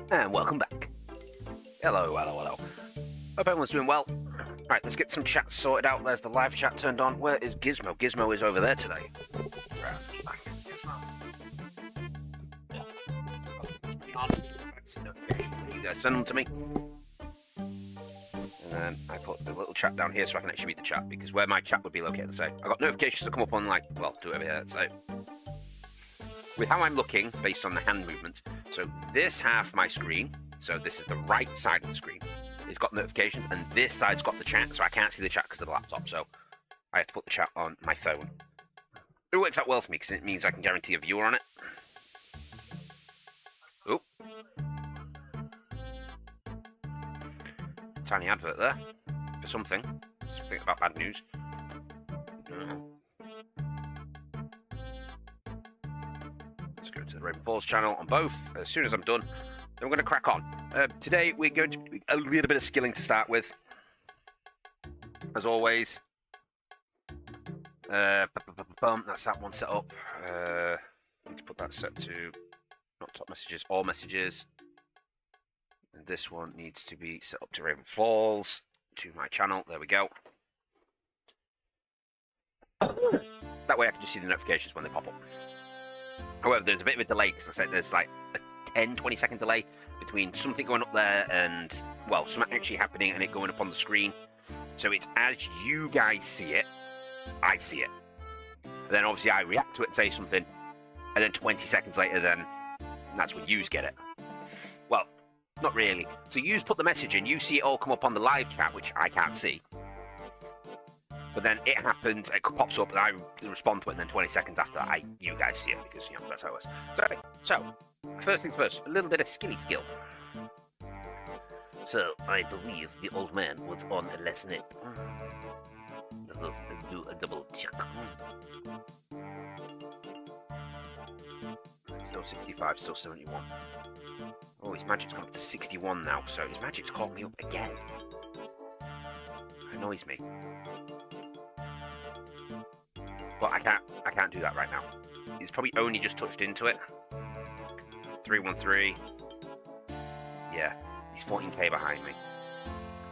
And welcome back. Hello. Hope everyone's doing well. Right, let's get some chat sorted out. There's the live chat turned on. Where is Gizmo? Gizmo is over there today. Where's the back? Gizmo. You guys send them to me. And then I put the little chat down here so I can actually read the chat, because where my chat would be located, say, I got notifications that come up on, like, well, do it over here, so. With how I'm looking, based on the hand movement, so this half of my screen, so this is the right side of the screen, it's got notifications, and this side's got the chat, so I can't see the chat because of the laptop, so I have to put the chat on my phone. It works out well for me because it means I can guarantee a viewer on it. Oh. Tiny advert there for something about bad news. Let's go to the Raven Falls channel on both. As soon as I'm done, then we're going to crack on. Today we're going to do a little bit of skilling to start with, as always. That's that one set up. Need to put that set to not top messages, all messages. And this one needs to be set up to Raven Falls, to my channel. There we go. That way I can just see the notifications when they pop up. However, there's a bit of a delay, because I said there's like a 10-20 second delay between something going up there and, well, something actually happening and it going up on the screen. So it's as you guys see it, I see it. And then obviously I react to it and say something, and then 20 seconds later, then that's when yous get it. Well, not really. So yous put the message in, you see it all come up on the live chat, which I can't see. But then it happens, it pops up, and I respond to it, and then 20 seconds after that, you guys see it, because, you know, that's how it was. So, first things first, a little bit of skilly skill. So, I believe the old man was on a lesson 8. Let's do a double check. Still 65, still 71. Oh, his magic's gone up to 61 now, so his magic's called me up again. It annoys me. But I can't do that right now. He's probably only just touched into it. 313. Yeah, he's 14k behind me.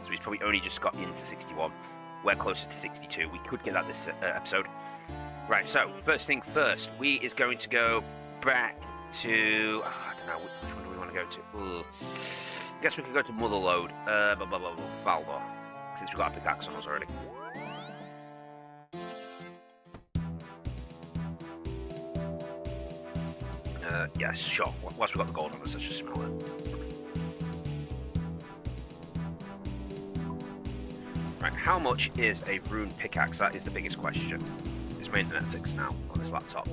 So he's probably only just got into 61. We're closer to 62. We could get that this episode. Right, so first thing first, we is going to go back to, I don't know, which one do we want to go to? Ooh. I guess we could go to Motherlode, Falbo, since we've got a pickaxe on us already. Yeah, sure. Whilst we've got the gold on us, let's just smell it. Right, how much is a rune pickaxe? That is the biggest question. Is my internet fixed now on this laptop?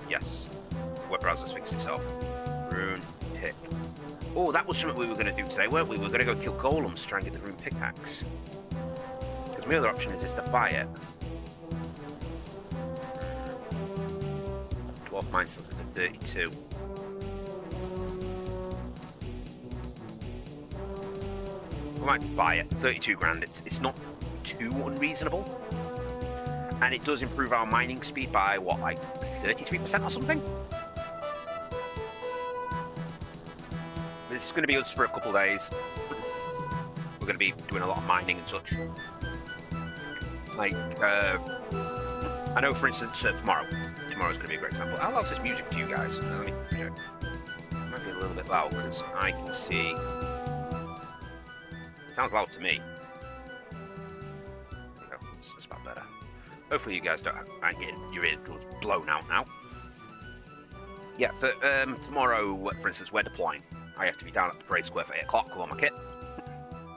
Yes. Web browser's fixed itself. Rune pick. Oh, that was something we were going to do today, weren't we? We were going to go kill golems to try and get the rune pickaxe. Because my other option is to buy it. 12 mine sells it for 32. We might just buy it. 32 grand. It's not too unreasonable. And it does improve our mining speed by, what, like 33% or something? This is going to be us for a couple of days. We're going to be doing a lot of mining and such. Like, I know, for instance, tomorrow. Tomorrow's going to be a great example. How loud is this music to you guys? Let me check. It might be a little bit loud because I can see. It sounds loud to me. There you go. It's about better. Hopefully, you guys aren't getting your eardrums blown out now. Yeah, for tomorrow, for instance, we're deploying. I have to be down at the parade square for 8 o'clock with all my kit.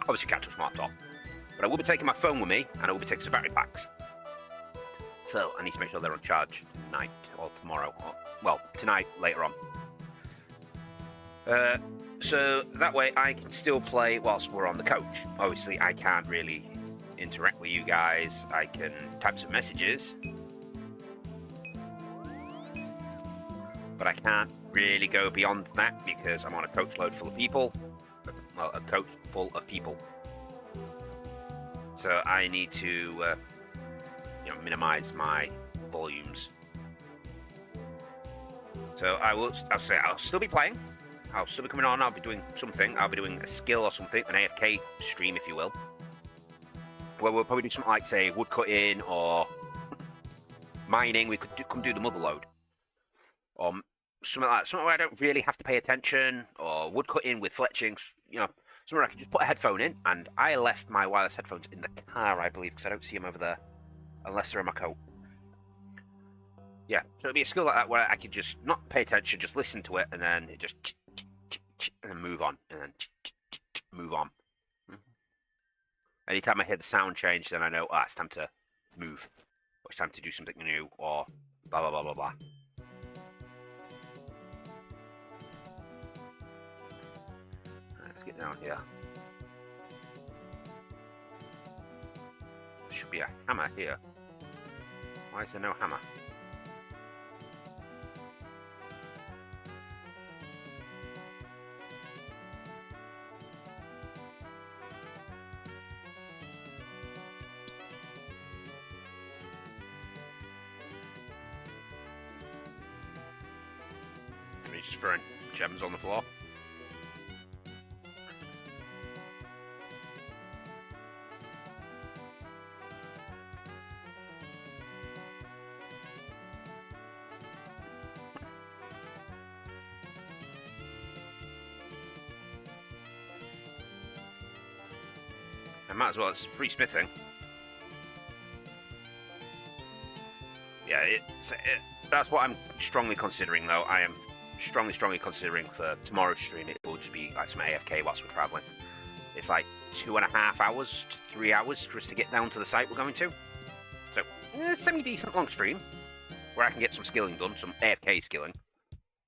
Obviously, can't touch my laptop. But I will be taking my phone with me, and I will be taking some battery packs. So, I need to make sure they're on charge tonight or tomorrow. Or, well, tonight, later on. So, that way I can still play whilst we're on the coach. Obviously, I can't really interact with you guys. I can type some messages. But I can't really go beyond that because I'm on a coach load full of people. Well, a coach full of people. So, I need to... minimize my volumes. So I'll still be playing. I'll still be coming on. I'll be doing something. I'll be doing a skill or something, an AFK stream, if you will. Where we'll probably do something like, say, woodcutting or mining. We could come do the mother load. Or something like that. Something where I don't really have to pay attention. Or woodcutting with fletching. You know, somewhere I can just put a headphone in. And I left my wireless headphones in the car, I believe, because I don't see them over there. Unless they're in my coat. Yeah, so it'll be a skill like that where I could just not pay attention, just listen to it, and then it just and then move on, and then move on. Anytime I hear the sound change, then I know, it's time to move, or it's time to do something new, or blah blah blah blah blah. Let's get down here. There should be a hammer here. Why is there no hammer? Just throwing gems on the floor. I might as well, it's free smithing. Yeah, that's what I'm strongly considering, though. I am strongly considering for tomorrow's stream it will just be like some AFK whilst we're travelling. It's like 2.5 hours to 3 hours just to get down to the site we're going to. So, semi-decent long stream where I can get some skilling done, some AFK skilling.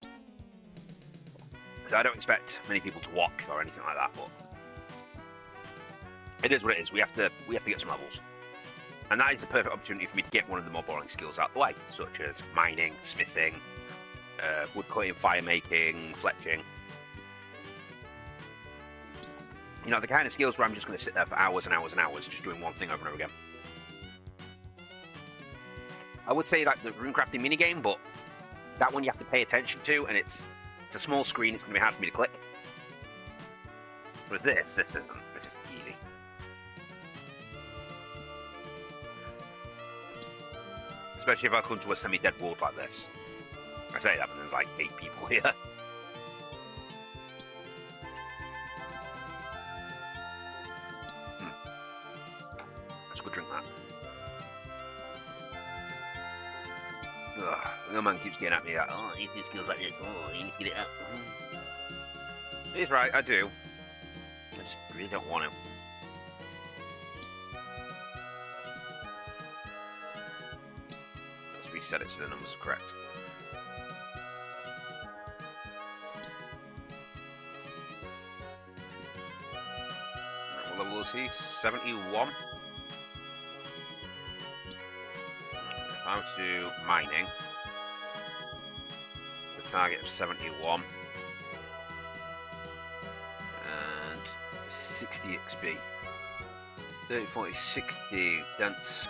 Because I don't expect many people to watch or anything like that, but it is what it is. We have to get some levels. And that is the perfect opportunity for me to get one of the more boring skills out of the way, such as mining, smithing, woodcutting, fire making, fletching. You know, the kind of skills where I'm just going to sit there for hours and hours and hours just doing one thing over and over again. I would say like the runecrafting minigame, but that one you have to pay attention to, and it's a small screen, it's going to be hard for me to click. Whereas this is easy. Especially if I come to a semi-dead world like this. I say that, but there's like 8 people here. Let's go drink that. Ugh, the man keeps getting at me like, oh, you need skills like this, oh, you need to get it up. He's right, I do. I just really don't want to. Let's reset it so the numbers are correct. What level is he? 71. If I were to do mining, the target of 71 and 60 XP. 30, 40, 60 dense.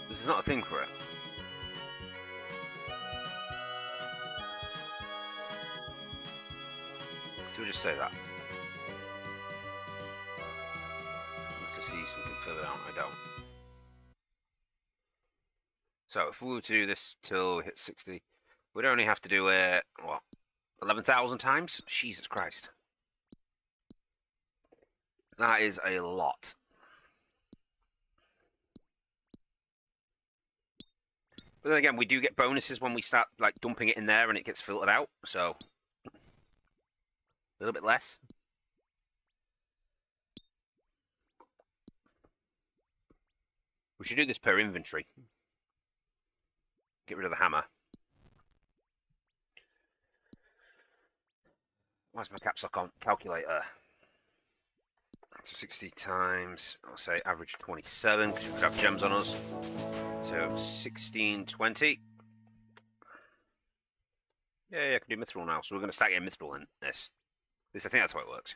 This is not a thing for it. So we just say that. Need to see something further down. I don't. So if we were to do this till we hit 60, we'd only have to do it, what, 11,000 times? Jesus Christ. That is a lot. But then again, we do get bonuses when we start like dumping it in there and it gets filtered out, so a little bit less. We should do this per inventory. Get rid of the hammer. Where's my caps lock on calculator? So 60 times, I'll say average 27, because we could have gems on us. So 1620. Yeah, I can do mithril now. So we're going to start getting mithril in this. At least I think that's how it works.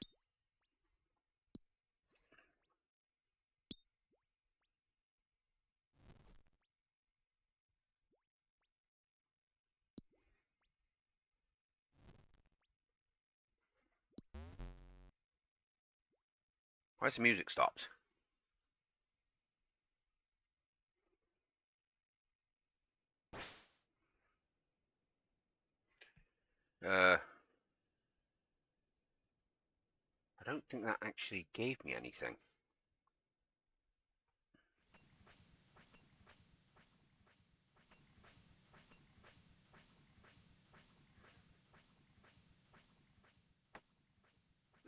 Why's the music stopped? I don't think that actually gave me anything.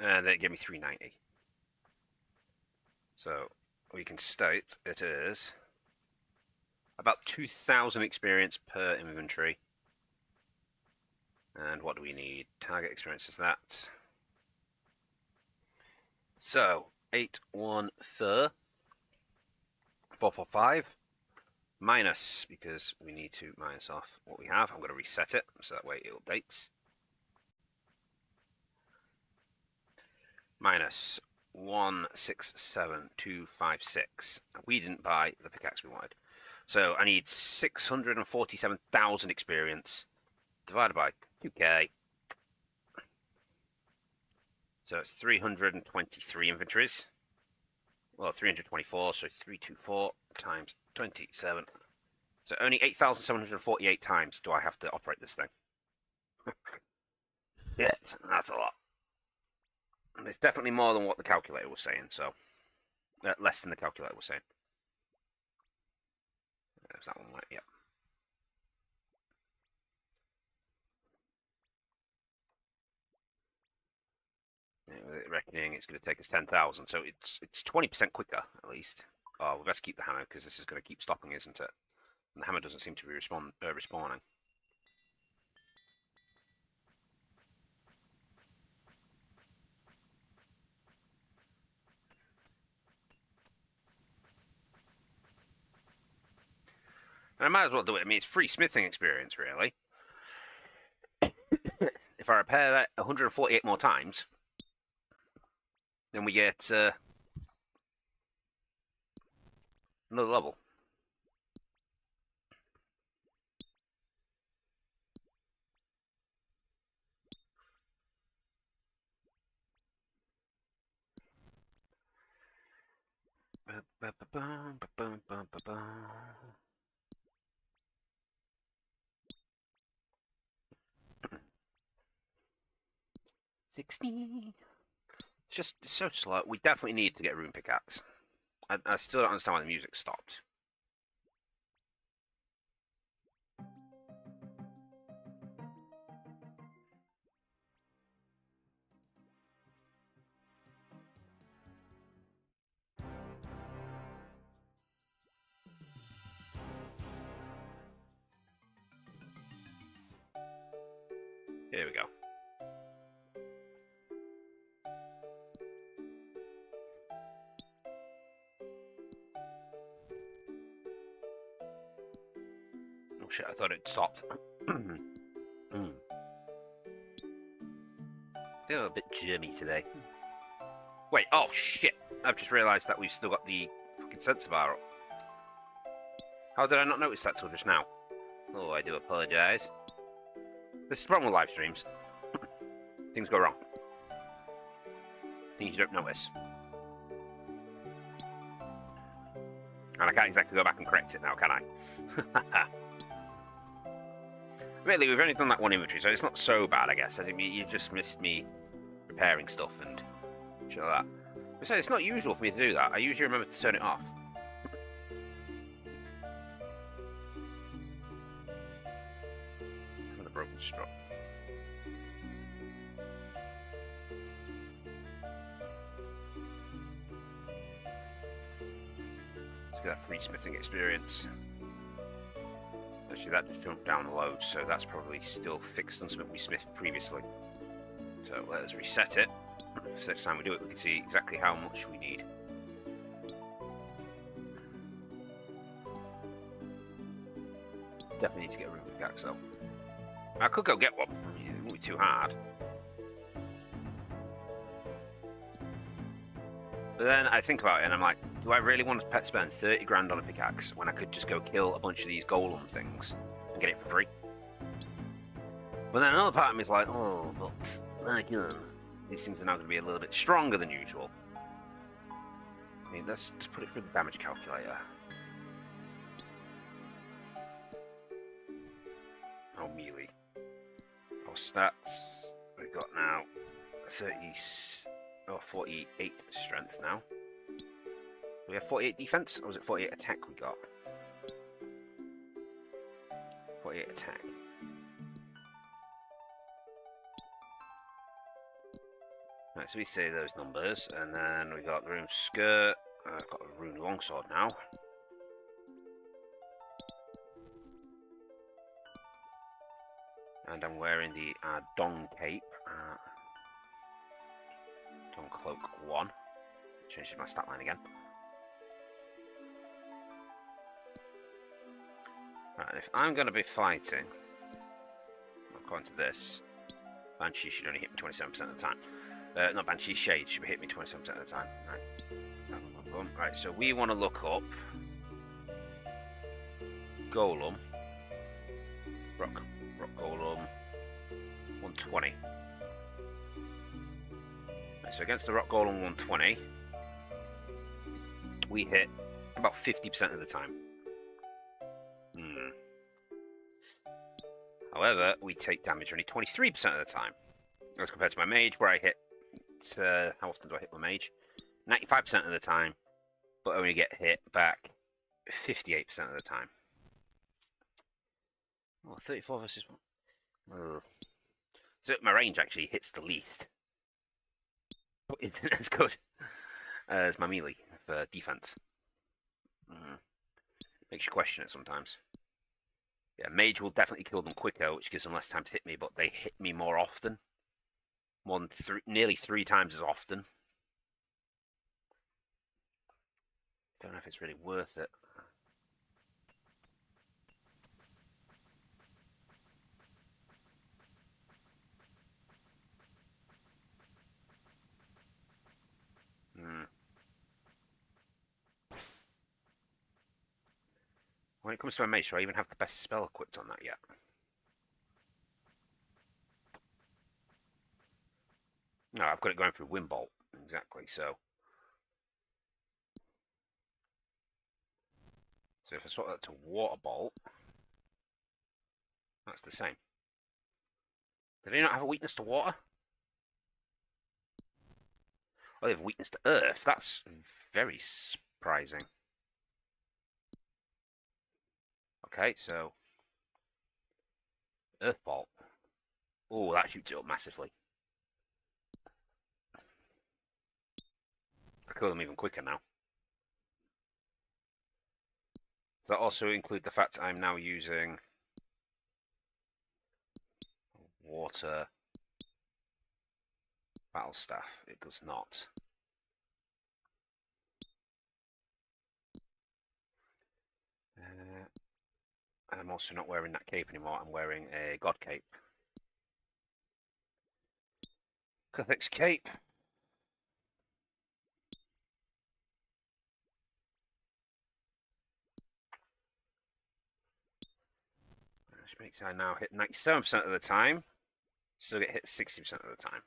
And it gave me 390. So we can state it is about 2,000 experience per inventory. And what do we need? Target experience is that. So 814 445 minus, because we need to minus off what we have. I'm going to reset it so that way it updates. Minus 167256. We didn't buy the pickaxe we wanted. So I need 647,000 experience divided by 2k. So it's 323 inventories. Well, 324, so 324 times 27. So only 8,748 times do I have to operate this thing. Shit, that's a lot. And it's definitely more than what the calculator was saying, so... less than the calculator was saying. There's that one, right? Yep. Reckoning it's going to take us 10,000, so it's 20% quicker, at least. Oh, we best keep the hammer, because this is going to keep stopping, isn't it? And the hammer doesn't seem to be respawning. And I might as well do it. I mean, it's free smithing experience, really. If I repair that 148 more times, then we get another level. $60. It's just so slow. We definitely need to get a rune pickaxe. I still don't understand why the music stopped. Here we go. Oh shit, I thought it stopped. I feel a bit germy today. Wait, oh shit! I've just realised that we've still got the fucking sensor bar up. How did I not notice that till just now? Oh, I do apologise. This is the problem with live streams. Things go wrong. Things you don't notice. And I can't exactly go back and correct it now, can I? Really, we've only done that one inventory, so it's not so bad, I guess. I think you just missed me repairing stuff and shit like that. But so it's not usual for me to do that. I usually remember to turn it off. Another broken straw. Let's get that free smithing experience. Actually, that just jumped down a load, so that's probably still fixed on something we smithed previously. So let's reset it. So next time we do it, we can see exactly how much we need. Definitely need to get a rune pickaxe, though. I could go get one. I mean, it won't be too hard. But then I think about it, and I'm like, do I really want to spend 30 grand on a pickaxe when I could just go kill a bunch of these golem things and get it for free? But then another part of me is like, oh, but then again, these things are now going to be a little bit stronger than usual. Okay, let's just put it through the damage calculator. Oh, melee. Our stats, we've got now 48 strength now. Do we have 48 defense, or was it 48 attack we got? 48 attack. Right, so we say those numbers, and then we got the rune skirt. I've got a rune longsword now. And I'm wearing the Dong cape. Dong cloak 1. Changes my stat line again. Right, if I'm going to be fighting, according to this, Banshee should only hit me 27% of the time. Not Banshee, Shade should hit me 27% of the time. Right. Right, so we want to look up Golem. Rock Golem 120. Right, so against the Rock Golem 120, we hit about 50% of the time. However, we take damage only 23% of the time. As compared to my mage, where I hit... how often do I hit my mage? 95% of the time, but only get hit back 58% of the time. Oh, 34 versus 1. Oh. So my range actually hits the least. But it isn't as good as my melee for defense. Makes you question it sometimes. Yeah, mage will definitely kill them quicker, which gives them less time to hit me, but they hit me more often. Nearly 3 times as often. Don't know if it's really worth it. When it comes to my mage, do I even have the best spell equipped on that yet? No, I've got it going through Windbolt. Exactly, so if I swap that to Water Bolt, that's the same. Do they not have a weakness to water? Oh, they have a weakness to earth. That's very surprising. Okay, so Earth Bolt. Oh, that shoots it up massively. I kill them even quicker now. Does that also include the fact I'm now using water battle staff? It does not. And I'm also not wearing that cape anymore. I'm wearing a god cape. Cathic's cape. Which makes I now hit 97% of the time. Still get hit 60% of the time.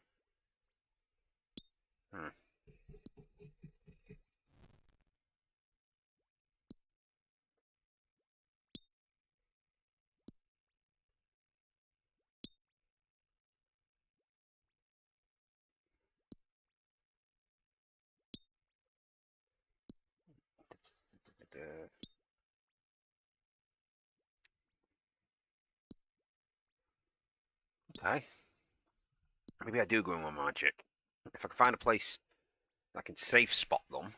Okay. Maybe I do go in one magic. If I can find a place I can safe spot them.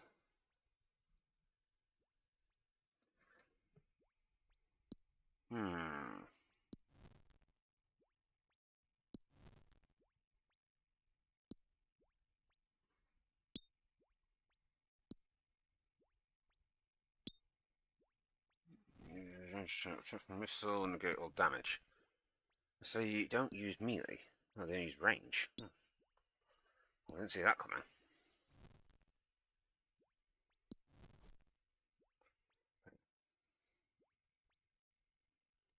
Missile and get all damage. So you don't use melee. No, they use range. I didn't see that coming.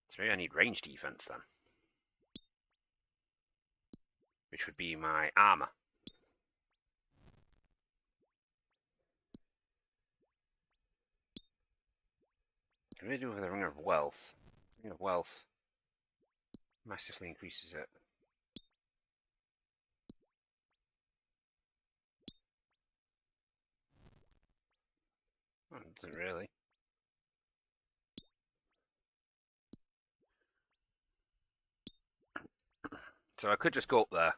So maybe I need range defense then. Which would be my armor. What do we do with the Ring of Wealth? Ring of Wealth massively increases it. Oh, it doesn't really. So I could just go up there,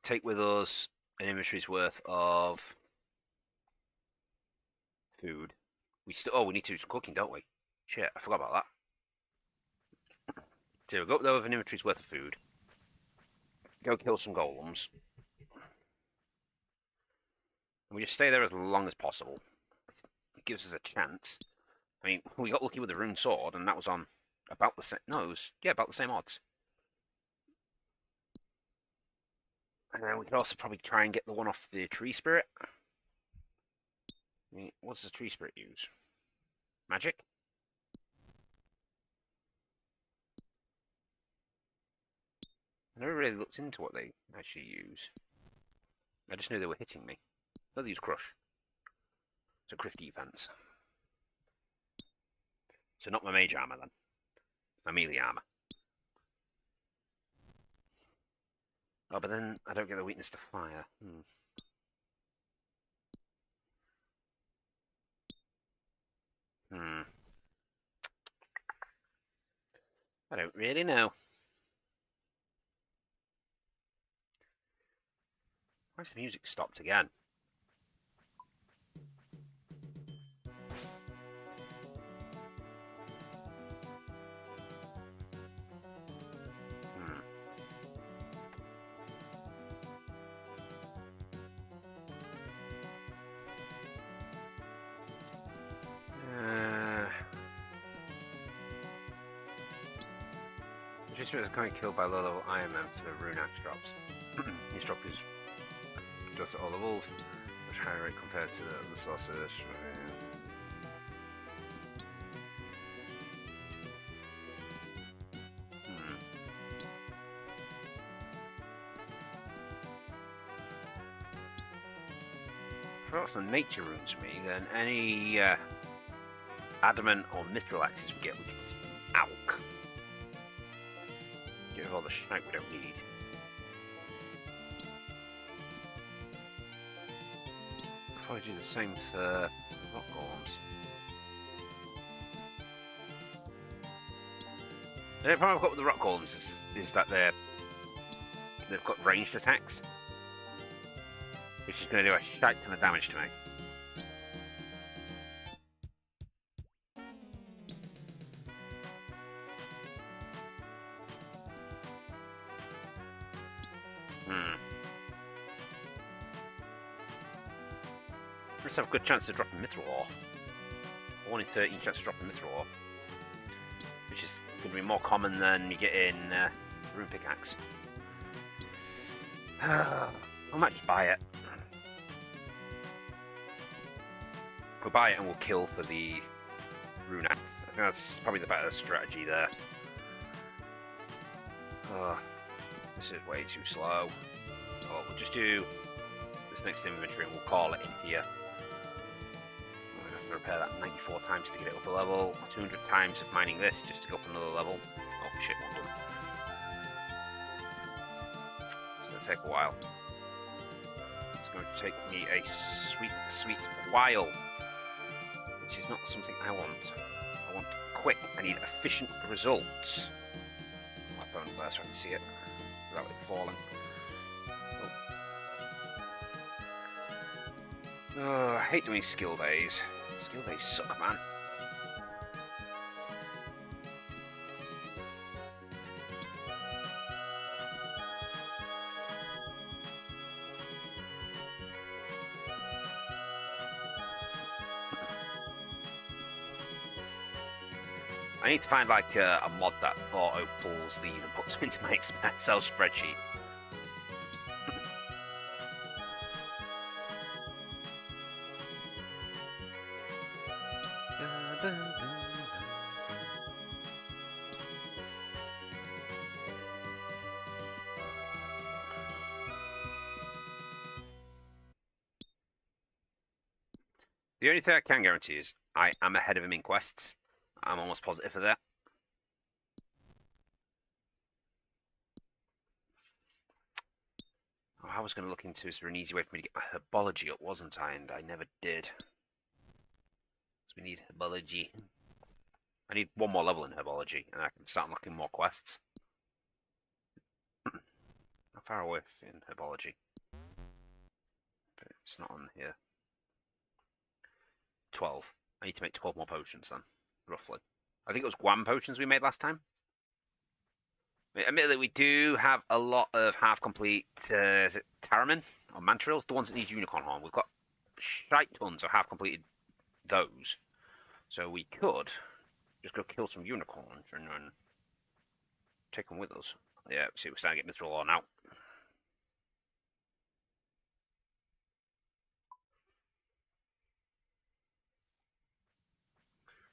take with us an inventory's worth of food. We need to do some cooking, don't we? Shit, I forgot about that. So we'll go up there with an inventory's worth of food. Go kill some golems. And we just stay there as long as possible. It gives us a chance. I mean, we got lucky with the rune sword, and that was on about the same. No, it was about the same odds. And then we could also probably try and get the one off the tree spirit. I mean, what does the tree spirit use? Magic? I never really looked into what they actually use. I just knew they were hitting me. Oh, they use crush. It's a crit defense. So not my mage armor then. My melee armor. Oh, but then I don't get the weakness to fire. I don't really know. Why's the music stopped again? Just was kind of killed by low-level Ironman for the rune axe drops. These drop is just at all levels, much higher rate compared to the sorcerers. If I got some nature runes for me, then any adamant or mithril axes we get, we can just alk. Get rid of all the shite we don't need. Probably do the same for rock golems. The only problem I've got with the rock golems is that they've got ranged attacks, which is going to do a shite ton of damage to me. Let's have a good chance of dropping mithril ore. 1 in 13 chance of dropping mithril ore, which is going to be more common than you get in rune pickaxe. I might just buy it. We'll buy it and we'll kill for the rune axe. I think that's probably the better strategy there. This is way too slow. Oh, we'll just do this next inventory and we'll call it in here. I'm going to have to repair that 94 times to get it up a level. 200 times of mining this just to go up another level. Oh shit, one done. It's going to take a while. It's going to take me a sweet, sweet while. Which is not something I want. I want quick. I need efficient results. My phone there so I can see it without it falling. Oh, I hate doing skill days. Skill days suck, man. I need to find like a mod that auto pulls these and puts them into my Excel spreadsheet. The only thing I can guarantee is I am ahead of him in quests. I'm almost positive of that. Oh, I was going to look into, is there an easy way for me to get my herbology up, wasn't I? And I never did. So we need herbology. I need one more level in herbology, and I can start unlocking more quests. How far away in herbology? But it's not on here. 12. I need to make 12 more potions then, roughly. I think it was Guam potions we made last time. Admittedly, we do have a lot of half-complete, is it Taramin or Mantrils? The ones that need Unicorn Horn. We've got shite tons of half-completed those. So we could just go kill some unicorns and then take them with us. Yeah, see, we're starting to get Mithril on out.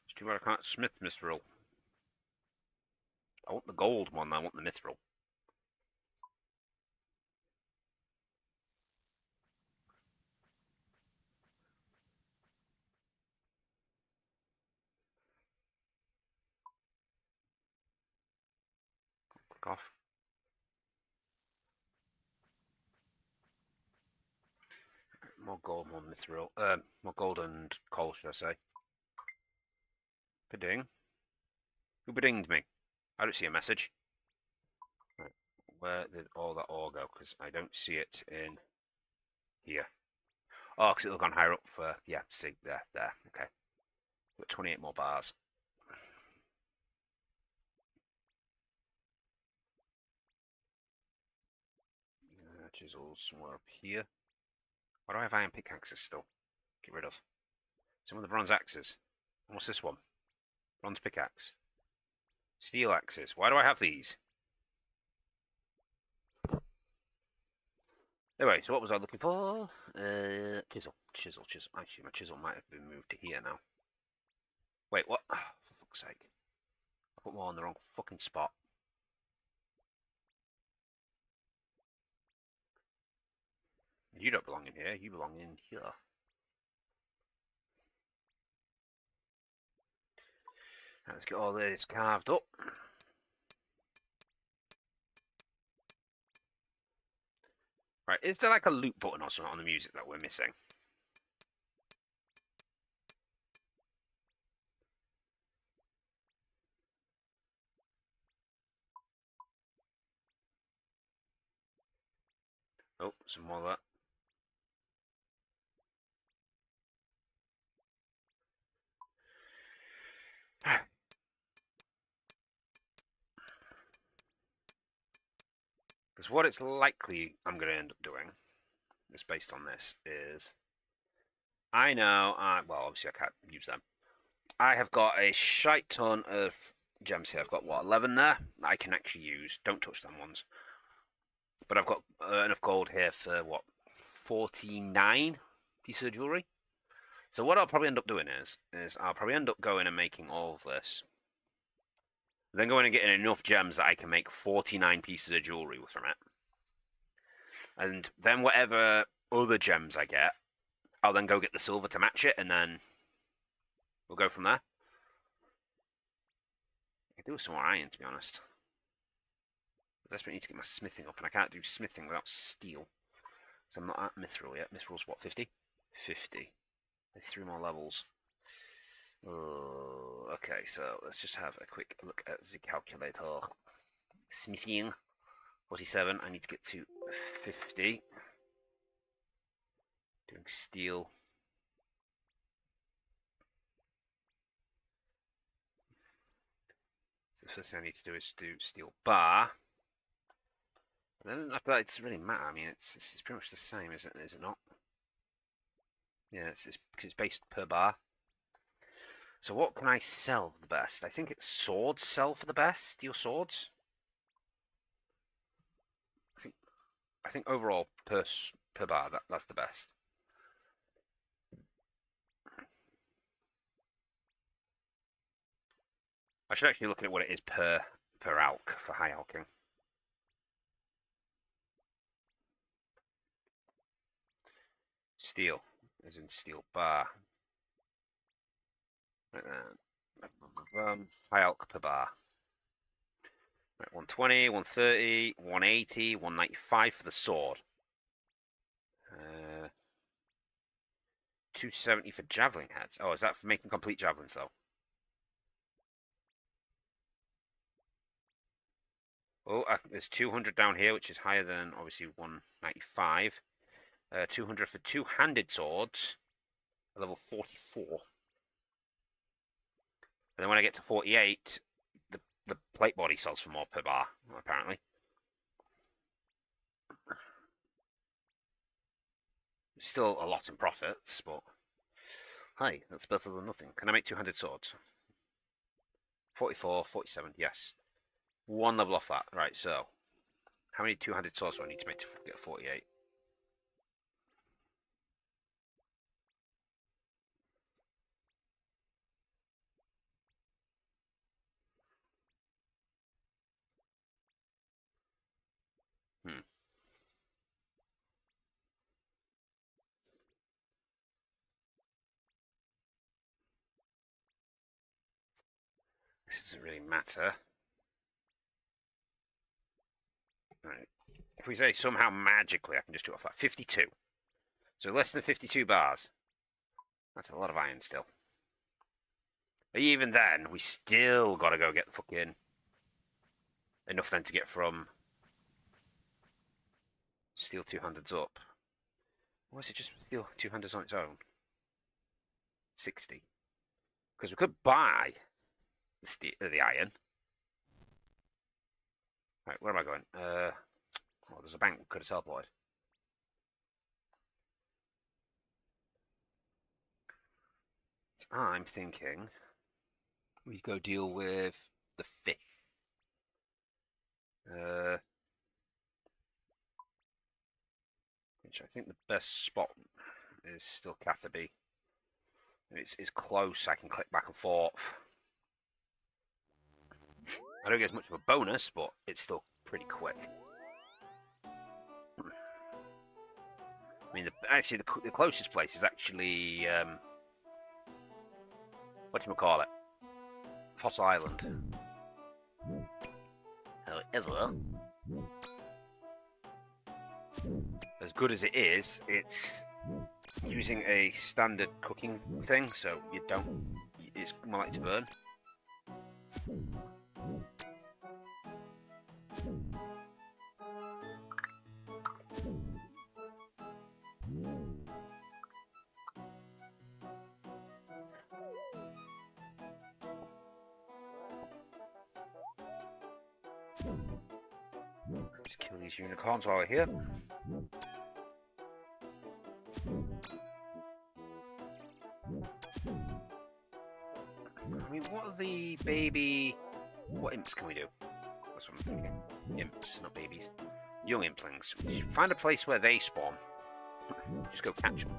It's too bad I can't smith Mithril. I want the gold one, I want the Mithril. Click off. More gold, more Mithril. More gold and coal, should I say. Bidding. Who biddinged me? I don't see a message. Right. Where did all that ore go? Because I don't see it in here. Oh, because it'll gone higher up for... Yeah, see, there. Okay. Got 28 more bars. Chisels somewhere up here. Why do I have iron pickaxes still? Get rid of. Some of the bronze axes. What's this one? Bronze pickaxe. Steel axes. Why do I have these? Anyway, so what was I looking for? Chisel. Actually, my chisel might have been moved to here now. Wait, what? Oh, for fuck's sake. I put more on the wrong fucking spot. You don't belong in here. You belong in here. Let's get all this carved up. Right, is there like a loop button or something on the music that we're missing? Oh, some more of that. Because what it's likely I'm going to end up doing, is based on this, is I know, well, obviously I can't use them. I have got a shite ton of gems here. I've got, what, 11 there that I can actually use. Don't touch them ones. But I've got enough gold here for, what, 49 pieces of jewellery? So what I'll probably end up doing is I'll probably end up going and making all of this. Then going and getting enough gems that I can make 49 pieces of jewellery from it. And then whatever other gems I get, I'll then go get the silver to match it, and then we'll go from there. I could do with some more iron, to be honest. I desperately need to get my smithing up, and I can't do smithing without steel. So I'm not at Mithril yet. Mithril's what, 50? 50. There's 3 more levels. Oh, okay, so let's just have a quick look at the calculator. Smithing, 47. I need to get to 50. Doing steel. So the first thing I need to do is do steel bar. And then after that, it doesn't really matter. I mean, it's pretty much the same, is it not? Yeah, it's based per bar. So what can I sell the best? I think it's swords sell for the best. Steel swords. I think overall per bar that's the best. I should actually look at what it is per alch for high alching. Steel, as in steel bar. Like that. High alc per bar. Right, 120, 130, 180, 195 for the sword. 270 for javelin heads. Oh, is that for making complete javelins, though? Oh, there's 200 down here, which is higher than, obviously, 195. 200 for two-handed swords. Level 44. And then when I get to 48, the plate body sells for more per bar, apparently. Still a lot in profits, but hey, that's better than nothing. Can I make two-handed swords? 44, 47, yes. One level off that. Right, so how many two-handed swords do I need to make to get 48? This doesn't really matter. Right. If we say somehow magically I can just do it off that. 52. So less than 52 bars. That's a lot of iron still. But even then, we still got to go get the fucking... enough then to get from... steel two-handeds up. Or is it just steel two-handeds on its own? 60. Because we could buy the iron. Right, where am I going? Oh, there's a bank we could have teleported. So I'm thinking we go deal with the fish. Which I think the best spot is still Catherby. It's close, I can click back and forth. I don't get as much of a bonus, but it's still pretty quick. I mean, actually, the closest place is actually, whatchamacallit? Fossil Island. However, as good as it is, it's using a standard cooking thing, so you don't, it's more likely to burn. Just kill these unicorns while we're here. I mean, what are the baby... what imps can we do? That's what I'm thinking. Imps, not babies. Young implings. Find a place where they spawn. Just go catch them.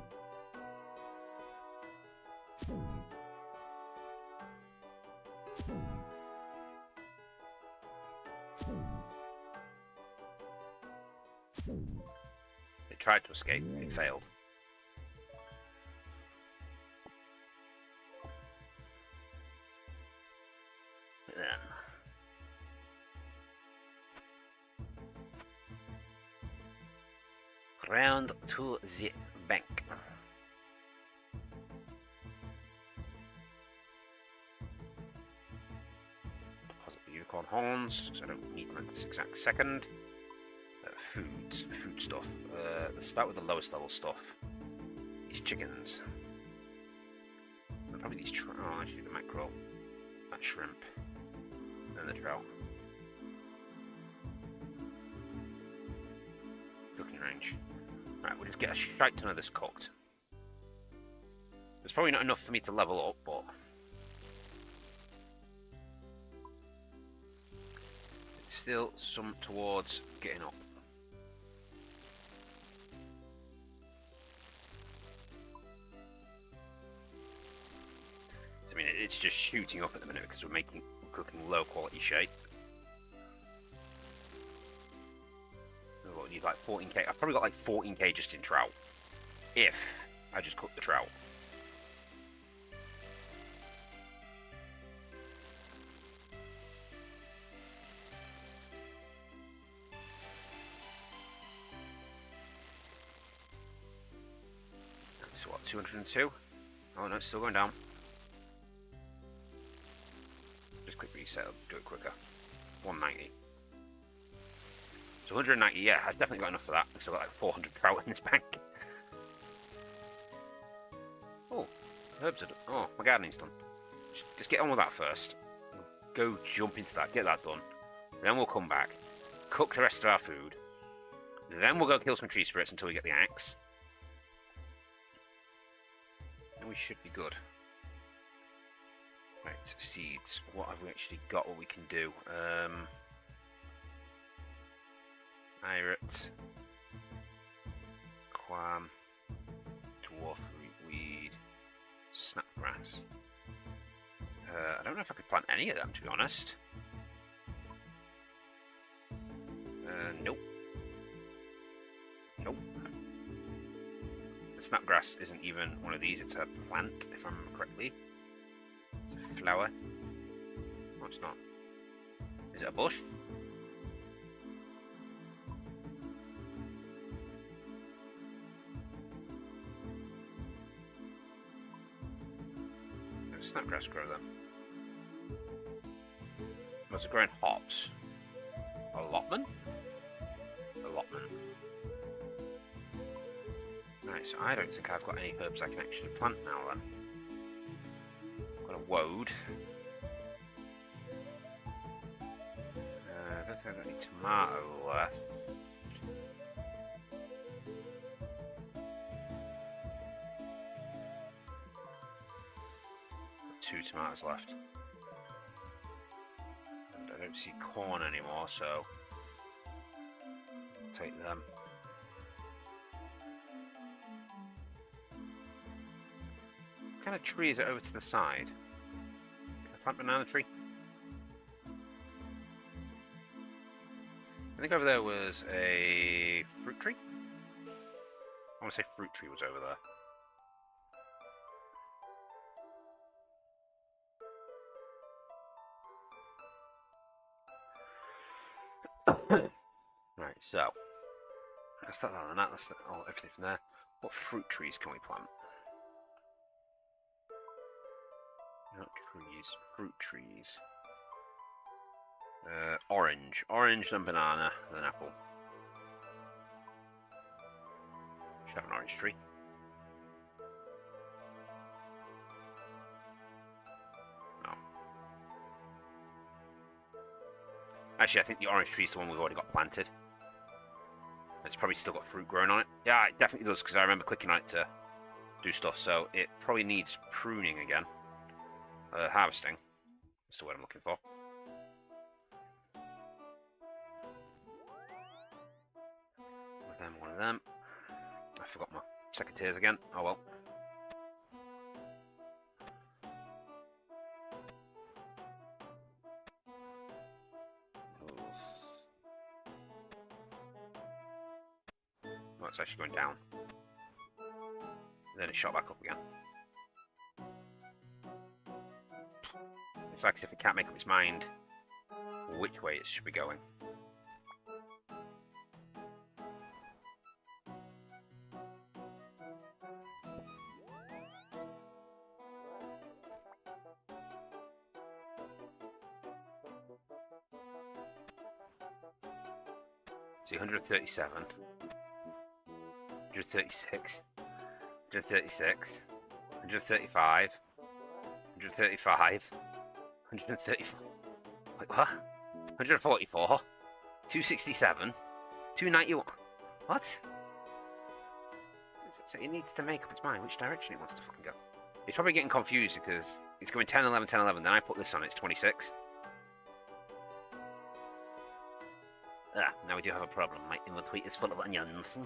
They tried to escape, it failed. Then round to the bank. Deposit the unicorn horns, so I don't need them at this exact second. Food stuff. Let's start with the lowest level stuff. These chickens. And probably these trout. Oh, actually the mackerel. That shrimp. And the trout. Cooking range. Right, we'll just get a shite ton of this cooked. There's probably not enough for me to level up, but it's still some towards getting up. I mean, it's just shooting up at the minute because we're cooking low quality shape. We'll need like 14k. I've probably got like 14k just in trout. If I just cook the trout. 202. Oh no, it's still going down. Just click reset, do it quicker. 190. So 190, yeah, I've definitely got enough for that because I've got like 400 trout in this bank. Oh, herbs are done. Oh, my gardening's done. Just get on with that first. Go jump into that, get that done. Then we'll come back, cook the rest of our food. Then we'll go kill some tree spirits until we get the axe. And we should be good. Right, seeds. What have we actually got? What we can do? Irit, Quam, Dwarf Weed, Snapgrass. I don't know if I could plant any of them, to be honest. Nope. Nope. The Snapgrass isn't even one of these, it's a plant, if I remember correctly. It's a flower. No, it's not. Is it a bush? Does Snapgrass grow them? Was it growing hops? Allotment? Allotment. Right, so I don't think I've got any herbs I can actually plant now then. I've got a woad. I don't think I've got any tomato left. Got 2 tomatoes left. And I don't see corn anymore, so I'll take them. What kind of tree is it over to the side? Can I plant banana tree? I think over there was a fruit tree. I want to say fruit tree was over there. Right, so that's that and that. That's everything from there. What fruit trees can we plant? Not trees, fruit trees. Orange. Orange, then banana, then apple. Should have an orange tree. No. Actually, I think the orange tree is the one we've already got planted. It's probably still got fruit growing on it. Yeah, it definitely does, because I remember clicking on it to do stuff, so it probably needs pruning again. Harvesting. That's the word I'm looking for. One of them. I forgot my secateurs again. Oh well. Oh, it's actually going down. Then it shot back up again. It's like as if it can't make up its mind which way it should be going. See, 137, 136, 136, 135, 135, 135, wait, what? 144, 267, 291, what? So it needs to make up its mind which direction it wants to fucking go. It's probably getting confused because it's going 10, 11, 10, 11, then I put this on, it's 26. Ah, now we do have a problem. My inventory is full of onions.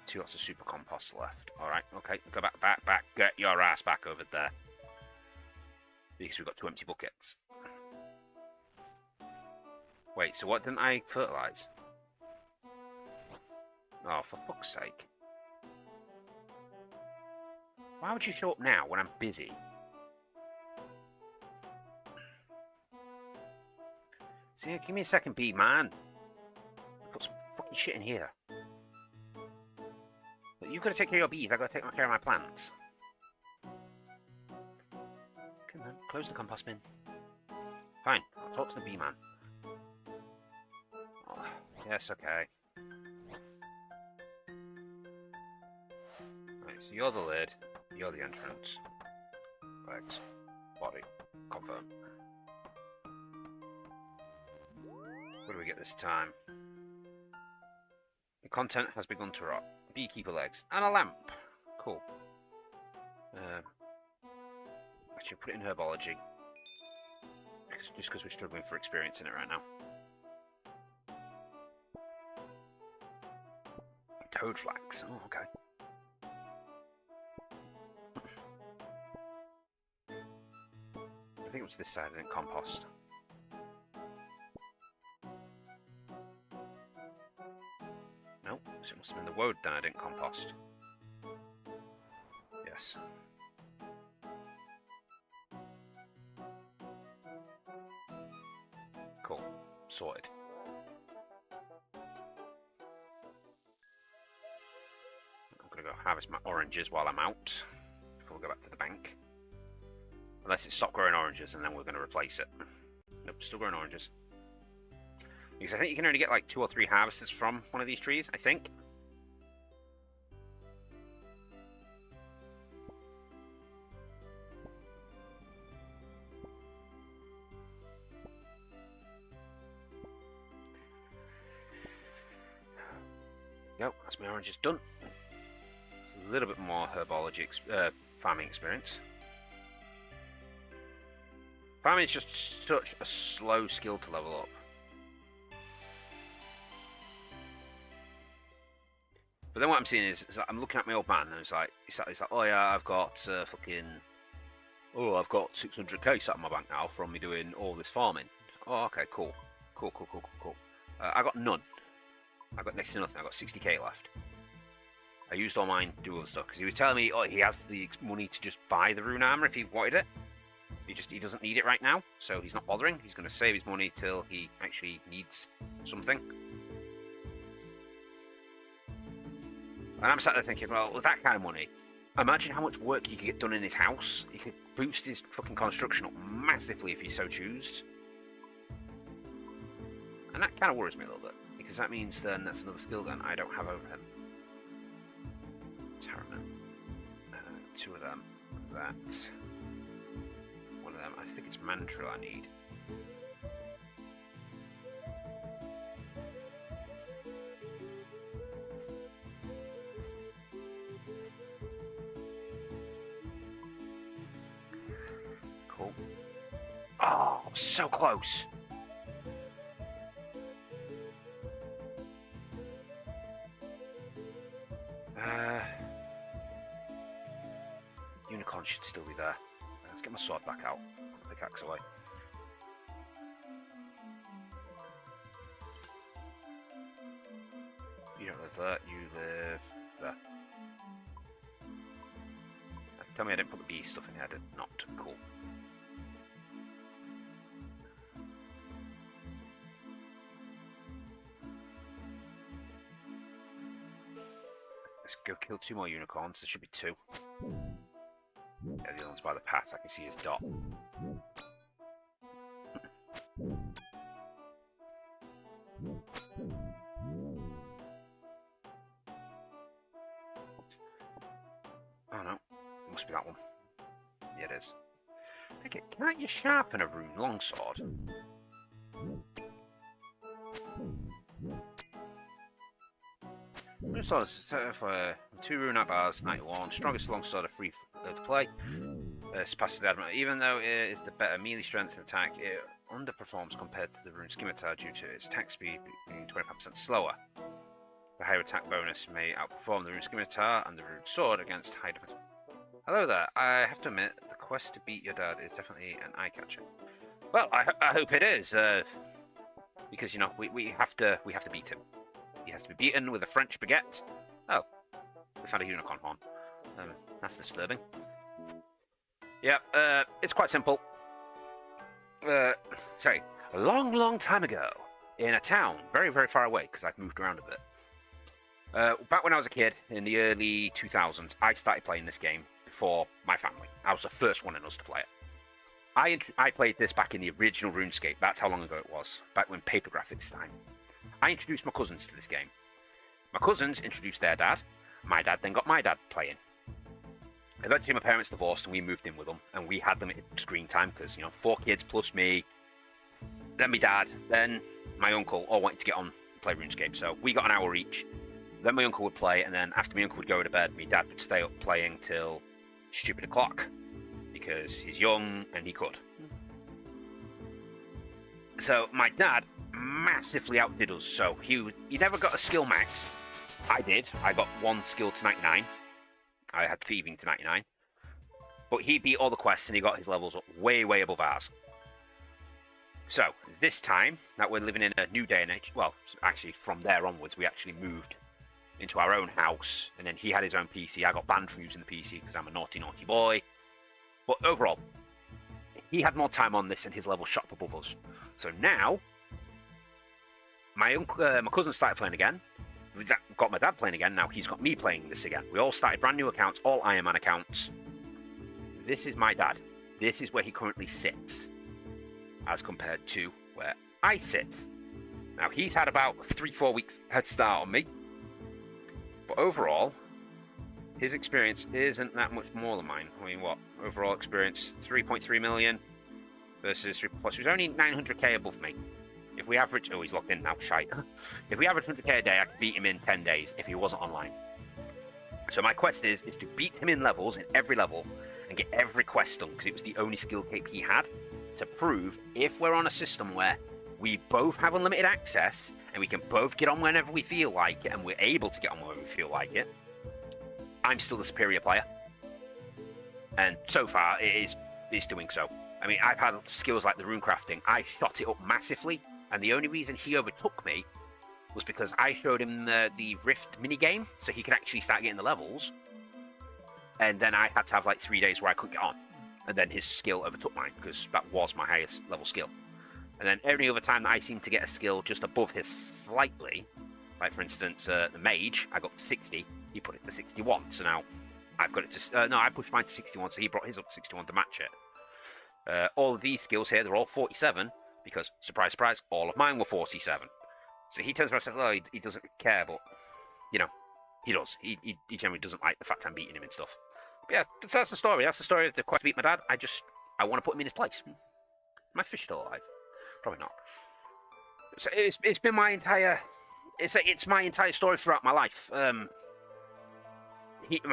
2 lots of super compost left. Alright, okay, go back. Get your ass back over there. Because we've got 2 empty buckets. Wait, so what didn't I fertilise? Oh, for fuck's sake. Why would you show up now when I'm busy? So yeah, give me a second, B man. Put some fucking shit in here. You've got to take care of your bees. I've got to take care of my plants. Come on, close the compost bin. Fine, I'll talk to the bee man. Oh, yes, okay. Right, so you're the lid, you're the entrance. Legs, body, confirm. What do we get this time? The content has begun to rot. Beekeeper legs and a lamp. Cool. Actually, put it in herbology. Just because we're struggling for experience in it right now. Toad flax. Oh, okay. I think it was this side, I didn't compost. Nope, so it must have been the woad then I didn't compost. Yes. Cool. Sorted. I'm gonna go harvest my oranges while I'm out before we go back to the bank. Unless it stopped growing oranges and then we're gonna replace it. Nope, still growing oranges. Because I think you can only get like 2 or 3 harvests from one of these trees, I think. Yep, that's my oranges done. It's a little bit more herbology farming experience. Farming is just such a slow skill to level up. But then what I'm seeing is I'm looking at my old man and it's like, oh yeah, I've got I've got 600k sat in my bank now from me doing all this farming. Oh, okay, cool. Cool. I got none. I got next to nothing. I got 60k left. I used all mine to do other stuff because he was telling me, oh, he has the money to just buy the rune armor if he wanted it. He doesn't need it right now, so he's not bothering. He's going to save his money till he actually needs something. And I'm sat there thinking, well, with that kind of money, imagine how much work he could get done in his house. He could boost his fucking construction up massively if he so chooses. And that kind of worries me a little bit, because that means then that's another skill then I don't have over him. Tarraman. 2 of them. That. 1 of them. I think it's Mantra I need. Cool. Oh, so close. Unicorn should still be there. Let's get my sword back out. Pickaxe away. You don't live there, you live there. Tell me I didn't put the bee stuff in here, I did not. Cool. Let's go kill 2 more unicorns, there should be 2. Yeah, the other one's by the path, I can see his dot. Oh no, it must be that one. Yeah, it is. Okay, can't you sharpen a rune longsword? Longsword is for 2 rune at bars, 91. Strongest longsword of free to play. Surpasses the admiral. Even though it is the better melee strength and attack, it underperforms compared to the rune scimitar due to its attack speed being 25% slower. The higher attack bonus may outperform the rune scimitar and the rune sword against high defense. Hello there. I have to admit, the quest to beat your dad is definitely an eye catcher. Well, I hope it is, because you know we have to beat him. He has to be beaten with a French baguette. Oh, we found a unicorn horn. That's disturbing. Yeah, it's quite simple. Sorry, a long time ago, in a town very far away, because I've moved around a bit. Back when I was a kid, in the early 2000s, I started playing this game before my family. I was the first one in us to play it. I played this back in the original RuneScape. That's how long ago it was. Back when paper graphics time. I introduced my cousins to this game. My cousins introduced their dad. My dad then got my dad playing. Eventually, my parents divorced and we moved in with them. And we had limited screen time because, 4 kids plus me, then my dad, then my uncle all wanted to get on and play RuneScape. So we got an hour each. Then my uncle would play, and then after my uncle would go to bed, my dad would stay up playing till stupid o'clock because he's young and he could. So my dad massively outdid us. So he never got a skill max. I did. I got 1 skill to 99. I had thieving to 99. But he beat all the quests and he got his levels up way, way above ours. So this time that we're living in a new day and age, well, actually from there onwards, we actually moved into our own house, and then he had his own PC. I got banned from using the PC because I'm a naughty, naughty boy. But overall, he had more time on this and his level shot up above us. So now, my cousin started playing again. We got my dad playing again. Now he's got me playing this again. We all started brand new accounts, all Ironman accounts. This is my dad. This is where he currently sits, as compared to where I sit. Now he's had about 3-4 weeks head start on me. But overall, his experience isn't that much more than mine. I mean, what? Overall experience, 3.3 million versus 3.4. So he's only 900k above me. If we average... Oh, he's locked in now. Shite. If we average 100k a day, I could beat him in 10 days if he wasn't online. So my quest is to beat him in levels, in every level, and get every quest done, because it was the only skill cape he had, to prove if we're on a system where we both have unlimited access and we can both get on whenever we feel like it, and we're able to get on whenever we feel like it, I'm still the superior player. And so far, it is doing so. I mean, I've had skills like the rune crafting. I shot it up massively, and the only reason he overtook me was because I showed him the Rift minigame, so he could actually start getting the levels. And then I had to have like 3 days where I couldn't get on. And then his skill overtook mine, because that was my highest level skill. And then every other time that I seem to get a skill just above his slightly, like for instance, the mage, I got to 60, he put it to 61. So now I've got it to... no, I pushed mine to 61, so he brought his up to 61 to match it. All of these skills here, they're all 47, because, surprise, surprise, all of mine were 47. So he turns around and says, oh, he doesn't care, but, he does. He generally doesn't like the fact I'm beating him and stuff. But yeah, so that's the story. That's the story of the quest to beat my dad. I want to put him in his place. My fish still alive? Probably not. So it's been my entire... It's my entire story throughout my life. My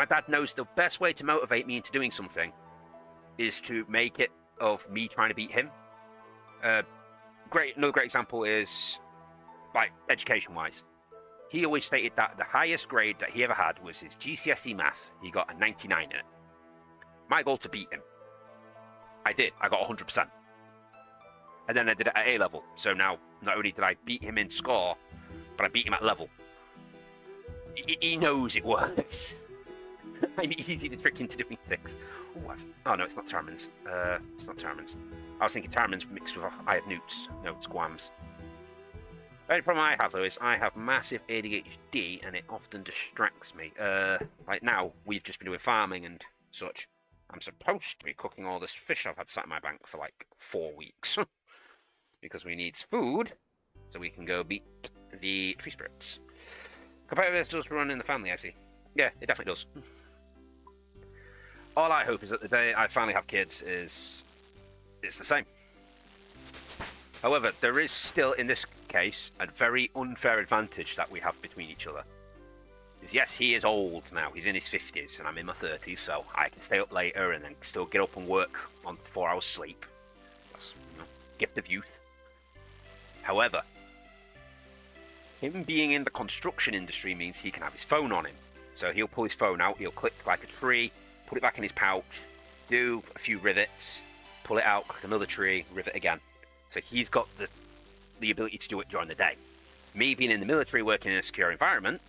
dad knows the best way to motivate me into doing something is to make it of me trying to beat him. Another great example is, like, education-wise. He always stated that the highest grade that he ever had was his GCSE math. He got a 99 in it. My goal to beat him. I did. I got 100%. And then I did it at A level. So now, not only did I beat him in score, but I beat him at level. He knows it works. I'm easy to trick into doing things. Oh no, it's not Tarman's. It's not Tarman's. I was thinking Tarman's mixed with I have newts. No, it's Guam's. The only problem I have, though, is I have massive ADHD, and it often distracts me. Like now, we've just been doing farming and such. I'm supposed to be cooking all this fish I've had sat in my bank for like 4 weeks. Because we need food, so we can go beat the tree spirits. Competitiveness does run in the family, I see. Yeah, it definitely does. All I hope is that the day I finally have kids it's the same. However, there is still, in this case, a very unfair advantage that we have between each other. Because yes, he is old now. He's in his 50s, and I'm in my 30s, so I can stay up later and then still get up and work on 4 hours sleep. That's, gift of youth. However, him being in the construction industry means he can have his phone on him. So he'll pull his phone out, he'll click like a tree, put it back in his pouch, do a few rivets, pull it out, click another tree, rivet again. So he's got the ability to do it during the day. Me being in the military, working in a secure environment,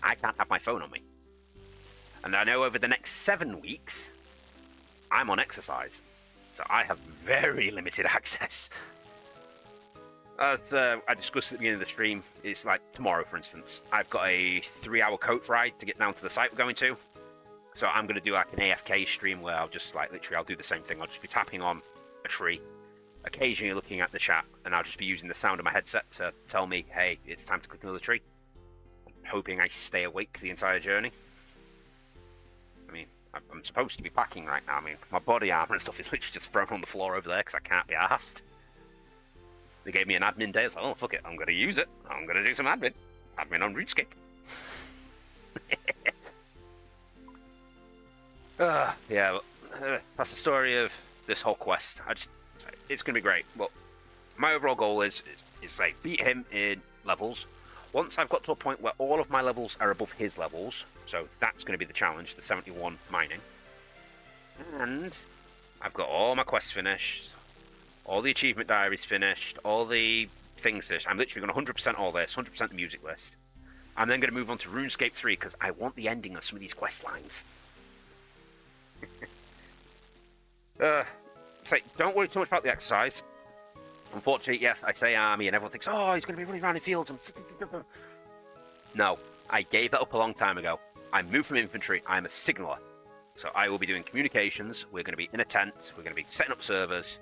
I can't have my phone on me. And I know over the next 7 weeks, I'm on exercise. So I have very limited access. As I discussed at the beginning of the stream, it's like tomorrow, for instance, I've got a 3-hour coach ride to get down to the site we're going to. So I'm going to do like an AFK stream where I'll just like literally I'll do the same thing. I'll just be tapping on a tree, occasionally looking at the chat, and I'll just be using the sound of my headset to tell me, hey, it's time to click another tree. Hoping I stay awake the entire journey. I mean, I'm supposed to be packing right now. I mean, my body armor and stuff is literally just thrown on the floor over there because I can't be arsed. They gave me an admin day. I was like, oh, fuck it. I'm going to use it. I'm going to do some admin. Admin on RuneScape. Yeah, that's the story of this whole quest. It's going to be great. Well, my overall goal is say, beat him in levels. Once I've got to a point where all of my levels are above his levels, so that's going to be the challenge, the 71 mining. And I've got all my quests finished. All the achievement diaries finished, all the things finished. I'm literally going to 100% all this, 100% the music list. I'm then going to move on to RuneScape 3 because I want the ending of some of these quest lines. So don't worry too much about the exercise. Unfortunately, yes, I say army and everyone thinks, oh, he's going to be running around in fields. No, I gave that up a long time ago. I moved from infantry. I'm a signaller. So I will be doing communications. We're going to be in a tent. We're going to be setting up servers.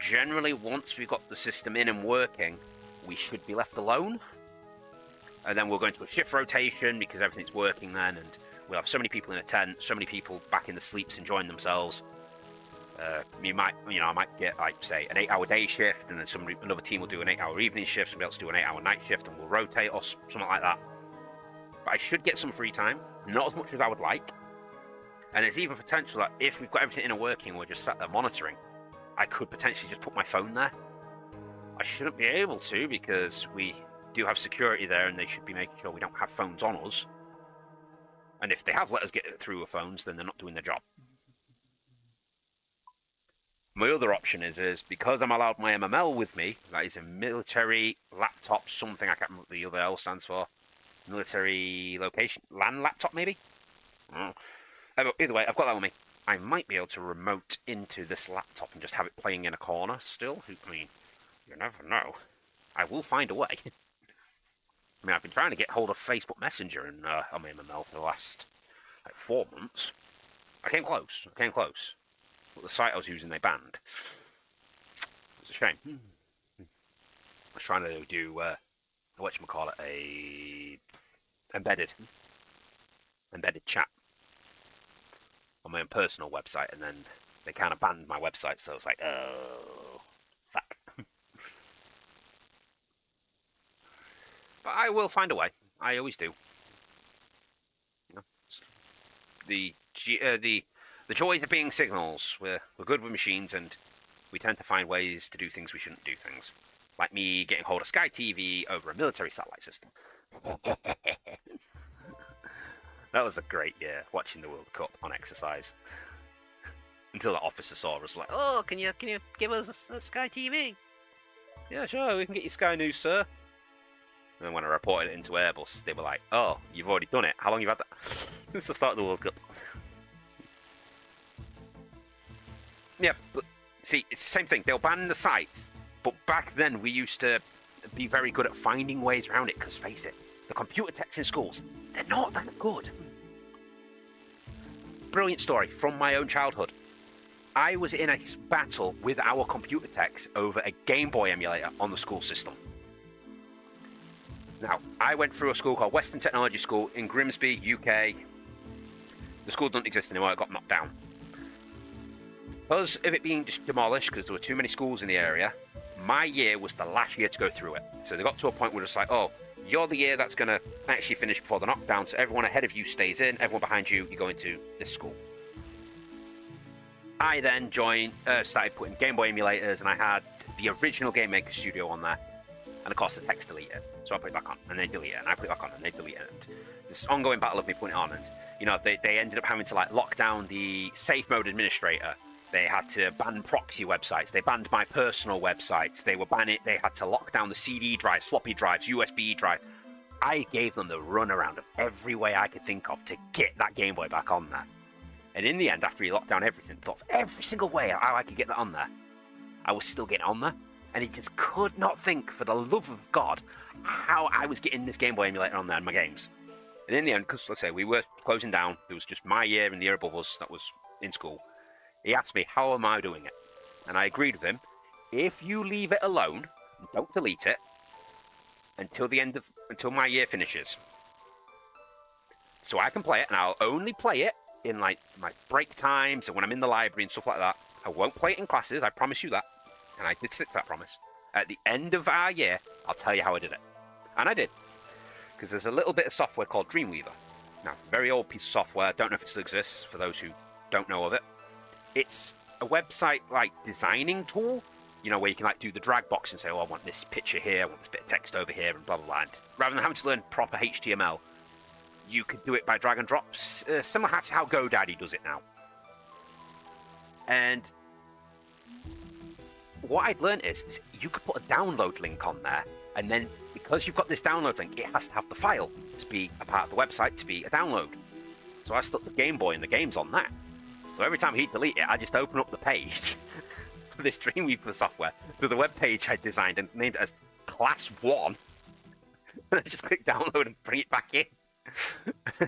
Generally, once we've got the system in and working, we should be left alone. And then we'll go into a shift rotation because everything's working then, and we'll have so many people in a tent, so many people back in the sleeps enjoying themselves. I might get, like, say, an 8-hour day shift, and then another team will do an 8-hour evening shift, somebody else will do an 8-hour night shift, and we'll rotate or something like that. But I should get some free time, not as much as I would like. And there's even potential that if we've got everything in and working, we're just sat there monitoring, I could potentially just put my phone there. I shouldn't be able to because we do have security there and they should be making sure we don't have phones on us. And if they have let us get through with phones, then they're not doing their job. My other option is because I'm allowed my MML with me, that is a military laptop something, I can't remember what the other L stands for. Military location, LAN laptop maybe? Either way, I've got that with me. I might be able to remote into this laptop and just have it playing in a corner still. I mean, you never know. I will find a way. I mean, I've been trying to get hold of Facebook Messenger and on my MML for the last, 4 months. I came close. But the site I was using, they banned. It's a shame. I was trying to do, whatchamacallit, a embedded chat on my own personal website, and then they kind of banned my website, so it's like, oh, fuck. But I will find a way. I always do. The joys of being signals. We're good with machines, and we tend to find ways to do things we shouldn't do things. Like me getting hold of Sky TV over a military satellite system. That was a great year, watching the World Cup on exercise. Until that officer saw us, like, oh, can you give us a Sky TV? Yeah, sure, we can get you Sky News, sir. And when I reported it into Airbus, they were like, oh, you've already done it. How long have you had that? Since the start of the World Cup. Yeah, but see, it's the same thing. They'll ban the sites, but back then we used to be very good at finding ways around it, because face it, the computer techs in schools, they're not that good. Brilliant story from my own childhood. I was in a battle with our computer techs over a Game Boy emulator on the school system. Now, I went through a school called Western Technology School in Grimsby, UK. The school doesn't exist anymore, it got knocked down. Because of it being demolished, because there were too many schools in the area, my year was the last year to go through it. So they got to a point where it's like, oh, you're the year that's going to actually finish before the knockdown, so everyone ahead of you stays in, everyone behind you, you go into this school. I then started putting Game Boy emulators, and I had the original Game Maker Studio on there. And of course the text delete it. So I put it back on, and they delete it, and I put it back on, and they delete it. And this ongoing battle of me putting it on, and you know, they ended up having to like lock down the safe mode administrator. They had to ban proxy websites. They banned my personal websites. They had to lock down the CD drives, floppy drives, USB drive. I gave them the runaround of every way I could think of to get that Game Boy back on there. And in the end, after he locked down everything, thought of every single way how I could get that on there. I was still getting on there. and he just could not think, for the love of God, how I was getting this Game Boy emulator on there in my games. And in the end, because let's say we were closing down, it was just my year and the year above us that was in school. He asked me, how am I doing it? And I agreed with him. If you leave it alone, and don't delete it, until my year finishes, so I can play it, and I'll only play it in like my break times and when I'm in the library and stuff like that. I won't play it in classes, I promise you that. And I did stick to that promise. At the end of our year, I'll tell you how I did it. And I did. Because there's a little bit of software called Dreamweaver. Now, very old piece of software, don't know if it still exists for those who don't know of it. It's a website like designing tool, you know, where you can like do the drag box and say, oh, I want this picture here, I want this bit of text over here, and blah, blah, blah. And rather than having to learn proper HTML, you could do it by drag and drop, similar to how GoDaddy does it now. And what I'd learned is you could put a download link on there, and then because you've got this download link, it has to have the file to be a part of the website, to be a download. So I stuck the Game Boy and the games on that. So every time he'd delete it, I just open up the page for this Dreamweaver software to the web page I designed and named it as Class 1. And I just click download and bring it back in.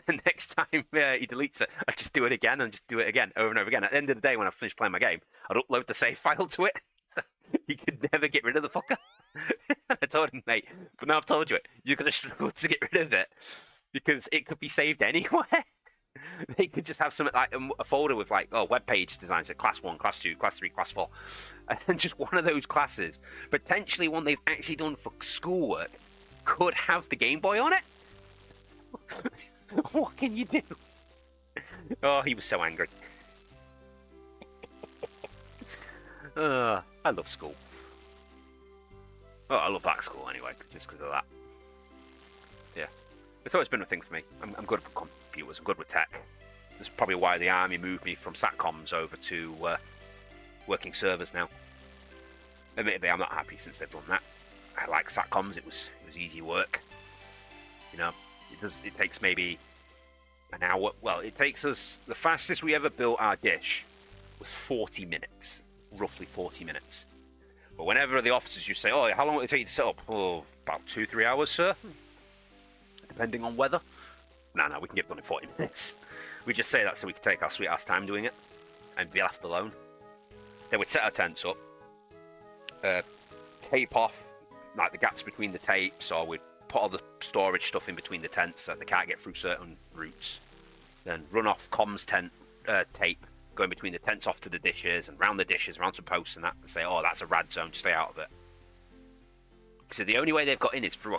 And next time he deletes it, I just do it again and just do it again over and over again. At the end of the day, when I finish playing my game, I'd upload the save file to it. So you could never get rid of the fucker. I told him, mate, but now I've told you it, you're going to struggle to get rid of it because it could be saved anywhere. They could just have something like a folder with like, oh, web page designs, like Class 1, Class 2, Class 3, Class 4. And just one of those classes, potentially one they've actually done for schoolwork, could have the Game Boy on it. What can you do? Oh, he was so angry. I love school. Oh, I love that school anyway, just because of that. Yeah. It's always been a thing for me. I'm good with computers, I'm good with tech. That's probably why the army moved me from satcoms over to working servers now. Admittedly, I'm not happy since they've done that. I like satcoms, it was easy work. You know, it takes maybe an hour. Well, it takes us, the fastest we ever built our dish was 40 minutes. Roughly 40 minutes. But whenever the officers, you say, oh, how long will it take you to set up? Oh, about 2-3 hours, sir. Depending on weather. No, we can get it done in 40 minutes. We just say that so we can take our sweet ass time doing it and be left alone. Then we'd set our tents up, tape off like the gaps between the tapes, or we'd put all the storage stuff in between the tents so they can't get through certain routes. Then run off comms tent tape going between the tents off to the dishes and round the dishes, around some posts and that, and say, oh, that's a rad zone, stay out of it. So the only way they've got in is through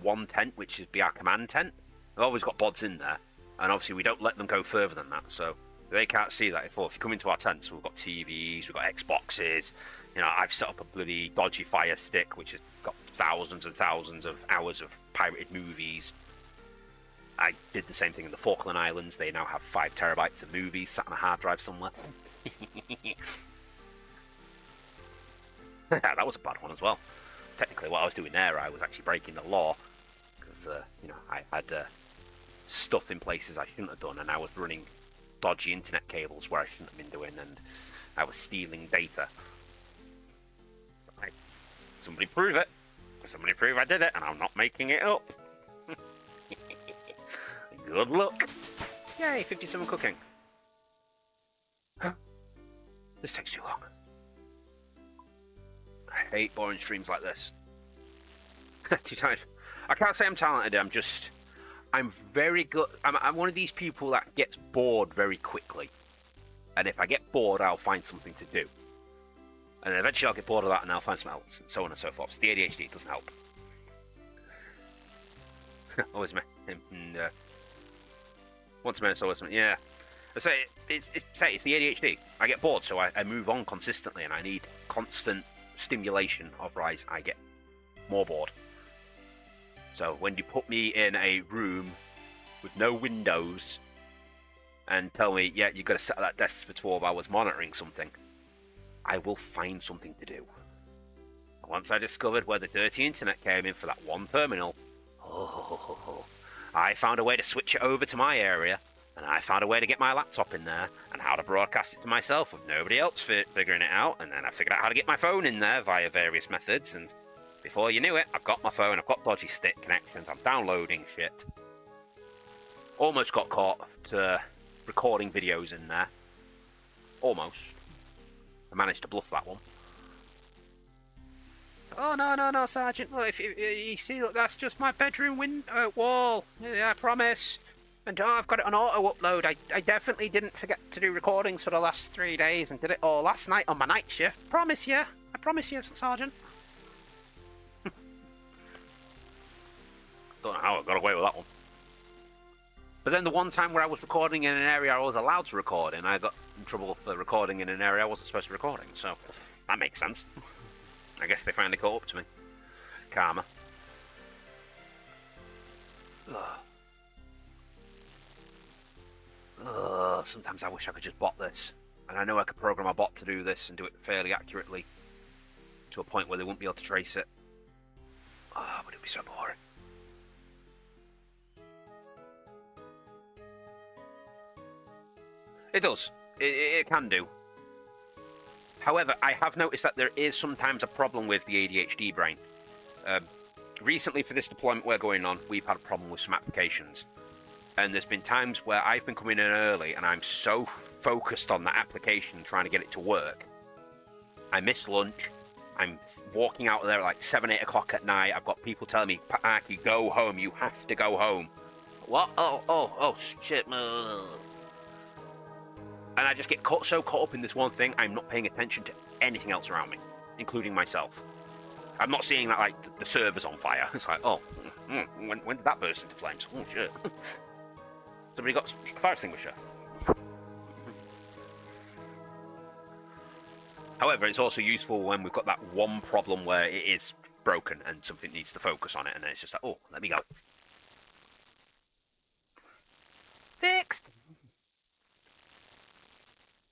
one tent, which is be our command tent. They've always got bods in there, and obviously we don't let them go further than that, so they can't see that. If you come into our tents, we've got TVs, we've got Xboxes, you know, I've set up a bloody dodgy Fire Stick, which has got thousands and thousands of hours of pirated movies. I did the same thing in the Falkland Islands. They now have 5 terabytes of movies sat on a hard drive somewhere. That was a bad one as well. Technically, what I was doing there, I was actually breaking the law. Because, you know, I had stuff in places I shouldn't have done, and I was running dodgy internet cables where I shouldn't have been doing, and I was stealing data. Somebody prove it. Somebody prove I did it, and I'm not making it up. Good luck. Yay, 57 cooking. Huh? This takes too long. I hate boring streams like this. Too tired. I can't say I'm talented, I'm very good. I'm one of these people that gets bored very quickly. And if I get bored, I'll find something to do. And eventually I'll get bored of that and I'll find something else, and so on and so forth. So the ADHD doesn't help. Always me. Once a minute, always me. Yeah. I say it's the ADHD. I get bored, so I move on consistently, and I need constant stimulation. Otherwise, I get more bored. So when you put me in a room with no windows and tell me, yeah, you've got to sit at that desk for 12 hours monitoring something, I will find something to do. Once I discovered where the dirty internet came in for that one terminal, I found a way to switch it over to my area, And I found a way to get my laptop in there and how to broadcast it to myself with nobody else figuring it out. And then I figured out how to get my phone in there via various methods. And before you knew it, I've got my phone, I've got dodgy stick connections, I'm downloading shit. Almost got caught recording videos in there. Almost. I managed to bluff that one. So, oh, no, Sergeant. Look, if you see, look, that's just my bedroom wall. Yeah, I promise. And I've got it on auto upload. I definitely didn't forget to do recordings for the last 3 days and did it all last night on my night shift. Promise you. I promise you, Sergeant. Don't know how I got away with that one. But then the one time where I was recording in an area I was allowed to record in, I got in trouble for recording in an area I wasn't supposed to be recording. So that makes sense. I guess they finally caught up to me. Karma. Sometimes I wish I could just bot this. And I know I could program a bot to do this and do it fairly accurately to a point where they wouldn't be able to trace it. Oh, but it'd be so boring. It does. It can do. However, I have noticed that there is sometimes a problem with the ADHD brain. Recently, for this deployment we're going on, we've had a problem with some applications. And there's been times where I've been coming in early and I'm so focused on that application trying to get it to work. I miss lunch. I'm walking out of there at like 7, 8 o'clock at night. I've got people telling me, Aki, go home. You have to go home. What? Oh, shit. And I just get so caught up in this one thing, I'm not paying attention to anything else around me, including myself. I'm not seeing that, like, the server's on fire. It's like, oh, when did that burst into flames? Oh, shit. Somebody got a fire extinguisher. However, it's also useful when we've got that one problem where it is broken and something needs to focus on it, and then it's just like, oh, let me go. Fixed!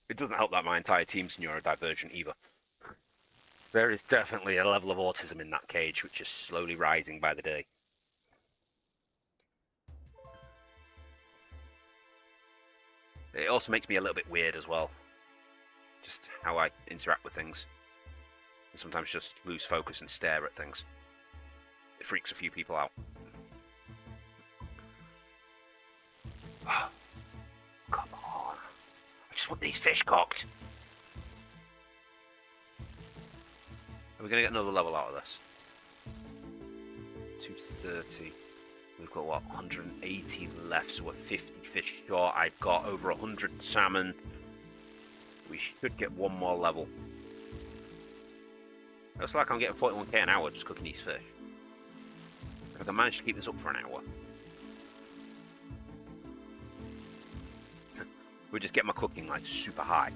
It doesn't help that my entire team's neurodivergent either. There is definitely a level of autism in that cage, which is slowly rising by the day. It also makes me a little bit weird as well. Just how I interact with things. And sometimes just lose focus and stare at things. It freaks a few people out. Oh, come on. I just want these fish cooked. Are we going to get another level out of this? 230. We've got, what, 180 left, so we're 50 fish short. I've got over 100 salmon. We should get one more level. Looks like I'm getting 41k an hour just cooking these fish. If I can manage to keep this up for an hour. We'll just get my cooking, like, super high.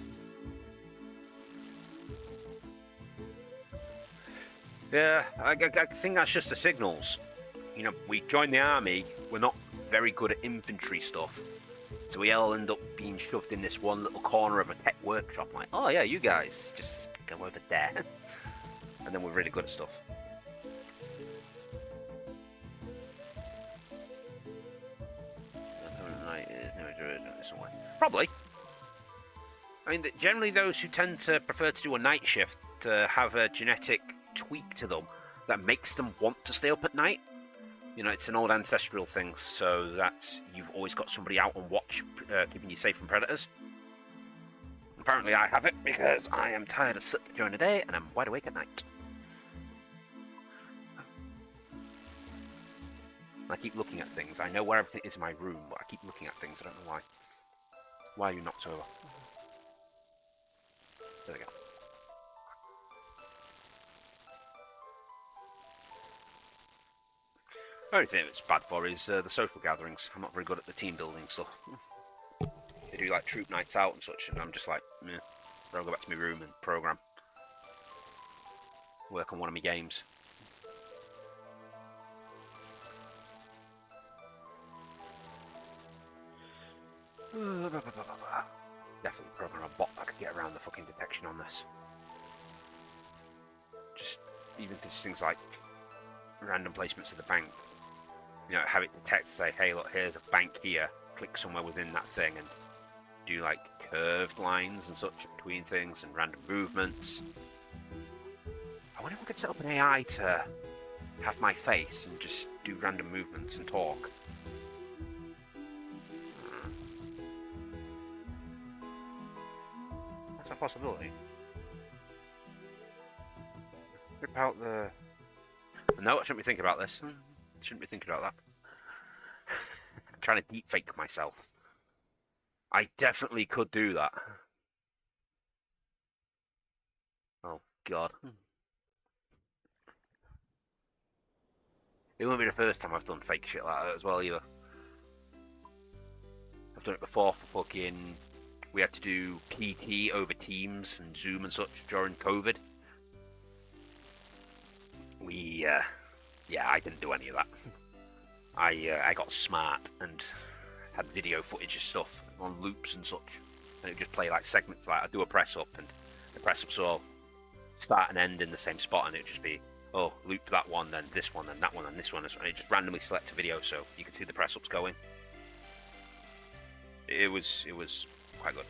Yeah, I think that's just the signals. You know, we joined the army, we're not very good at infantry stuff. So we all end up being shoved in this one little corner of a tech workshop, like, oh yeah, you guys, just go over there. And then we're really good at stuff. Probably. I mean, generally those who tend to prefer to do a night shift have a genetic tweak to them that makes them want to stay up at night. You know, it's an old ancestral thing, so that you've always got somebody out on watch, keeping you safe from predators. Apparently I have it, because I am tired of sitting during the day, and I'm wide awake at night. I keep looking at things. I know where everything is in my room, but I keep looking at things. I don't know why. Why are you knocked over? There we go. The only thing it's bad for is the social gatherings. I'm not very good at the team building stuff. They do like troop nights out and such, and I'm just like, meh. I'll go back to my room and program. Work on one of my games. Definitely program a bot that could get around the fucking detection on this. Just even just things like random placements of the bank. You know, have it detect, say, hey, look, here's a bank here. click somewhere within that thing and do like curved lines and such between things and random movements. I wonder if I could set up an AI to have my face and just do random movements and talk. That's a possibility. Strip out the... No, I shouldn't be thinking about this. Shouldn't be thinking about that. I'm trying to deep fake myself. I definitely could do that. Oh, God. It won't be the first time I've done fake shit like that as well, either. I've done it before for fucking... We had to do PT over Teams and Zoom and such during COVID. Yeah, I didn't do any of that. I got smart and had video footage of stuff on loops and such. And it would just play like segments, like I'd do a press up and the press ups all start and end in the same spot, and it would just be, oh, loop that one, then this one, then that one, then this one, and it just randomly select a video so you could see the press ups going. It was quite good.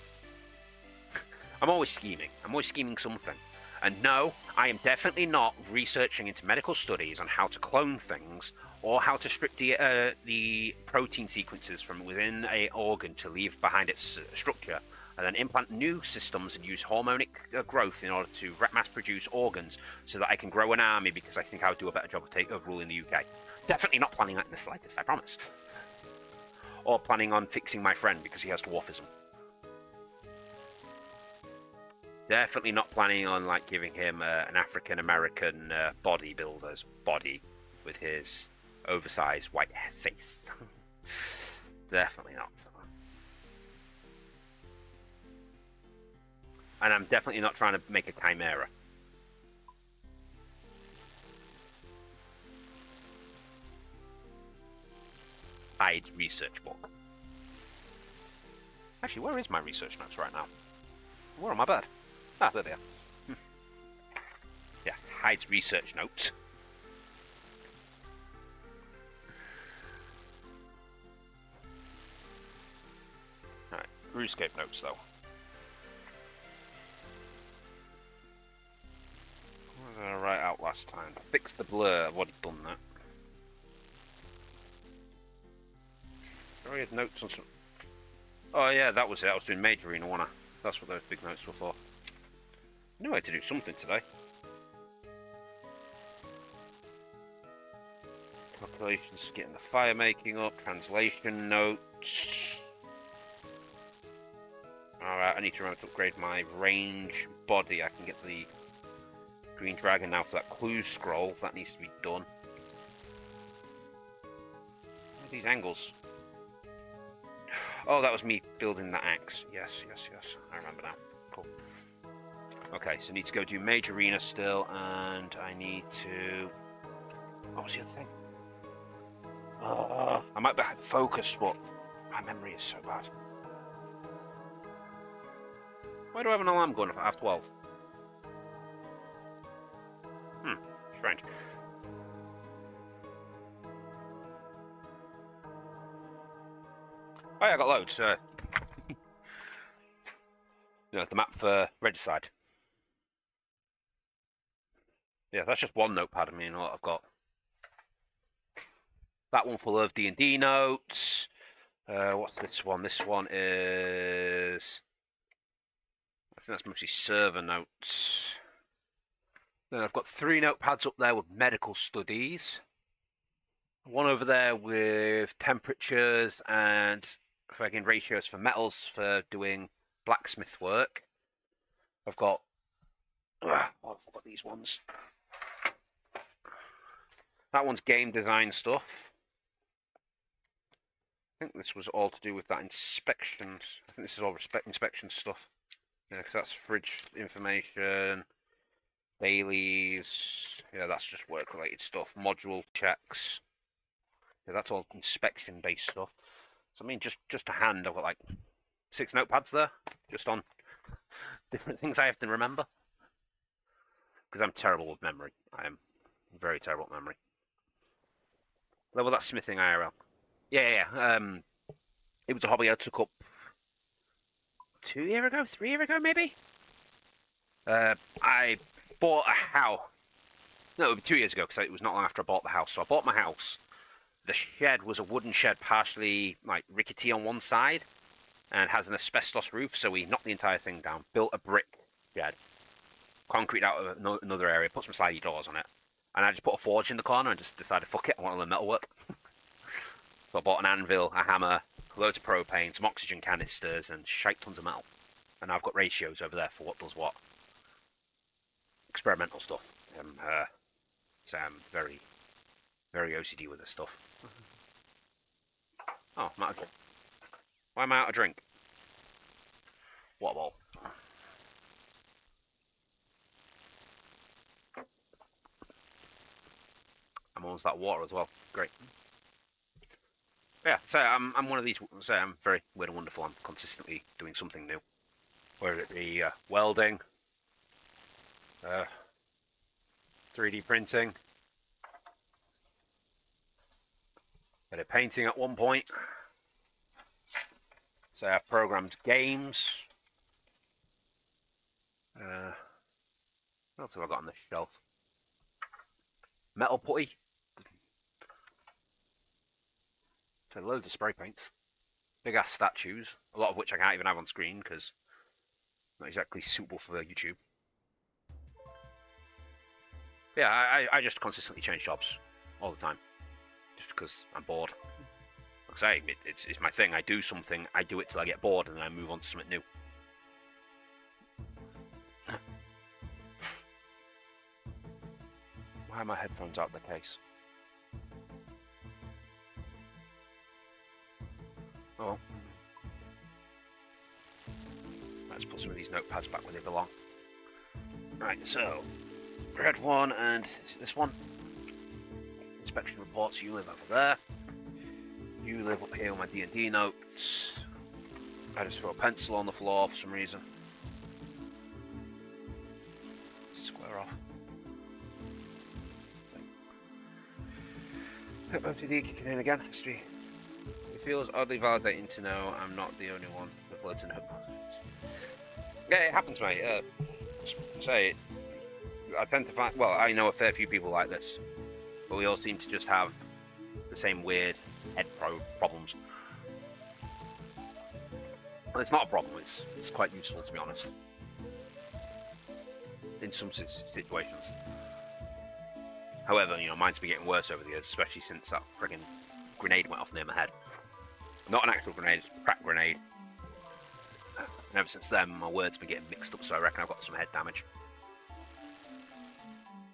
I'm always scheming. I'm always scheming something. And no, I am definitely not researching into medical studies on how to clone things or how to strip the protein sequences from within an organ to leave behind its structure and then implant new systems and use hormonic growth in order to mass-produce organs so that I can grow an army, because I think I would do a better job of ruling the UK. Definitely not planning that in the slightest, I promise. Or planning on fixing my friend because he has dwarfism. Definitely not planning on like giving him an African-American bodybuilder's body with his oversized white face. Definitely not. And I'm definitely not trying to make a chimera. Hyde's research book. Actually, where is my research notes right now? Where on my bed? Ah, there they are. Yeah, Hyde's research notes. Alright, RuneScape notes though. What did I write out last time? Fix the blur, I've already done that. I already had notes on some... Oh yeah, that was it, I was doing Major Arena, wasn't I? That's what those big notes were for. I knew I had to do something today. Calculations, getting the fire making up, translation notes. Alright, I need to remember to upgrade my range body. I can get the green dragon now for that clue scroll. That needs to be done. What are these angles? Oh, that was me building the axe. Yes. I remember now. Cool. Okay, so I need to go do Major Arena still, and I need to... What was the other thing? I might be focused, but my memory is so bad. Why do I have an alarm going off at half 12? Strange. Oh yeah, I got loads. You know, the map for Regicide. Yeah, that's just one notepad. I mean, what I've got. That one full of D&D notes. What's this one? This one is... I think that's mostly server notes. Then I've got 3 notepads up there with medical studies. One over there with temperatures and fucking ratios for metals for doing blacksmith work. I've got... I've got these ones. That one's game design stuff. I think this was all to do with that inspection. I think this is all inspection stuff. Yeah, because that's fridge information, dailies. Yeah, that's just work-related stuff. Module checks. Yeah, that's all inspection-based stuff. So I mean, just to hand, I've got like 6 notepads there, just on different things I have to remember. Because I'm terrible with memory. I am very terrible at memory. Level that smithing IRL. Yeah. It was a hobby I took up 2 years ago, 3 years ago, maybe. I bought a house. No, it was 2 years ago because it was not long after I bought the house. So I bought my house. The shed was a wooden shed, partially like rickety on one side, and has an asbestos roof. So we knocked the entire thing down, built a brick shed, concrete out of another area, put some slidey doors on it, and I just put a forge in the corner and just decided, fuck it, I want to learn metalwork. So I bought an anvil, a hammer, loads of propane, some oxygen canisters, and shite tons of metal. And I've got ratios over there for what does what. Experimental stuff. So I'm very, very OCD with this stuff. Oh, I'm out of drink. Why am I out of drink? Water bottle. I'm almost that water as well. Great. Yeah, so I'm one of these. So I'm very weird and wonderful. I'm consistently doing something new. Whether it be welding, 3D printing, bit of painting at one point. So I've programmed games. What else have I got on this shelf? Metal putty. So loads of spray paints. Big ass statues, a lot of which I can't even have on screen because not exactly suitable for YouTube. Yeah, I just consistently change jobs all the time, just because I'm bored. Like I say, it's my thing. I do something, I do it till I get bored, and then I move on to something new. Why are my headphones out of the case? Oh well. Let's put some of these notepads back where they belong. Right, so red one, and is it this one? Inspection reports. You live over there. You live up here with my D&D notes. I just throw a pencil on the floor for some reason. Square off. OTD kicking in again. History. It feels oddly validating to know I'm not the only one with loads of notes. Yeah, it happens, mate. Say, I tend to find. Well, I know a fair few people like this, but we all seem to just have the same weird head problems. Well, it's not a problem. It's quite useful, to be honest, in some situations. However, you know, mine's been getting worse over the years, especially since that friggin' grenade went off near my head. Not an actual grenade, it's a crack grenade. And ever since then, my words have been getting mixed up, so I reckon I've got some head damage.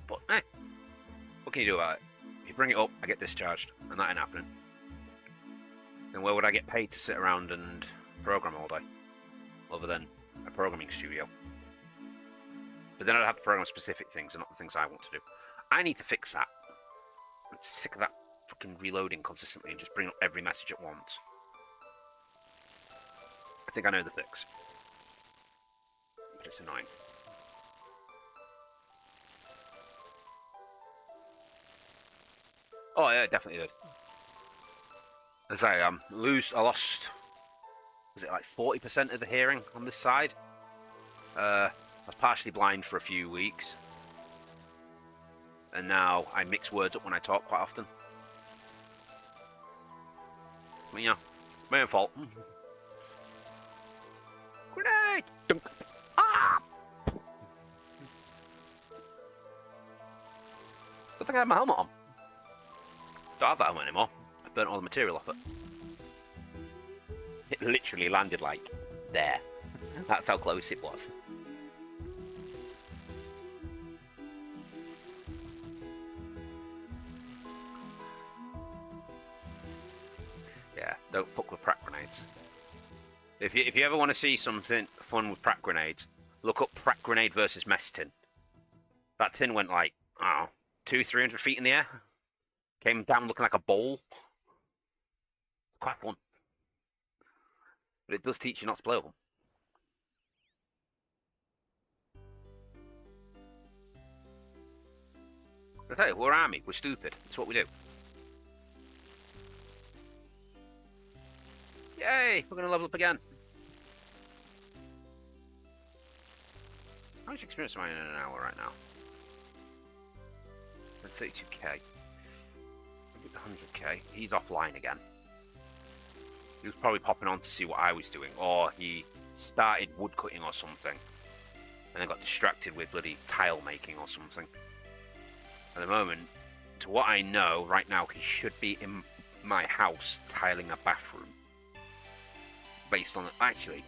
But, what can you do about it? If you bring it up, I get discharged, and that ain't happening. Then where would I get paid to sit around and program all day? Other than a programming studio. But then I'd have to program specific things, and not the things I want to do. I need to fix that. I'm sick of that fucking reloading consistently and just bring up every message at once. I think I know the fix. But it's annoying. Oh yeah, it definitely did. As I lost, was it like 40% of the hearing on this side? I was partially blind for a few weeks. And now I mix words up when I talk quite often. But yeah, my own fault. Grenade! Dunk. Ah! I think I had my helmet on. Don't have that helmet anymore. I burnt all the material off it. It literally landed like there. That's how close it was. Yeah, don't fuck with prac grenades. If you ever want to see something fun with prac grenades, look up prac grenade versus mess tin. That tin went like, I don't know, 200-300 feet in the air. Came down looking like a bowl. Quite fun. But it does teach you not to play with them. I tell you, we're army, we're stupid. That's what we do. Yay! We're going to level up again. How much experience am I in an hour right now? 32k. 100k. He's offline again. He was probably popping on to see what I was doing, or he started woodcutting or something, and then got distracted with bloody tile making or something. At the moment, to what I know, right now he should be in my house tiling a bathroom. Based on actually,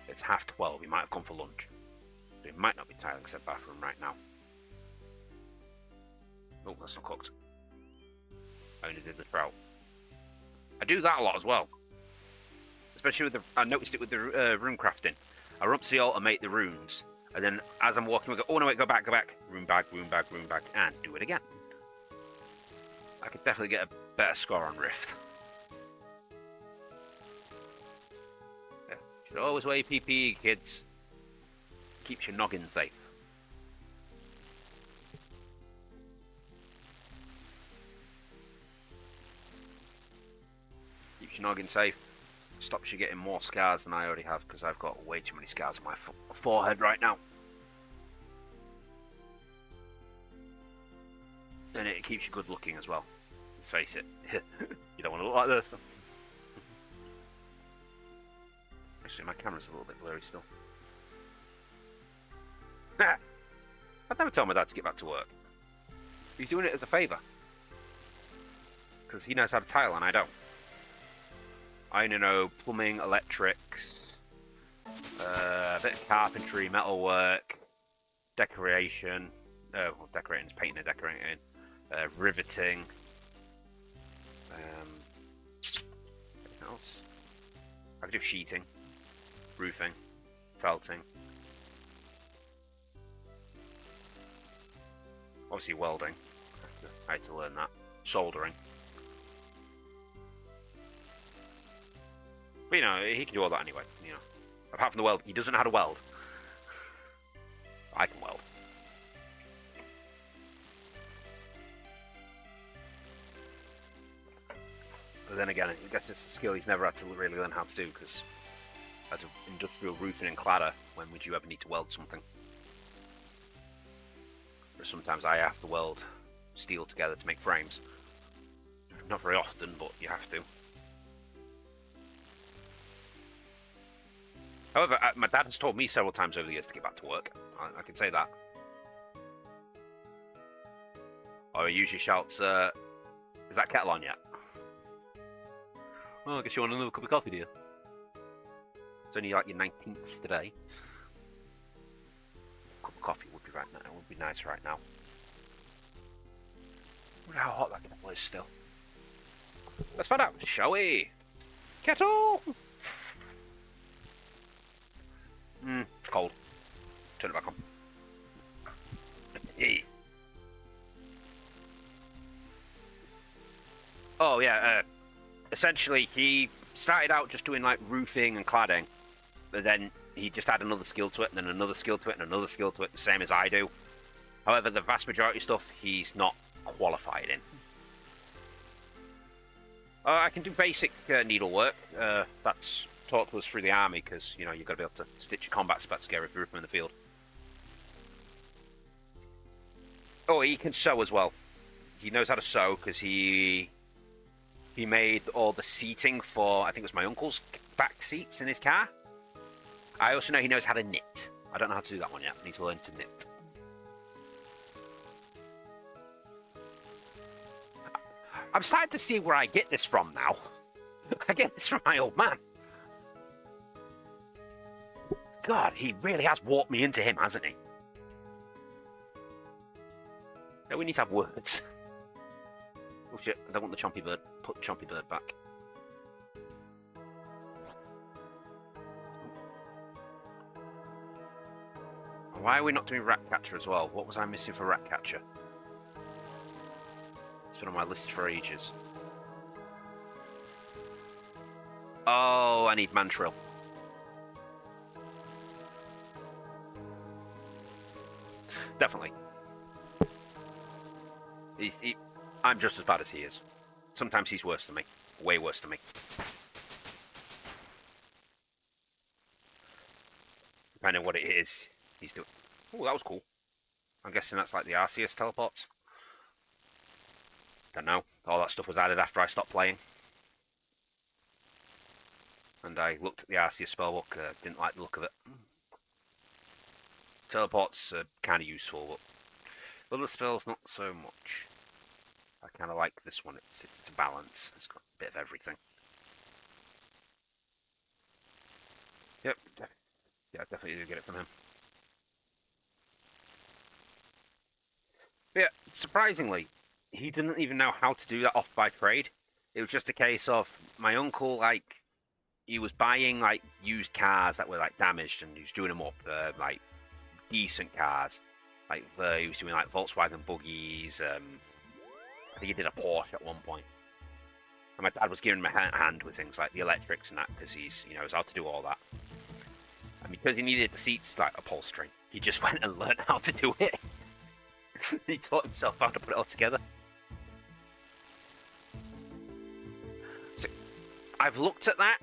it's 12:30. He might have gone for lunch, so he might not be tiling said bathroom right now. Oh, that's not cooked. I only did the trout. I do that a lot as well. Especially with the, I noticed it with the rune crafting. I run up to the altar, make the runes, and then as I'm walking, I go, oh no, wait, go back. Rune bag, and do it again. I could definitely get a better score on Rift. Yeah. Should always wear PPE, kids. Keeps your noggin safe. Keeps your noggin safe. Stops you getting more scars than I already have, because I've got way too many scars on my forehead right now. And it keeps you good looking as well. Let's face it. You don't want to look like this. Actually, my camera's a little bit blurry still. I'd never tell my dad to get back to work. He's doing it as a favour. Because he knows how to tile and I don't. I only know plumbing, electrics, a bit of carpentry, metalwork, decoration. Well, decorating is painting and decorating. Riveting. Anything else? I could do sheeting, roofing, felting. Obviously welding. I had to learn that. Soldering. But you know, he can do all that anyway, you know. Apart from the weld, he doesn't know how to weld. I can weld. But then again, I guess it's a skill he's never had to really learn how to do, because as an industrial roofing and cladder, when would you ever need to weld something? Or sometimes I have to weld steel together to make frames. Not very often, but you have to. However, my dad has told me several times over the years to get back to work. I can say that. Or he usually shouts, is that kettle on yet? Oh, I guess you want another cup of coffee, do you? It's only like your 19th today. A cup of coffee would be right now. It would be nice right now. I wonder how hot that kettle is still. Let's find out, shall we? Kettle! Cold. Turn it back on. Hey. Oh yeah, essentially he started out just doing like roofing and cladding, but then he just had another skill to it, and then another skill to it, and another skill to it, the same as I do. However, the vast majority of stuff he's not qualified in. I can do basic needlework. That's taught to us through the army, because you know you've got to be able to stitch your combat specs together if you're in the field. Oh, he can sew as well. He knows how to sew because he made all the seating for, I think it was my uncle's back seats in his car. I also know he knows how to knit. I don't know how to do that one yet. I need to learn to knit. I'm starting to see where I get this from now. I get this from my old man. God, he really has walked me into him, hasn't he? Yeah, we need to have words. Oh shit, I don't want the chompy bird. Put the chompy bird back. Why are we not doing Ratcatcher as well? What was I missing for Ratcatcher? It's been on my list for ages. Oh, I need Mantrill. Definitely. I'm just as bad as he is. Sometimes he's worse than me. Way worse than me. depending on what it is he's doing. Oh, that was cool. I'm guessing that's like the Arceus teleports. Don't know. All that stuff was added after I stopped playing. And I looked at the Arceus spellbook, didn't like the look of it. Teleports are kind of useful, but other spells not so much. I kind of like this one. It's a balance. It's got a bit of everything. Yep. Yeah, definitely do get it from him. But yeah, surprisingly, he didn't even know how to do that off by trade. It was just a case of my uncle, like, he was buying like used cars that were like damaged, and he was doing them up, like decent cars. Like he was doing like Volkswagen buggies. I think he did a Porsche at one point. And my dad was giving him a hand with things like the electrics and that, because he's, you know, knows how to do all that. And because he needed the seats like upholstery, he just went and learned how to do it. He taught himself how to put it all together. So I've looked at that.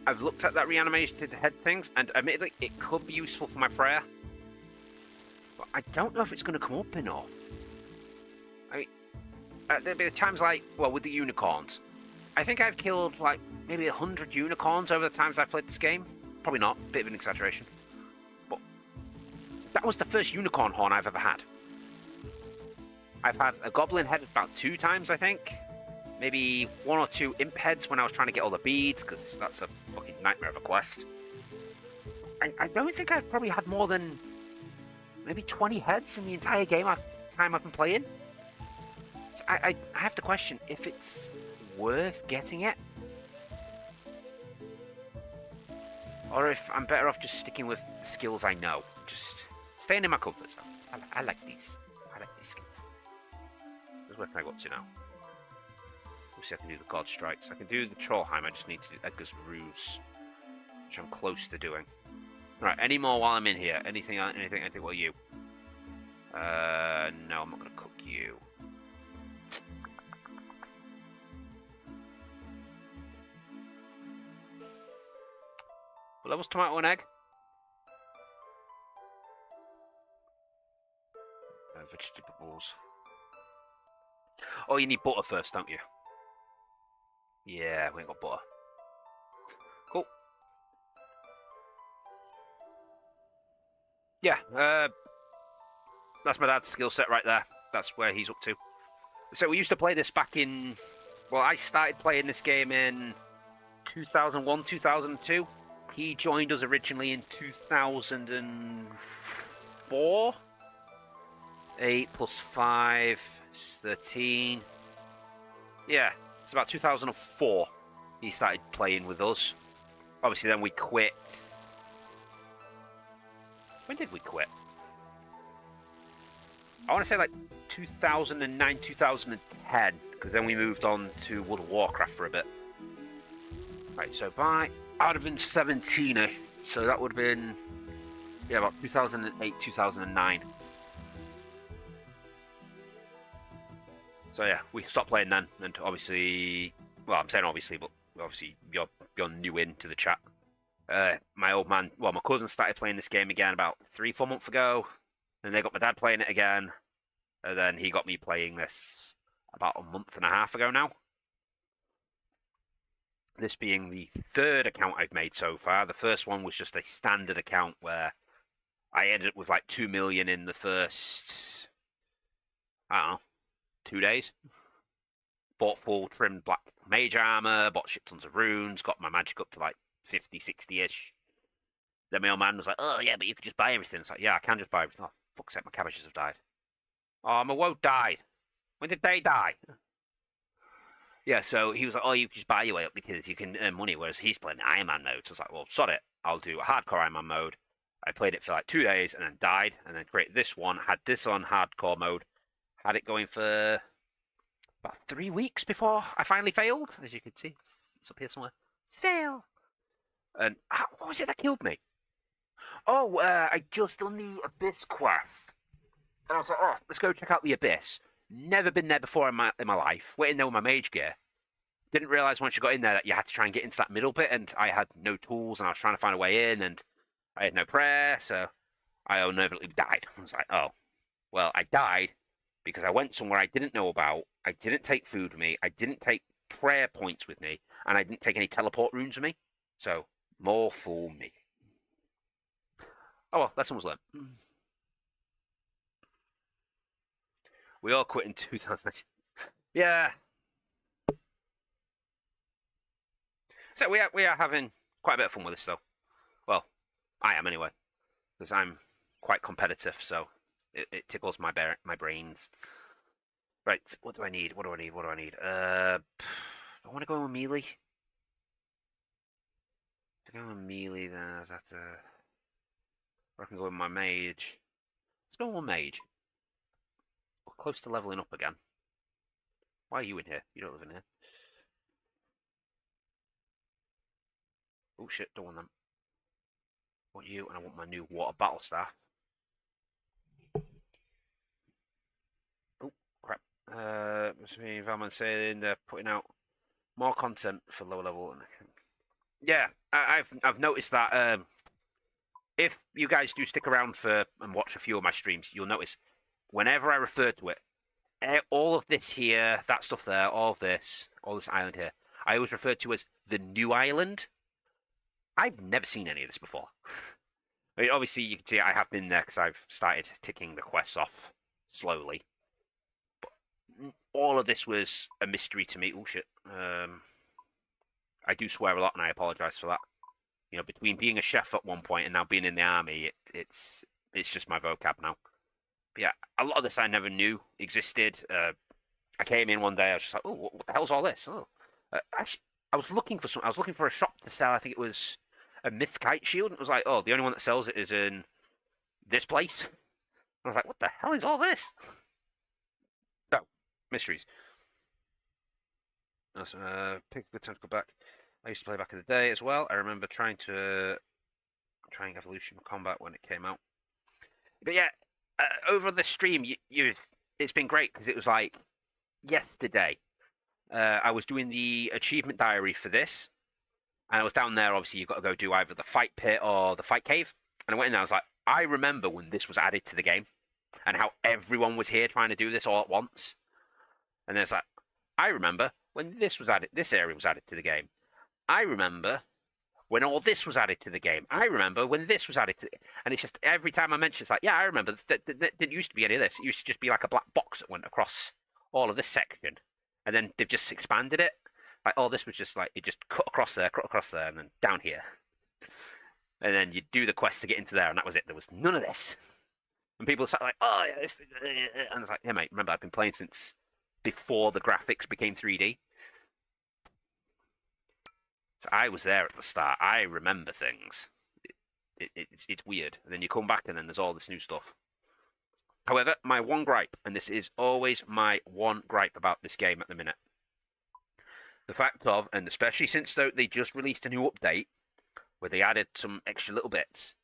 I've looked at that reanimated head things, and admittedly, it could be useful for my prayer. But I don't know if it's going to come up enough. I mean, there'll be times like, well, with the unicorns. I think I've killed like maybe 100 unicorns over the times I've played this game. Probably not, bit of an exaggeration. But that was the first unicorn horn I've ever had. I've had a goblin head about 2 times, I think. Maybe 1 or 2 imp heads when I was trying to get all the beads, because that's a fucking nightmare of a quest. I don't think I've probably had more than maybe 20 heads in the entire game time I've been playing. So I have to question if it's worth getting it. Or if I'm better off just sticking with the skills I know. Just staying in my comfort zone. I like these. I like these skills. Where can I go up to now? Obviously I can do the God Strikes. I can do the Trollheim. I just need to do Edgar's Ruse, which I'm close to doing. Right, any more while I'm in here? Anything? What are you? No, I'm not going to cook you. What level's tomato and egg? Vegetables. Oh, you need butter first, don't you? Yeah, we ain't got butter. Cool. Yeah, that's my dad's skill set right there. That's where he's up to. So we used to play this back in... Well, I started playing this game in 2001, 2002. He joined us originally in 2004. 8 plus 5 is 13. Yeah, it's about 2004 he started playing with us. Obviously, then we quit. When did we quit? I want to say like 2009, 2010, because then we moved on to World of Warcraft for a bit. Right, so I would have been 17ish, so that would have been, yeah, about 2008, 2009. So yeah, we stopped playing then, and obviously, well, I'm saying obviously, but obviously you're new into the chat. My old man, well, my cousin started playing this game again about 3-4 months ago, and they got my dad playing it again, and then he got me playing this about a month and a half ago now. This being the 3rd account I've made so far. The first one was just a standard account where I ended up with like 2 million in the first, I don't know, 2 days. Bought full trimmed black mage armor, bought shit tons of runes, got my magic up to like 50, 60-ish. Then my old man was like, oh yeah, but you could just buy everything. It's like, yeah, I can just buy everything. Oh, fuck's sake, my cabbages have died. Oh, my woe died. When did they die? Yeah, so he was like, oh, you can just buy your way up because you can earn money, whereas he's playing Ironman mode. So I was like, well, sod it. I'll do a hardcore Ironman mode. I played it for like 2 days and then died, and then created this one, had this on hardcore mode, had it going for about 3 weeks before I finally failed. As you can see, it's up here somewhere. Fail. And what was it that killed me? Oh, I just done the Abyss quest. And I was like, oh, let's go check out the Abyss. Never been there before in my life. Went in there with my mage gear. Didn't realise once you got in there that you had to try and get into that middle bit, and I had no tools, and I was trying to find a way in, and I had no prayer, so I inevitably died. I was like, oh, well, I died because I went somewhere I didn't know about. I didn't take food with me. I didn't take prayer points with me, and I didn't take any teleport runes with me. So more for me. Oh well, lesson was learned. We all quit in 2019. Yeah. So we are having quite a bit of fun with this though. Well, I am anyway, because I'm quite competitive, so it tickles my brains. Right, what do I need? What do I need? What do I need? I want to go with melee. If I go with melee, then is that or I can go with my mage. Let's go with mage. We're close to leveling up again. Why are you in here? You don't live in here. Oh shit, don't want them. I want you, and I want my new water battle staff. Oh crap. Must be Valman saying they're putting out more content for lower level. Yeah, I've noticed that. If you guys do stick around for and watch a few of my streams, you'll notice whenever I refer to it, all of this here, that stuff there, all this island here, I always refer to as the new island. I've never seen any of this before. I mean, obviously, you can see I have been there because I've started ticking the quests off slowly. But all of this was a mystery to me. Oh, shit. I do swear a lot, and I apologise for that. You know, between being a chef at one point and now being in the army, it's just my vocab now. But yeah, a lot of this I never knew existed. I came in one day, I was just like, oh, what the hell's all this? Oh, actually, I was looking for I was looking for a shop to sell. I think it was a myth kite shield. And it was like, oh, the only one that sells it is in this place. And I was like, what the hell is all this? So, mysteries. Pick a good time to go back. I used to play back in the day as well. I remember trying Evolution Combat when it came out. But yeah, over the stream, it's been great because it was like yesterday. I was doing the achievement diary for this, and I was down there. Obviously, you've got to go do either the fight pit or the fight cave. And I went in there. I was like, I remember when this was added to the game, and how everyone was here trying to do this all at once. And then it's like, I remember when this was added. This area was added to the game. I remember when all this was added to the game. I remember when this was added to, and it's just every time I mention, it's like, yeah, I remember. That didn't used to be any of this. It used to just be like a black box that went across all of this section, and then they've just expanded it. Like, oh, this was just like it just cut across there, and then down here, and then you do the quest to get into there, and that was it. There was none of this, and people sat like, oh, yeah, this, and it's like, yeah, mate, remember I've been playing since before the graphics became 3D. So I was there at the start. I remember things. It's weird. And then you come back and then there's all this new stuff. However, my one gripe, and this is always my one gripe about this game at the minute, the fact of, and especially since they just released a new update where they added some extra little bits,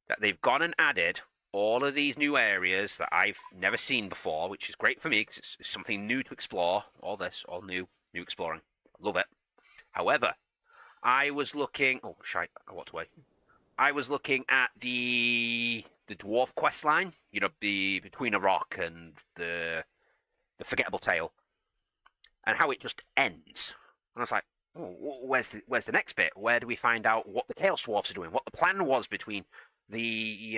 that they've gone and added all of these new areas that I've never seen before, which is great for me because it's something new to explore. All this, all new exploring. Love it. However, I was looking. Oh, shite! I walked away. I was looking at the dwarf quest line. You know, between a rock and the forgettable tale, and how it just ends. And I was like, oh, where's the next bit? Where do we find out what the Chaos Dwarfs are doing? What the plan was between the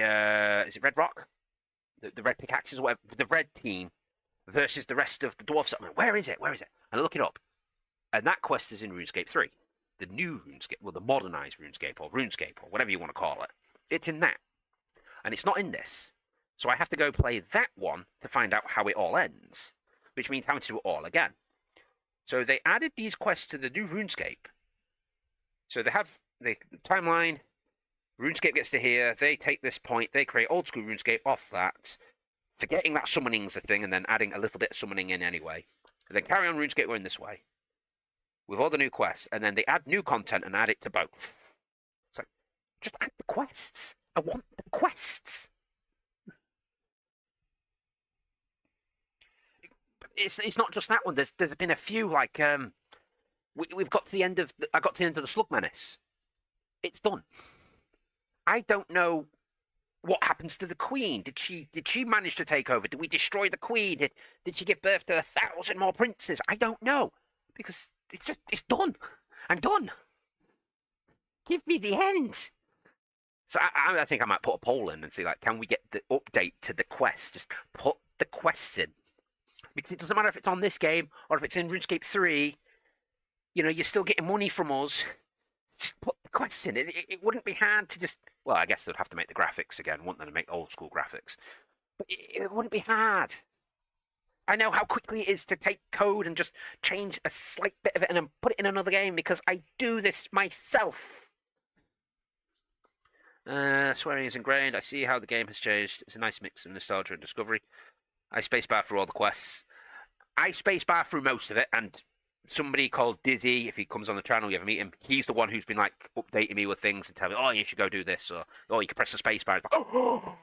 is it Red Rock, the Red Pickaxes, or whatever, the Red team versus the rest of the dwarf settlement? Where is it? And I look it up, and that quest is in RuneScape 3. The new RuneScape, well, the modernized RuneScape, or whatever you want to call it. It's in that. And it's not in this. So I have to go play that one to find out how it all ends, which means having to do it all again. So they added these quests to the new RuneScape. So they have the timeline, RuneScape gets to here, they take this point, they create old school RuneScape off that, forgetting that summoning's a thing, and then adding a little bit of summoning in anyway. And then carry on RuneScape going this way, with all the new quests, and then they add new content and add it to both. It's like, just add the quests. I want the quests. It's not just that one. There's been a few like we've got to the end of I got to the end of the Slug Menace. It's done. I don't know what happens to the queen. Did she manage to take over? Did we destroy the queen? Did she give birth to 1,000 more princes? I don't know because it's done. I'm done. Give me the end. So I think I might put a poll in and see, like, can we get the update to the quest? Just put the quests in. Because it doesn't matter if it's on this game or if it's in RuneScape 3. You know, you're still getting money from us. Just put the quests in. It wouldn't be hard to just... Well, I guess they'd have to make the graphics again, wouldn't they, to make old school graphics. But it wouldn't be hard. I know how quickly it is to take code and just change a slight bit of it and then put it in another game because I do this myself. Swearing is ingrained. I see how the game has changed. It's a nice mix of nostalgia and discovery. I spacebar through all the quests. I spacebar through most of it, and somebody called Dizzy, if he comes on the channel, you ever meet him, he's the one who's been, like, updating me with things and telling me, oh, you should go do this, or, oh, you can press the spacebar. Like, oh!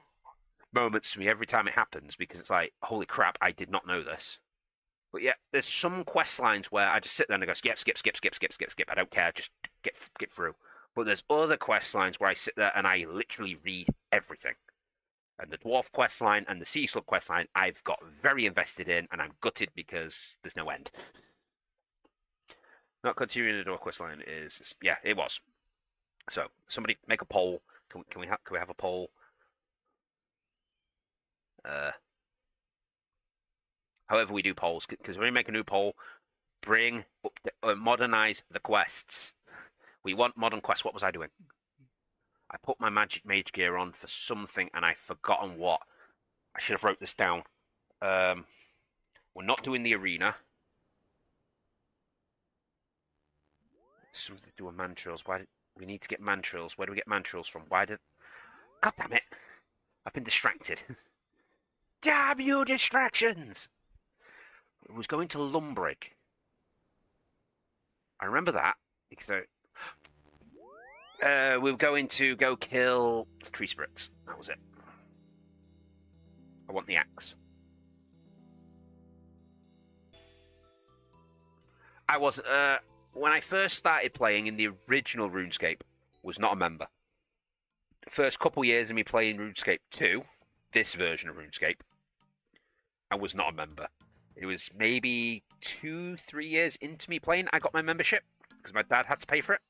Moments to me every time it happens, because it's like, holy crap, I did not know this. But yeah, there's some quest lines where I just sit there and I go, skip. I don't care, just get through. But there's other quest lines where I sit there and I literally read everything. And the dwarf quest line and the sea slug quest line I've got very invested in, and I'm gutted because there's no end. Not continuing the dwarf quest line is... Yeah, it was. So, somebody make a poll. Can we have a poll? However we do polls, because when we make a new poll, bring up, modernize the quests. We want modern quests. What was I doing? I put my magic mage gear on for something and I've forgotten what. I should have wrote this down. We're not doing the arena. Something to do with mantrills. We need to get mantrills? Where do we get mantrills from? God damn it. I've been distracted. Damn you, distractions! It was going to Lumbridge. I remember that because we were going to go kill tree spirits. That was it. I want the axe. I was when I first started playing in the original RuneScape, was not a member. The first couple years of me playing RuneScape 2, this version of RuneScape, I was not a member. It was maybe 2-3 years into me playing, I got my membership because my dad had to pay for it.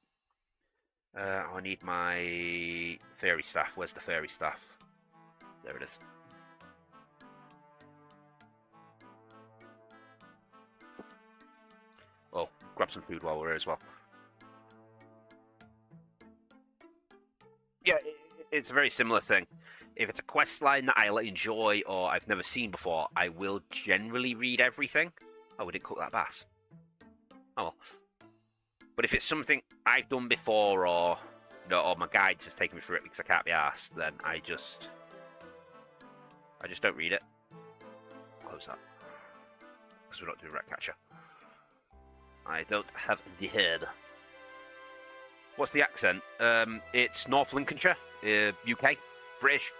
I need my fairy staff. Where's the fairy staff? There it is. Oh, grab some food while we're here as well. Yeah, it's a very similar thing. If it's a quest line that I enjoy or I've never seen before, I will generally read everything. Oh, we didn't cook that bass. Oh well. But if it's something I've done before or my guides has taken me through it because I can't be arsed, then I just don't read it. Close that. Because we're not doing rat catcher. I don't have the head. What's the accent? It's North Lincolnshire, UK, British.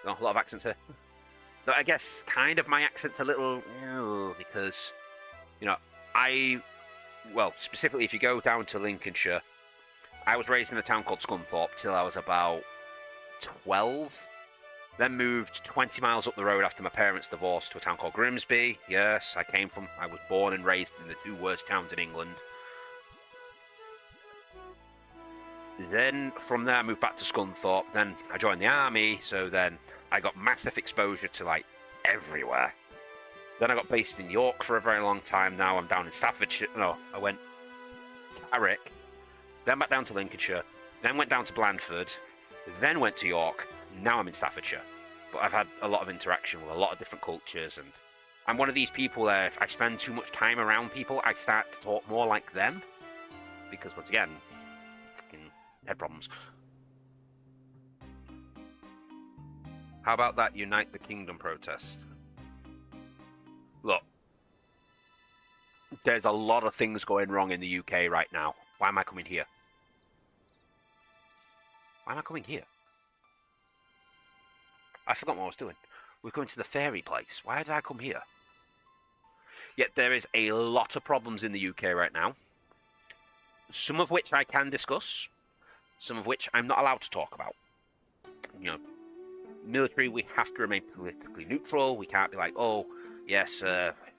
Oh, a lot of accents here. But I guess kind of my accent's a little because, well, specifically if you go down to Lincolnshire, I was raised in a town called Scunthorpe till I was about 12. Then moved 20 miles up the road after my parents divorced to a town called Grimsby. Yes, I was born and raised in the 2 worst towns in England. Then from there I moved back to Scunthorpe. Then I joined the army, so then I got massive exposure to like everywhere. Then I got based in York for a very long time. Now I'm down in Staffordshire. No, I went Carrick, then back down to Lincolnshire, then went down to Blandford, then went to York. Now I'm in Staffordshire. But I've had a lot of interaction with a lot of different cultures, and I'm one of these people that if I spend too much time around people, I start to talk more like them. Because once again, fucking head problems. How about that Unite the Kingdom protest? Look, there's a lot of things going wrong in the UK right now. Why am I coming here? Why am I coming here? I forgot what I was doing. We're going to the fairy place. Why did I come here? Yet there is a lot of problems in the UK right now. Some of which I can discuss. some of which I'm not allowed to talk about. You know, military, we have to remain politically neutral. We can't be like, oh, yes,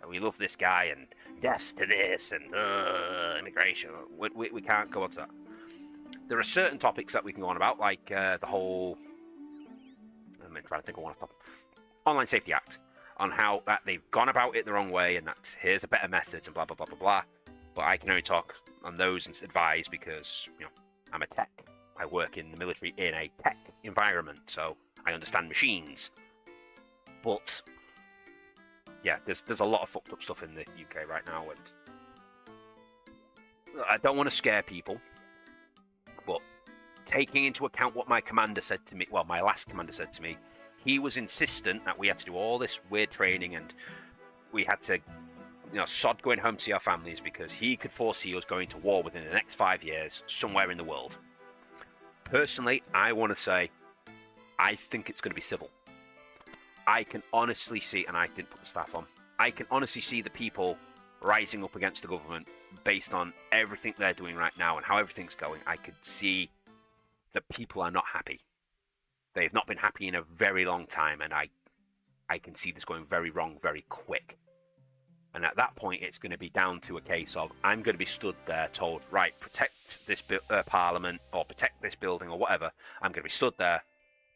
we love this guy and death to this and immigration. We can't go on to that. There are certain topics that we can go on about, like the whole, I'm trying to think of one off the top, Online Safety Act, on how that they've gone about it the wrong way and that here's a better method and blah, blah, blah, blah, blah. But I can only talk on those and advise because, you know, I'm a tech. I work in the military in a tech environment, so I understand machines. But yeah, there's a lot of fucked up stuff in the UK right now, and I don't want to scare people, but taking into account what my commander said to me, well, my last commander said to me, he was insistent that we had to do all this weird training and we had to, you know, sod going home to see our families because he could foresee us going to war within the next 5 years somewhere in the world. Personally, I want to say, I think it's going to be civil. I can honestly see, and I didn't put the staff on, I can honestly see the people rising up against the government based on everything they're doing right now and how everything's going. I could see the people are not happy. They've not been happy in a very long time, and I can see this going very wrong very quick. And at that point, it's going to be down to a case of, I'm going to be stood there told, right, protect this parliament, or protect this building, or whatever. I'm going to be stood there,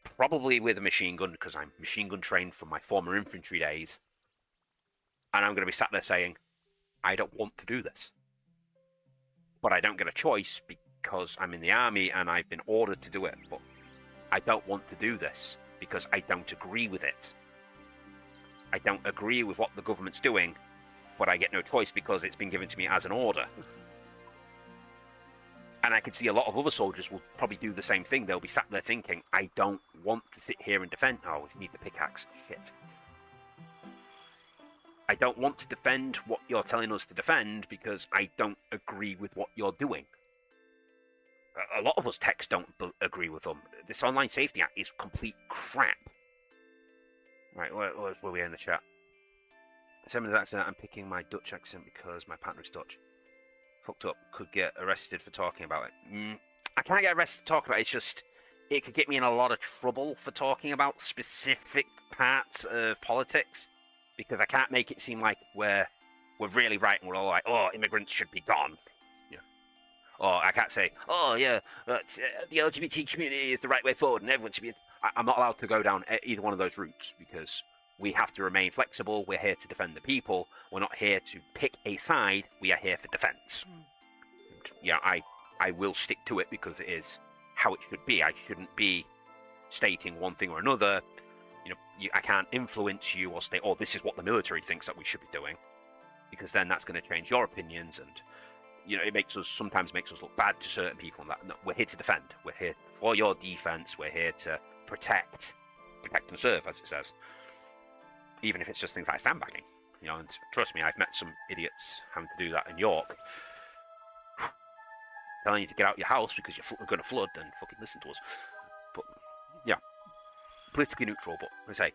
probably with a machine gun, because I'm machine gun trained from my former infantry days. And I'm going to be sat there saying, I don't want to do this. But I don't get a choice because I'm in the army and I've been ordered to do it. But I don't want to do this because I don't agree with it. I don't agree with what the government's doing, but I get no choice because it's been given to me as an order. And I can see a lot of other soldiers will probably do the same thing. They'll be sat there thinking, I don't want to sit here and defend. Oh, we need the pickaxe. Shit. I don't want to defend what you're telling us to defend because I don't agree with what you're doing. A lot of us techs don't agree with them. This Online Safety Act is complete crap. Right, where were we in the chat? Similar accent, I'm picking my Dutch accent because my partner is Dutch. Fucked up. Could get arrested for talking about it. I can't get arrested for talking about it. It's just, it could get me in a lot of trouble for talking about specific parts of politics. Because I can't make it seem like we're really right and we're all like, oh, immigrants should be gone. Yeah. Or I can't say, oh, yeah, the LGBT community is the right way forward and everyone should be... I'm not allowed to go down either one of those routes because we have to remain flexible. We're here to defend the people. We're not here to pick a side. We are here for defense. Yeah, I will stick to it because it is how it should be. I shouldn't be stating one thing or another. You know, I can't influence you or state, oh, this is what the military thinks that we should be doing, because then that's going to change your opinions, and you know, it sometimes makes us look bad to certain people. That no, we're here to defend. We're here for your defense. We're here to protect and serve, as it says. Even if it's just things like sandbagging, you know. And trust me, I've met some idiots having to do that in York, telling you to get out your house because you're going to flood and fucking listen to us. But yeah. Politically neutral, but I say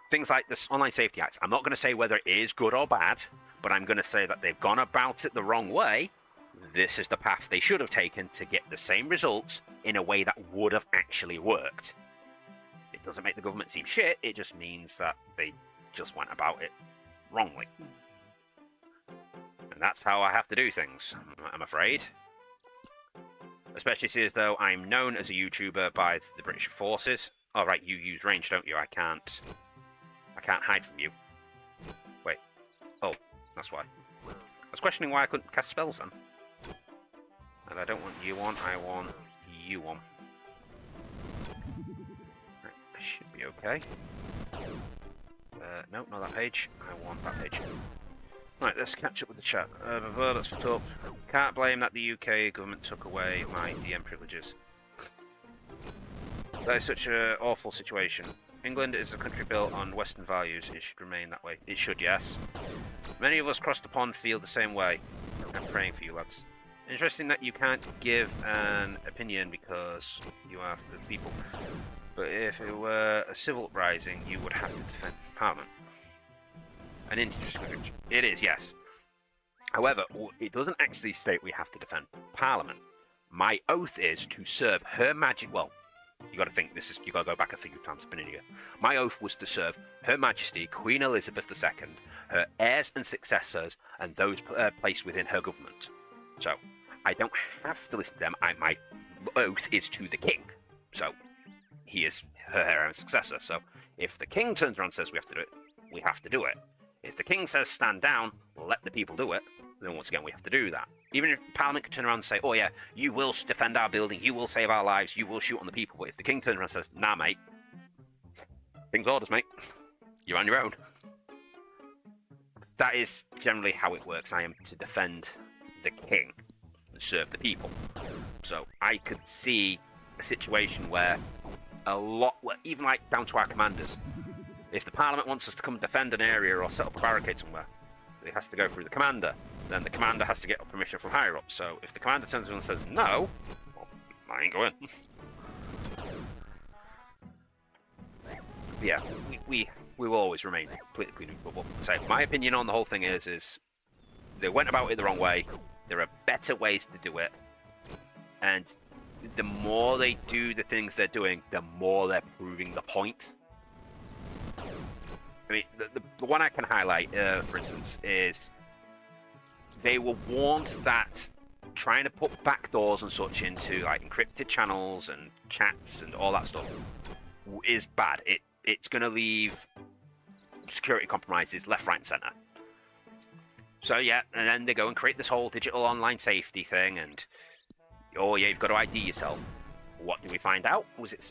things like this Online Safety Act, I'm not going to say whether it is good or bad, but I'm going to say that they've gone about it the wrong way. This is the path they should have taken to get the same results in a way that would have actually worked. It doesn't make the government seem shit, it just means that they just went about it wrongly. And that's how I have to do things, I'm afraid. Especially as though I'm known as a YouTuber by the British forces. Oh, right, you use range, don't you? I can't hide from you. Wait. Oh, that's why. I was questioning why I couldn't cast spells then. And I don't want you on, I want you on. Right, I should be okay. No, not that page. I want that page. Right, let's catch up with the chat. Let's fuck up. Can't blame that the UK government took away my DM privileges. That is such an awful situation. England is a country built on Western values. It should remain that way. It should, yes. Many of us across the pond feel the same way. I'm praying for you, lads. Interesting that you can't give an opinion because you are the people. But if it were a civil uprising, you would have to defend Parliament. An interesting country. It is, yes. However, it doesn't actually state we have to defend Parliament. my oath is to serve Her Majesty. Well, you got to think this is. You got to go back a few times. I've been in here. My oath was to serve Her Majesty Queen Elizabeth II, her heirs and successors, and those placed within her government. So I don't have to listen to them. My oath is to the king. So he is her heir and successor. So if the king turns around and says we have to do it, we have to do it. If the king says stand down, let the people do it, then once again we have to do that. Even if Parliament could turn around and say, oh yeah, you will defend our building, you will save our lives, you will shoot on the people, but if the king turns around and says, nah mate, king's orders mate, you're on your own. That is generally how it works. I am to defend the king and serve the people. So I could see a situation where even like down to our commanders, if the Parliament wants us to come defend an area or set up a barricade somewhere, it has to go through the commander. Then the commander has to get permission from higher up. So if the commander turns around and says no, well, I ain't going. Yeah, we will always remain politically neutral. But so my opinion on the whole thing is they went about it the wrong way. There are better ways to do it, and the more they do the things they're doing, the more they're proving the point. I mean, the one I can highlight, for instance, is they were warned that trying to put backdoors and such into like encrypted channels and chats and all that stuff is bad. It's going to leave security compromises left, right, and centre. So yeah, and then they go and create this whole digital online safety thing, and oh yeah, you've got to ID yourself. What did we find out?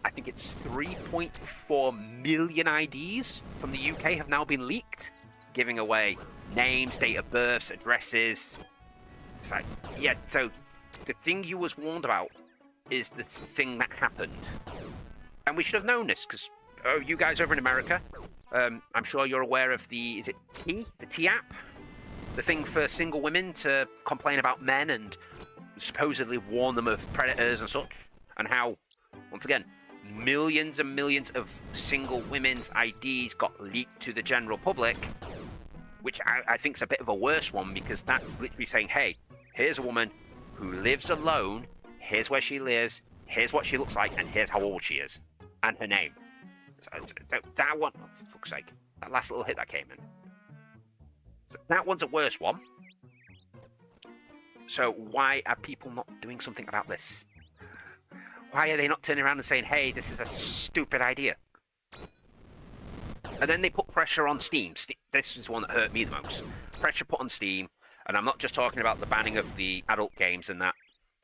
I think it's 3.4 million IDs from the UK have now been leaked, giving away names, date of births, addresses. It's like, yeah, so the thing you was warned about is the thing that happened. And we should have known this, because you guys over in America, I'm sure you're aware of the T app? The thing for single women to complain about men and supposedly warn them of predators and such. And how, once again, millions and millions of single women's IDs got leaked to the general public, which I think is a bit of a worse one, because that's literally saying, hey, here's a woman who lives alone, here's where she lives, here's what she looks like, and here's how old she is, and her name. So, that one, oh, for fuck's sake, that last little hit that came in. So that one's a worse one. So why are people not doing something about this? Why are they not turning around and saying, hey, this is a stupid idea? And then they put pressure on Steam. This is the one that hurt me the most. Pressure put on Steam, and I'm not just talking about the banning of the adult games and that,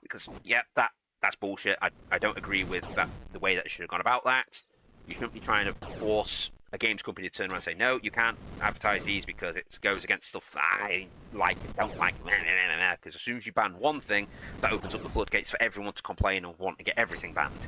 because, yeah, that's bullshit. I don't agree with that, the way that it should have gone about that. You shouldn't be trying to force a games company to turn around and say, no, you can't advertise these because it goes against stuff that I like and don't like. Because as soon as you ban one thing, that opens up the floodgates for everyone to complain and want to get everything banned.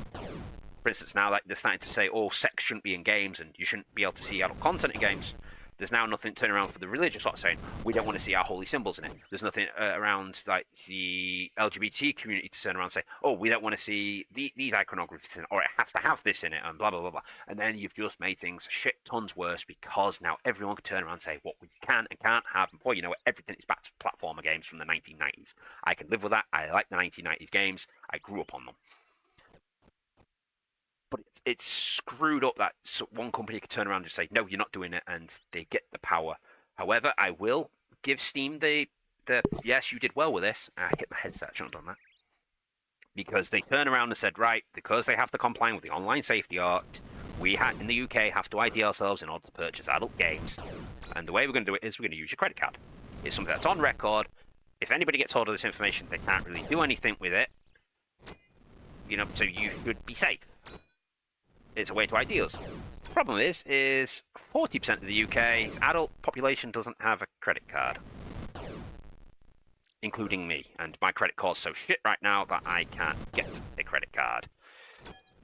For instance, now like, they're starting to say, oh, sex shouldn't be in games and you shouldn't be able to see adult content in games. There's now nothing turning around for the religious lot saying, we don't want to see our holy symbols in it. There's nothing around like the LGBT community to turn around and say, oh, we don't want to see these iconographies in it, or it has to have this in it, and blah, blah, blah, blah. And then you've just made things shit tons worse, because now everyone can turn around and say what we can and can't have. And before you know it, everything is back to platformer games from the 1990s. I can live with that. I like the 1990s games. I grew up on them. But it's screwed up that one company can turn around and just say, no, you're not doing it, and they get the power. However, I will give Steam the yes, you did well with this. I hit my headset, I shouldn't have done that. Because they turn around and said, right, because they have to comply with the Online Safety Act, we in the UK have to ID ourselves in order to purchase adult games. And the way we're going to do it is we're going to use your credit card. It's something that's on record. If anybody gets hold of this information, they can't really do anything with it. You know, so you should be safe. It's a way to ID us. Problem is 40% of the UK's adult population doesn't have a credit card. Including me. And my credit card's so shit right now that I can't get a credit card.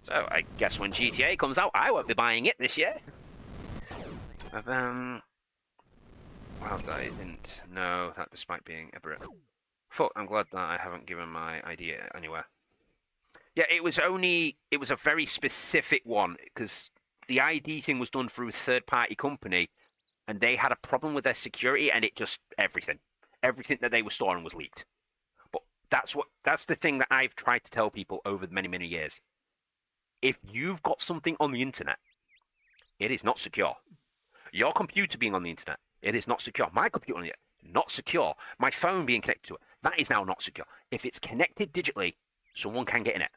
So I guess when GTA comes out, I won't be buying it this year. Well, I didn't know that despite being a Brit. Fuck, I'm glad that I haven't given my ID anywhere. Yeah, it was a very specific one, because the ID thing was done through a third-party company, and they had a problem with their security, and it just, everything that they were storing was leaked. But That's the thing that I've tried to tell people over many, many years. If you've got something on the internet, it is not secure. Your computer being on the internet, it is not secure. My computer on the internet, not secure. My phone being connected to it, that is now not secure. If it's connected digitally, someone can get in it.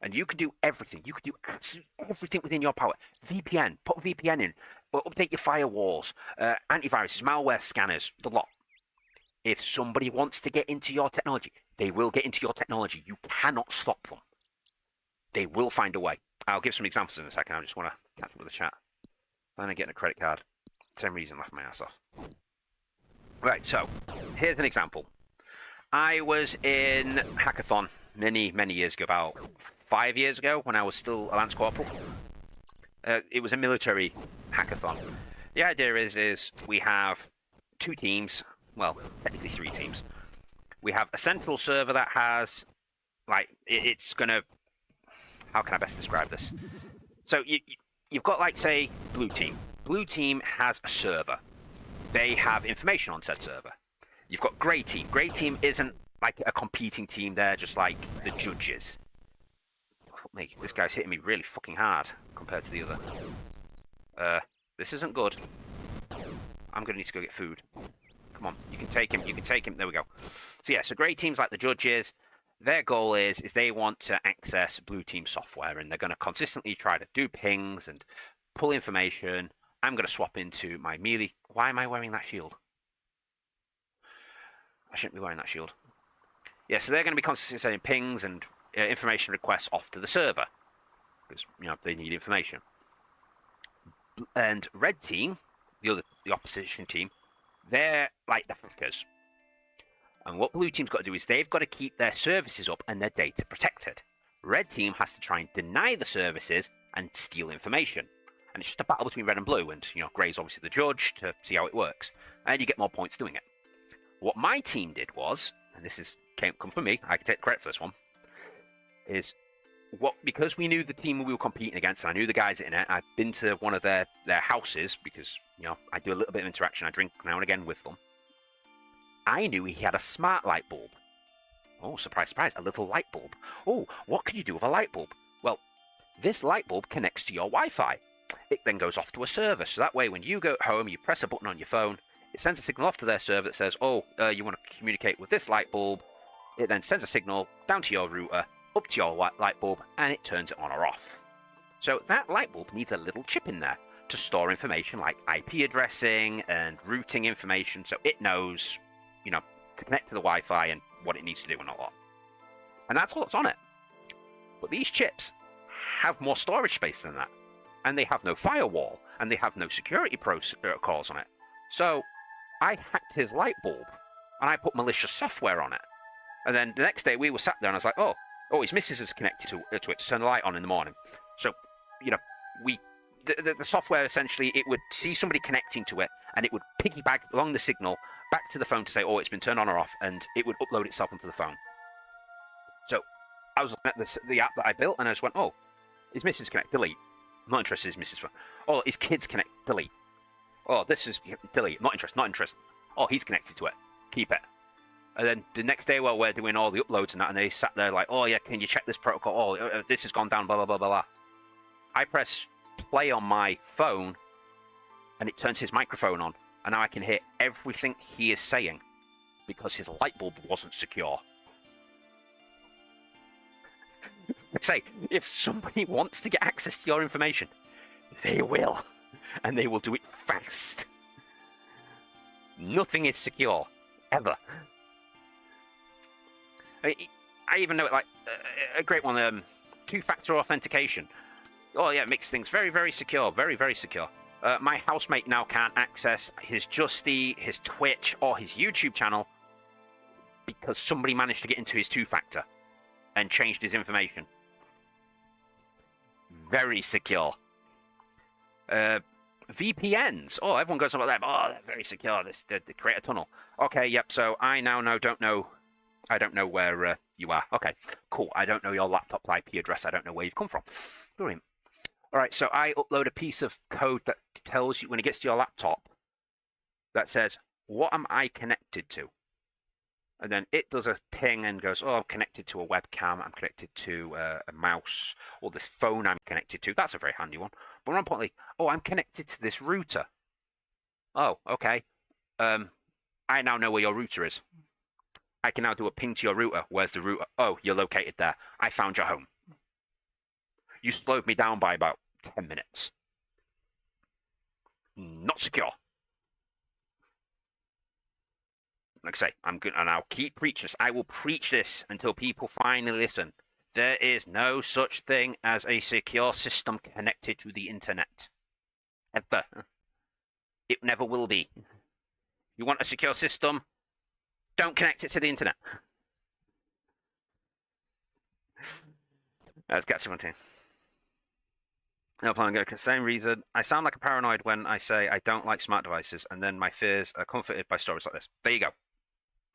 And you can do everything. You can do absolutely everything within your power. VPN, put VPN in, or update your firewalls, antiviruses, malware scanners, the lot. If somebody wants to get into your technology, they will get into your technology. You cannot stop them. They will find a way. I'll give some examples in a second. I just want to catch up with the chat. Then I'm getting a credit card. Same reason, laugh my ass off. Right, so here's an example. I was in Hackathon many, many years ago, about 5 years ago, when I was still a Lance Corporal. It was a military hackathon. The idea is we have 2 teams, well, technically 3 teams. We have a central server that has, like, it's going to... How can I best describe this? So you've got, like, say, Blue Team. Blue Team has a server. They have information on said server. You've got Grey Team. Grey Team isn't like a competing team. They're just like the judges. Oh, fuck me. This guy's hitting me really fucking hard compared to the other. This isn't good. I'm going to need to go get food. Come on. You can take him. You can take him. There we go. So yeah, so Grey Team's like the judges. Their goal is they want to access Blue Team software, and they're going to consistently try to do pings and pull information. I'm going to swap into my melee. Why am I wearing that shield? I shouldn't be wearing that shield. Yeah, so they're going to be constantly sending pings and information requests off to the server, because, you know, they need information. And Red Team, the opposition team, they're like the hackers. And what Blue Team's got to do is they've got to keep their services up and their data protected. Red Team has to try and deny the services and steal information. And it's just a battle between Red and Blue, and, you know, Grey's obviously the judge to see how it works. And you get more points doing it. What my team did was, and this is come from me, I can take credit for this one, is because we knew the team we were competing against, and I knew the guys in it. I'd been to one of their houses because, you know, I do a little bit of interaction. I drink now and again with them. I knew he had a smart light bulb. Oh, surprise, surprise, a little light bulb. Oh, what can you do with a light bulb? Well, this light bulb connects to your Wi-Fi. It then goes off to a server, so that way when you go home, you press a button on your phone, it sends a signal off to their server that says, oh, you want to communicate with this light bulb. It then sends a signal down to your router, up to your light bulb, and it turns it on or off. So that light bulb needs a little chip in there to store information like IP addressing and routing information, so it knows, you know, to connect to the Wi-Fi and what it needs to do and a lot. And that's all that's on it. But these chips have more storage space than that. And they have no firewall, and they have no security protocols on it. So I hacked his light bulb, and I put malicious software on it. And then the next day we were sat there, and I was like, oh, his missus is connected to it to turn the light on in the morning. So, you know, the software essentially, it would see somebody connecting to it, and it would piggyback along the signal back to the phone to say, oh, it's been turned on or off, and it would upload itself onto the phone. So I was looking at the app that I built, and I just went, oh, his missus connect, delete. Not interested in his missus phone. Oh, his kids connect, delete. Oh, this is delete. Not interested. Oh, he's connected to it. Keep it. And then the next day, while we're doing all the uploads and that, and they sat there like, oh yeah, can you check this protocol? Oh, this has gone down, blah, blah, blah, blah, blah. I press play on my phone, and it turns his microphone on, and now I can hear everything he is saying, because his light bulb wasn't secure. Say, if somebody wants to get access to your information, they will. And they will do it fast. Nothing is secure. Ever. I even know it like a great one, two-factor authentication. Oh yeah, it makes things very, very secure. Very, very secure. My housemate now can't access his Justy, his Twitch, or his YouTube channel because somebody managed to get into his two-factor and changed his information. Very secure. VPNs. Oh, everyone goes on about that. Oh, they're very secure. They create a tunnel. Okay, yep. So I now don't know. I don't know where you are. Okay, cool. I don't know your laptop's IP address. I don't know where you've come from. Brilliant. All right. So I upload a piece of code that tells you when it gets to your laptop that says, "What am I connected to?" And then it does a ping and goes, oh, I'm connected to a webcam, I'm connected to a mouse, or this phone I'm connected to. That's a very handy one. But more importantly, oh, I'm connected to this router. Oh, okay. I now know where your router is. I can now do a ping to your router. Where's the router? Oh, you're located there. I found your home. You slowed me down by about 10 minutes. Not secure. Like I say, I'm good, and I'll keep preaching this. I will preach this until people finally listen. There is no such thing as a secure system connected to the internet. Ever. It never will be. You want a secure system? Don't connect it to the internet. Let's catch one thing. No plan to go. Same reason. I sound like a paranoid when I say I don't like smart devices, and then my fears are comforted by stories like this. There you go.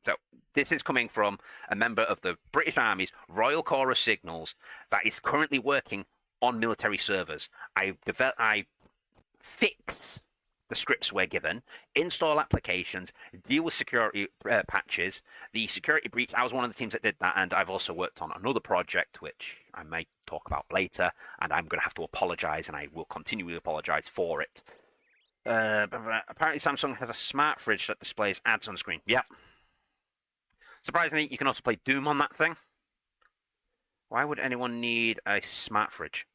So this is coming from a member of the British Army's Royal Corps of Signals that is currently working on military servers. I fix the scripts we're given, install applications, deal with security patches. The security breach, I was one of the teams that did that, and I've also worked on another project, which I may talk about later, and I'm going to have to apologize, and I will continually apologize for it. Apparently Samsung has a smart fridge that displays ads on screen. Yep. Surprisingly, you can also play Doom on that thing. Why would anyone need a smart fridge?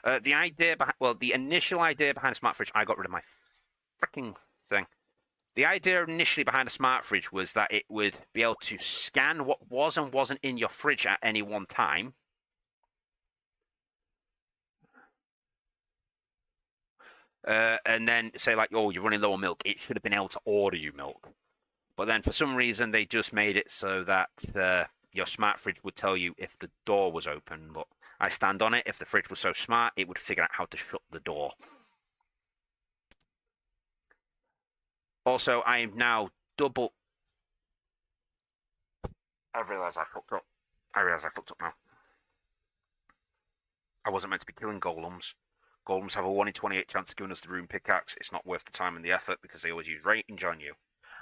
The initial idea behind a smart fridge, I got rid of my freaking thing. The idea initially behind a smart fridge was that it would be able to scan what was and wasn't in your fridge at any one time. And then say like, oh, you're running low on milk. It should have been able to order you milk. But then for some reason, they just made it so that your smart fridge would tell you if the door was open. But I stand on it. If the fridge was so smart, it would figure out how to shut the door. Also, I am now double... I realise I fucked up. Now. I wasn't meant to be killing golems. Golems have a 1 in 28 chance of giving us the rune pickaxe. It's not worth the time and the effort because they always use range on you.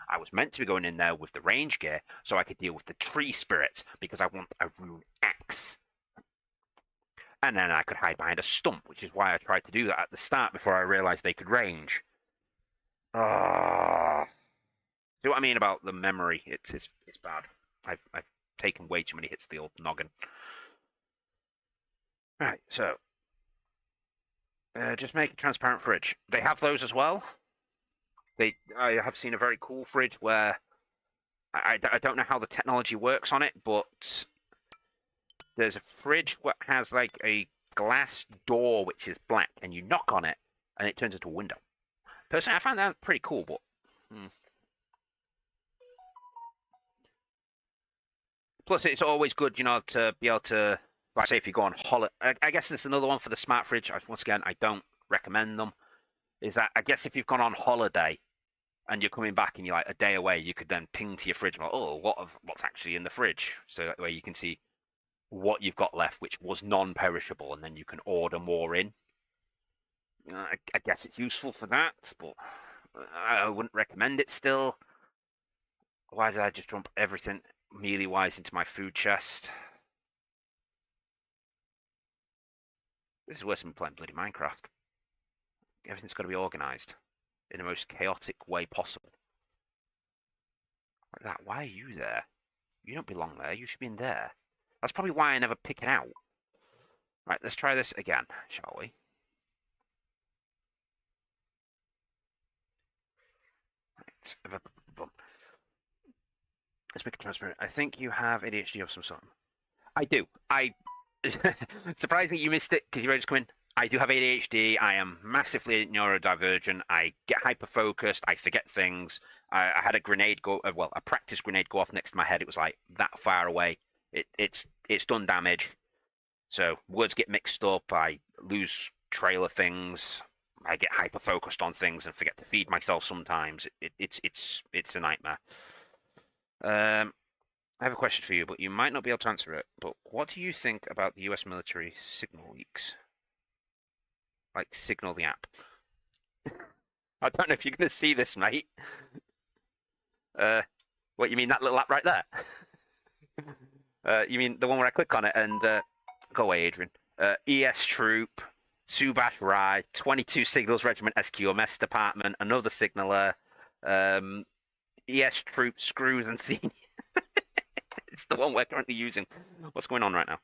I was meant to be going in there with the range gear so I could deal with the tree spirits because I want a rune axe. And then I could hide behind a stump, which is why I tried to do that at the start before I realised they could range. See what I mean about the memory? It's bad. I've taken way too many hits to the old noggin. Right, so just make a transparent fridge. They have those as well. I have seen a very cool fridge where I don't know how the technology works on it, but there's a fridge that has like a glass door which is black, and you knock on it, and it turns into a window. Personally, I find that pretty cool, but... Plus, it's always good, to be able to... Like, say, if you go on holiday... I guess it's another one for the smart fridge. Once again, I don't recommend them. Is that, I guess if you've gone on holiday and you're coming back and you're like a day away, you could then ping to your fridge and like, oh, what's actually in the fridge? So that way you can see what you've got left, which was non-perishable, and then you can order more in. I guess it's useful for that, but I wouldn't recommend it still. Why did I just dump everything melee-wise into my food chest? This is worse than playing bloody Minecraft. Everything's got to be organised in the most chaotic way possible. Like that. Why are you there? You don't belong there. You should be in there. That's probably why I never pick it out. Right, let's try this again, shall we? Right. Let's make it transparent. I think you have ADHD of some sort. I do. Surprisingly, you missed it because you were just coming. I do have ADHD. I am massively neurodivergent. I get hyper-focused. I forget things. I had a grenade go... a practice grenade go off next to my head. It was like that far away. It's done damage. So words get mixed up. I lose trail of things. I get hyper-focused on things and forget to feed myself sometimes. It's a nightmare. I have a question for you, but you might not be able to answer it. But what do you think about the US military signal leaks? Like Signal the app. I don't know if you're going to see this, mate. What, you mean that little app right there? You mean the one where I click on it and go away, Adrian. ES Troop, Subash Rai, 22 Signals Regiment SQMS Department, another signaler, ES Troop, Screws and Senior. It's the one we're currently using. What's going on right now?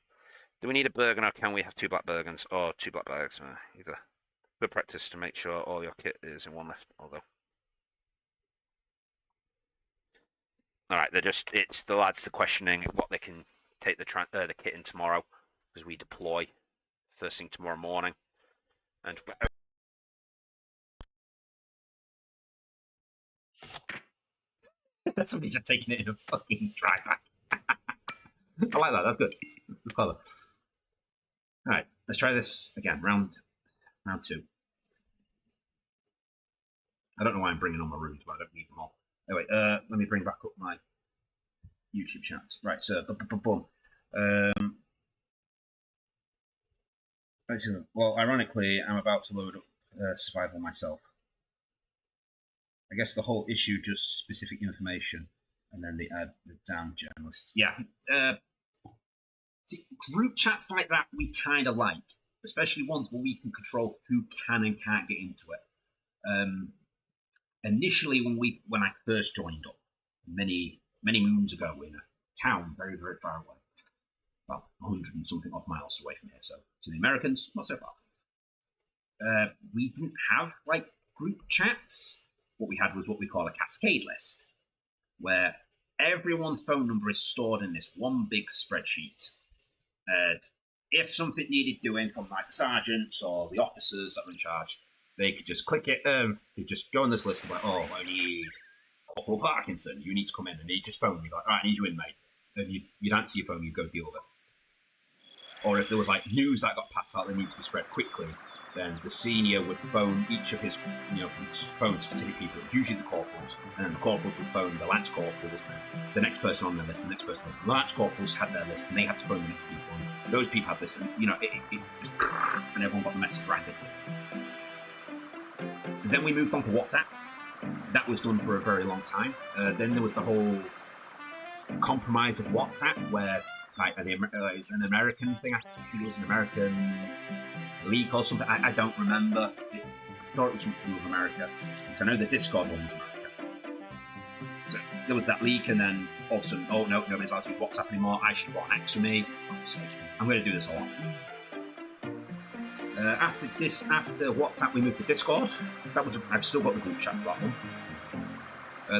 Do we need a Bergen or can we have 2 black Bergens or 2 black bags? Either. Good practice to make sure all your kit is in one left, although. Alright, it's the lads to questioning what they can take the kit in tomorrow, because we deploy first thing tomorrow morning. And somebody's just taking it in a fucking dry pack. I like that, that's good. That's clever. Alright, let's try this again, round 2. I don't know why I'm bringing on my runes, but I don't need them all. Anyway, let me bring back up my YouTube chats. Right, so, boom. Well, ironically, I'm about to load up survival myself. I guess the whole issue just specific information, and then they add the damn journalist. Yeah, see, group chats like that we kind of like, especially ones where we can control who can and can't get into it. Initially, when I first joined up, many moons ago, in a town very, very far away, well, 100 and something odd miles away from here, so to the Americans, not so far. We didn't have like group chats. What we had was what we call a cascade list, where everyone's phone number is stored in this one big spreadsheet. And if something needed doing from like the sergeants or the officers that were in charge, they could just click it. They'd just go on this list and like, oh, I need Corporal Parkinson. You need to come in, and he'd just phone me like, all right, I need you in, mate. And you'd answer your phone, you'd go deal with it. Or if there was like news that got passed out that needs to be spread quickly, then the senior would phone each of his, phone specific people, usually the corporals, and then the corporals would phone the lance corporals, the next person on their list, the next person on the list. The lance corporals had their list, and they had to phone the next people. And those people had this, and it just, and everyone got the message rapidly. Then we moved on to WhatsApp. That was done for a very long time. Then there was the whole compromise of WhatsApp, where like it's an American thing. I think it was an American leak or something. I don't remember. I thought it was something to do with America. Because I know the Discord one was America. So there was that leak, and then all of a sudden, oh no, nobody's allowed to use WhatsApp anymore. I should have bought an X for me. I'm going to do this a lot. After WhatsApp, we moved to Discord. I've still got the group chat for that one.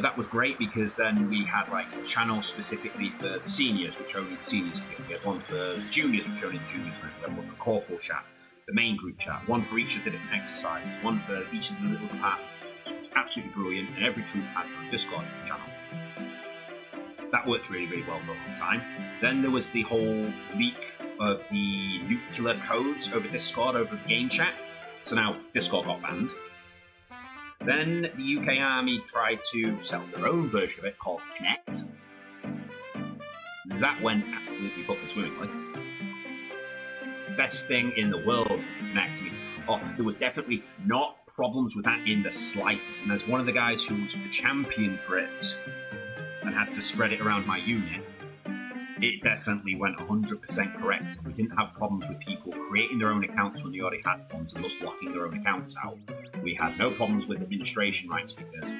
That was great because then we had like a channel specifically for the seniors, which only the seniors could get. We had one for the juniors, which only the juniors could get. One for the corporal chat, the main group chat, one for each of the different exercises, one for each of the little departments. It was absolutely brilliant, and every troop had their own Discord channel. That worked really, really well for a long time. Then there was the whole leak of the nuclear codes over Discord, over the game chat. So now Discord got banned. Then the UK Army tried to sell their own version of it called Connect. That went absolutely fucking swimmingly. Best thing in the world, Connect. There was definitely not problems with that in the slightest. And as one of the guys who was the champion for it and had to spread it around my unit, it definitely went 100% correct. We didn't have problems with people creating their own accounts when they already had ones and us locking their own accounts out. We had no problems with administration rights because,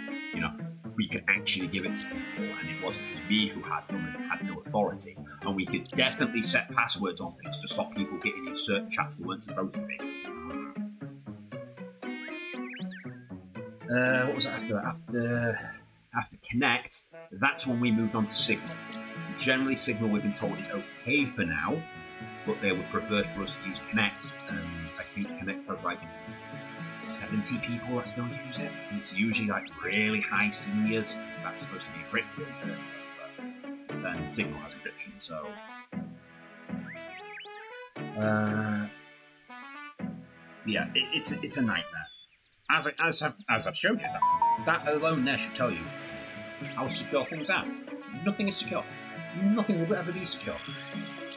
we could actually give it to people, and it wasn't just me who had them and had no authority. And we could definitely set passwords on things to stop people getting in certain chats they weren't supposed to be. What was it after that? After Connect, that's when we moved on to Signal. Generally, Signal we've been told is okay for now, but they would prefer for us to use Connect. I think Connect has like 70 people that still use it. And it's usually like really high seniors, because that's supposed to be encrypted. But then Signal has encryption, so. Yeah, it's a nightmare. As I've shown you, that alone there should tell you how secure things are. Nothing is secure. Nothing will ever be secure.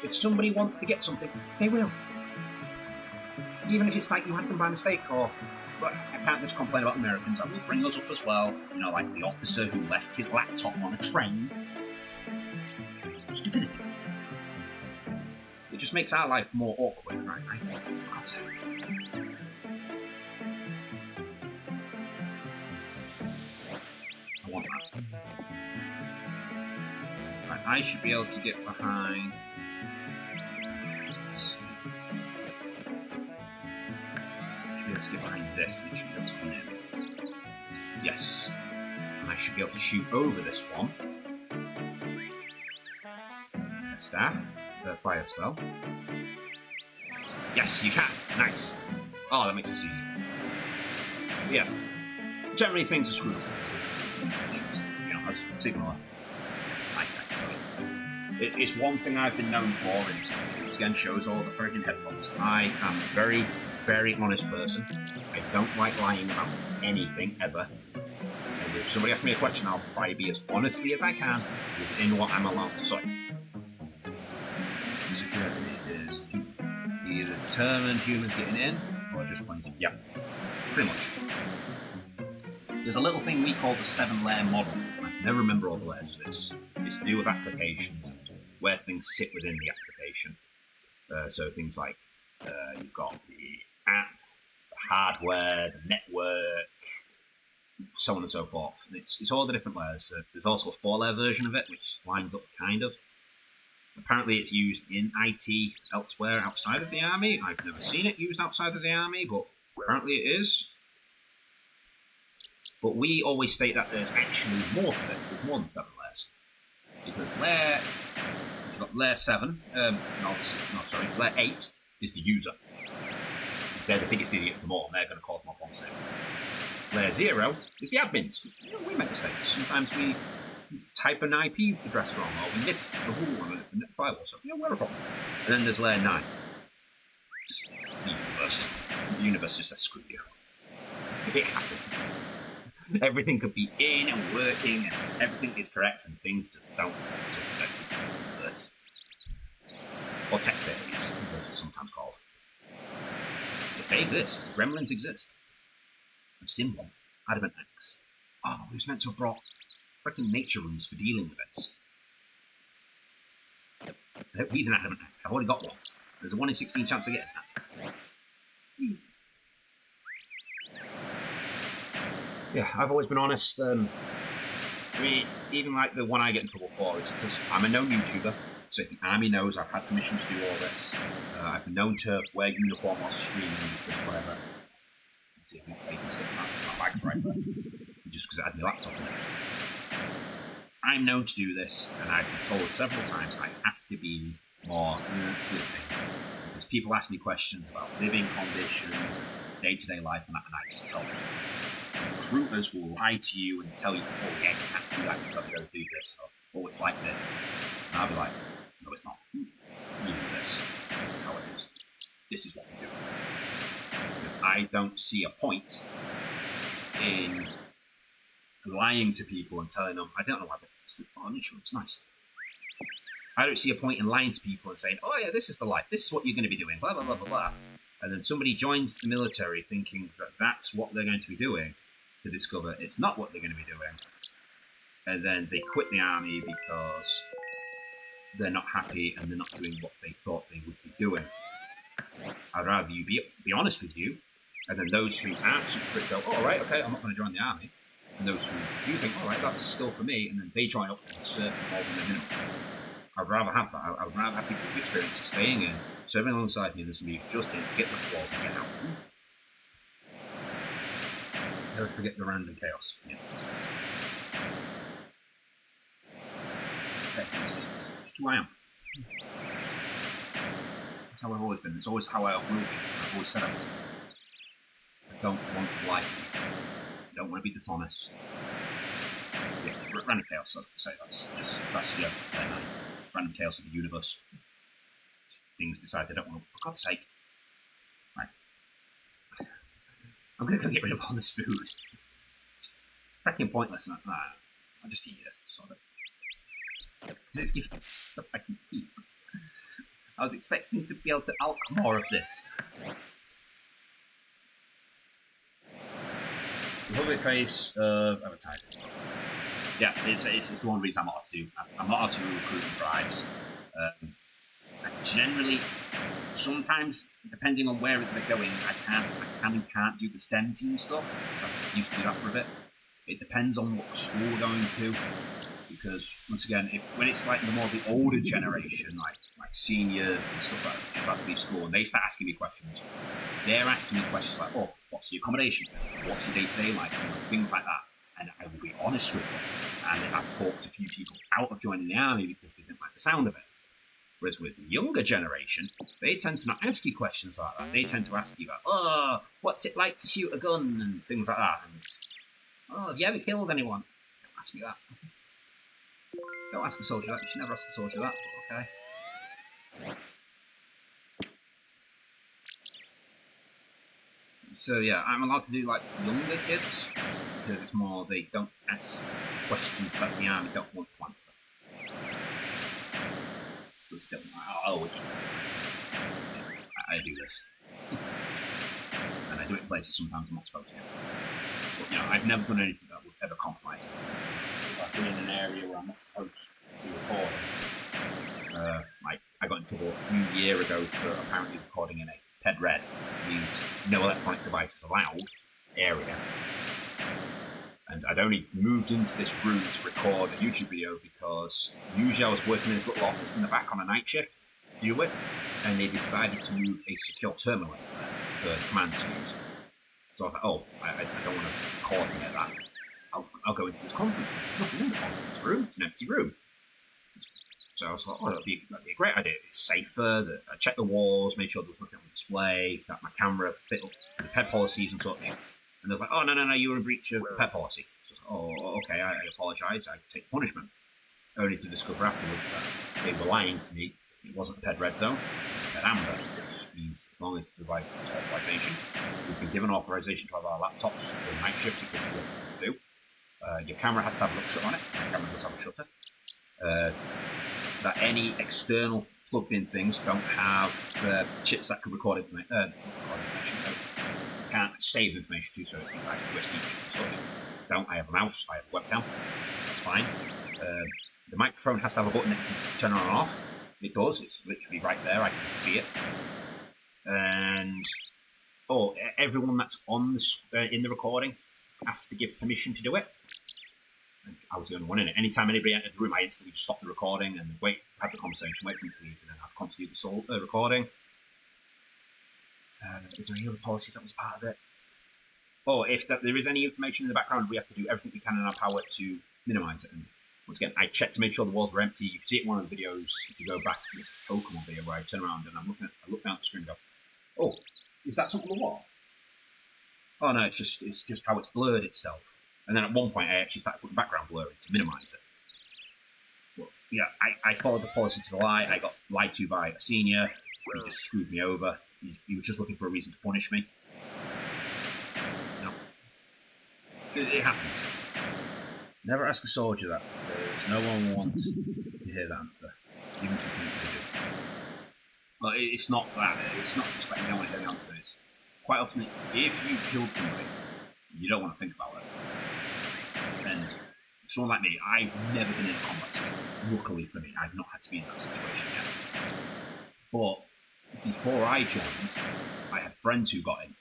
If somebody wants to get something, they will. Even if it's like you had them by mistake, or but I can't just complain about Americans. I will bring us up as well. You know, like the officer who left his laptop on a train. Stupidity. It just makes our life more awkward, right? I think that's it. I want that. Right, I should be able to get behind. To get behind this, and it should be able to come in. Yes. And I should be able to shoot over this one. Staff. Fire spell. Yes, you can. Nice. Oh, that makes this easy. Yeah. Generally, things are screwed up. You know, that's signal. It's one thing I've been known for, and it again shows all the friggin' headphones. I am a very, very honest person. I don't like lying about anything ever. And if somebody asks me a question, I'll try to be as honestly as I can within what I'm allowed to say. Security is either determined humans getting in, or just going to. Yeah, pretty much. There's a little thing we call the 7-layer model. I can never remember all the layers for this. It's to do with applications and where things sit within the application. So things like you've got the app, the hardware, the network, so on and so forth. It's all the different layers. There's also a 4-layer version of it, which lines up kind of. Apparently it's used in IT elsewhere outside of the army. I've never seen it used outside of the army, but apparently it is. But we always state that there's actually more to this. There's more than 7 layers. Because you've got layer 7, layer 8 is the user. They're the biggest idiot of them all, and they're going to cause more problems. Layer 0 is the admins. You know, we make mistakes. Sometimes we type an IP address wrong, or we miss the rule on the firewall, so we're a problem. And then there's layer 9. Just the universe. The universe just says, screw you. It happens. Everything could be in and working, and everything is correct, and things just don't want to work because of the universe. Or tech fairies, as it's sometimes called. But they exist. Gremlins exist. I've seen one. Adamant axe. Oh, we was meant to have brought freaking nature runes for dealing with this. I don't need an adamant axe. I've already got one. There's a 1 in 16 chance of getting that. Yeah, I've always been honest. I mean, even like the one I get in trouble for is because I'm a known YouTuber, so if the army knows I've had permission to do all this, I've been known to wear uniform while streaming because whatever. Just because I had my laptop in it. I'm known to do this, and I've been told several times I have to be more with things. Because people ask me questions about living conditions and day-to-day life, and I just tell them. Recruiters will lie to you and tell you, oh yeah, you can't do that, you've got to go do this, or oh, it's like this. And I'll be like, no, it's not. You do this. This is how it is. This is what we do. Because I don't see a point in lying to people and telling them, I don't know why, but it's nice. I don't see a point in lying to people and saying, oh yeah, this is the life, this is what you're going to be doing, blah, blah, blah, blah, blah. And then somebody joins the military thinking that that's what they're going to be doing, to discover it's not what they're going to be doing. And then they quit the army because they're not happy and they're not doing what they thought they would be doing. I'd rather you be honest with you, and then those who aren't super fit go, oh, all right, okay, I'm not going to join the army. And those who do think, all right, that's still for me, and then they join up and serve more than the minimum. I'd rather have that. I'd rather have people with experience staying in, serving alongside me, than somebody just in to get the claws and get out. Never forget the random chaos. Yeah. It's just who I am. That's how I've always been. It's always how I will be. I've always said it. I don't want to lie to people. I don't want to be dishonest. Yeah, random chaos, I'd say. That's random chaos of the universe. Things decide they don't want to, for God's sake. Right. I'm going to go get rid of all this food. It's freaking pointless, isn't it? I'll just eat it, sort of. Because it's giving me stuff I can keep. I was expecting to be able to alch more of this. public face of advertising. Yeah, it's one reason I'm not allowed to do. I'm not allowed to recruit bribes. I generally, sometimes, depending on where they're going, I can and can't do the STEM team stuff. So I used to do that for a bit. It depends on what school we're going to, because once again, when it's like the older generation, like seniors and stuff like that, just about to leave school, and they start asking me questions, they're asking me questions like, "Oh, what's your accommodation? What's your day-to-day like?" Things like that. And I will be honest with them. And I've talked to a few people out of joining the army because they didn't like the sound of it. Whereas with the younger generation, they tend to not ask you questions like that. They tend to ask you about, "Oh, what's it like to shoot a gun?" and things like that. And, "Oh, have you ever killed anyone?" Don't ask me that. Don't ask a soldier that. You should never ask a soldier that. But okay. So yeah, I'm allowed to do like younger kids because it's more they don't ask questions that the army don't want to answer. But still, I always do. I do this, and I do it in places sometimes I'm not supposed to. But I've never done anything that would ever compromise it. If I've been in an area where I'm not supposed to be recording, I got into trouble a few years ago for apparently recording in a PED red, means no electronic devices allowed area. And I'd only moved into this room to record a YouTube video because usually I was working in this little office in the back on a night shift to deal with, and they decided to move a secure terminal into there for command to use. So I was like, oh, I don't want to record near that. I'll go into this conference room. There's nothing in the conference room. It's an empty room. So I was like, oh, that'd be a great idea. It's safer. I checked the walls, made sure there was nothing on display, that my camera fit up to the PED policies and such. And they're like, oh, no, you were in breach of the PED policy. So I was like, oh, okay, I apologise. I take punishment. Only to discover afterwards that they were lying to me. It wasn't the PED red zone, it was PED amber, which means as long as the device has authorization, we've been given authorization to have our laptops for night shift because of what we do. Your camera has to have a look shut on it. My camera does have a shutter. That any external plugged-in things don't have the chips that can record information. Can't save information too, so it's like USB sticks and such. I have a mouse, I have a webcam. That's fine. The microphone has to have a button that you can turn on and off. It does. It's literally right there. I can see it. And everyone that's on in the recording has to give permission to do it. I was the only one in it. Anytime anybody entered the room, I instantly just stopped the recording and have the conversation, wait for them to leave, and then I'd continue the recording. Is there any other policies that was part of it? If there is any information in the background, we have to do everything we can in our power to minimise it. And once again, I checked to make sure the walls were empty. You can see it in one of the videos. If you go back to this Pokemon video where I turn around and I look down at the screen and go, oh, is that something on the wall? Oh no, it's just how it's blurred itself. And then at one point, I actually started putting background blur in to minimise it. But yeah, I followed the policy to the lie. I got lied to by a senior. He just screwed me over. He was just looking for a reason to punish me. It happens. Never ask a soldier that, because no one wants to hear that answer, even if you think they do. But it's not that. It's not just like you don't want to hear the answer. It's quite often, if you've killed somebody, you don't want to think about it. And someone like me, I've never been in a combat situation. Luckily for me, I've not had to be in that situation yet. But before I joined, I had friends who got in.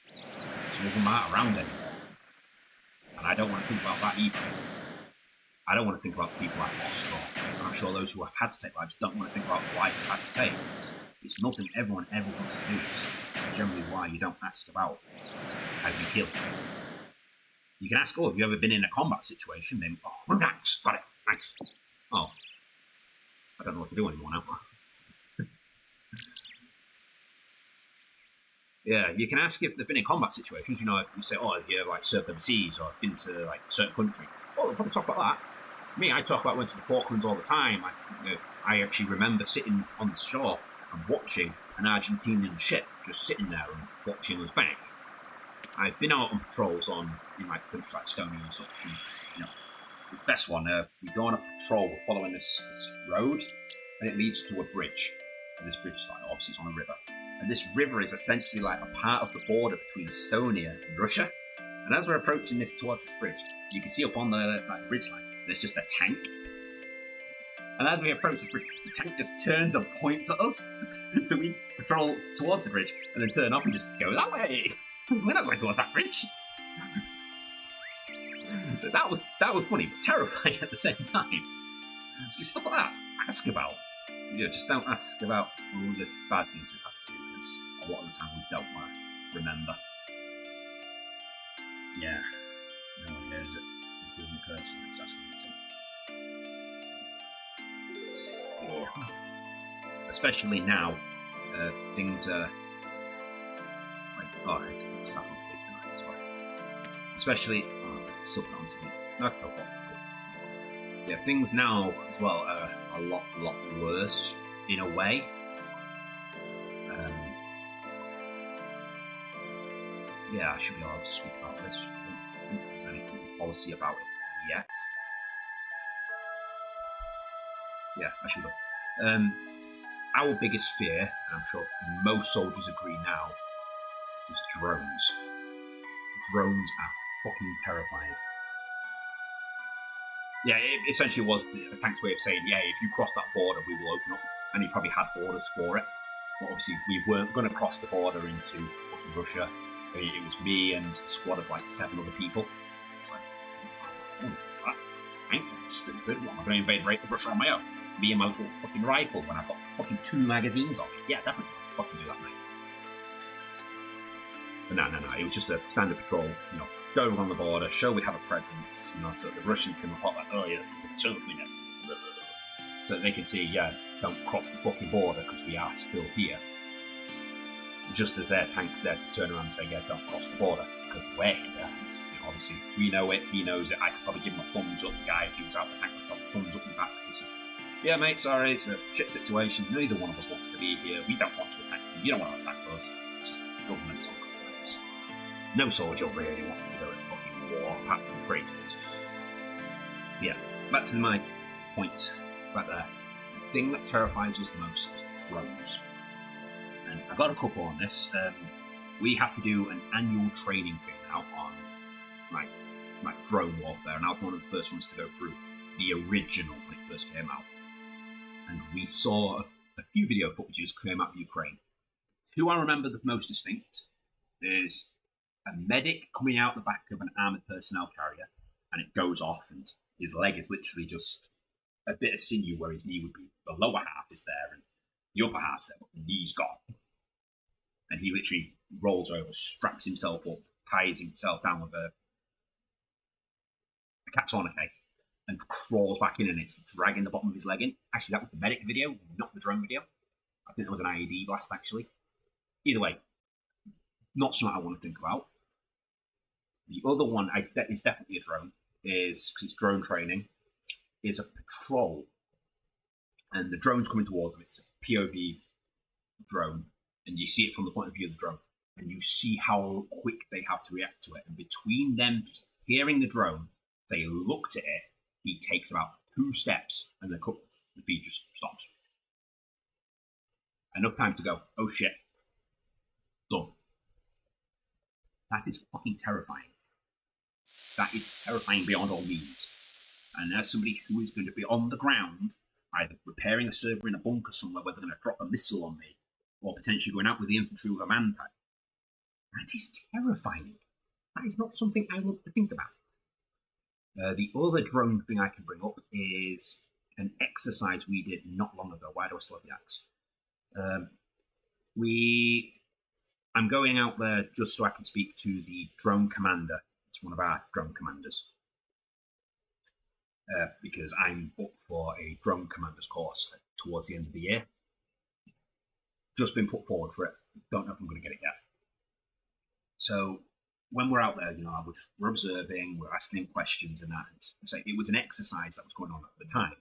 Some of them aren't around anymore. And I don't want to think about that either. I don't want to think about the people I've lost, and I'm sure those who have had to take lives don't want to think about the lives I've had to take. It's nothing everyone ever wants to do. It's generally why you don't ask about how you kill. You can ask, have you ever been in a combat situation? Then, nice, got it, nice. Oh, I don't know what to do anymore now. Yeah, you can ask if they've been in combat situations. If you say, have you ever served overseas or been to a certain country? They'll probably talk about that. Me, I talk about going to the Falklands all the time. I actually remember sitting on the shore and watching an Argentinian ship just sitting there and watching us back. I've been out on patrols in countries like Estonia and such. And, the best one, we go on a patrol, we're following this road, and it leads to a bridge. And this bridge, obviously, it's on a river. And this river is essentially like a part of the border between Estonia and Russia. And as we're approaching this towards this bridge, you can see up on the bridge line, there's just a tank. And as we approach this bridge, the tank just turns and points at us. So we patrol towards the bridge and then turn off and just go that way. We're not going towards that bridge. So that was funny, but terrifying at the same time. So stuff like that, ask about. Just don't ask about all the bad things we've had to do, because a lot of the time we don't want to remember. Yeah, no one hears it, including the person that's asking it to. Yeah. Especially now, things are like, oh, I had to put stuff on tonight as well. Especially, sub onto me. Not so hot. Yeah, things now as well are a lot worse in a way. Yeah, I should be able to speak about this. I don't think there's any policy about it yet. Yeah, I should have. Our biggest fear, and I'm sure most soldiers agree now, is drones. Drones are fucking terrifying. Yeah, it essentially was the tank's way of saying, yeah, if you cross that border, we will open up. And he probably had orders for it. But obviously, we weren't going to cross the border into fucking Russia. I mean, it was me and a squad of like 7 other people. It's like, I ain't fucking stupid. What, am I going to invade Russia on my own? Me and my little fucking rifle when I've got fucking 2 magazines on it. Yeah, definitely fucking do that, mate. But no. It was just a standard patrol, go along the border, show we have a presence, so the Russians can report like, oh yes, it's a patrol minute. So that they can see, yeah, don't cross the fucking border because we are still here. Just as their tank's there to turn around and say, yeah, don't cross the border because we're here. And, obviously, we know it, he knows it. I could probably give him a thumbs up. The guy, if he was out the tank, would probably thumbs up and back. It's just, yeah, mate, sorry, it's a shit situation. Neither one of us wants to be here. We don't want to attack you. You don't want to attack us. It's just government's on comments. No soldier really wants to go in fucking war, apart from crazy ones. Yeah, back to my point right there. The thing that terrifies us the most is drones. And I got a couple on this. We have to do an annual training thing now on like drone warfare, and I was one of the first ones to go through the original when it first came out. And we saw a few video footages came out of Ukraine. Who I remember the most distinct is a medic coming out the back of an armoured personnel carrier, and it goes off, and his leg is literally just a bit of sinew where his knee would be. The lower half is there, and the upper half's there, but the knee's gone. And he literally rolls over, straps himself up, ties himself down with a tourniquet, and crawls back in, and it's dragging the bottom of his leg in. Actually, that was the medic video, not the drone video. I think that was an IED blast, actually. Either way, not something I want to think about. The other one that is definitely a drone, is because it's drone training, is a patrol. And the drone's coming towards them. It's a POV drone, and you see it from the point of view of the drone, and you see how quick they have to react to it. And between them hearing the drone, they looked at it, he takes about 2 steps, and the feed just stops. Enough time to go, oh shit, done. That is fucking terrifying. That is terrifying beyond all means. And as somebody who is going to be on the ground, either repairing a server in a bunker somewhere where they're going to drop a missile on me, or potentially going out with the infantry with a man pack, that is terrifying. That is not something I want to think about. The other drone thing I can bring up is an exercise we did not long ago. Why do I still have the axe? I'm going out there just so I can speak to the drone commander. It's one of our drone commanders. Because I'm up for a drone commander's course towards the end of the year. Just been put forward for it. Don't know if I'm going to get it yet. So when we're out there, we're observing, we're asking him questions and that. And so it was an exercise that was going on at the time.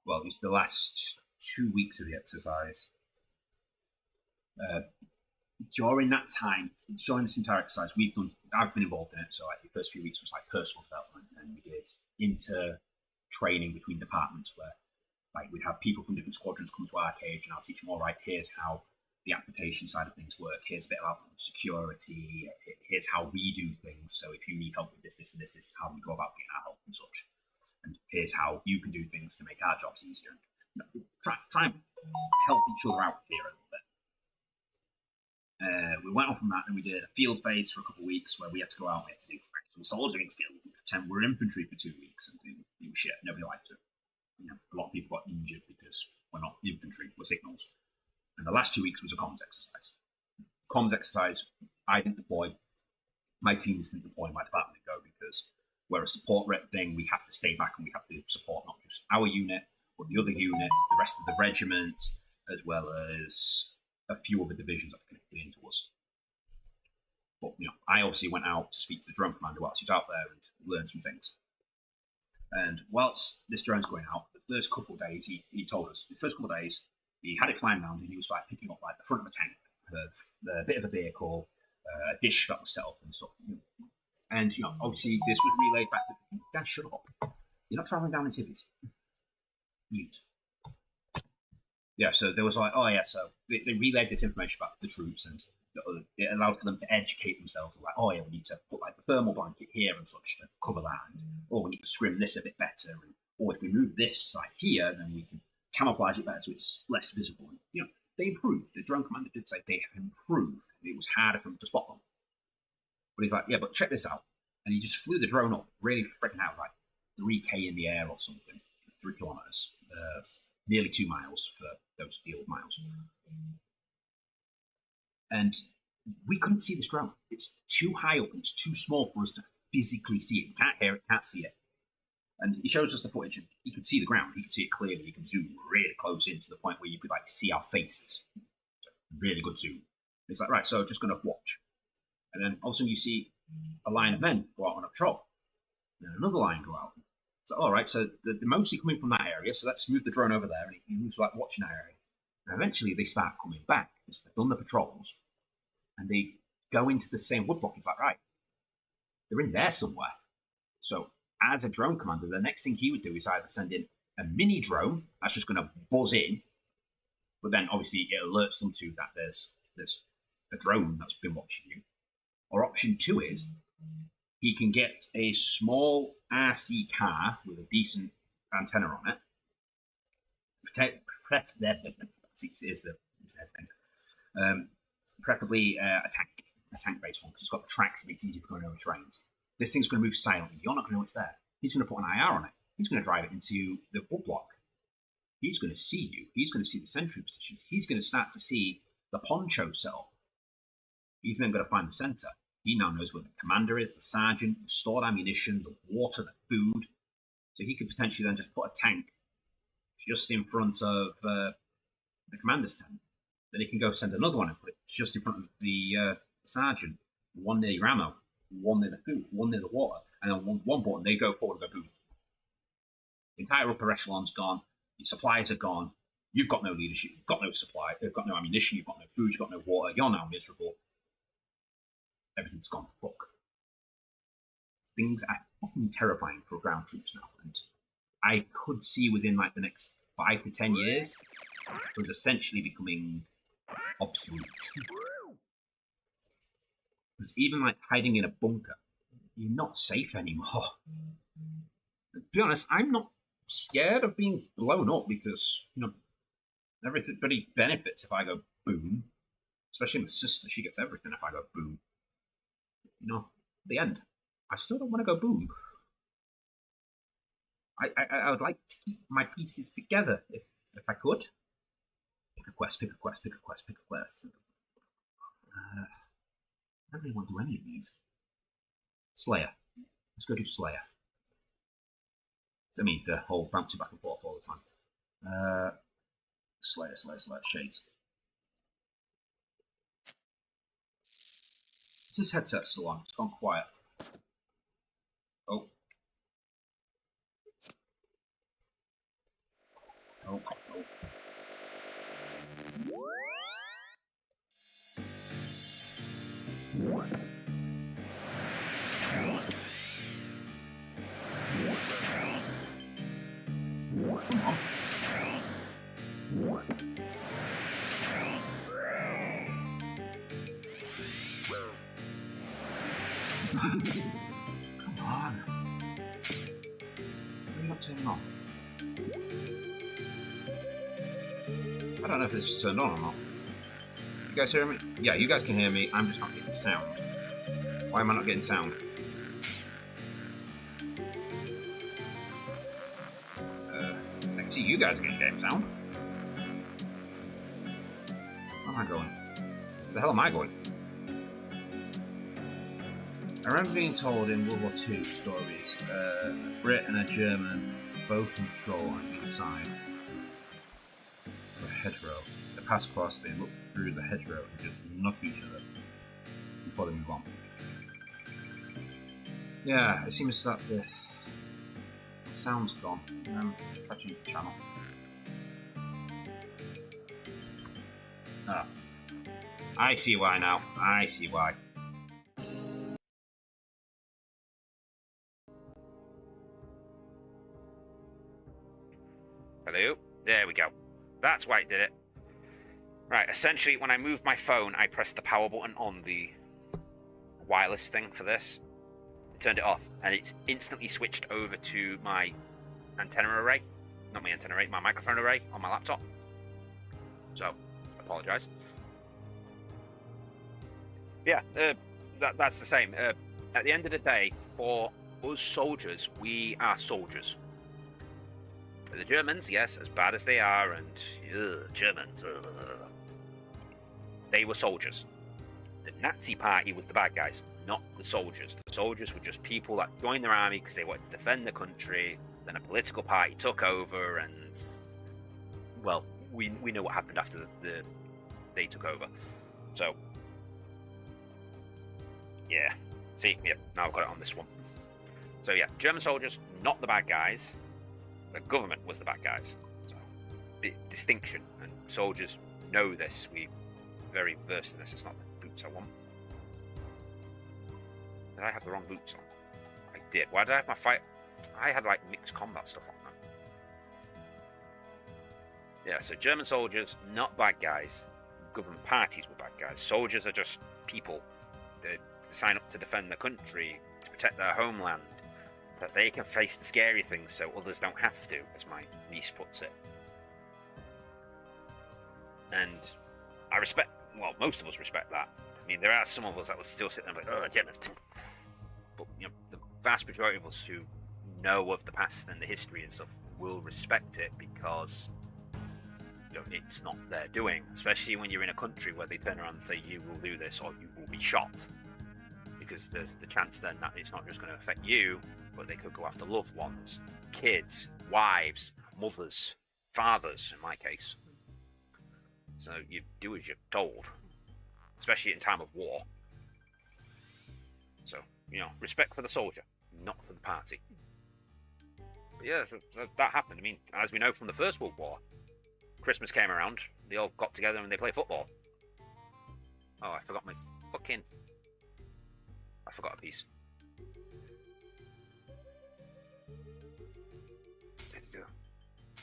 Well, it was the last 2 weeks of the exercise. During that time, during this entire exercise, I've been involved in it. So the first few weeks was like personal development, and we did inter-training between departments where we'd have people from different squadrons come to our cage, and I'll teach them, all right, here's how the application side of things work. Here's a bit about security. Here's how we do things. So if you need help with this, this, and this is how we go about getting our help and such. And here's how you can do things to make our jobs easier. Try and help each other out here a little bit. We went on from that, and we did a field phase for a couple of weeks where we had to go out and we had to do practical soldiering skills and pretend we're infantry for 2 weeks, and it was shit. Nobody liked it. A lot of people got injured because we're not infantry, we're signals. And the last 2 weeks was a comms exercise. Comms exercise, I didn't deploy. My teams didn't deploy, my department didn't go, because we're a support rep thing. We have to stay back and we have to support not just our unit, but the other units, the rest of the regiment, as well as a few other divisions that are connected into us. But I obviously went out to speak to the drone commander whilst he was out there and learn some things. And whilst this drone's going out, the first couple of days, he told us, the first couple of days, he had it flying around and he was like picking up like the front of a tank, a bit of a vehicle, a dish that was set up and stuff. And obviously this was relayed back to Dad, shut up. You're not travelling down in civvies. Mute. Yeah, so there was like, oh yeah, so they relayed this information back to the troops, and it allowed for them to educate themselves. Like, oh yeah, we need to put like the thermal blanket here and such to cover that, and we need to scrim this a bit better, and if we move this like here, then we can camouflage it better so it's less visible. And, they improved. The drone commander did say they have improved. It was harder for them to spot them. But he's like, yeah, but check this out. And he just flew the drone up really freaking out, like 3K in the air or something, 3 kilometers, nearly 2 miles for those field miles. And we couldn't see this drone. It's too high up and it's too small for us to physically see it. We can't hear it, can't see it. And he shows us the footage, and he could see the ground. He could see it clearly. He could zoom really close in to the point where you could like see our faces. Really good zoom. It's like, right, so just going to watch. And then all of a sudden you see a line of men go out on a patrol. And another line go out. So, all right, so they're mostly coming from that area, so let's move the drone over there. And he moves like watching that area. And eventually they start coming back because they've done the patrols. And they go into the same woodblock. He's like, right, they're in there somewhere. So as a drone commander, the next thing he would do is either send in a mini drone that's just going to buzz in, but then obviously it alerts them to that there's a drone that's been watching you. Or option 2 is he can get a small RC car with a decent antenna on it. Preferably a tank-based one, because it's got the tracks and it's easy for going over terrains. This thing's going to move silently. You're not going to know it's there. He's going to put an IR on it. He's going to drive it into the woodblock. He's going to see you. He's going to see the sentry positions. He's going to start to see the poncho setup. He's then going to find the center. He now knows where the commander is, the sergeant, the stored ammunition, the water, the food. So he could potentially then just put a tank just in front of the commander's tent. Then he can go send another one and put it just in front of the sergeant. One near your ammo, one near the food, one near the water, and then one button, they go forward and go boom. The entire upper echelon's gone, your supplies are gone, you've got no leadership, you've got no supply, you've got no ammunition, you've got no food, you've got no water, you're now miserable. Everything's gone to fuck. Things are fucking terrifying for ground troops now, and I could see within like the next 5 to 10 years, it was essentially becoming obsolete. Because even like hiding in a bunker, you're not safe anymore. To be honest, I'm not scared of being blown up because, everybody benefits if I go boom. Especially my sister, she gets everything if I go boom. At the end, I still don't want to go boom. I would like to keep my pieces together if I could. Pick a quest, pick a quest, pick a quest, pick a quest. I don't really want to do any of these. Slayer. Let's go do Slayer. I mean, the whole bouncing back and forth all the time. Slayer, Shades. Is this headset still on? It's gone quiet. Oh. Oh. Come on. Come on. Why are you not turning on? I don't know if it's turned on or not. You guys hear me? Yeah, you guys can hear me. I'm just not getting sound. Why am I not getting sound? I can see you guys getting game sound. Where am I going? Where the hell am I going? I remember being told in World War II stories, a Brit and a German both in patrol on either side of a hedgerow. They pass across, they look through the hedgerow and just knock each other before they move on. Yeah, it seems that the sound's gone. Try to change the channel. Ah. I see why now. I see why. Hello? There we go. That's why it did it. Right, essentially, when I moved my phone, I pressed the power button on the wireless thing for this. It turned it off, and it's instantly switched over to my antenna array. Not my antenna array, my microphone array on my laptop. So, apologise. Yeah, that's the same. At the end of the day, for us soldiers, we are soldiers. For the Germans, yes, as bad as they are, and Germans, they were soldiers. The Nazi party was the bad guys, not the soldiers. The soldiers were just people that joined their army because they wanted to defend the country. Then a political party took over, and well, we know what happened after they took over. So yeah, see, yeah, now I've got it on this one. So yeah, German soldiers, not the bad guys. The government was the bad guys. So distinction, and soldiers know this. We're very versed in this. It's not the boots I want. Did I have the wrong boots on? I did. Why did I have my fight? I had like mixed combat stuff on them. Yeah, so German soldiers, not bad guys. Government parties were bad guys. Soldiers are just people. They sign up to defend the country, to protect their homeland, that they can face the scary things so others don't have to, as my niece puts it. And I respect, well, most of us respect that. I mean, there are some of us that will still sit there and be like, oh, Germans. But, you know, the vast majority of us who know of the past and the history and stuff will respect it because, you know, it's not their doing. Especially when you're in a country where they turn around and say, you will do this or you will be shot. Because there's the chance then that it's not just going to affect you, but they could go after loved ones, kids, wives, mothers, fathers, in my case. So you do as you're told, especially in time of war. So, you know, respect for the soldier, not for the party. But yeah, so that happened. I mean, as we know from the First World War, Christmas came around, they all got together and they played football. Oh, I forgot my fucking... I forgot a piece.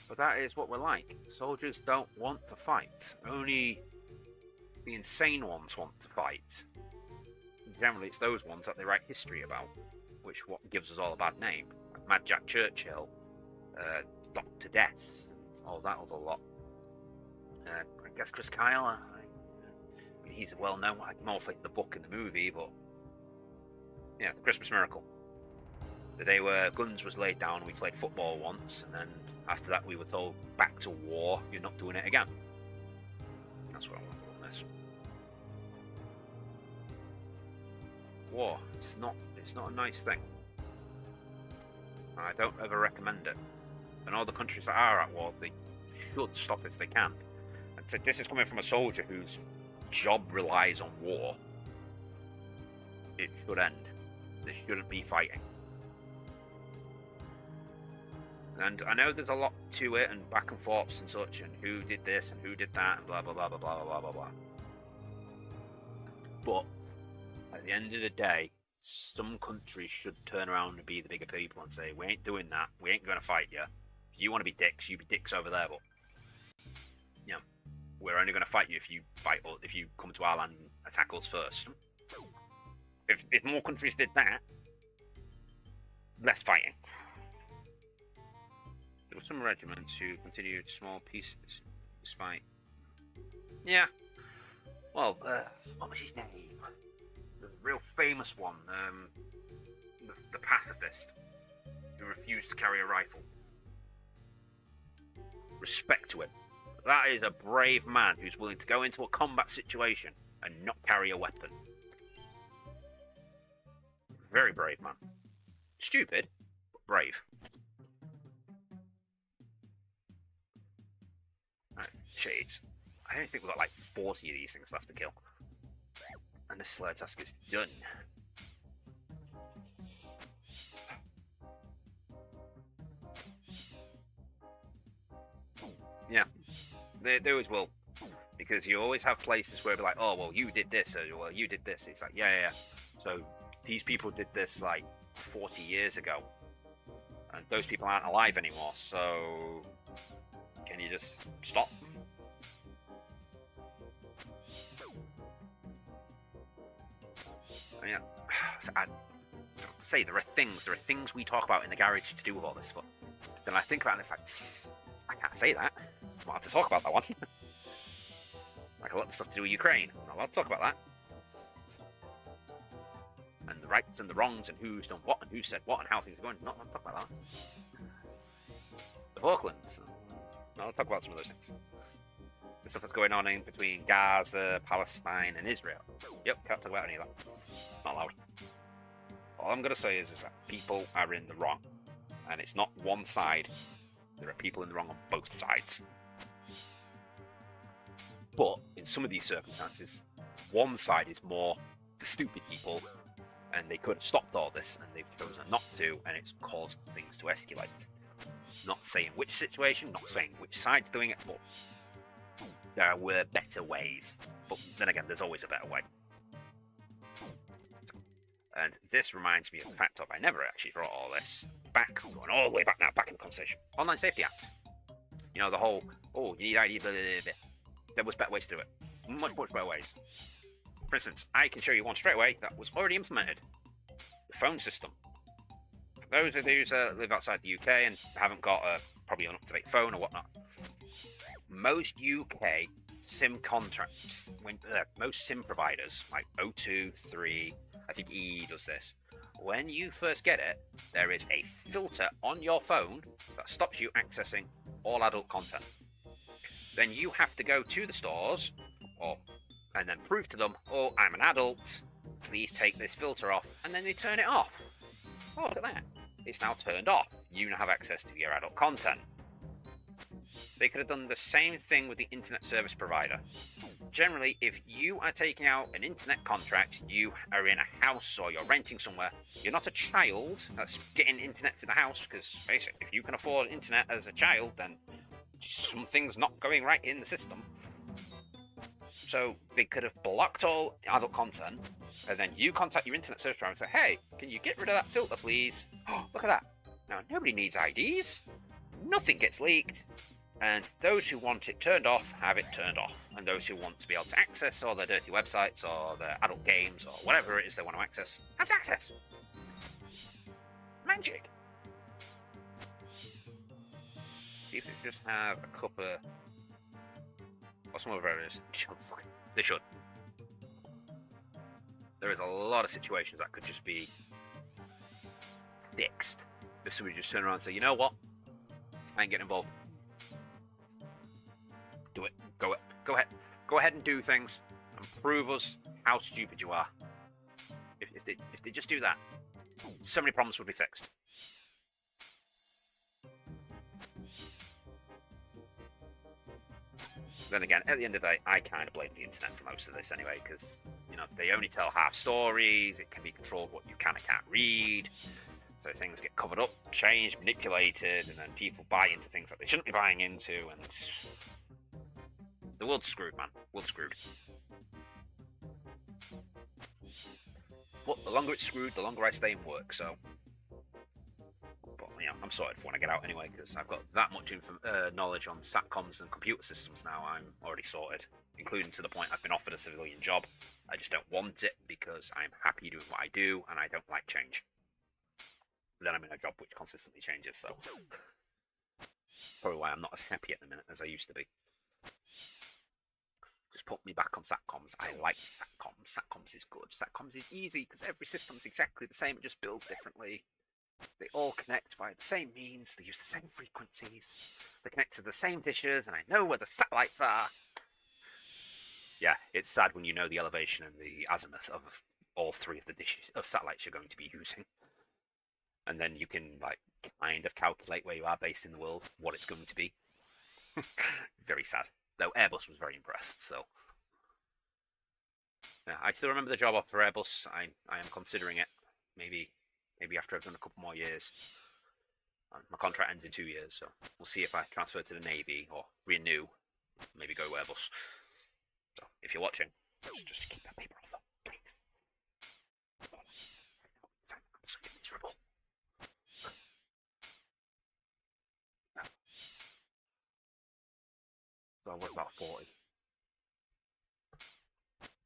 But that is what we're like. Soldiers don't want to fight. Only the insane ones want to fight. Generally, it's those ones that they write history about, which what gives us all a bad name. Like Mad Jack Churchill, Dr. Death, all that other lot. I guess Chris Kyle. I mean, he's well known. I more think the book and the movie, but yeah, the Christmas Miracle. The day where guns was laid down, we played football once, and then after that we were told, back to war, you're not doing it again. That's what I want on this. War, it's not a nice thing. I don't ever recommend it. And all the countries that are at war, they should stop if they can. And so this is coming from a soldier whose job relies on war. It should end. They shouldn't be fighting. And I know there's a lot to it, and back and forths and such, and who did this and who did that, and blah blah blah blah blah blah blah blah. But at the end of the day, some countries should turn around and be the bigger people and say, we ain't doing that, we ain't going to fight you. If you want to be dicks, you be dicks over there, but you know, we're only going to fight you if you fight, or if you come to our land and attack us first. If more countries did that, less fighting. There were some regiments who continued small pieces despite. Yeah. Well, what was his name? There's a real famous one. The pacifist who refused to carry a rifle. Respect to him. That is a brave man who's willing to go into a combat situation and not carry a weapon. Very brave man. Stupid, but brave. Right, shades. I only think we've got like 40 of these things left to kill. And the Slayer task is done. Yeah, they always will. Because you always have places where they're like, oh, well, you did this, or well, you did this. It's like, yeah. So these people did this like 40 years ago. And those people aren't alive anymore, so can you just stop? I mean, I'd say there are things we talk about in the garage to do with all this stuff. Then I think about it and it's like, I can't say that. I'm not allowed to talk about that one. Like a lot of stuff to do with Ukraine. I'm not allowed to talk about that. And the rights and the wrongs and who's done what and who said what and how things are going. Not allowed to talk about that. The Falklands. Not allowed to talk about some of those things. The stuff that's going on in between Gaza, Palestine, and Israel. Yep, can't talk about any of that. Not allowed. All I'm going to say is that people are in the wrong. And it's not one side. There are people in the wrong on both sides. But in some of these circumstances, one side is more the stupid people, and they could have stopped all this, and they've chosen not to, and it's caused things to escalate. Not saying which situation, not saying which side's doing it, but there were better ways. But then again, there's always a better way. And this reminds me of the fact of I never actually brought all this back, going all the way back now, back in the conversation. Online Safety Act. You know, the whole, oh, you need ID, blah, blah, blah, blah. There was better ways to do it. Much better ways. For instance, I can show you one straight away that was already implemented. The phone system. For those of you who live outside the UK and haven't got probably an up-to-date phone or whatnot, most UK SIM contracts, most SIM providers, like O2, 3, I think EE does this. When you first get it, there is a filter on your phone that stops you accessing all adult content. Then you have to go to the stores, and then prove to them, oh, I'm an adult, please take this filter off, and then they turn it off. Oh, look at that. It's now turned off. You now have access to your adult content. They could have done the same thing with the internet service provider. Generally, if you are taking out an internet contract, you are in a house or you're renting somewhere, you're not a child that's getting internet for the house, because basically, if you can afford internet as a child, then something's not going right in the system. So they could have blocked all adult content, and then you contact your internet service provider and say, hey, can you get rid of that filter, please? Oh, look at that. Now, nobody needs IDs. Nothing gets leaked. And those who want it turned off, have it turned off. And those who want to be able to access all their dirty websites or their adult games or whatever it is they want to access, has access. Magic. People should just have a cup of... or some other areas. They should. There is a lot of situations that could just be fixed. If somebody just turn around and say, you know what? I ain't getting involved. Do it. Go ahead. Go ahead and do things and prove us how stupid you are. If they just do that, so many problems would be fixed. Then again, at the end of the day, I kind of blame the internet for most of this anyway, because, you know, they only tell half stories, it can be controlled what you can and can't read, so things get covered up, changed, manipulated, and then people buy into things that they shouldn't be buying into, and the world's screwed, man. World's screwed. But the longer it's screwed, the longer I stay in work, so... But I'm sorted for when I get out anyway, because I've got that much knowledge on satcoms and computer systems now. I'm already sorted, including to the point I've been offered a civilian job. I just don't want it because I'm happy doing what I do, and I don't like change. But then I'm in a job which consistently changes, so probably why I'm not as happy at the minute as I used to be. Just put me back on satcoms. I like satcoms. Satcoms is good. Satcoms is easy because every system's exactly the same. It just builds differently. They all connect via the same means. They use the same frequencies. They connect to the same dishes, and I know where the satellites are. Yeah, it's sad when you know the elevation and the azimuth of all three of the dishes of satellites you're going to be using. And then you can, like, kind of calculate where you are based in the world, what it's going to be. Very sad. Though Airbus was very impressed, so... Yeah, I still remember the job offer for Airbus. I am considering it. Maybe after I've done a couple more years. My contract ends in 2 years, so we'll see if I transfer to the Navy or renew. Maybe go Airbus. So, if you're watching, just keep that paper off them, please. I'm so miserable. So I was about 40.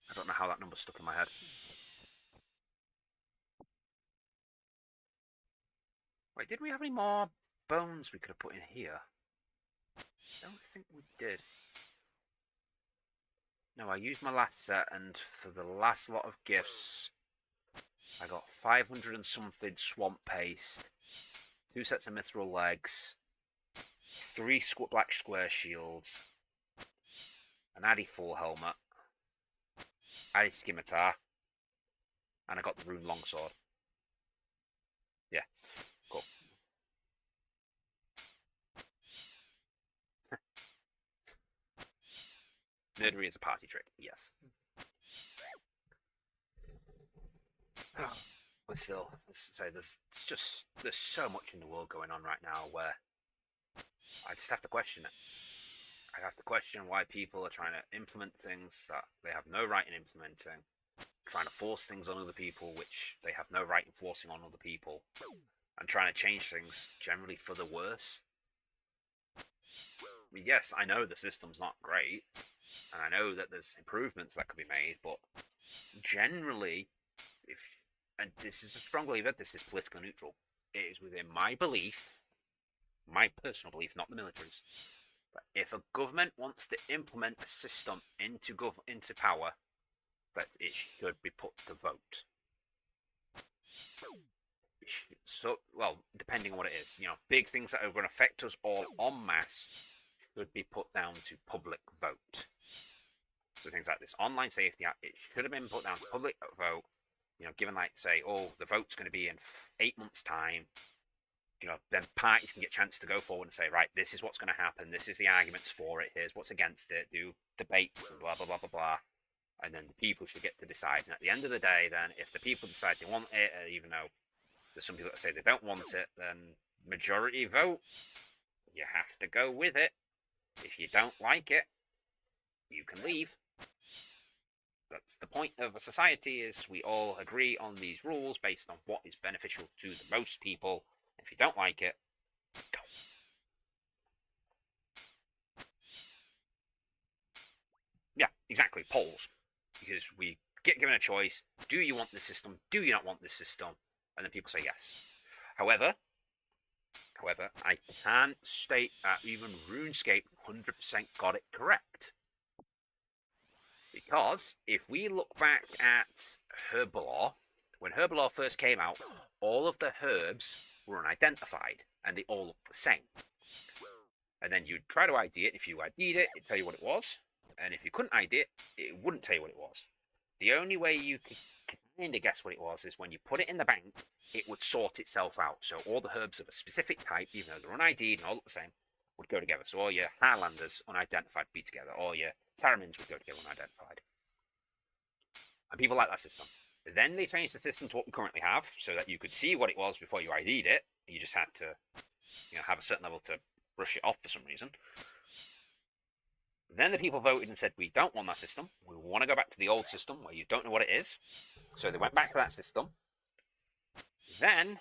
I don't know how that number stuck in my head. Wait, did we have any more bones we could have put in here? I don't think we did. No, I used my last set, and for the last lot of gifts, I got 500 and something swamp paste, 2 sets of mithril legs, 3 black square shields, an Addy full helmet, Addy scimitar, and I got the rune longsword. Yeah, cool. Nerdery is a party trick, yes. But still, there's so much in the world going on right now where I just have to question it. I have to question why people are trying to implement things that they have no right in implementing, trying to force things on other people which they have no right in forcing on other people, and trying to change things generally for the worse. I mean, yes, I know the system's not great, and I know that there's improvements that could be made, but generally, and this is a strong believer, this is politically neutral. It is within my belief, my personal belief, not the military's, but if a government wants to implement a system into power, that it should be put to vote. So, well, depending on what it is, big things that are going to affect us all en masse should be put down to public vote. So things like this Online Safety Act, it should have been put down to public vote. Given like, say, the vote's going to be in 8 months' time. Then parties can get a chance to go forward and say, right, this is what's going to happen. This is the arguments for it. Here's what's against it. Do debates and blah, blah, blah, blah, blah. And then the people should get to decide. And at the end of the day, then, if the people decide they want it, even though there's some people that say they don't want it, then majority vote, you have to go with it. If you don't like it, you can leave. That's the point of a society, is we all agree on these rules based on what is beneficial to the most people. If you don't like it, go. Yeah, exactly, polls. Because we get given a choice, do you want this system, do you not want this system? And then people say yes. However, I can't state that even RuneScape 100% got it correct. Because if we look back at Herbalore, when Herbalore first came out, all of the herbs were unidentified, and they all looked the same. And then you'd try to ID it. If you ID'd it, it'd tell you what it was. And if you couldn't ID it, it wouldn't tell you what it was. The only way you could kind of guess what it was is when you put it in the bank, it would sort itself out. So all the herbs of a specific type, even though they're unID'd and all look the same, would go together. So all your Highlanders, unidentified, would be together. All your Taramins would go together, unidentified. And people like that system. Then they changed the system to what we currently have, so that you could see what it was before you ID'd it. You just had to, have a certain level to brush it off for some reason. Then the people voted and said, we don't want that system. We want to go back to the old system where you don't know what it is. So they went back to that system. Then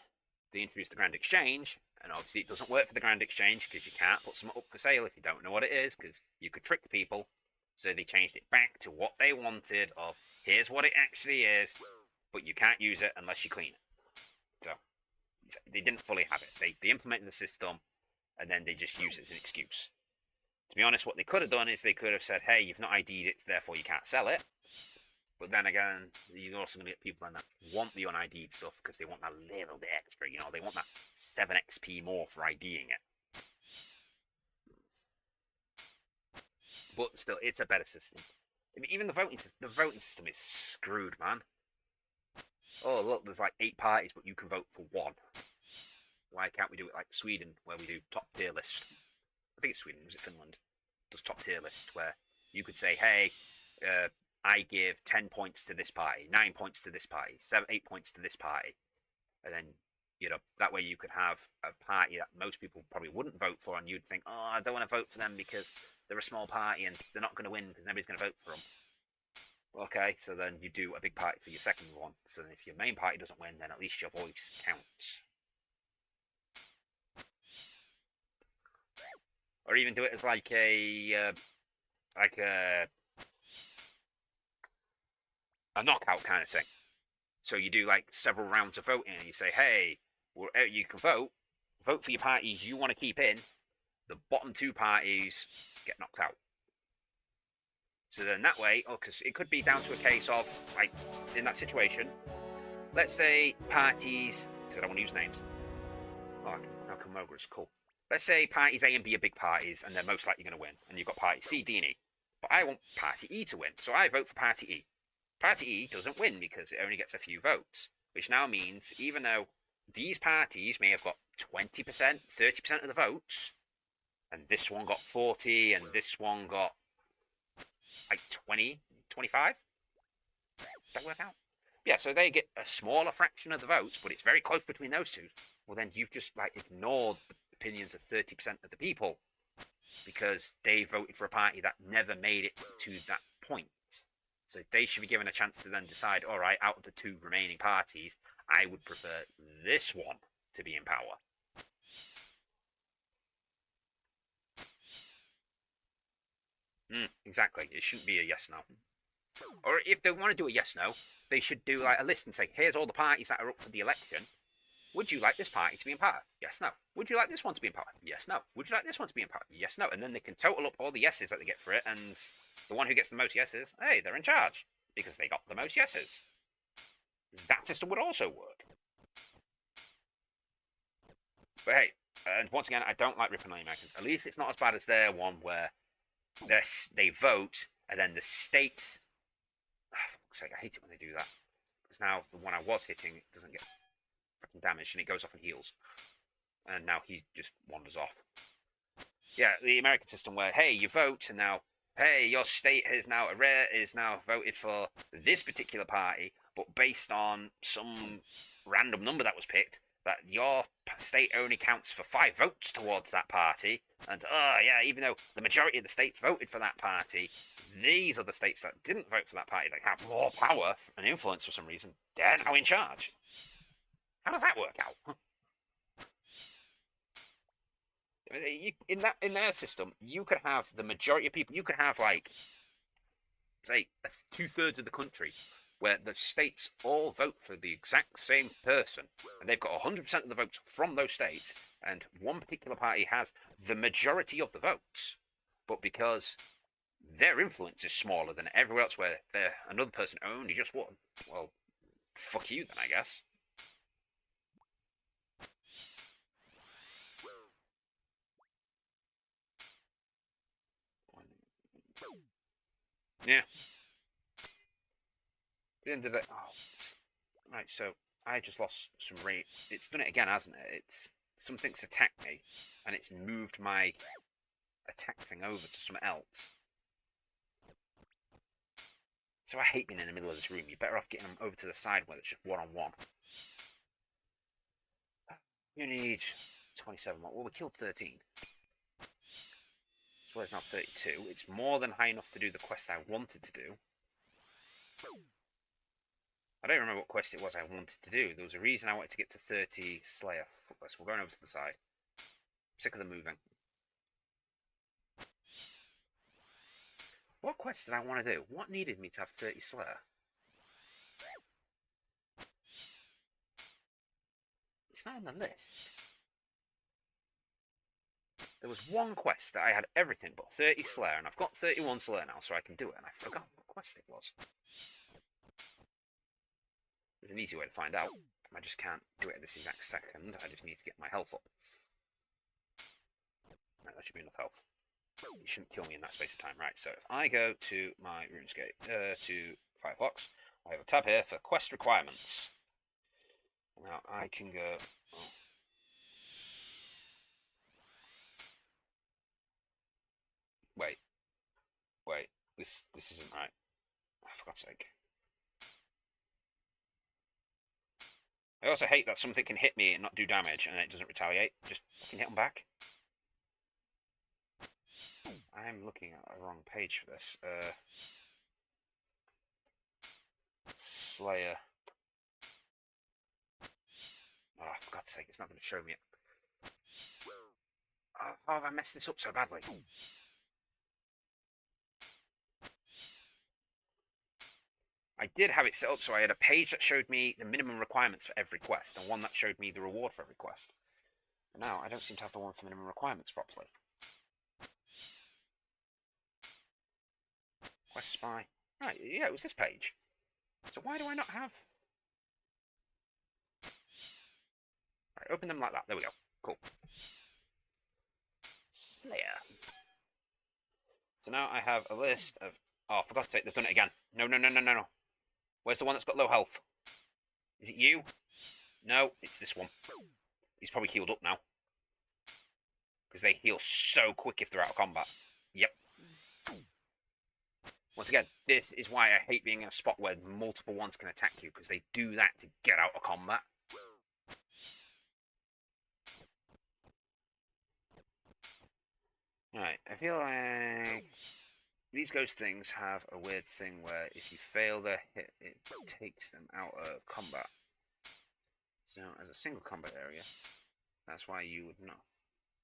they introduced the Grand Exchange, And obviously it doesn't work for the Grand Exchange because you can't put something up for sale if you don't know what it is, because you could trick people. So they changed it back to what they wanted of, here's what it actually is, but you can't use it unless you clean it. So they didn't fully have it. They implemented the system, and then they just used it as an excuse. To be honest, what they could have done is they could have said, hey, you've not ID'd it, therefore you can't sell it. But then again, you're also going to get people that want the un-ID'd stuff because they want that little bit extra, you know, they want that 7 XP more for IDing it. But still, it's a better system. I mean, even the voting system is screwed, man. Oh, look, there's like 8 parties, but you can vote for 1. Why can't we do it like Sweden, where we do top tier list? I think it's Sweden, was it Finland? Does top tier list, where you could say, hey, I give 10 points to this party, 9 points to this party, 8 points to this party. And then, you know, that way you could have a party that most people probably wouldn't vote for, and you'd think, oh, I don't want to vote for them because they're a small party and they're not going to win because nobody's going to vote for them. Okay, so then you do a big party for your second one. So then if your main party doesn't win, then at least your voice counts. Or even do it as like a knockout kind of thing. So you do like several rounds of voting, and you say, hey, you can vote for your parties you want to keep in. The bottom 2 parties get knocked out. So then that way, because it could be down to a case of, like, in that situation, let's say parties, because I don't want to use names. Oh, now come over, it's cool. Let's say parties A and B are big parties, and they're most likely going to win, and you've got party C, D, and E. But I want party E to win, so I vote for party E. Party E doesn't win because it only gets a few votes, which now means even though these parties may have got 20%, 30% of the votes, and this one got 40, and this one got like 20, 25? Does that work out? Yeah, so they get a smaller fraction of the votes, but it's very close between those two. Well, then you've just like ignored the opinions of 30% of the people because they voted for a party that never made it to that point. So they should be given a chance to then decide, all right, out of the 2 remaining parties, I would prefer this one to be in power. Exactly. It shouldn't be a yes-no. Or if they want to do a yes-no, they should do like a list and say, here's all the parties that are up for the election. Would you like this party to be in power? Yes, no. Would you like this one to be in power? Yes, no. Would you like this one to be in power? Yes, no. And then they can total up all the yeses that they get for it, and the one who gets the most yeses, hey, they're in charge because they got the most yeses. That system would also work. But hey, and once again, I don't like ripping on the Americans. At least it's not as bad as their one where they vote and then the states. Oh, for fuck's sake, I hate it when they do that. Because now the one I was hitting doesn't get freaking damaged and it goes off and heals. And now he just wanders off. Yeah, the American system where, hey, you vote, and now, hey, your state is now voted for this particular party, but based on some random number that was picked, that your state only counts for 5 votes towards that party, and yeah, even though the majority of the states voted for that party, these are the states that didn't vote for that party that have more power and influence for some reason. They're now in charge. How does that work out? In their system, you could have the majority of people. You could have like, say, 2/3 of the country, where the states all vote for the exact same person, and they've got 100% of the votes from those states, and one particular party has the majority of the votes, but because their influence is smaller than everywhere else, where another person only just won, well, fuck you then, I guess. Yeah. The end of it. Oh, right. So I just lost some rate. It's done it again, hasn't it? It's something's attacked me, and it's moved my attack thing over to something else. So I hate being in the middle of this room. You're better off getting them over to the side where it's just one-on-one. You need 27. Well, we killed 13. So there's now 32. It's more than high enough to do the quest I wanted to do. I don't remember what quest it was I wanted to do. There was a reason I wanted to get to 30 Slayer. Fuck this, we're going over to the side. Sick of them moving. What quest did I want to do? What needed me to have 30 Slayer? It's not on the list. There was one quest that I had everything but 30 Slayer, and I've got 31 Slayer now, so I can do it, and I forgot what quest it was. There's an easy way to find out. I just can't do it at this exact second. I just need to get my health up. Right, that should be enough health. You shouldn't kill me in that space of time. Right, so if I go to my RuneScape, to Firefox, I have a tab here for quest requirements. Now I can go... Oh. Wait, this isn't right. Oh, for God's sake. I also hate that something can hit me and not do damage, and it doesn't retaliate. Just fucking hit them back. I'm looking at the wrong page for this. Slayer. Oh, for God's sake, it's not going to show me it. Oh, how have I messed this up so badly? I did have it set up so I had a page that showed me the minimum requirements for every quest, and one that showed me the reward for every quest. But now, I don't seem to have the one for minimum requirements properly. Quest Spy. Right, yeah, it was this page. So why do I not have... Right, open them like that. There we go. Cool. Slayer. So now I have a list of... Oh, for God's sake, they've done it again. No. Where's the one that's got low health? Is it you? No, it's this one. He's probably healed up now. Because they heal so quick if they're out of combat. Yep. Once again, this is why I hate being in a spot where multiple ones can attack you, because they do that to get out of combat. Right, I feel like these ghost things have a weird thing where if you fail their hit, it takes them out of combat. So, as a single combat area, that's why you would know.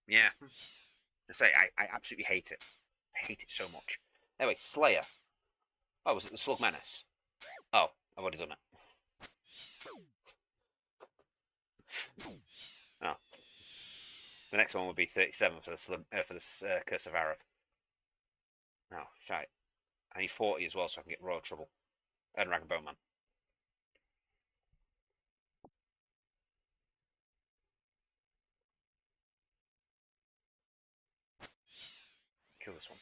Yeah. I say, I absolutely hate it. I hate it so much. Anyway, Slayer. Oh, was it the Slug Menace? Oh, I've already done it. Oh. The next one would be 37 for the Curse of Arath. Oh, shite. I need 40 as well so I can get Royal Trouble. And Rag and Bowman. Kill this one.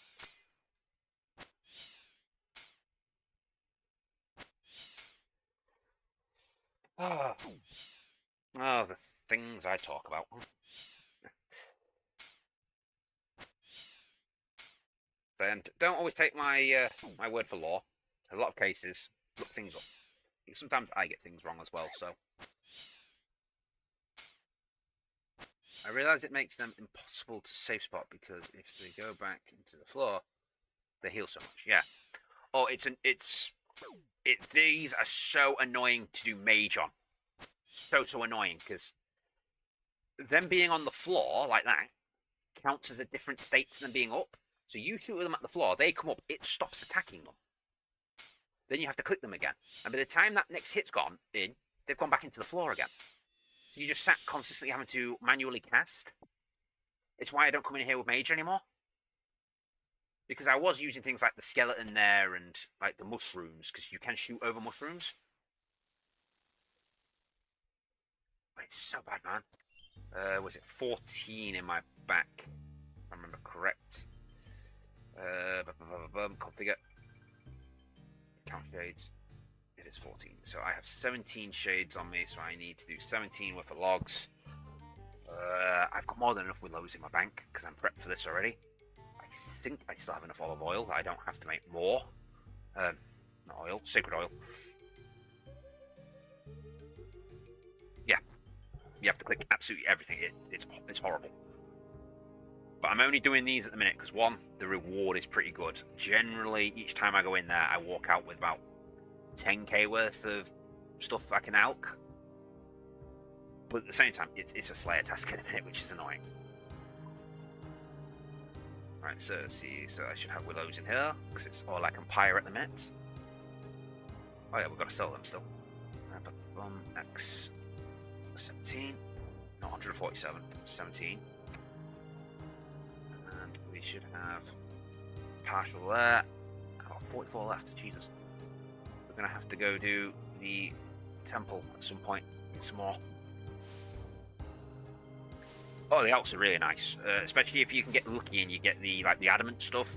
Oh, the things I talk about. And don't always take my my word for law. In a lot of cases, look things up. Sometimes I get things wrong as well, so... I realise it makes them impossible to safe spot because if they go back into the floor, they heal so much. Yeah. Oh, these are so annoying to do mage on. So annoying because them being on the floor like that counts as a different state to them being up. So you shoot them at the floor, they come up, it stops attacking them. Then you have to click them again. And by the time that next hit's gone in, they've gone back into the floor again. So you just sat constantly having to manually cast. It's why I don't come in here with mage anymore. Because I was using things like the skeleton there and like the mushrooms, because you can shoot over mushrooms. But it's so bad, man. Was it 14 in my back? If I remember correct. Configure. Count shades. It is 14. So I have 17 shades on me, so I need to do 17 worth of logs. I've got more than enough willows in my bank, because I'm prepped for this already. I think I still have enough olive oil. I don't have to make more. Not oil, sacred oil. Yeah. You have to click absolutely everything. It's horrible. But I'm only doing these at the minute because, one, the reward is pretty good. Generally, each time I go in there, I walk out with about 10k worth of stuff I can alch. But at the same time, it's a Slayer task in a minute, which is annoying. Right, so let's see. So I should have willows in here because it's all I can pyre at the minute. Oh yeah, we've got to sell them still. X 17, not 147, 17. And we should have partial there. I've got 44 left. Jesus. We're gonna have to go do the temple at some point. Get some more. Oh, the alts are really nice, especially if you can get lucky and you get the the adamant stuff.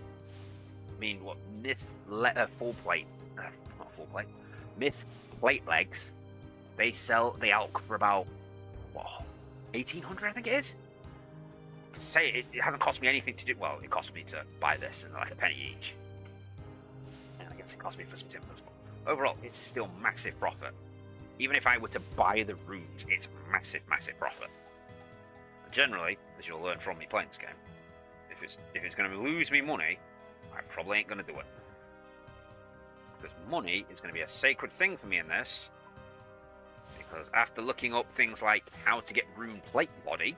I mean, what myth full plate, not full plate, myth plate legs. They sell the alk for about what 1,800, I think it is. To say it hasn't cost me anything to do. Well, it cost me to buy this and like a penny each. And I guess it cost me for some timbers, but overall, it's still massive profit. Even if I were to buy the runes, it's massive, massive profit. Generally, as you'll learn from me playing this game, if it's going to lose me money, I probably ain't going to do it. Because money is going to be a sacred thing for me in this. Because after looking up things like how to get rune plate body,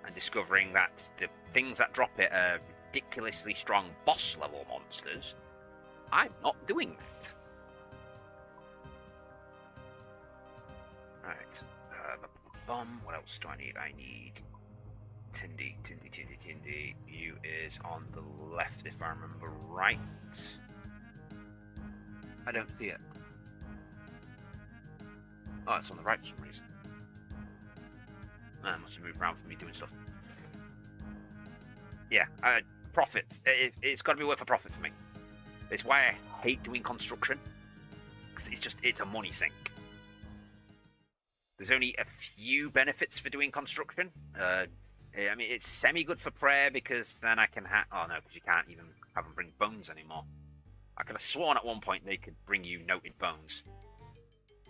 and discovering that the things that drop it are ridiculously strong boss level monsters, I'm not doing that. Right. What else do I need? I need Tindy. You is on the left, if I remember right. I don't see it. Oh, it's on the right for some reason. It must have moved around for me doing stuff. Yeah, profits. It's got to be worth a profit for me. It's why I hate doing construction. Because it's a money sink. There's only a few benefits for doing construction. I mean, it's semi-good for prayer because then I can oh no, because you can't even have them bring bones anymore. I could have sworn at one point they could bring you noted bones.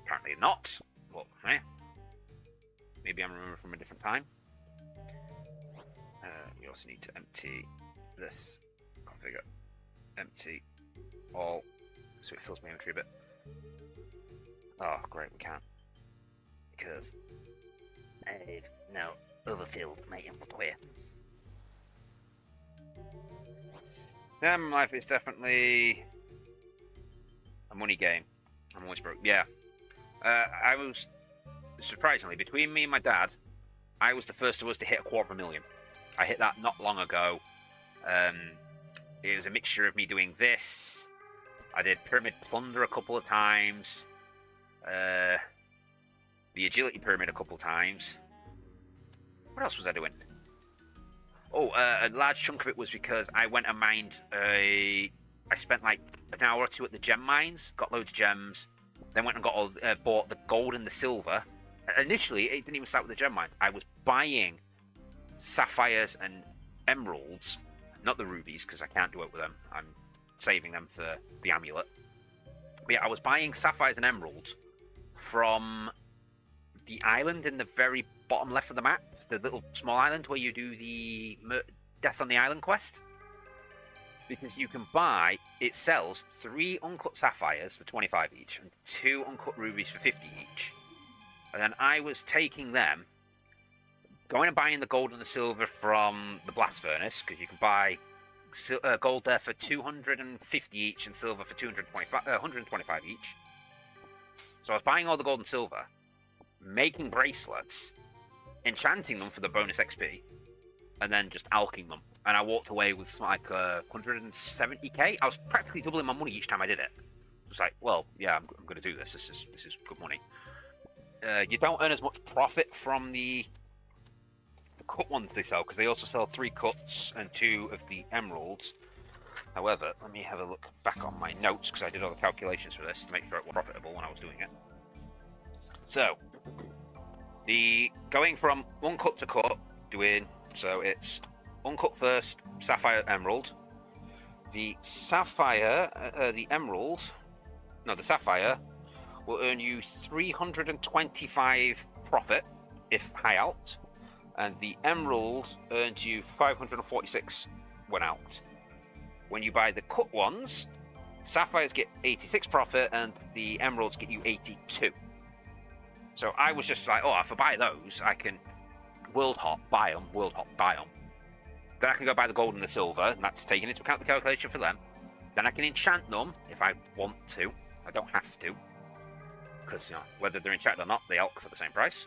Apparently not. Well, maybe I'm remembering from a different time. We also need to empty this configure. Empty all. So it fills my inventory a bit. Oh, great, we can't. Because I've now overfilled my inventory. Life is definitely a money game. I'm always broke. Yeah. I was, surprisingly, between me and my dad, I was the first of us to hit 250,000. I hit that not long ago. It was a mixture of me doing this. I did Pyramid Plunder a couple of times. The Agility Pyramid a couple of times. What else was I doing? Oh, a large chunk of it was because I went and mined I spent like an hour or two at the gem mines, got loads of gems, then went and bought the gold and the silver. Initially, it didn't even start with the gem mines. I was buying sapphires and emeralds, not the rubies, because I can't do it with them. I'm saving them for the amulet. But yeah, I was buying sapphires and emeralds from the island in the very bottom left of the map, the little small island where you do the Death on the Island quest. Because you can buy, it sells 3 uncut sapphires for 25 each and 2 uncut rubies for 50 each. And then I was taking them, going and buying the gold and the silver from the blast furnace, because you can buy gold there for 250 each and silver for 125 each. So I was buying all the gold and silver, making bracelets, enchanting them for the bonus XP, and then just alking them. And I walked away with like 170k. I was practically doubling my money each time I did it. It was like, well, yeah, I'm going to do this. This is good money. You don't earn as much profit from the cut ones they sell, because they also sell 3 cuts and 2 of the emeralds. However, let me have a look back on my notes, because I did all the calculations for this to make sure it was profitable when I was doing it. So, the going from uncut to cut, so it's uncut first, sapphire, emerald. The sapphire, the sapphire will earn you 325 profit if high out, and the emerald earns you 546 when out. When you buy the cut ones, sapphires get 86 profit and the emeralds get you 82. So I was just like, oh, if I buy those, I can world hop, buy them, world hop, buy them. Then I can go buy the gold and the silver, and that's taking into account the calculation for them. Then I can enchant them if I want to. I don't have to. Because, you know, whether they're enchanted or not, they elk for the same price.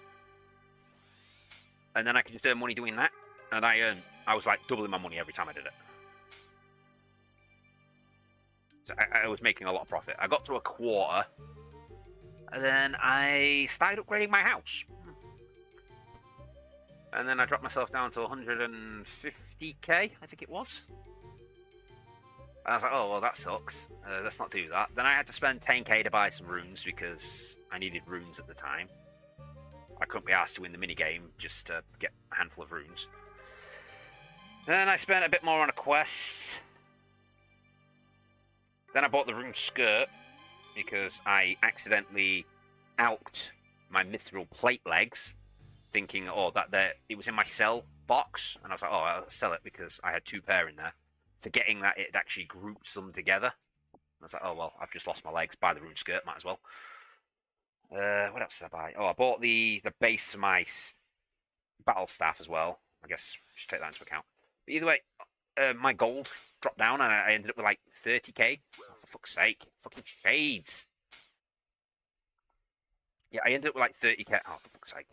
And then I can just earn money doing that. And I was like doubling my money every time I did it. So I was making a lot of profit. I got to a quarter. And then I started upgrading my house. And then I dropped myself down to 150k, I think it was. And I was like, oh, well, that sucks. Let's not do that. Then I had to spend 10k to buy some runes because I needed runes at the time. I couldn't be asked to win the minigame just to get a handful of runes. Then I spent a bit more on a quest. Then I bought the rune skirt because I accidentally alked my mithril plate legs, thinking, oh, it was in my sell box, and I was like, oh, I'll sell it because I had 2 pair in there, forgetting that it actually groups them together. I was like, oh, well, I've just lost my legs. Buy the rune skirt, might as well. What else did I buy? Oh, I bought the base of my battle staff as well. I guess I should take that into account. But either way, my gold dropped down, and I ended up with like 30k. Oh, for fuck's sake. Fucking shades. Yeah, I ended up with like 30k. Oh, for fuck's sake.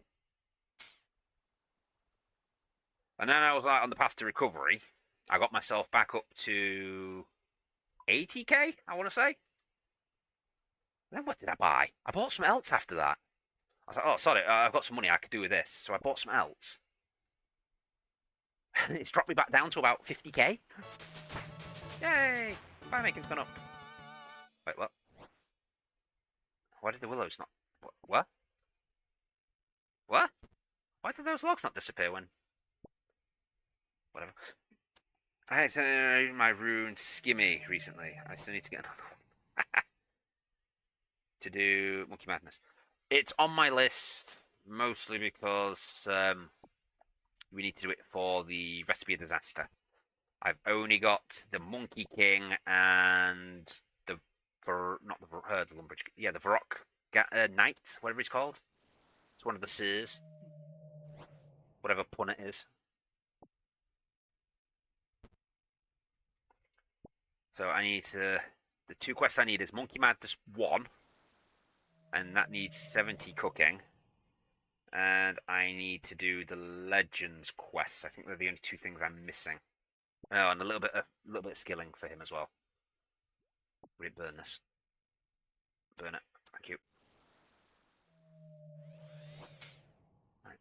And then I was like on the path to recovery. I got myself back up to 80k, I want to say. Then what did I buy? I bought some else after that. I was like, oh, sorry, I've got some money I could do with this. So I bought some else. And it's dropped me back down to about 50k. Yay! Fire making's gone up. Wait, what? Why did the willows not... What? What? Why did those logs not disappear when... Whatever. I had my rune skimmy recently. I still need to get another one. To do Monkey Madness. It's on my list mostly because we need to do it for the Recipe of Disaster. I've only got the Monkey King and the Lumbridge. Yeah, the Varrock Knight, whatever he's called. It's one of the Sirs. Whatever pun it is. So I need to... The 2 quests I need is Monkey Madness 1. And that needs 70 cooking. And I need to do the Legends quests. I think they're the only 2 things I'm missing. Oh, and a little bit of skilling for him as well. Would it burn this? Burn it. Thank you. Right.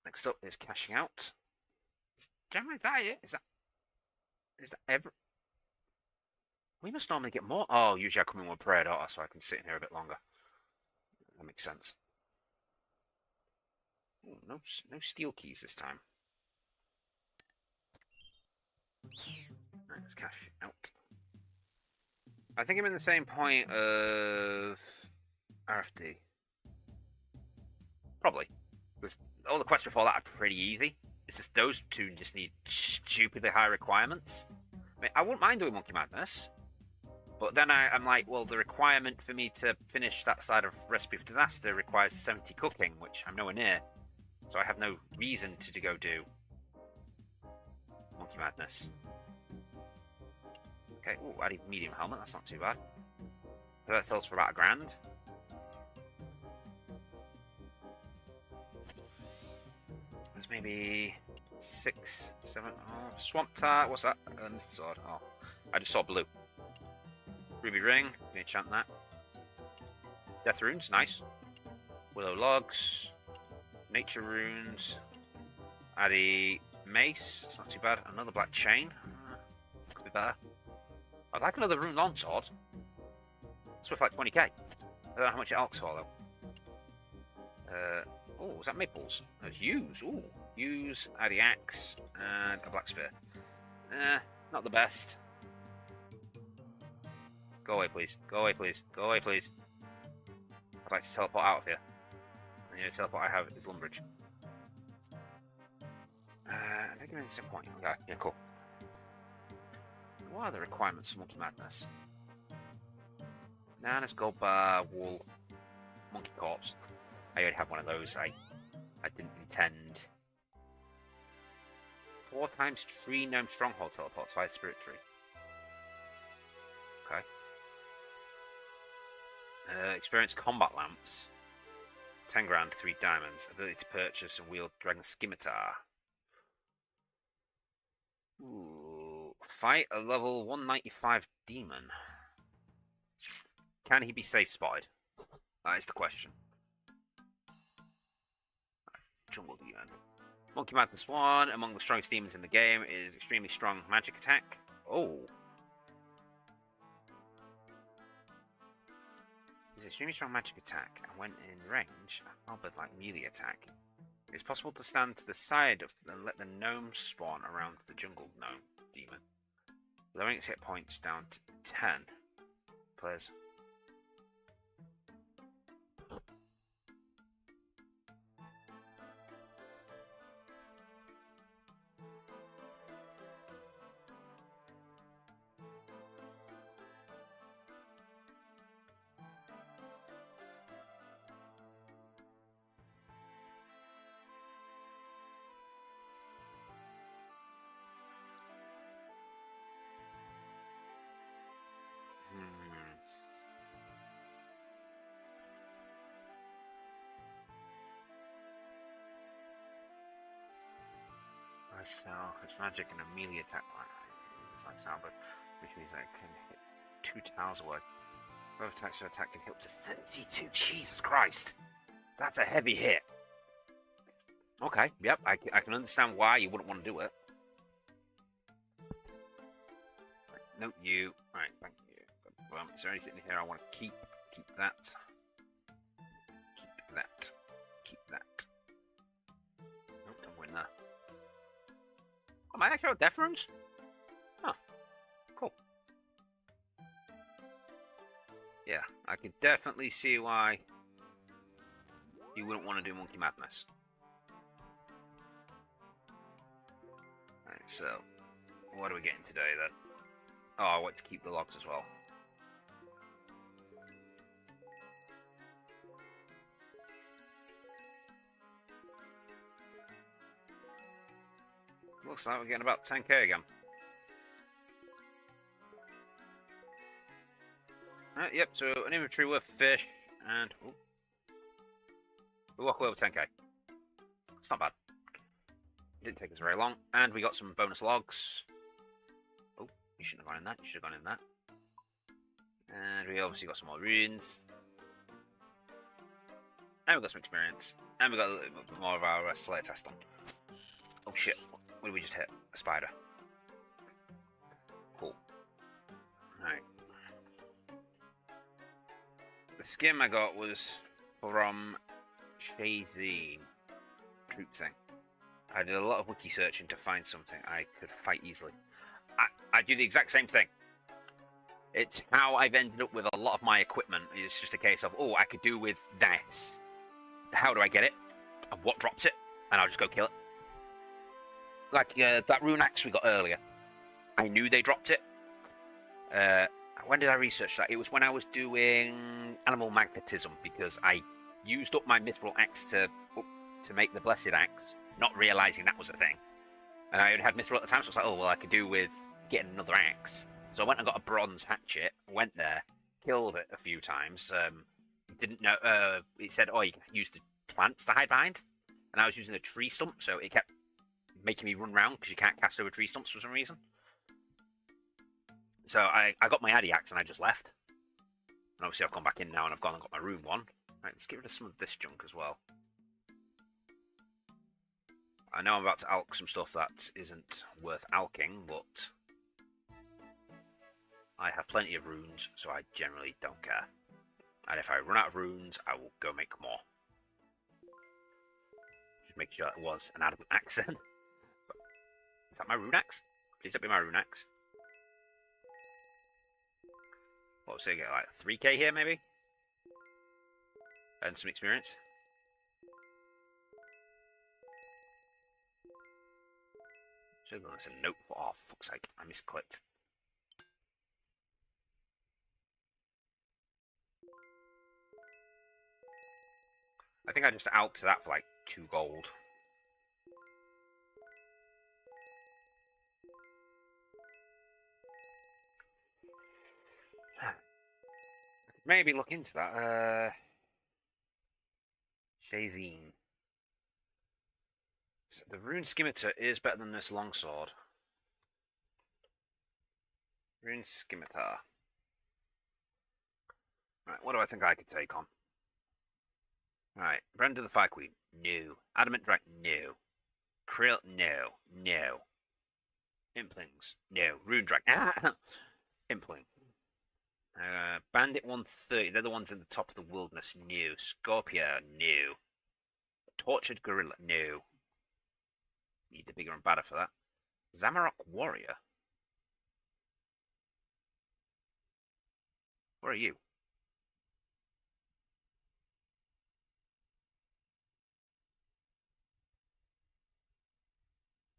Next up is cashing out. Generally, that it? Is that ever? We must normally get more. Oh, usually I come in with prayer, don't I? So I can sit in here a bit longer. That makes sense. Ooh, no steel keys this time. Right, let's cash out. I think I'm in the same point of RFD. Probably. Because all the quests before that are pretty easy. It's just those 2 just need stupidly high requirements. I mean, I wouldn't mind doing Monkey Madness. But then I'm like, well, the requirement for me to finish that side of Recipe for Disaster requires 70 cooking, which I'm nowhere near. So I have no reason to go do Monkey Madness. Okay, ooh, I need medium helmet, that's not too bad. So that sells for about £1,000. There's maybe 6, 7, oh, Swamp Tart, what's that? Myth Sword, oh, I just saw blue. Ruby Ring, can enchant that. Death Runes, nice. Willow Logs. Nature Runes. Addy Mace, it's not too bad. Another Black Chain. Could be better. I'd like another Rune Longsword. It's worth like 20k. I don't know how much it alks for though. Oh, is that Maples? There's Use. Ooh. Use, Addy Axe, and a Black Spear. Not the best. Go away, please. Go away, please. Go away, please. I'd like to teleport out of here. And the only teleport I have is Lumbridge. I think I'm in the same point. Okay, yeah, cool. What are the requirements for Monkey Madness? Bananas, gold bar, wool, monkey corpse. I already have one of those. I didn't intend 4 times tree gnome stronghold teleports via spirit tree. Okay. Experience combat lamps. 10 grand, 3 diamonds. Ability to purchase and wield dragon scimitar. Ooh. Fight a level 195 demon. Can he be safe spotted? That is the question. Jungle demon. Monkey Madness 1, among the strongest demons in the game, is extremely strong magic attack. Oh. It's extremely strong magic attack, and when in range, but like melee attack. It's possible to stand to the side of and let the gnome spawn around the jungle gnome demon, lowering its hit points down to 10. Players. Cell, it's magic and a melee attack. It's like sound, but which means that it can hit 2 tiles away. Both attacks to attack can hit up to 32. Jesus Christ! That's a heavy hit. Okay, yep, I can understand why you wouldn't want to do it. Right, note you. Right, thank you. Is there anything in here I want to keep? Keep that. Keep that. Keep that. Nope, don't win there. Oh, my actual death runes? Huh. Cool. Yeah, I can definitely see why you wouldn't want to do Monkey Madness. Alright, so, what are we getting today then? Oh, I want to keep the logs as well. Looks like we're getting about 10k again. Yep, so an inventory worth of fish, and we walk away with 10k. It's not bad. It didn't take us very long, and we got some bonus logs. Oh, you shouldn't have gone in that, you should have gone in that. And we obviously got some more runes. And we got some experience. And we got a little bit more of our Slayer test on. Oh shit. What did we just hit? A spider. Cool. Alright. The skim I got was from Shazine Troop thing. I did a lot of wiki searching to find something I could fight easily. I do the exact same thing. It's how I've ended up with a lot of my equipment. It's just a case of, oh, I could do with this. How do I get it? And what drops it? And I'll just go kill it. Like that rune axe we got earlier. I knew they dropped it. When did I research that? It was when I was doing animal magnetism, because I used up my mithril axe to make the blessed axe, not realizing that was a thing. And I only had mithril at the time, so I was like, oh, well, I could do with getting another axe. So I went and got a bronze hatchet, went there, killed it a few times. Didn't know, it said, oh, you can use the plants to hide behind. And I was using a tree stump, so it kept making me run around because you can't cast over tree stumps for some reason. So I got my Addy axe and I just left. And obviously I've gone back in now and I've gone and got my rune one. Right, let's get rid of some of this junk as well. I know I'm about to alch some stuff that isn't worth alching, but I have plenty of runes, so I generally don't care. And if I run out of runes, I will go make more. Just make sure it was an adamant axe then. Is that my rune axe? Please don't be my rune axe. What was it, get like 3k here maybe? And some experience. So there's a note for, oh, for fuck's sake, I misclicked. I think I just alched that for like 2 gold. Maybe look into that. Shazine. So the rune scimitar is better than this longsword. Rune scimitar. Right, what do I think I could take on? Alright, Brenda the Fire Queen. No. Adamant Dragon. No. Krill. No. No. Implings. No. Rune Dragon. Impling. Bandit 130. They're the ones in the top of the wilderness. No. Scorpio. No. Tortured Gorilla. No. Need the bigger and badder for that. Zamarok Warrior. Where are you?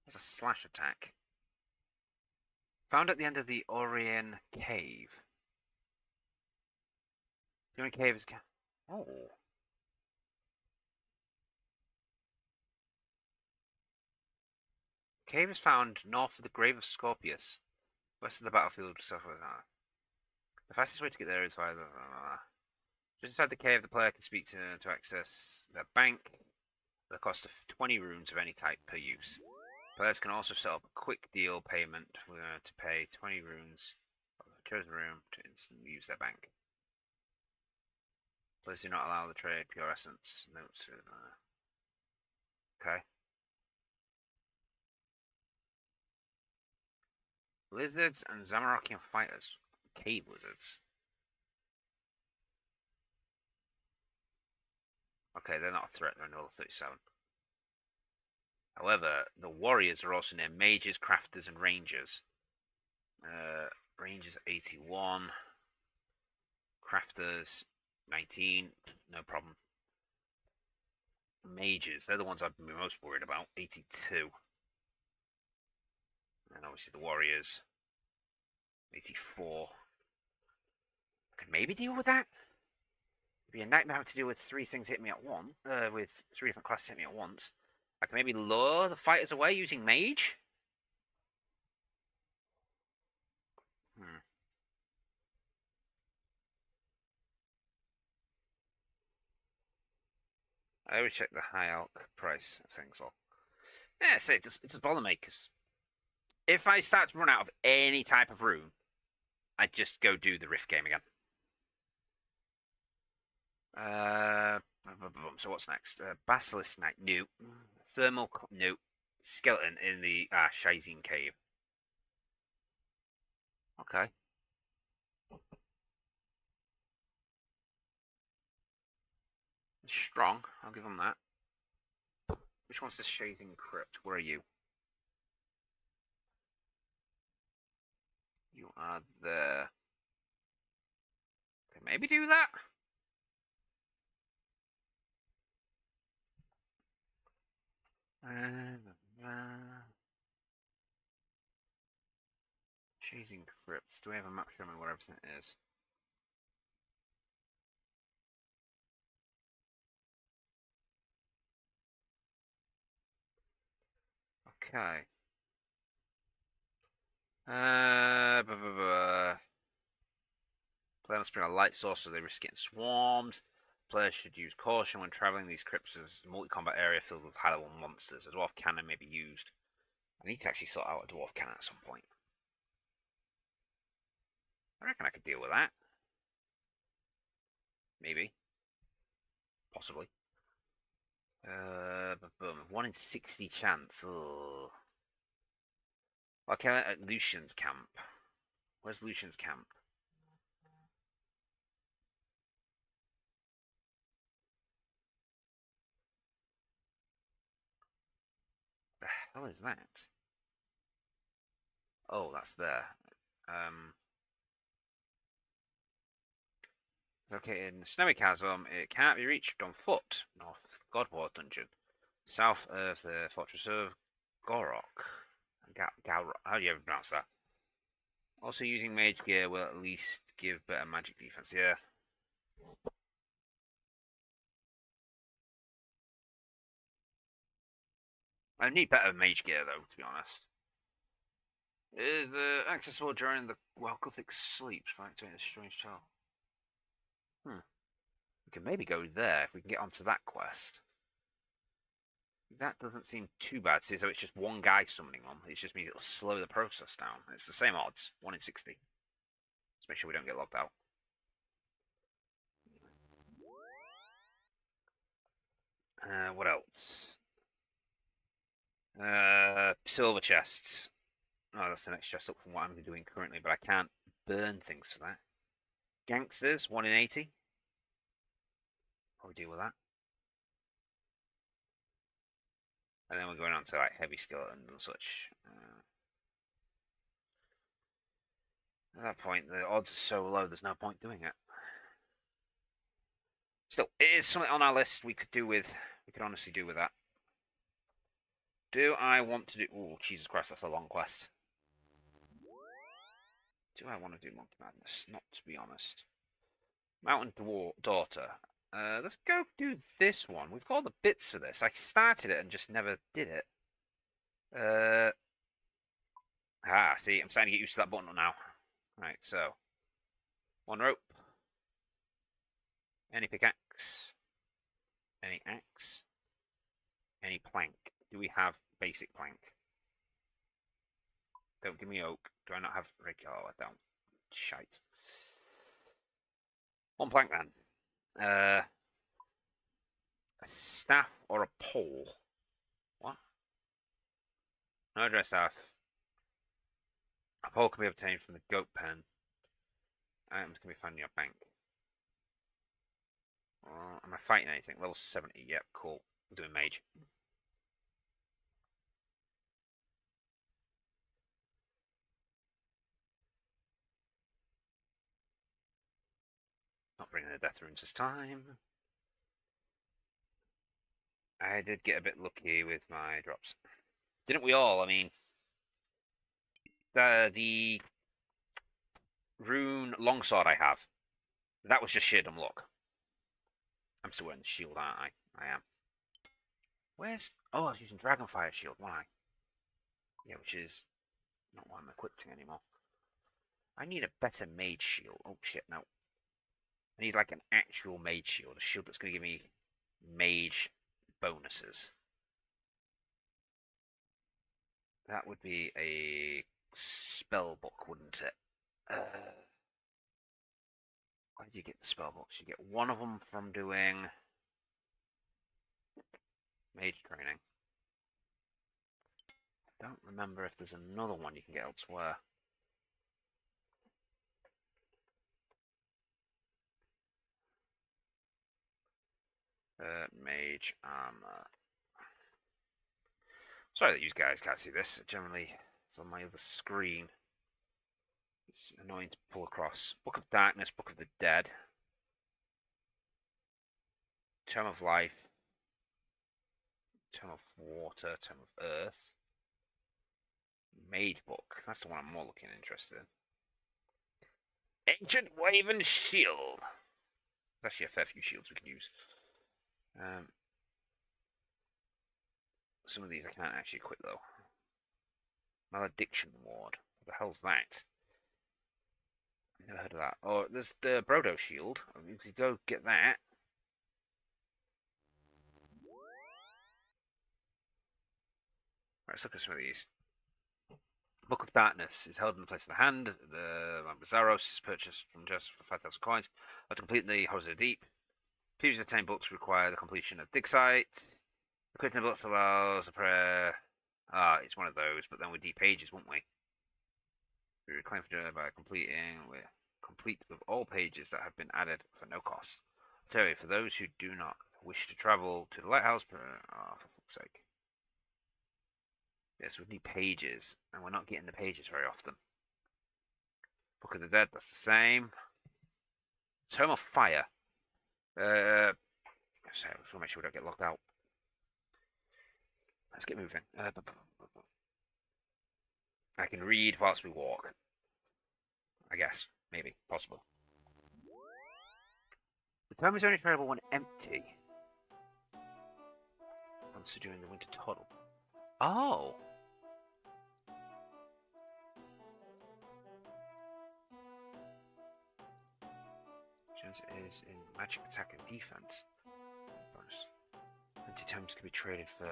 There's a slash attack. Found at the end of the Orien Cave. The Orien Cave is... Oh. Cave is found north of the Grave of Scorpius. West of the battlefield. The fastest way to get there is via the... Just inside the cave, the player can speak to access the bank at the cost of 20 runes of any type per use. Players can also set up a quick deal payment to pay 20 runes of the chosen room to instantly use their bank. Players do not allow the trade pure essence. Notes. Okay. Lizards and Zamarokian fighters. Cave lizards. Okay, they're not a threat, they're level 37. However, the warriors are also named mages, crafters, and rangers. Rangers 81. Crafters 19. No problem. Mages, they're the ones I've been most worried about. 82. And obviously the warriors 84. I can maybe deal with that. It'd be a nightmare to deal with three things hitting me at once. With three different classes hitting me at once. I can maybe lure the fighters away using mage. I always check the high alch price of things. Or yeah, so it doesn't bother me because if I start to run out of any type of rune, I just go do the Rift game again. So what's next? Basilisk Knight, new. Thermal, new. Skeleton in the Shazine Cave. Okay. Strong, I'll give them that. Which one's this Shazine Crypt? Where are you? You are there. Okay, maybe do that. Chasing crypts. Do we have a map showing where everything is? Okay. Player must bring a light source so they risk getting swarmed. Players should use caution when traveling these crypts as a multi-combat area filled with high-level monsters. A dwarf cannon may be used. I need to actually sort out a dwarf cannon at some point. I reckon I could deal with that. Maybe. Possibly. 1 in 60 chance. Ugh. Okay, at Lucian's camp. Where's Lucian's camp? The hell is that? Oh, that's there. Located in the Snowy Chasm, it cannot be reached on foot. North of the Godward Dungeon. South of the Fortress of Gorok. Galrock. How do you ever pronounce that? Also, using mage gear will at least give better magic defense. Yeah. I need better mage gear, though, to be honest. Is accessible during the while Gothic sleeps, right? Doing a strange child. We can maybe go there if we can get onto that quest. That doesn't seem too bad. See, so it's just one guy summoning them. It just means it'll slow the process down. It's the same odds, 1 in 60. Let's make sure we don't get logged out. What else? Silver chests. Oh, that's the next chest up from what I'm doing currently, but I can't burn things for that. Gangsters, 1 in 80. Probably deal with that. And then we're going on to like heavy skeletons and such. At that point, the odds are so low, there's no point doing it. Still, it is something on our list we could do with. We could honestly do with that. Do I want to do... Oh, Jesus Christ, that's a long quest. Do I want to do Monkey Madness? Not to be honest. Mountain Daughter. Let's go do this one. We've got all the bits for this. I started it and just never did it. See, I'm starting to get used to that button now. Right, so. 1 rope. Any pickaxe. Any axe. Any plank. Do we have basic plank? Don't give me oak. Do I not have regular? Oh, I don't. Shite. 1 plank then. A staff or a pole? What? No dry staff. A pole can be obtained from the goat pen. Items can be found in your bank. Am I fighting anything? Level 70. Yep, cool. We're doing mage. Not bringing the death runes this time. I did get a bit lucky with my drops. Didn't we all? I mean, the rune longsword I have, that was just sheer dumb luck. I'm still wearing the shield, aren't I? I am. Where's... Oh, I was using Dragonfire shield, wasn't I? Yeah, which is not what I'm equipping anymore. I need a better mage shield. Oh, shit, no. I need, like, an actual mage shield. A shield that's going to give me mage bonuses. That would be a spell book, wouldn't it? Where do you get the spell books? You get one of them from doing mage training. I don't remember if there's another one you can get elsewhere. Mage armor. Sorry that you guys can't see this. Generally, it's on my other screen. It's annoying to pull across. Book of Darkness, Book of the Dead. Tome of Life. Tome of Water, Tome of Earth. Mage Book. That's the one I'm more looking interested in. Ancient Waven Shield. There's actually a fair few shields we can use. Some of these I can't actually equip though. Malediction Ward. What the hell's that? I've never heard of that. Oh, there's the Brodo Shield. You could go get that. Right, let's look at some of these. Book of Darkness is held in the place of the hand. The Zaros is purchased from just for 5,000 coins. To complete the Horrors of the Deep. Previously obtained books require the completion of dig sites. The quitting books allows a prayer. It's one of those, but then with deep pages, won't we? We reclaim for joy by completing. We're complete with all pages that have been added for no cost. I tell you, for those who do not wish to travel to the lighthouse, for fuck's sake. Yes, we need pages, and we're not getting the pages very often. Book of the Dead, that's the same. Tome of Fire. So I just want to make sure we don't get locked out. Let's get moving. I can read whilst we walk. I guess. Maybe. Possible. The tome is only tradable when empty. Once during the winter tunnel. Oh! as it is in magic attack and defense. Bonus. Anti-tomes can be traded for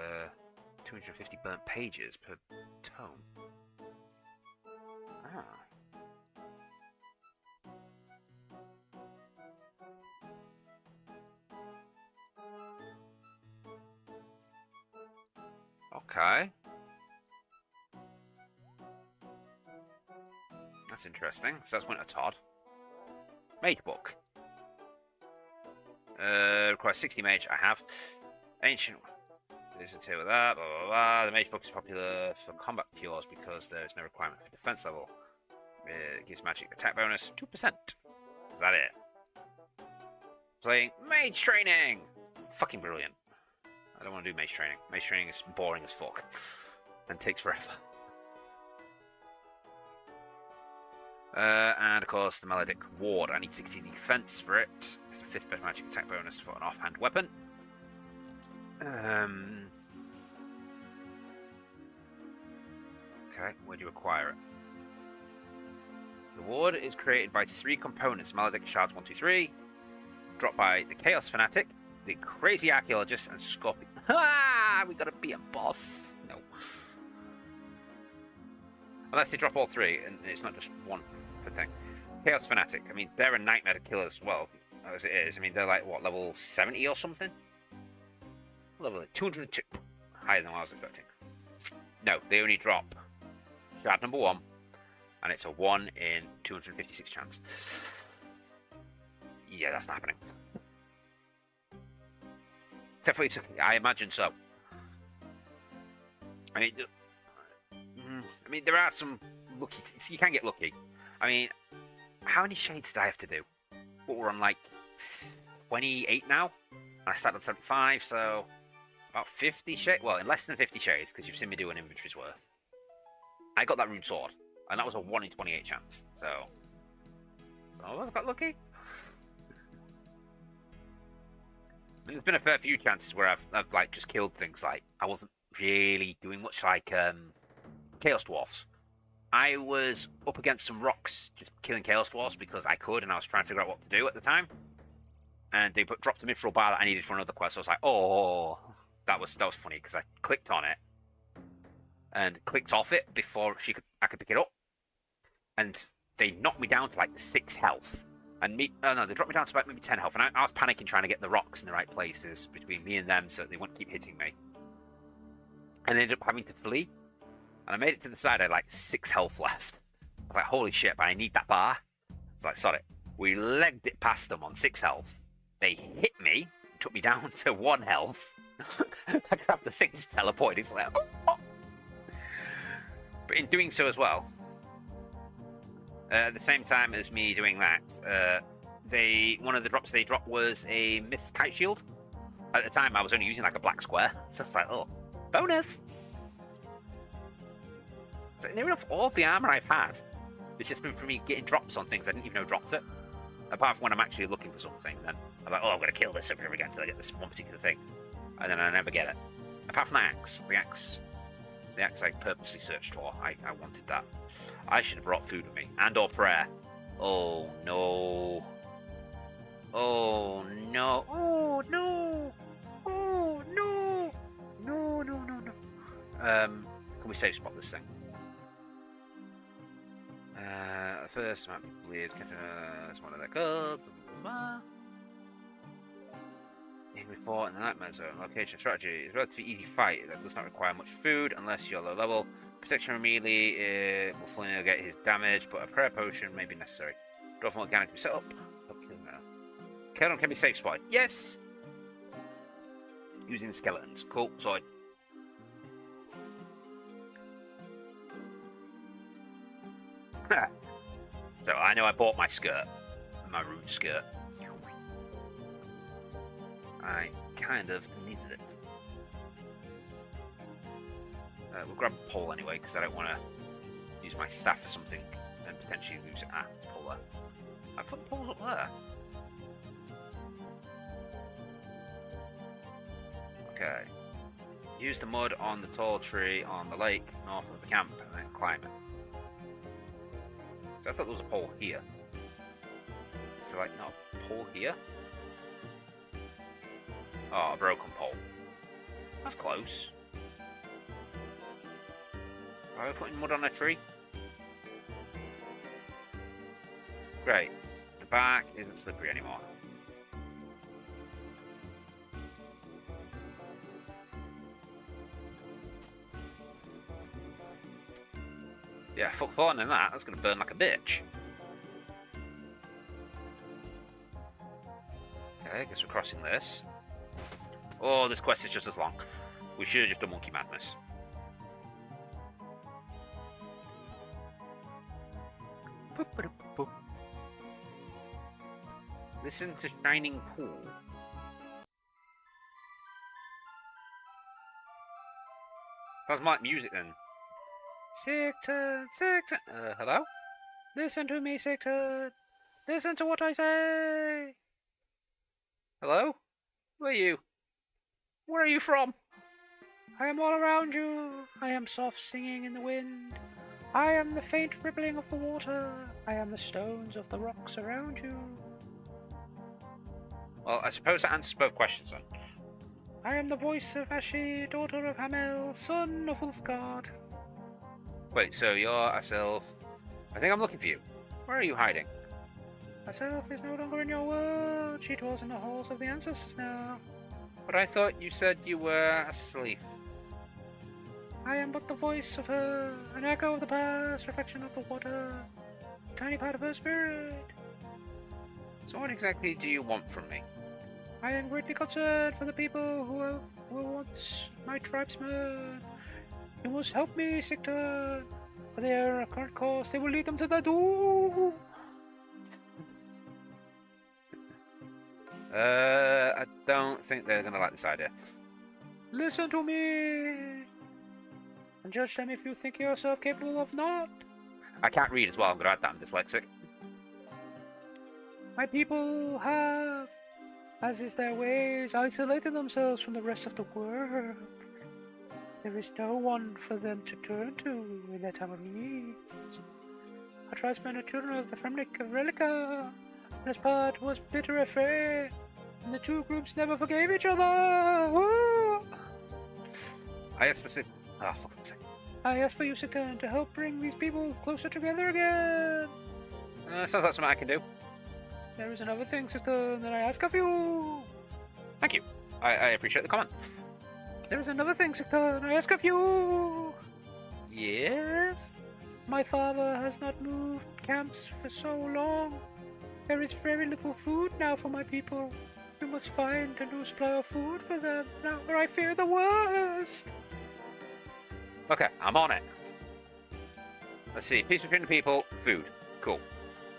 250 burnt pages per tome. Ah. Okay. That's interesting. So that's Winter Todd. Mage book. Requires 60 mage. I have. Ancient. Isn't here with that. Blah, blah, blah. The mage book is popular for combat cures because there is no requirement for defense level. It gives magic attack bonus 2%. Is that it? Playing mage training. Fucking brilliant. I don't want to do mage training. Mage training is boring as fuck and takes forever. And of course the Melodic Ward. I need 60 defense for it. It's the 5th best magic attack bonus for an offhand weapon. Okay, where do you acquire it? The ward is created by 3 components: Melodic Shards 1, 2, 3, dropped by the Chaos Fanatic, the Crazy Archaeologist, and Scorpion. Ha! We gotta beat a boss. No. Unless they drop all 3, and it's not just one per thing. Chaos Fanatic. I mean, they're a nightmare to kill as well, as it is. I mean, they're like, what, level 70 or something? Level 202. Higher than what I was expecting. No, they only drop shard number 1, and it's a 1 in 256 chance. Yeah, that's not happening. Definitely, I imagine so. I mean, there are some lucky. You can get lucky. I mean, how many shades did I have to do? What, we're on like 28 now. I started on 75, so about 50 shades. Well, in less than 50 shades, because you've seen me do an inventory's worth. I got that rune sword, and that was a 1 in 28 chance. So some of us got lucky. I mean, there's been a fair few chances where I've like just killed things. Like I wasn't really doing much, like Chaos Dwarfs. I was up against some rocks, just killing Chaos Dwarfs because I could, and I was trying to figure out what to do at the time. And they dropped a mithril bar that I needed for another quest. So I was like, oh, that was funny because I clicked on it and clicked off it before I could pick it up, and they knocked me down to like 6 health. And they dropped me down to about maybe 10 health, and I was panicking trying to get the rocks in the right places between me and them so they wouldn't keep hitting me. And I ended up having to flee, and I made it to the side. I had like 6 health left. I was like, holy shit, but I need that bar. It's like, sorry. We legged it past them on 6 health. They hit me, took me down to 1 health. I grabbed the thing, just teleported. It's like, oh. But in doing so as well, at the same time as me doing that, one of the drops they dropped was a Myth Kite Shield. At the time, I was only using like a black square, so it's like, oh, bonus! So near enough all the armor I've had, it's just been for me getting drops on things I didn't even know dropped it. Apart from when I'm actually looking for something, then I'm like, oh, I'm going to kill this over here again until I get this one particular thing. And then I never get it. Apart from the axe I purposely searched for. I wanted that. I should have brought food with me. And or prayer. Oh, no. Oh, no. Oh, no. Oh, no. No, no, no, no. Can we save spot this thing? First, might be weird. It's one of their cards. Enemy fort in the Nightmare Zone. Location strategy is a relatively easy fight that does not require much food unless you're low level. Protection immediately will fully negate his damage, but a prayer potion may be necessary. Dwarf Organic can be set up. Keldon can be safe spotted. Yes! Using the skeletons. Cool, sorted. So I know I bought my skirt. My rune skirt. I kind of needed it. We'll grab a pole anyway, because I don't want to use my staff for something and potentially lose it. Ah, pole there. I thought the pole's up there. Okay. Use the mud on the tall tree on the lake north of the camp and then climb it. So I thought there was a pole here. there like not a pole here? Oh, a broken pole. That's close. Are we putting mud on a tree? Great. The back isn't slippery anymore. Yeah, fuck thorn in that. That's gonna burn like a bitch. Okay, I guess we're crossing this. Oh, this quest is just as long. We should have just done Monkey Madness. Listen to Shining Pool. Sounds like music then. Sick turn, sick turn. Hello? Listen to me, sick turn. Listen to what I say. Hello? Who are you? Where are you from? I am all around you. I am soft singing in the wind. I am the faint rippling of the water. I am the stones of the rocks around you. Well, I suppose that answers both questions then. I am the voice of Ashi, daughter of Hamel, son of Ulfgard. Wait, so you're Aself? I think I'm looking for you. Where are you hiding? Aself is no longer in your world. She dwells in the halls of the ancestors now. But I thought you said you were asleep. I am but the voice of her, an echo of the past, reflection of the water, a tiny part of her spirit. So what exactly do you want from me? I am greatly concerned for the people who were once my tribesmen. You must help me, Sictor. For their current course, they will lead them to the doom. I don't think they're gonna like this idea. Listen to me, and judge them if you think yourself capable of not. I can't read as well. I'm gonna add that. I'm dyslexic. My people have, as is their ways, isolated themselves from the rest of the world. There is no one for them to turn to in their time of need. Our tribesmen are children of the Fremnik of Relica, and as part was bitter affair, and the two groups never forgave each other. Woo! I asked for fuck's sake. I asked for you, Sitan, to help bring these people closer together again. Sounds like something I can do. There is another thing, Sitan, that I ask of you. Thank you. I appreciate the comment. There is another thing, Sitan, I ask of you. Yes? My father has not moved camps for so long. There is very little food now for my people. We must find a new supply of food for them now, or I fear the worst. Okay, I'm on it. Let's see. Peace between the people. Food. Cool.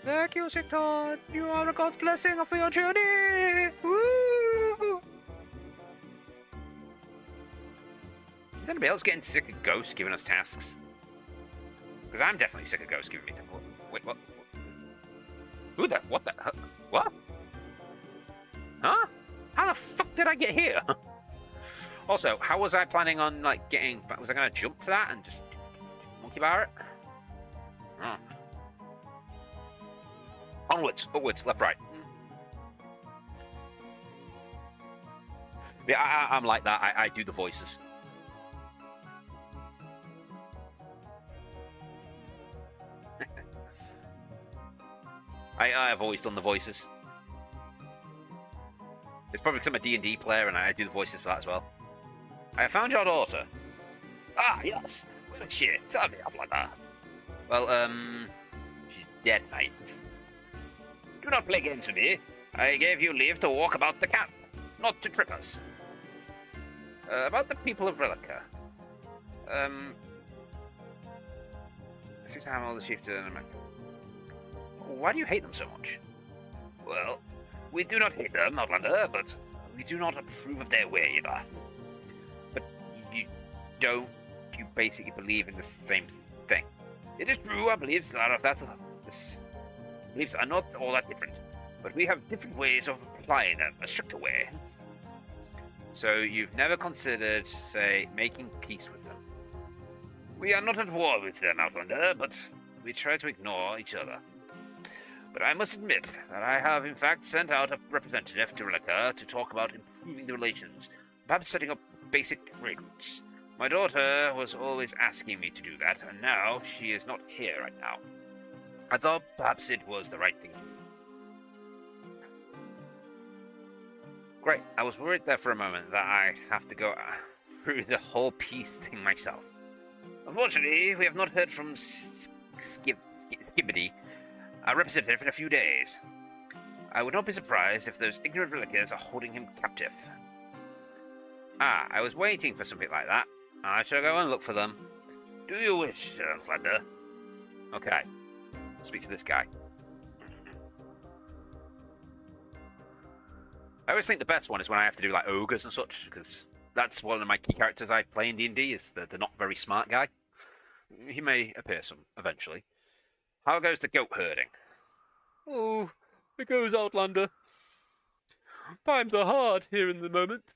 Thank you, Sikton. You are a God's blessing for your journey. Woo! Is anybody else getting sick of ghosts giving us tasks? Because I'm definitely sick of ghosts giving me tasks. Wait, what? Who the? What the? What? Huh? How the fuck did I get here? Also, how was I planning on, like, getting... Was I going to jump to that and just monkey bar it? Oh. Onwards, upwards, left, right. Yeah, I'm like that. I do the voices. I have always done the voices. It's probably because I'm a D&D player and I do the voices for that as well. I have found your daughter. Ah, yes. Where is she? Tell me off like that. Well, she's dead, mate. Do not play games with me. I gave you leave to walk about the camp, not to trick us. About the people of Relica. This is how all the chieftain. Why do you hate them so much? Well, we do not hate them, Outlander, but we do not approve of their way either. But you don't. You basically believe in the same thing. It is true, our beliefs are of that. Beliefs are not all that different, but we have different ways of applying them, a stricter way. So you've never considered, say, making peace with them? We are not at war with them, Outlander, but we try to ignore each other. But I must admit that I have in fact sent out a representative to Relica to talk about improving the relations, perhaps setting up basic trade routes. My daughter was always asking me to do that, and now she is not here right now. I thought perhaps it was the right thing to do. Great. I was worried there for a moment that I'd have to go through the whole peace thing myself. Unfortunately, we have not heard from Skibbity, our representative, in a few days. I would not be surprised if those ignorant Relicas are holding him captive. Ah, I was waiting for something like that. I shall go and look for them. Do you wish, Sir Thunder? Okay. Speak to this guy. I always think the best one is when I have to do like ogres and such, because that's one of my key characters I play in D&D, is the not very smart guy. He may appear some eventually. How goes the goat herding? Oh, it goes, Outlander. Times are hard here in the moment.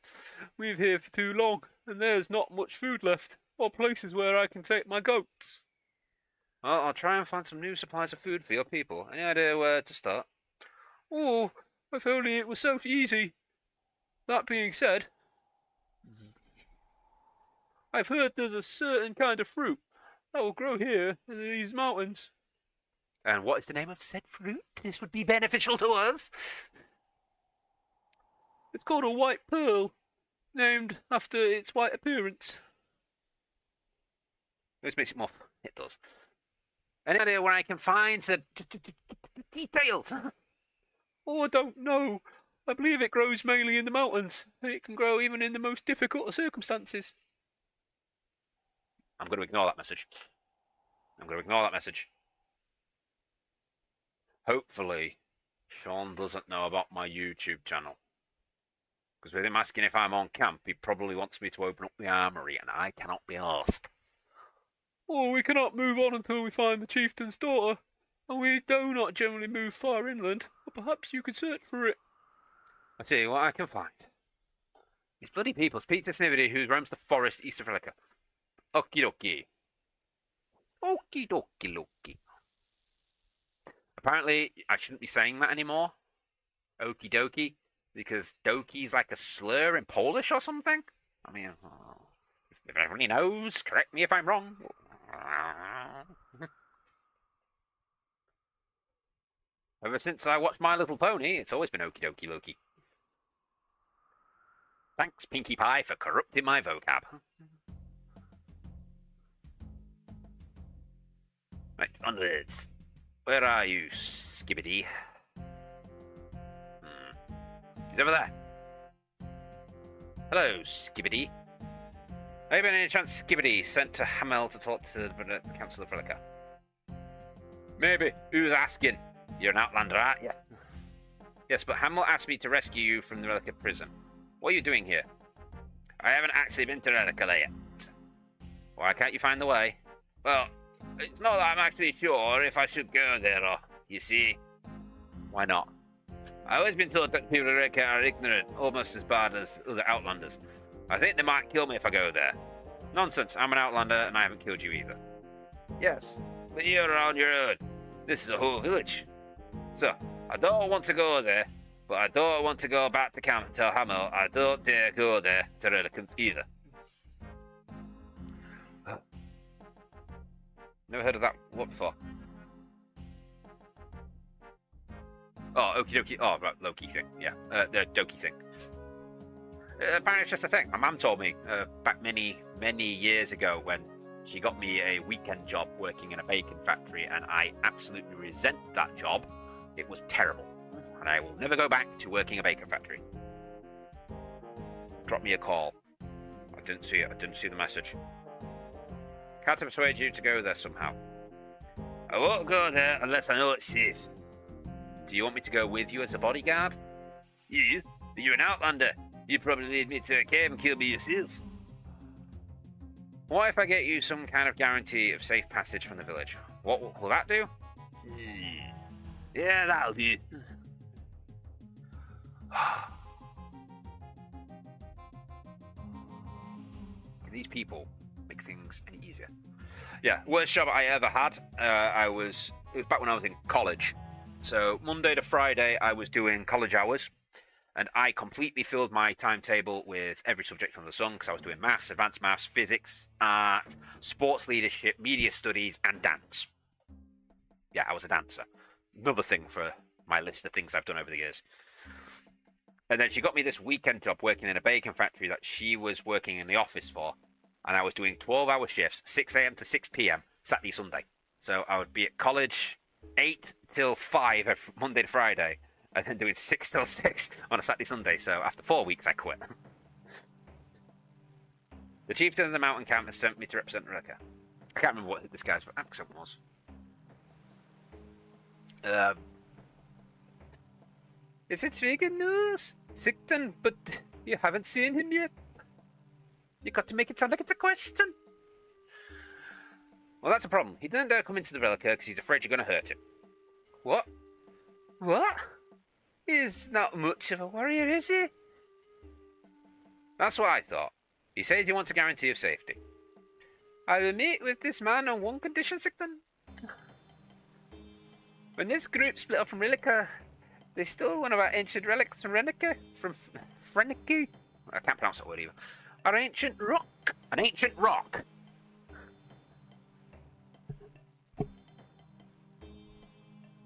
We've here for too long, and there's not much food left, or places where I can take my goats. Well, I'll try and find some new supplies of food for your people. Any idea where to start? Oh, if only it was so easy. That being said, I've heard there's a certain kind of fruit that will grow here in these mountains. And what is the name of said fruit? This would be beneficial to us. It's called a white pearl, named after its white appearance. This makes it more fun. It does. Any idea where I can find the details? Oh, I don't know. I believe it grows mainly in the mountains, and it can grow even in the most difficult of circumstances. I'm going to ignore that message. Hopefully, Sean doesn't know about my YouTube channel. Because with him asking if I'm on camp, he probably wants me to open up the armory, and I cannot be asked. Oh, we cannot move on until we find the chieftain's daughter, and we do not generally move far inland, but perhaps you could search for it. I'll see what I can find. These bloody people speak to Snivelly who roams the forest east of Relica. Okie dokie. Okie dokie dokie. Apparently, I shouldn't be saying that anymore. Okie dokie. Because doki's like a slur in Polish or something? I mean, if everybody knows, correct me if I'm wrong. Ever since I watched My Little Pony, it's always been okie dokie Loki. Thanks, Pinkie Pie, for corrupting my vocab. Right, onwards. Where are you, Skibbity? He's over there. Hello, Skibbity. Have you been any chance Skibbity sent to Hamel to talk to the Council of Relica? Maybe. Who's asking? You're an outlander, aren't you? Yes, but Hamel asked me to rescue you from the Relica prison. What are you doing here? I haven't actually been to Relica yet. Why can't you find the way? Well, it's not that I'm actually sure if I should go there, or, you see. Why not? I've always been told that people in Relica are ignorant, almost as bad as other outlanders. I think they might kill me if I go there. Nonsense, I'm an outlander and I haven't killed you either. Yes, but you're on your own. This is a whole village. So, I don't want to go there, but I don't want to go back to camp and tell Hamel I don't dare go there to Relica either. Never heard of that word before. Oh, okie dokie. Oh, right, Loki thing. Yeah, the Doki thing. Apparently it's just a thing. My mum told me back many years ago when she got me a weekend job working in a bacon factory, and I absolutely resent that job. It was terrible, and I will never go back to working a bacon factory. Drop me a call. I didn't see it. I didn't see the message. Can't persuade you to go there somehow. I won't go there unless I know it's safe. Do you want me to go with you as a bodyguard? You? But you're an outlander. You'd probably lead me to a cave and kill me yourself. What if I get you some kind of guarantee of safe passage from the village? What will that do? Yeah, that'll do. Can these people make things any easier? Yeah, worst job I ever had. It was back when I was in college. So Monday to Friday, I was doing college hours, and I completely filled my timetable with every subject under the sun because I was doing maths, advanced maths, physics, art, sports leadership, media studies, and dance. Yeah, I was a dancer. Another thing for my list of things I've done over the years. And then she got me this weekend job working in a bacon factory that she was working in the office for, and I was doing 12-hour shifts, 6 a.m. to 6 p.m. Saturday, Sunday. So I would be at college 8 till 5 Monday to Friday, and then doing 6 till 6 on a Saturday, Sunday. So after 4 weeks, I quit. The chieftain of the mountain camp has sent me to represent Relica. I can't remember what this guy's accent was. Is it Regan news? Sigton, but you haven't seen him yet. You got to make it sound like it's a question. Well, that's a problem. He doesn't dare come into the Relica because he's afraid you're going to hurt him. What? What? He's not much of a warrior, is he? That's what I thought. He says he wants a guarantee of safety. I will meet with this man on one condition, Sigton. When this group split up from Relica, they stole one of our ancient relics from Renica, from Frenicky. I can't pronounce that word either. Our ancient rock. An ancient rock.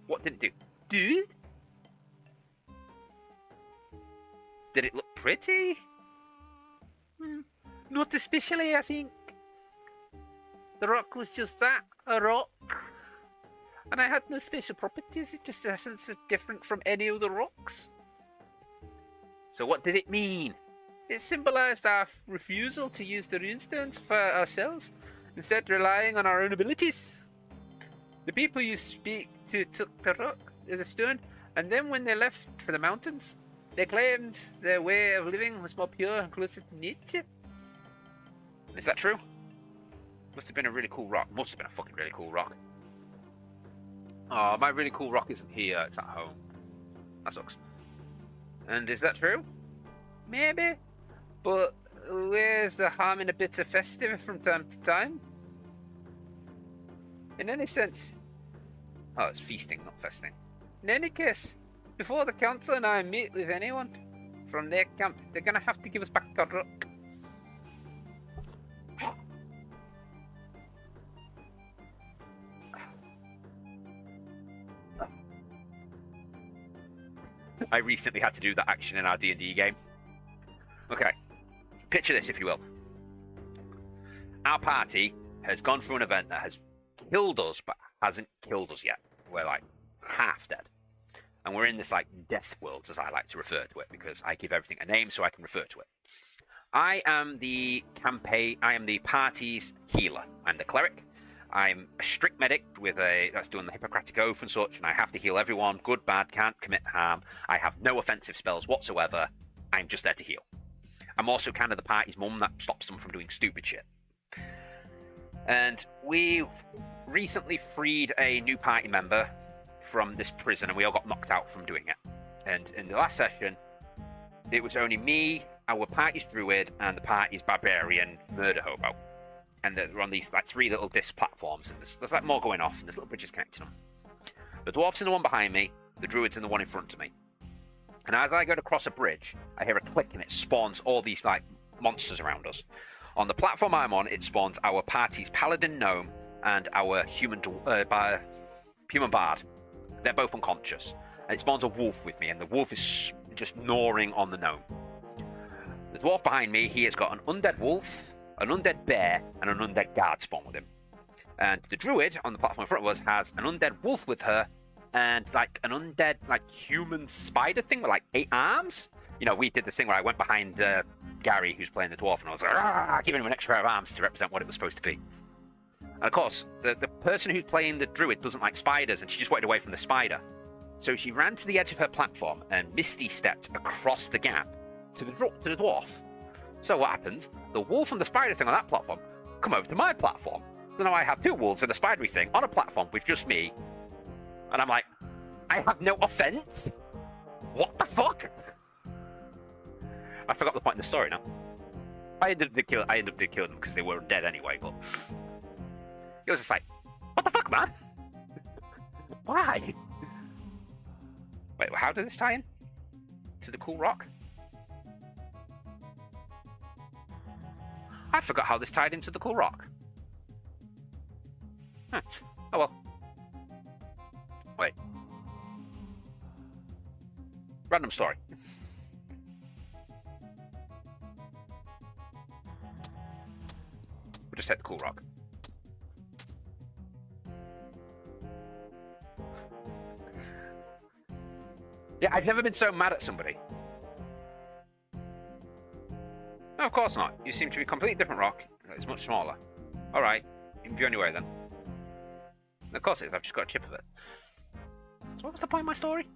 What did it do? Dude? Did it look pretty? Not especially, I think. The rock was just that, a rock. And I had no special properties, it's just essence of different from any other rocks. So what did it mean? It symbolized our refusal to use the runestones for ourselves, instead relying on our own abilities. The people you speak to took the rock, the stone, and then when they left for the mountains, they claimed their way of living was more pure and closer to nature. Is that true? Must have been a really cool rock. Must have been a fucking really cool rock. Oh, my really cool rock isn't here, it's at home. That sucks. And is that true? Maybe. But where's the harm in a bit of festive from time to time? In any sense... Oh, it's feasting, not festing. In any case, before the council and I meet with anyone from their camp, they're gonna have to give us back our rock. I recently had to do that action in our D&D game. Okay, picture this if you will. Our party has gone through an event that has killed us, but hasn't killed us yet. We're like half dead. And we're in this like death world, as I like to refer to it, because I give everything a name so I can refer to it. I am the party's healer. I'm the cleric. I'm a strict medic that's doing the Hippocratic Oath and such, and I have to heal everyone, good, bad, can't commit harm. I have no offensive spells whatsoever. I'm just there to heal. I'm also kind of the party's mum that stops them from doing stupid shit. And we've recently freed a new party member from this prison, and we all got knocked out from doing it. And in the last session, it was only me, our party's druid, and the party's barbarian murder hobo. And they're on these like 3 little disc platforms, and there's like more going off, and there's little bridges connecting them. The dwarf's in the one behind me, the druid's in the one in front of me. And as I go to cross a bridge, I hear a click, and it spawns all these like monsters around us. On the platform I'm on, it spawns our party's paladin gnome and our human bard. They're both unconscious. And it spawns a wolf with me, and the wolf is just gnawing on the gnome. The dwarf behind me, he has got an undead wolf, an undead bear, and an undead guard spawn with him. And the druid on the platform in front of us has an undead wolf with her, and like an undead like human spider thing with like 8 arms. You know, we did this thing where I went behind Gary, who's playing the dwarf, and I was like, giving him an extra pair of arms to represent what it was supposed to be. And of course, the person who's playing the druid doesn't like spiders, and she just went away from the spider. So she ran to the edge of her platform and misty stepped across the gap to the dwarf. So what happens? The wolf and the spider thing on that platform come over to my platform. So now I have 2 wolves and a spidery thing on a platform with just me. And I'm like, I have no offense? What the fuck? I forgot the point in the story now. I ended up killing them because they were dead anyway, but it was just like, what the fuck, man? Why? Wait, how did this tie in? To the cool rock? I forgot how this tied into the cool rock. Huh. Oh well. Wait. Random story. We'll just hit the cool rock. Yeah, I've never been so mad at somebody. No, of course not. You seem to be a completely different rock. It's much smaller. Alright, you can be on your way then. Of course it is, I've just got a chip of it. So what was the point of my story?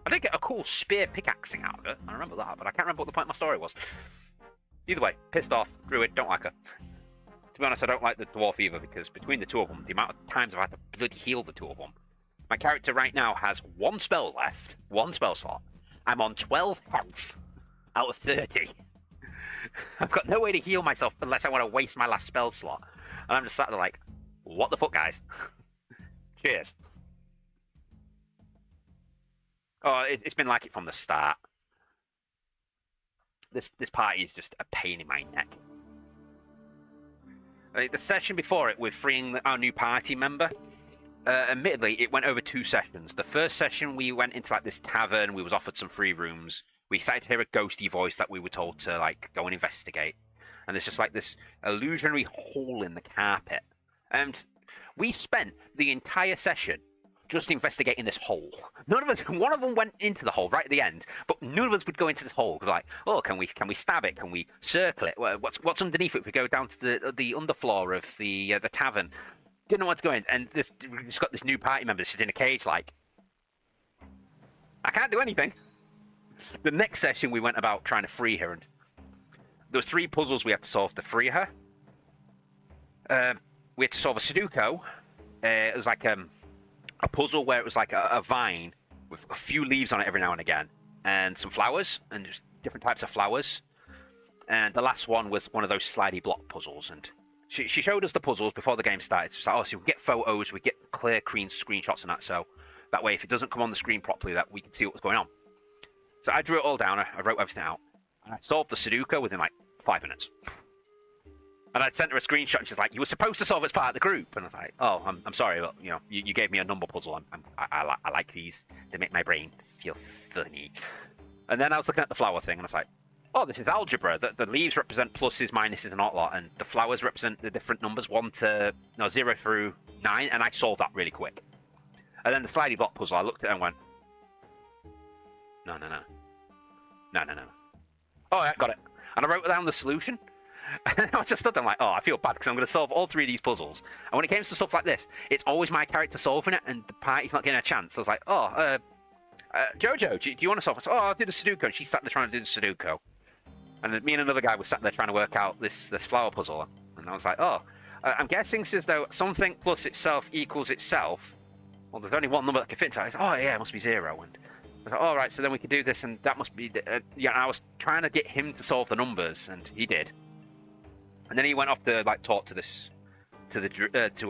I did get a cool spear pickaxing out of it. I remember that, but I can't remember what the point of my story was. Either way, pissed off, druid, don't like her. To be honest, I don't like the dwarf either, because between the two of them, the amount of times I've had to bloody heal the two of them. My character right now has 1 spell left, 1 spell slot. I'm on 12 health out of 30. I've got no way to heal myself unless I want to waste my last spell slot. And I'm just sat there like, what the fuck, guys? Cheers. Oh, it's been like it from the start. This party is just a pain in my neck. The session before it with freeing our new party member, admittedly, it went over 2 sessions. The first session, we went into like this tavern. We was offered some free rooms. We started to hear a ghosty voice that we were told to like go and investigate. And there's just like this illusionary hole in the carpet. And we spent the entire session just investigating this hole. None of us, one of them went into the hole right at the end, but none of us would go into this hole. We're like, oh, can we stab it? Can we circle it? What's underneath it? If we go down to the underfloor of the tavern, didn't know what's going. And we just got this new party member. She's in a cage, like, I can't do anything. The next session, we went about trying to free her, and there was 3 puzzles we had to solve to free her. We had to solve a Sudoku. It was like a puzzle where it was like a vine with a few leaves on it every now and again, and some flowers, and just different types of flowers. And the last one was one of those slidey block puzzles, and she showed us the puzzles before the game started. She's like, oh, so we get photos, we get clear, clean screenshots and that, so that way if it doesn't come on the screen properly, that we can see what's going on. So I drew it all down, I wrote everything out, and I solved the Sudoku within like 5 minutes. And I'd sent her a screenshot, and she's like, you were supposed to solve it as part of the group. And I was like, oh, I'm sorry, but, you know, you gave me a number puzzle. I like these. They make my brain feel funny. And then I was looking at the flower thing, and I was like, oh, this is algebra. The leaves represent pluses, minuses, and lot, and the flowers represent the different numbers, 0 through 9, and I solved that really quick. And then the slidey block puzzle, I looked at it and went, no. Oh, yeah, got it. And I wrote down the solution. And I was just stood there like, oh, I feel bad because I'm going to solve all 3 of these puzzles. And when it came to stuff like this, it's always my character solving it, and the party's not getting a chance. So I was like, oh, Jojo, do you want to solve it? Oh, I did a Sudoku. And she sat there trying to do the Sudoku. And then me and another guy were sat there trying to work out this flower puzzle. And I was like, oh, I'm guessing as though something plus itself equals itself. Well, there's only one number that can fit into it. Oh, yeah, it must be 0. And I was like, all right, so then we could do this, and that must be... yeah, I was trying to get him to solve the numbers, and he did. And then he went off to like talk to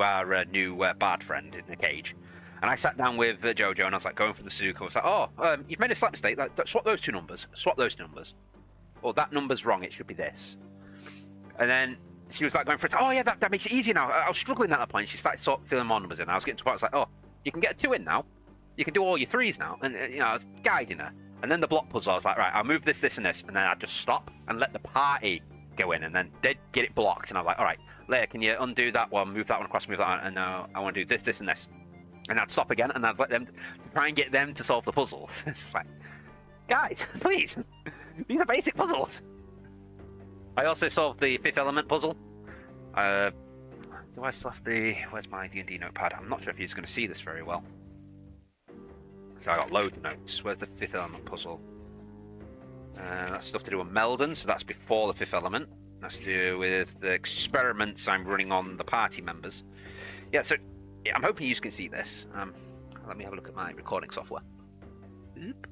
our new bard friend in the cage. And I sat down with Jojo, and I was like going for the Sudoku. I was like, oh, you've made a slight mistake. Like, swap those 2 numbers. Swap those numbers. Or that number's wrong. It should be this. And then she was like going for it. Oh yeah, that makes it easier now. I was struggling at that point. She started sort of filling more numbers in. I was getting to a point. I was like, oh, you can get a 2 in now. You can do all your 3s now. And you know, I was guiding her. And then the block puzzle, I was like, right, I'll move this, and this, and then I'd just stop and let the party go in, and then they'd get it blocked, and I'm like, all right, Leia, can you undo that one, move that one across, move that one, and now I want to do this, and this. And I'd stop again, and I'd let them, to try and get them to solve the puzzle. It's just like, guys, please, these are basic puzzles. I also solved the 5th element puzzle. Do I still have where's my D&D notepad? I'm not sure if he's going to see this very well. So I got loads of notes. Where's the 5th element puzzle? That's stuff to do with Meldon, so that's before the 5th element. That's to do with the experiments I'm running on the party members. Yeah, so yeah, I'm hoping you can see this. Let me have a look at my recording software. Oop.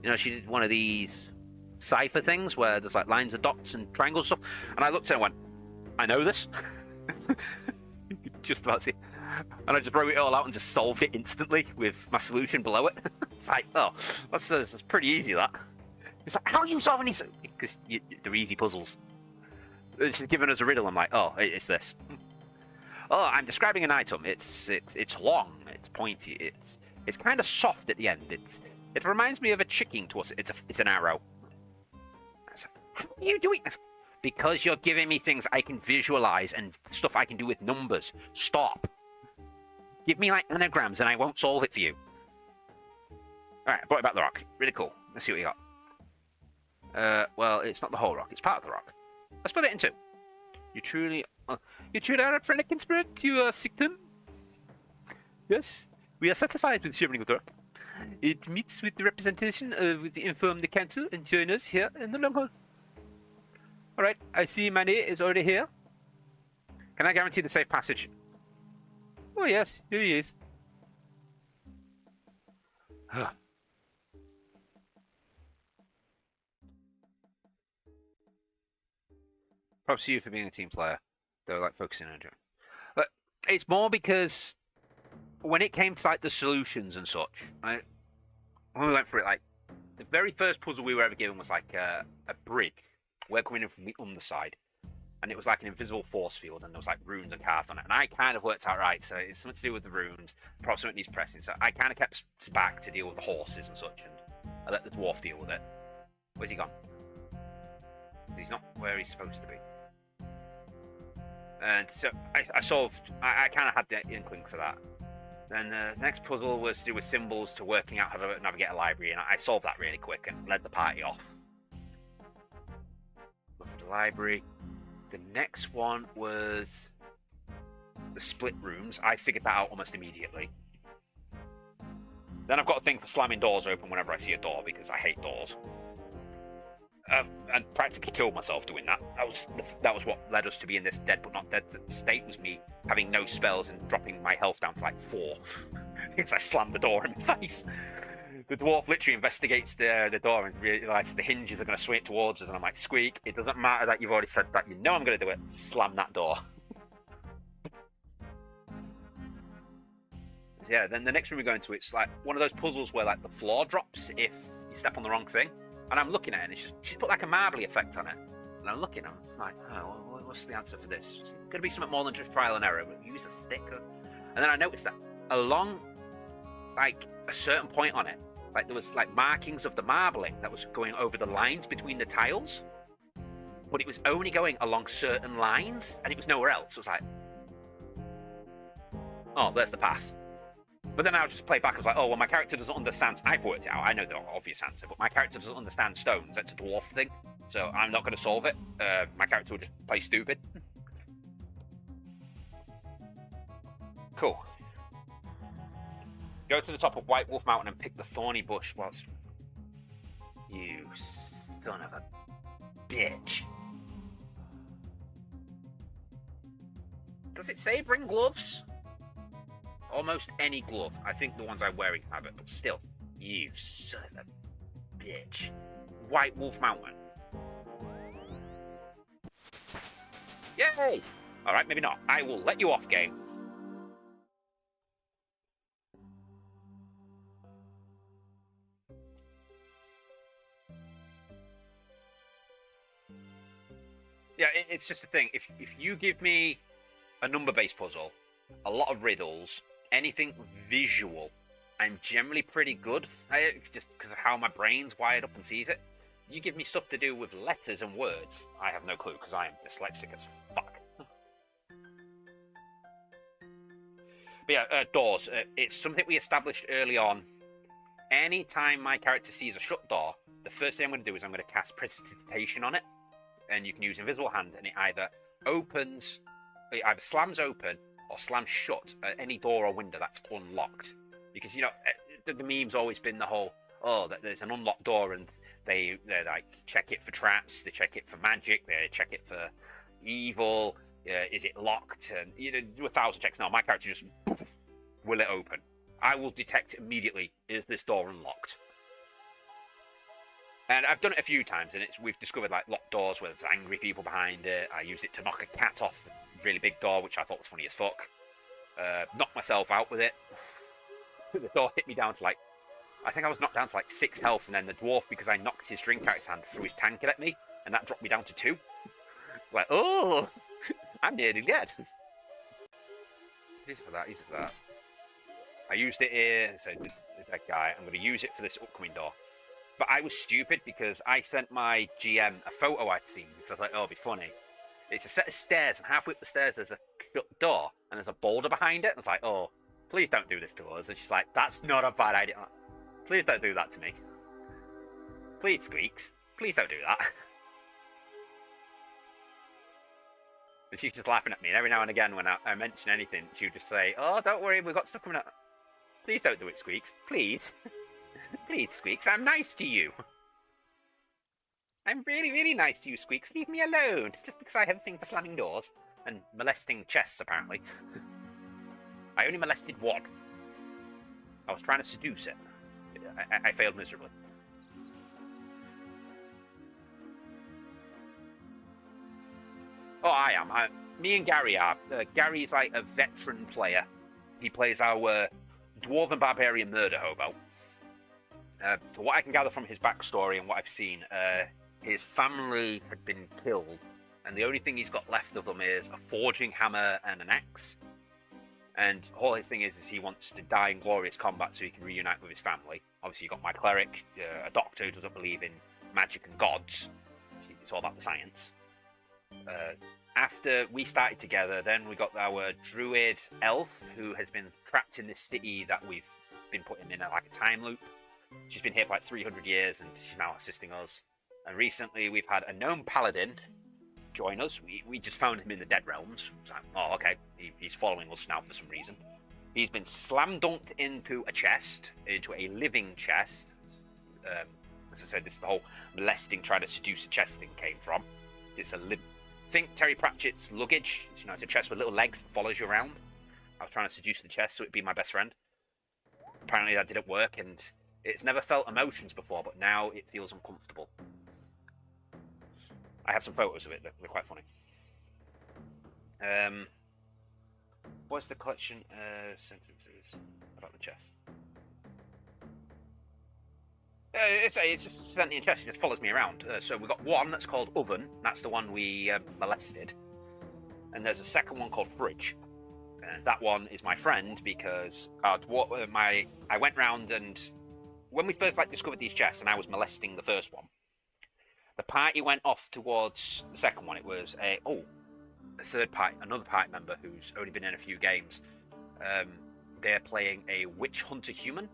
You know, she did one of these cipher things where there's like lines and dots and triangles and stuff. And I looked at it and went, I know this. You could just about see. And I just wrote it all out and just solved it instantly with my solution below it. It's like, oh, that's pretty easy, that. It's like, how are you solving these? Because they're easy puzzles. It's giving us a riddle. I'm like, oh, it's this. Oh, I'm describing an item. It's long. It's pointy. It's kind of soft at the end. It reminds me of a chicken to us. It's an arrow. How are you doing this? Because you're giving me things I can visualize and stuff I can do with numbers. Stop. Give me like anagrams and I won't solve it for you. Alright, I brought back the rock. Really cool. Let's see what you got. Well, it's not the whole rock. It's part of the rock. Let's split it in two. You truly are a friend in spirit, you Sikton? Yes, we are satisfied with sharing with the rock. It meets with the representation with the inform the council and join us here in the long haul. Alright, I see Manny is already here. Can I guarantee the safe passage? Oh yes, here he is. Props to you for being a team player. Though, like, focusing on it. But it's more because when it came to, like, the solutions and such, when we went through it, like, the very first puzzle we were ever given was, like, a bridge. We're coming in from the underside. And it was like an invisible force field, and there was, like, runes and carved on it. And I kind of worked out right, so it's something to do with the runes. Perhaps something needs pressing. So I kind of kept back to deal with the horses and such, and I let the dwarf deal with it. Where's he gone? He's not where he's supposed to be. And so I solved. I kind of had the inkling for that. Then the next puzzle was to do with symbols to working out how to navigate a library, and I solved that really quick and led the party off. Look for the library. The next one was the split rooms. I figured that out almost immediately. Then I've got a thing for slamming doors open whenever I see a door because I hate doors. And practically killed myself doing that. That was what led us to be in this dead but not dead state, was me having no spells and dropping my health down to like 4 because I slammed the door in my face. The dwarf literally investigates the door and realizes the hinges are going to swing it towards us, and I'm like, squeak, it doesn't matter that you've already said that, you know I'm going to do it. Slam that door. So yeah, then the next room we go into, it's like one of those puzzles where like the floor drops if you step on the wrong thing. And I'm looking at it, and she's put like a marbly effect on it. And I'm looking, I'm like, oh, what's the answer for this? It's going to be something more than just trial and error. Use a stick. And then I noticed that along, like, a certain point on it, like, there was, like, markings of the marbling that was going over the lines between the tiles. But it was only going along certain lines, and it was nowhere else. It was like, oh, there's the path. But then I would just play back. I was like, oh, well, my character doesn't understand. I've worked it out. I know the obvious answer, but my character doesn't understand stones. That's a dwarf thing. So I'm not going to solve it. My character will just play stupid. Cool. Go to the top of White Wolf Mountain and pick the thorny bush whilst... You son of a bitch. Does it say bring gloves? Almost any glove. I think the ones I'm wearing have it, but still. You son of a bitch. White Wolf Mountain. Yay! Alright, maybe not. I will let you off, game. Yeah, it's just a thing. If you give me a number-based puzzle, a lot of riddles, anything visual, I'm generally pretty good. Just because of how my brain's wired up and sees it. You give me stuff to do with letters and words, I have no clue because I am dyslexic as fuck. But yeah, doors. It's something we established early on. Anytime my character sees a shut door, the first thing I'm going to do is I'm going to cast Prestidigitation on it. And you can use Invisible Hand, and it either slams open or slams shut at any door or window that's unlocked. Because, you know, the meme's always been the whole, oh, there's an unlocked door and they like check it for traps, they check it for magic, they check it for evil, is it locked? And you know, do 1,000 checks. No, my character just will it open. I will detect immediately, is this door unlocked? And I've done it a few times, and we've discovered like locked doors where there's angry people behind it. I used it to knock a cat off a really big door, which I thought was funny as fuck. Knocked myself out with it. The door hit me down to like, I think I was knocked down to like 6 health, and then the dwarf, because I knocked his drink out his hand, threw his tankard at me, and that dropped me down to 2. It's like, oh, I'm nearly dead. Easy for that, easy for that. I used it here, so the dead guy. I'm going to use it for this upcoming door. But I was stupid because I sent my GM a photo I'd seen, because I thought, oh, it'll be funny. It's a set of stairs, and halfway up the stairs there's a door, and there's a boulder behind it. And it's like, oh, please don't do this to us. And she's like, that's not a bad idea. Like, please don't do that to me. Please, Squeaks. Please don't do that. And she's just laughing at me. And every now and again when I mention anything, she would just say, oh, don't worry, we've got stuff coming up. Please don't do it, Squeaks. Please. Please, Squeaks, I'm nice to you. I'm really, really nice to you, Squeaks. Leave me alone. Just because I have a thing for slamming doors. And molesting chests, apparently. I only molested one. I was trying to seduce it. I failed miserably. Oh, I am. Me and Gary are. Gary is like a veteran player. He plays our Dwarven Barbarian Murder Hobo. To what I can gather from his backstory and what I've seen, his family had been killed, and the only thing he's got left of them is a forging hammer and an axe. And all his thing is he wants to die in glorious combat so he can reunite with his family. Obviously, you've got my cleric, a doctor who doesn't believe in magic and gods. It's all about the science. After we started together, then we got our druid elf, who has been trapped in this city that we've been putting in like a time loop. She's been here for like 300 years, and she's now assisting us. And recently, we've had a gnome paladin join us. We just found him in the Dead Realms. So, oh, okay, he's following us now for some reason. He's been slam dunked into a chest, into a living chest. As I said, this is the whole molesting, trying to seduce a chest thing came from. It's a think Terry Pratchett's luggage. You know, it's a chest with little legs that follows you around. I was trying to seduce the chest so it'd be my best friend. Apparently that didn't work, and it's never felt emotions before, but now it feels uncomfortable. I have some photos of it. They're quite funny. What's the collection sentences about the chest? It's just certainly interesting. It just follows me around. So we've got one that's called Oven. That's the one we molested. And there's a second one called Fridge. That one is my friend because I went round, and when we first discovered these chests and I was molesting the first one, the party went off towards the second one. It was another party member who's only been in a few games. They're playing a witch hunter human.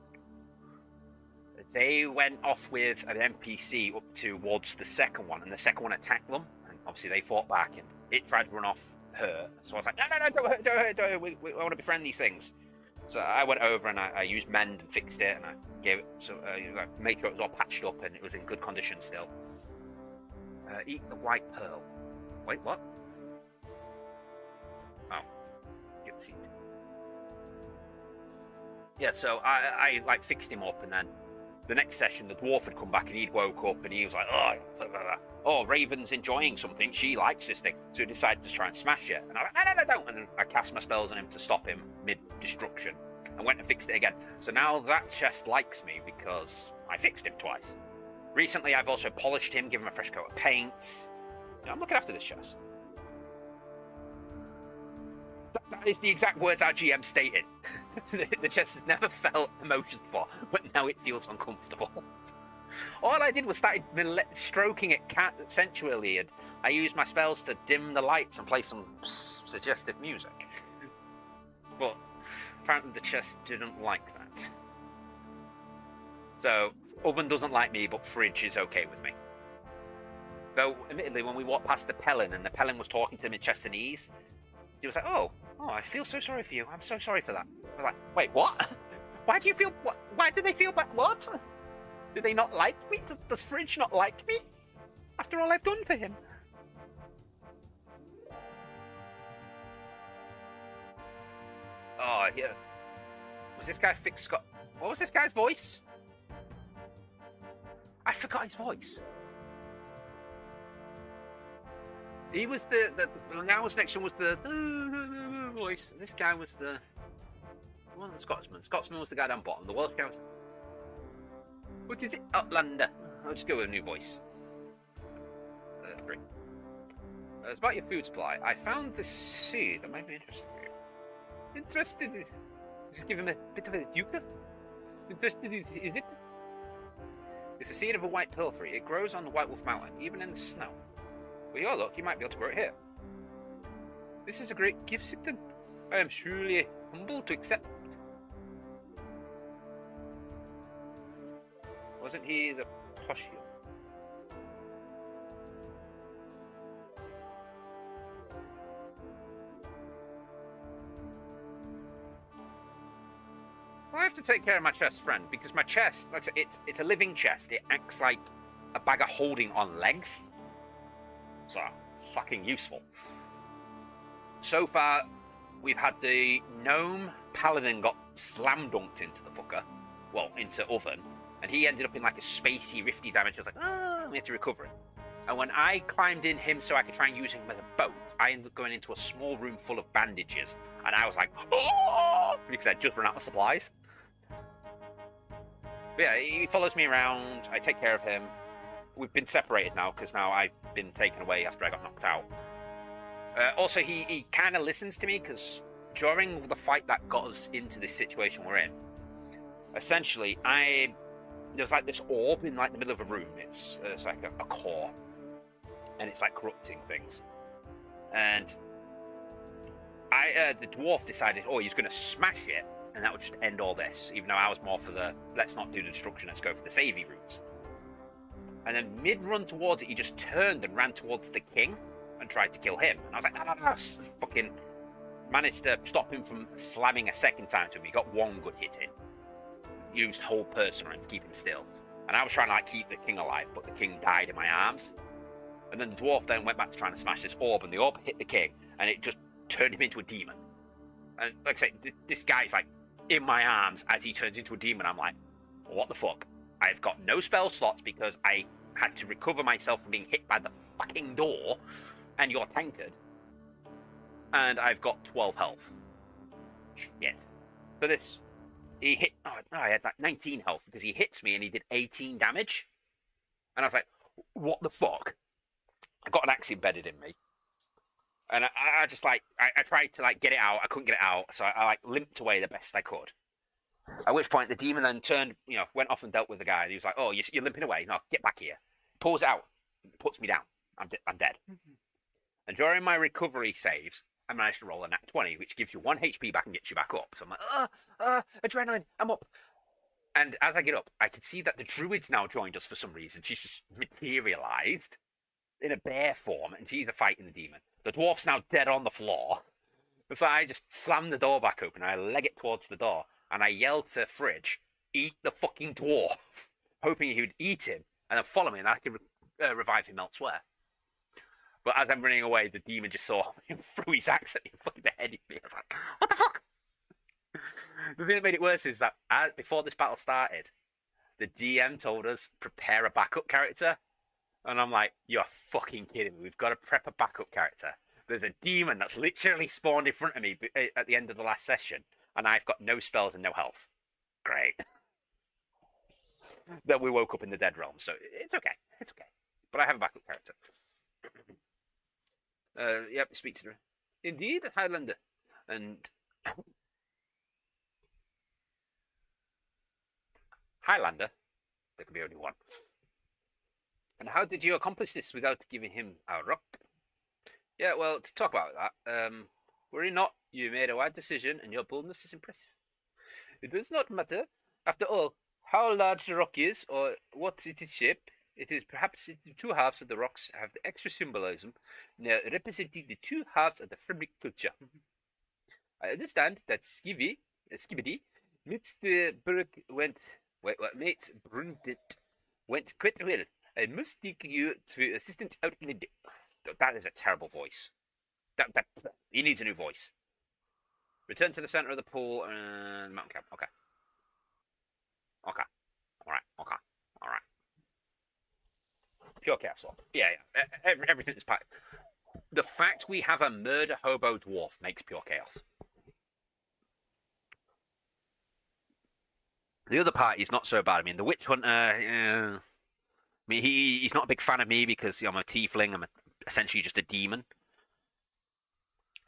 They went off with an NPC up towards the second one, and the second one attacked them. And obviously they fought back, and it tried to run off her. So I was like, no, don't hurt. We want to befriend these things. So I went over and I used mend and fixed it, and I gave it, so made sure it was all patched up and it was in good condition still. Eat the white pearl. Wait, what? Oh, get the seed. Yeah, so I fixed him up, and then the next session the dwarf had come back and he'd woke up and he was like, oh, Raven's enjoying something. She likes this thing, so he decided to try and smash it. And I was like, no, don't. And I cast my spells on him to stop him mid-destruction. I went and fixed it again. So now that chest likes me because I fixed him twice. Recently, I've also polished him, given him a fresh coat of paint. I'm looking after this chest. That is the exact words our GM stated. The chest has never felt emotions before, but now it feels uncomfortable. All I did was started stroking it sensually, and I used my spells to dim the lights and play some suggestive music. But apparently the chest didn't like that. So, Oven doesn't like me, but Fridge is okay with me. Though, admittedly, when we walked past the Pellin, and the Pellin was talking to him in Chestanese, he was like, oh, I feel so sorry for you. I'm so sorry for that. I was like, wait, what? Why do you feel... Why do they feel bad? What? Do they not like me? Does Fridge not like me? After all I've done for him? Oh, yeah. Was this guy fixed Scott? What was this guy's voice? I forgot his voice. He was the now was next one was the voice. This guy was the Well, the Scotsman. Scotsman was the guy down bottom. The Welsh guy was... What is it? Outlander. I'll just go with a new voice. 3. It's about your food supply. I found this seed that might be interesting for you. Interested? Just give him a bit of a duker. Interested, is it? It's a seed of a white pilfrey. It grows on the White Wolf Mountain, even in the snow. With your luck, you might be able to grow it here. This is a great gift, Sipton. I am truly humbled to accept. Wasn't he the Poshul? I have to take care of my chest, friend, because my chest, like I said, it's a living chest. It acts like a bag of holding on legs. So, fucking useful. So far, we've had the gnome paladin got slam dunked into the fucker. Well, into oven. And he ended up in like a spacey, rifty damage. I was like, we have to recover it. And when I climbed in him so I could try and use him as a boat, I ended up going into a small room full of bandages. And I was like, oh! Because I'd just run out of supplies. But yeah, he follows me around. I take care of him. We've been separated now because now I've been taken away after I got knocked out. Also, he kind of listens to me because during the fight that got us into this situation we're in, essentially, there's like this orb in like the middle of a room. It's like a core, and it's like corrupting things. And the dwarf decided, he's going to smash it, and that would just end all this. Even though I was more for the let's not do the destruction, let's go for the savey route. And then mid-run towards it, he just turned and ran towards the king and tried to kill him. And I was like, fucking managed to stop him from slamming a second time to him. He got one good hit in. Used whole person on him to keep him still. And I was trying to like keep the king alive, but the king died in my arms. And then the dwarf then went back to trying to smash this orb, and the orb hit the king, and it just turned him into a demon. And like I say, this guy's like in my arms as he turns into a demon. I'm like, what the fuck? I've got no spell slots because I had to recover myself from being hit by the fucking door, and you're tankard. And I've got 12 health. Shit. So this, he hit, I had like 19 health because he hits me and he did 18 damage. And I was like, what the fuck? I got an axe embedded in me. And I just like, I tried to like get it out. I couldn't get it out. So I like limped away the best I could. At which point the demon then turned, went off and dealt with the guy. And he was like, you're limping away. No, get back here. Pulls it out. Puts me down. I'm dead. Mm-hmm. And during my recovery saves, I managed to roll a nat 20, which gives you 1 HP back and gets you back up. So I'm like, adrenaline, I'm up. And as I get up, I can see that the druid's now joined us for some reason. She's just materialized in a bear form, and she's fighting the demon. The dwarf's now dead on the floor. So I just slam the door back open, and I leg it towards the door, and I yell to Fridge, eat the fucking dwarf, hoping he would eat him, and then follow me, and I could revive him elsewhere. But as I'm running away, the demon just saw me and threw his axe at me and fucking beheaded me. I was like, what the fuck? The thing that made it worse is that before this battle started, the DM told us, prepare a backup character. And I'm like, you're fucking kidding me. We've got to prep a backup character. There's a demon that's literally spawned in front of me at the end of the last session. And I've got no spells and no health. Great. Then we woke up in the dead realm. So it's okay. It's okay. But I have a backup character. Yep, speak to her. Indeed, Highlander. And Highlander? There can be only one. And how did you accomplish this without giving him a rock? Yeah, well, to talk about that, worry not, you made a wise decision and your boldness is impressive. It does not matter. After all, how large the rock is or what it is shaped, it is perhaps the two halves of the rocks have the extra symbolism, now representing the two halves of the fabric culture. I understand that Skibidi, meets the Berg mates Brundit went quite well. I must take you to assistant out in the day. That is a terrible voice. He needs a new voice. Return to the center of the pool and mountain camp. Okay. Alright. Pure castle. Yeah. Everything is packed. The fact we have a murder hobo dwarf makes pure chaos. The other party's not so bad. I mean, the Witch Hunter, I mean, he's not a big fan of me because I'm a tiefling. I'm essentially just a demon.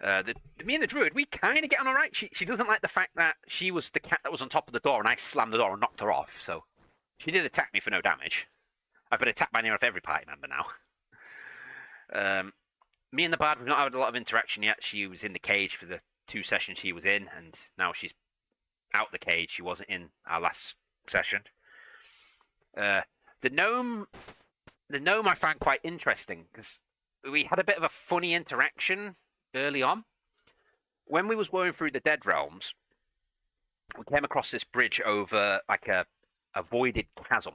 Me and the druid, we kind of get on all right. She doesn't like the fact that she was the cat that was on top of the door and I slammed the door and knocked her off. So she did attack me for no damage. I've been attacked by near enough every party member now. Me and the bard, we've not had a lot of interaction yet. She was in the cage for the 2 sessions she was in, and now she's out the cage. She wasn't in our last session. The gnome I found quite interesting because we had a bit of a funny interaction early on. When we was going through the Dead Realms, we came across this bridge over like a voided chasm.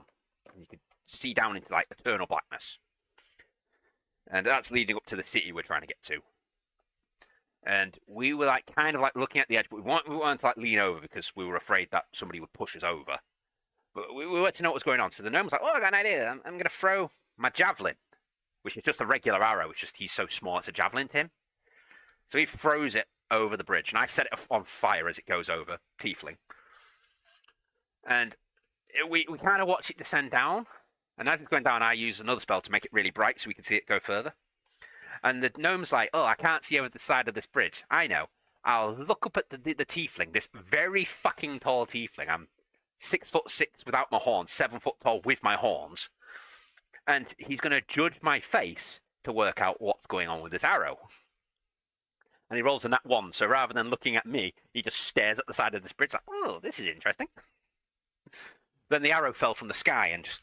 You could see down into like eternal blackness. And that's leading up to the city we're trying to get to. And we were like kind of like looking at the edge, but we wanted to like lean over because we were afraid that somebody would push us over. But we wanted to know what was going on. So the gnome was like, "Oh, I got an idea. I'm going to throw my javelin," which is just a regular arrow. It's just he's so small, it's a javelin to him. So he throws it over the bridge, and I set it on fire as it goes over, tiefling. And we kind of watch it descend down. And as it's going down, I use another spell to make it really bright so we can see it go further. And the gnome's like, "Oh, I can't see over the side of this bridge." I know. I'll look up at the tiefling, this very fucking tall tiefling. I'm 6'6" without my horns, 7 foot tall with my horns. And he's going to judge my face to work out what's going on with this arrow. And he rolls a nat 1, so rather than looking at me, he just stares at the side of this bridge like, "Oh, this is interesting." Then the arrow fell from the sky and just...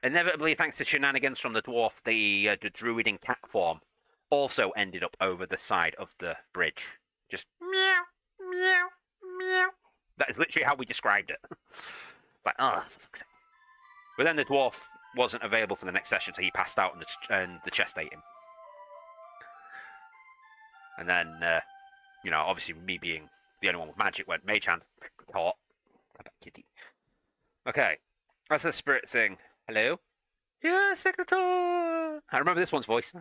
Inevitably, thanks to shenanigans from the dwarf, the druid in cat form also ended up over the side of the bridge. Just meow, meow, meow. That is literally how we described it. It's like, oh, for fuck's sake. But then the dwarf wasn't available for the next session, so he passed out and the chest ate him. And then, obviously me being the only one with magic went Mage Hand. Caught. Kitty. Okay, that's the spirit thing. Hello? Yeah, Secretary! I remember this one's voice.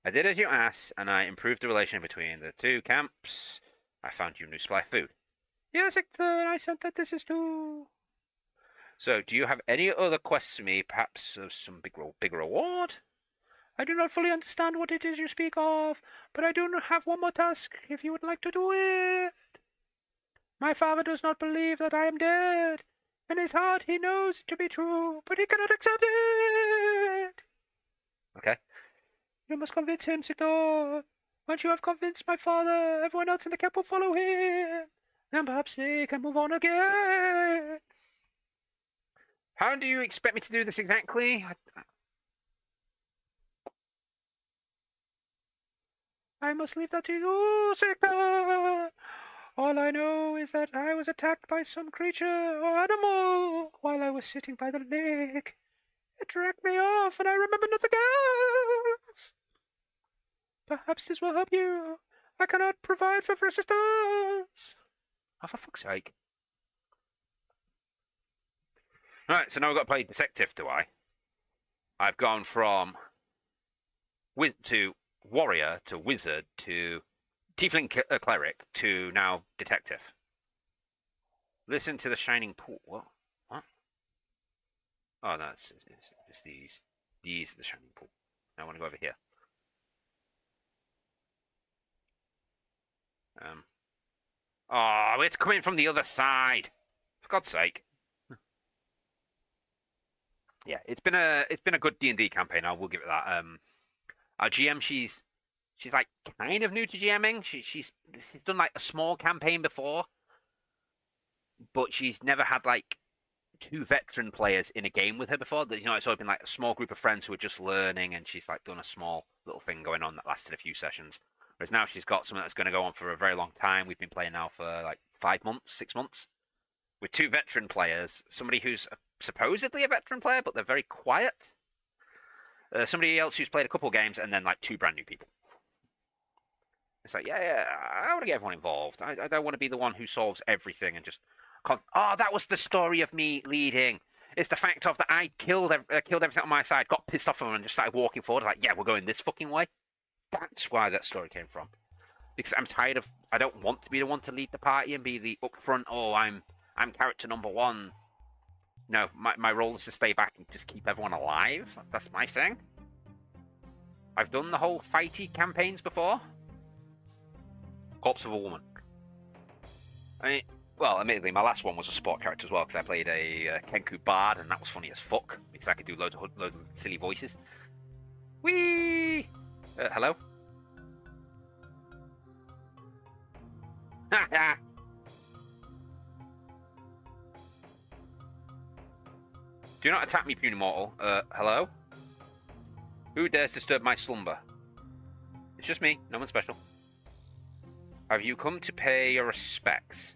I did as you asked, and I improved the relation between the 2 camps. I found you new supply of food. Yeah, Secretary, I sent that this is too. So, do you have any other quests for me, perhaps of some big reward? I do not fully understand what it is you speak of, but I do have one more task, if you would like to do it. My father does not believe that I am dead. In his heart, he knows it to be true, but he cannot accept it. Okay. You must convince him, Sitor. Once you have convinced my father, everyone else in the camp will follow him. And perhaps they can move on again. How do you expect me to do this exactly? I must leave that to you, Sitor. All I know is that I was attacked by some creature or animal while I was sitting by the lake. It dragged me off, and I remember nothing else. Perhaps this will help you. I cannot provide for assistance. Oh, for fuck's sake. Right, so now I've got to play detective, do I? I've gone from to warrior to wizard to tiefling cleric to now detective. Listen to the shining pool. What? Oh, no, it's these. These are the shining pool. I want to go over here. Oh, it's coming from the other side. For God's sake. Yeah, it's been a good D&D campaign. I will give it that. Our GM, she's like kind of new to GMing. She's done like a small campaign before, but she's never had like 2 veteran players in a game with her before. It's always been like a small group of friends who are just learning, and she's like done a small little thing going on that lasted a few sessions. Whereas now she's got something that's going to go on for a very long time. We've been playing now for like 5 months, 6 months, with 2 veteran players. Somebody who's supposedly a veteran player, but they're very quiet. Somebody else who's played a couple of games, and then like 2 brand new people. It's like, yeah, I want to get everyone involved. I don't want to be the one who solves everything and just... Oh, that was the story of me leading. It's the fact of that I killed everything on my side, got pissed off of them, and just started walking forward. Like, yeah, we're going this fucking way. That's why that story came from. Because I'm tired of. I don't want to be the one to lead the party and be the upfront. Oh, I'm character number one. No, my role is to stay back and just keep everyone alive. That's my thing. I've done the whole fighty campaigns before. Corpse of a woman. I mean, well, admittedly, my last one was a sport character as well because I played a Kenku Bard, and that was funny as fuck because I could do loads of silly voices. Whee! Hello? Ha Do not attack me, puny mortal. Hello? Who dares disturb my slumber? It's just me, no one special. Have you come to pay your respects?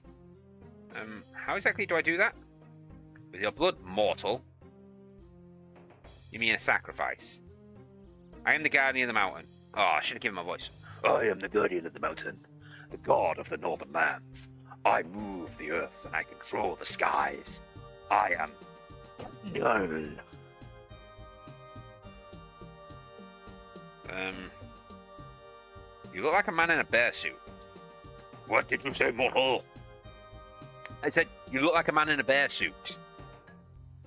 How exactly do I do that? With your blood, mortal? You mean a sacrifice? I am the guardian of the mountain. Oh, I should have given my voice. I am the guardian of the mountain, the god of the northern lands. I move the earth and I control the skies. I am Null. You look like a man in a bear suit. What did you say, mortal? I said, you look like a man in a bear suit.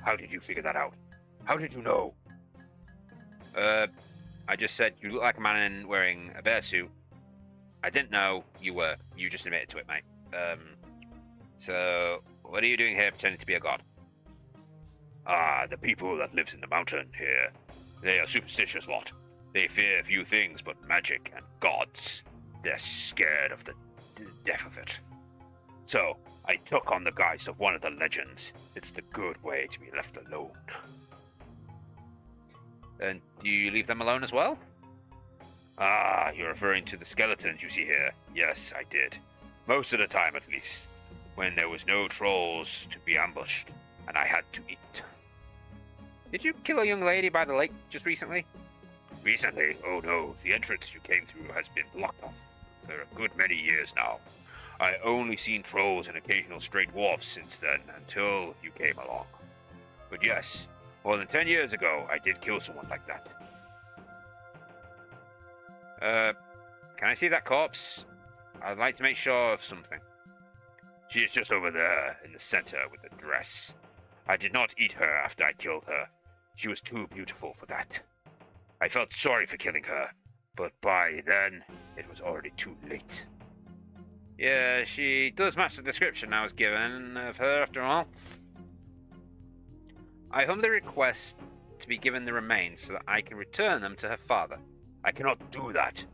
How did you figure that out? How did you know? I just said, you look like a man wearing a bear suit. I didn't know you were. You just admitted to it, mate. So, what are you doing here pretending to be a god? Ah, the people that lives in the mountain here. They are superstitious lot. They fear few things but magic and gods. They're scared of the death of it. So, I took on the guise of one of the legends. It's the good way to be left alone. And do you leave them alone as well? Ah, you're referring to the skeletons you see here. Yes, I did. Most of the time, at least. When there was no trolls to be ambushed, and I had to eat. Did you kill a young lady by the lake just recently? Recently? Oh no, the entrance you came through has been blocked off for a good many years now. I only seen trolls and occasional stray dwarfs since then, until you came along. But yes, more than 10 years ago, I did kill someone like that. Can I see that corpse? I'd like to make sure of something. She is just over there, in the center with the dress. I did not eat her after I killed her. She was too beautiful for that. I felt sorry for killing her, but by then, it was already too late. Yeah, she does match the description I was given of her after all. I humbly request to be given the remains so that I can return them to her father. I cannot do that.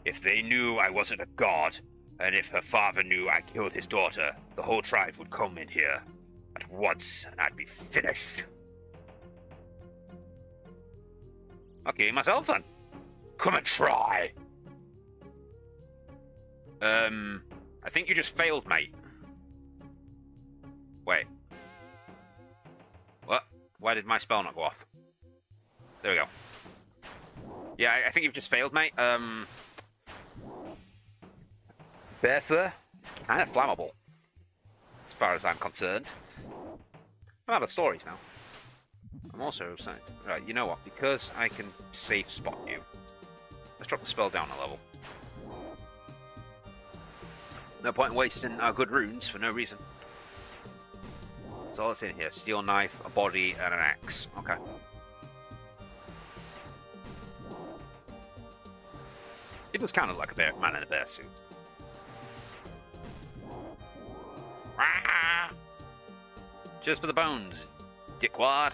If they knew I wasn't a god, and if her father knew I killed his daughter, the whole tribe would come in here at once, and I'd be finished. Okay, myself then. Come and try. I think you just failed, mate. Wait. What? Why did my spell not go off? There we go. Yeah, I think you've just failed, mate. Bear fur is kind of flammable, as far as I'm concerned. I'm out of stories now. I'm also saying, right, you know what? Because I can safe spot you, let's drop the spell down a level. No point in wasting our good runes for no reason. So all that's in here: steel knife, a body, and an axe. Okay. It does kind of like a man in a bear suit. Ah! Just for the bones, dickwad.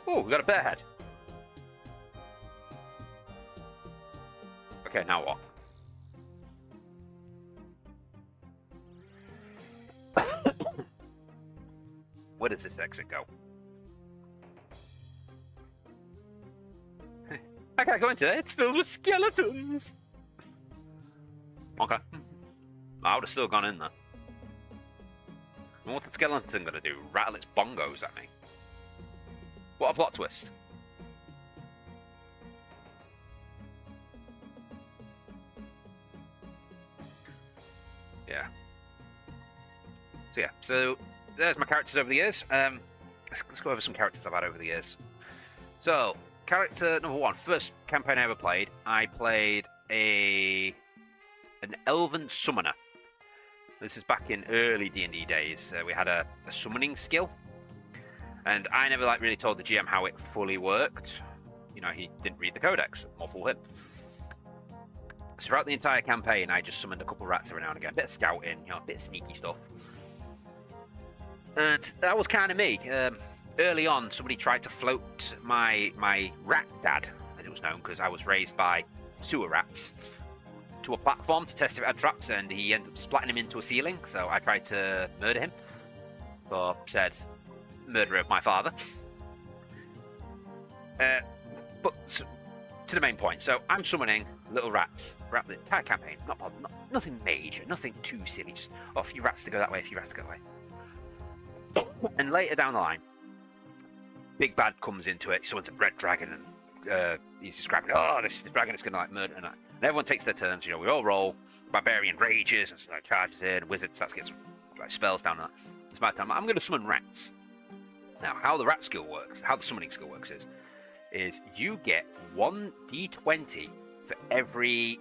Oh, we got a bear head. Okay, now what? Where does this exit go? I can't go into it. It's filled with skeletons. Okay. I would have still gone in there. And what's the skeleton gonna do? Rattle its bongos at me? What a plot twist. Yeah. So there's my characters over the years. Let's go over some characters I've had over the years. So, character number one, first campaign I ever played, I played an elven summoner. This is back in early D&D days. We had a summoning skill, and I never really told the GM how it fully worked. You know, he didn't read the codex. More fool him. So throughout the entire campaign, I just summoned a couple rats every now and again. A bit of scouting, you know, a bit of sneaky stuff. And that was kind of me. Early on, somebody tried to float my rat dad, as it was known, because I was raised by sewer rats, to a platform to test if it had traps, and he ended up splatting him into a ceiling. So I tried to murder him for said murderer of my father. But to the main point. So I'm summoning little rats throughout the entire campaign. Nothing major, nothing too silly. Just a few rats to go that way, a few rats to go that way. And later down the line, Big Bad comes into it. He summons a red dragon, and he's describing, oh, this dragon is going to murder. And everyone takes their turns. You know, we all roll. Barbarian rages and charges in. Wizard starts to get some spells down. It's my time. I'm going to summon rats. Now, how the rat skill works, how the summoning skill works is you get 1d20 for every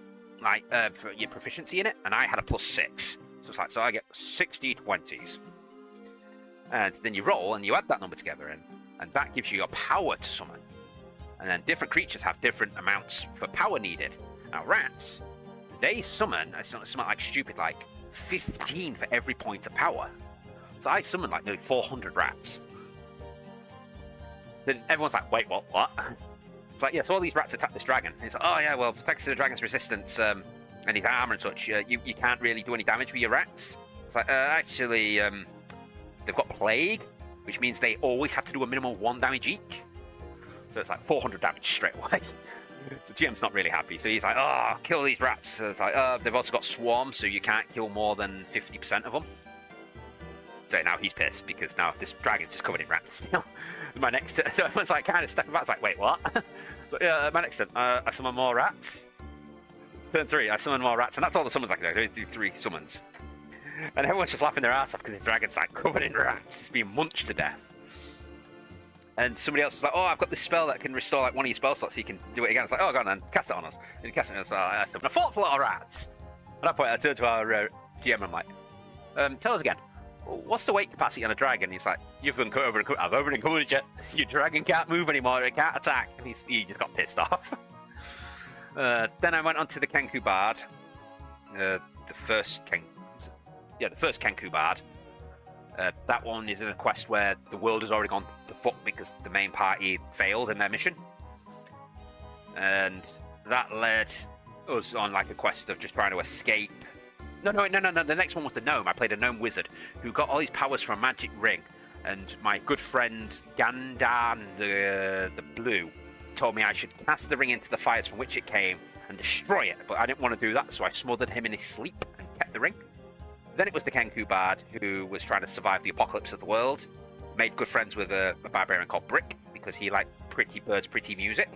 for your proficiency in it, and I had a +6, so I get 6 d20s, and then you roll and you add that number together, and that gives you your power to summon. And then different creatures have different amounts for power needed. Now rats, they summon something like stupid, 15 for every point of power. So I summoned nearly 400 rats. Then everyone's like, wait, what? It's like, yeah, so all these rats attack this dragon. And it's like, oh yeah, well, thanks to the dragon's resistance and his armor and such, you can't really do any damage with your rats. It's like, actually, they've got plague, which means they always have to do a minimum of 1 damage each. So it's 400 damage straight away. So GM's not really happy. So he's like, oh, kill these rats. So it's like, they've also got swarms, so you can't kill more than 50% of them. So now he's pissed because now this dragon's just covered in rats. My next turn, so everyone's kind of stepping back. It's like, wait, what? So yeah, my next turn, I summon more rats. Turn 3, I summon more rats, and that's all the summons I can do. I do 3 summons, and everyone's just laughing their ass off because the dragon's covered in rats. It's being munched to death. And somebody else is like, oh, I've got this spell that can restore one of your spell slots, so you can do it again. It's like, oh, go on then, cast it on us. And he casts it on us. So I summon a 4th lot of rats. At that point, I turn to our GM and I'm like, tell us again. What's the weight capacity on a dragon? He's like, I've overencumbered you. Your dragon can't move anymore. It can't attack. And he just got pissed off. Then I went on to the Kenku Bard. The first Kenku Bard. That one is in a quest where the world has already gone to fuck because the main party failed in their mission. And that led us on a quest of just trying to escape. No. The next one was the gnome. I played a gnome wizard who got all these powers from a magic ring. And my good friend Gandan the Blue told me I should cast the ring into the fires from which it came and destroy it. But I didn't want to do that, so I smothered him in his sleep and kept the ring. Then it was the Kenku Bard who was trying to survive the apocalypse of the world. Made good friends with a barbarian called Brick because he liked pretty birds, pretty music.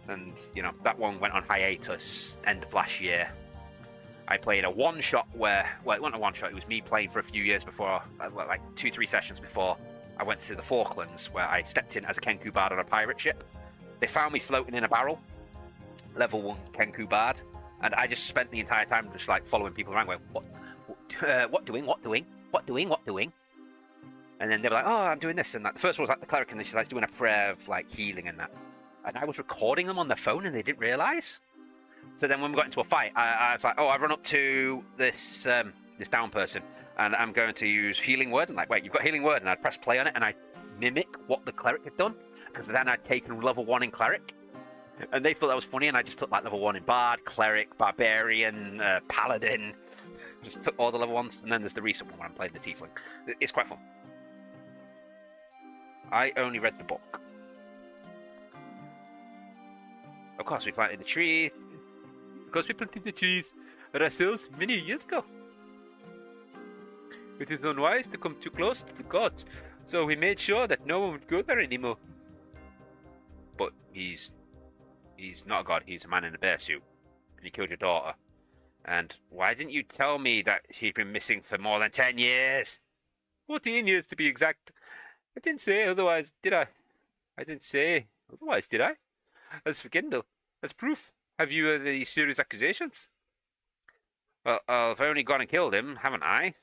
And, that one went on hiatus end of last year. I played a one-shot where, well, it wasn't a one-shot, it was me playing for a few years before, 2-3 sessions before I went to the Falklands, where I stepped in as a Kenku Bard on a pirate ship. They found me floating in a barrel, level 1 Kenku Bard, and I just spent the entire time just following people around going, what doing? And then they were like, oh, I'm doing this and that. The first one was the cleric, and then she's doing a prayer of healing and that. And I was recording them on their phone and they didn't realise. So then when we got into a fight, I was like, oh, I run up to this this down person, and I'm going to use Healing Word. And wait, you've got Healing Word. And I'd press play on it, and I'd mimic what the cleric had done, because then I'd taken level 1 in cleric. And they thought that was funny, and I just took level 1 in Bard, Cleric, Barbarian, Paladin. Just took all the level 1s, and then there's the recent one where I'm playing the Tiefling. It's quite fun. I only read the book. Of course, we planted the tree. Because we planted the trees ourselves many years ago. It is unwise to come too close to the gods, so we made sure that no one would go there anymore. But he's not a god, he's a man in a bear suit. And he killed your daughter. And why didn't you tell me that she'd been missing for more than 10 years? 14 years to be exact. I didn't say otherwise, did I? I didn't say otherwise, did I? As for Kindle, as proof, Have you heard these serious accusations? Well, I've only gone and killed him, haven't I?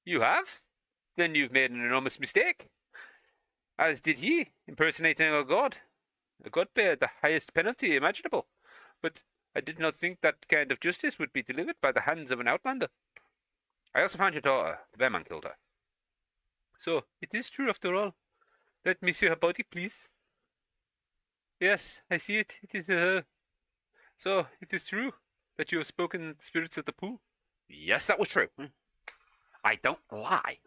You have? Then you've made an enormous mistake. As did ye, impersonating a god. A god bear the highest penalty imaginable. But I did not think that kind of justice would be delivered by the hands of an outlander. I also found your daughter. The bearman killed her. So, it is true after all. Let me see her body, please. Yes, I see it. It is her. So, it is true that you have spoken in the spirits of the pool? Yes, that was true. I don't lie.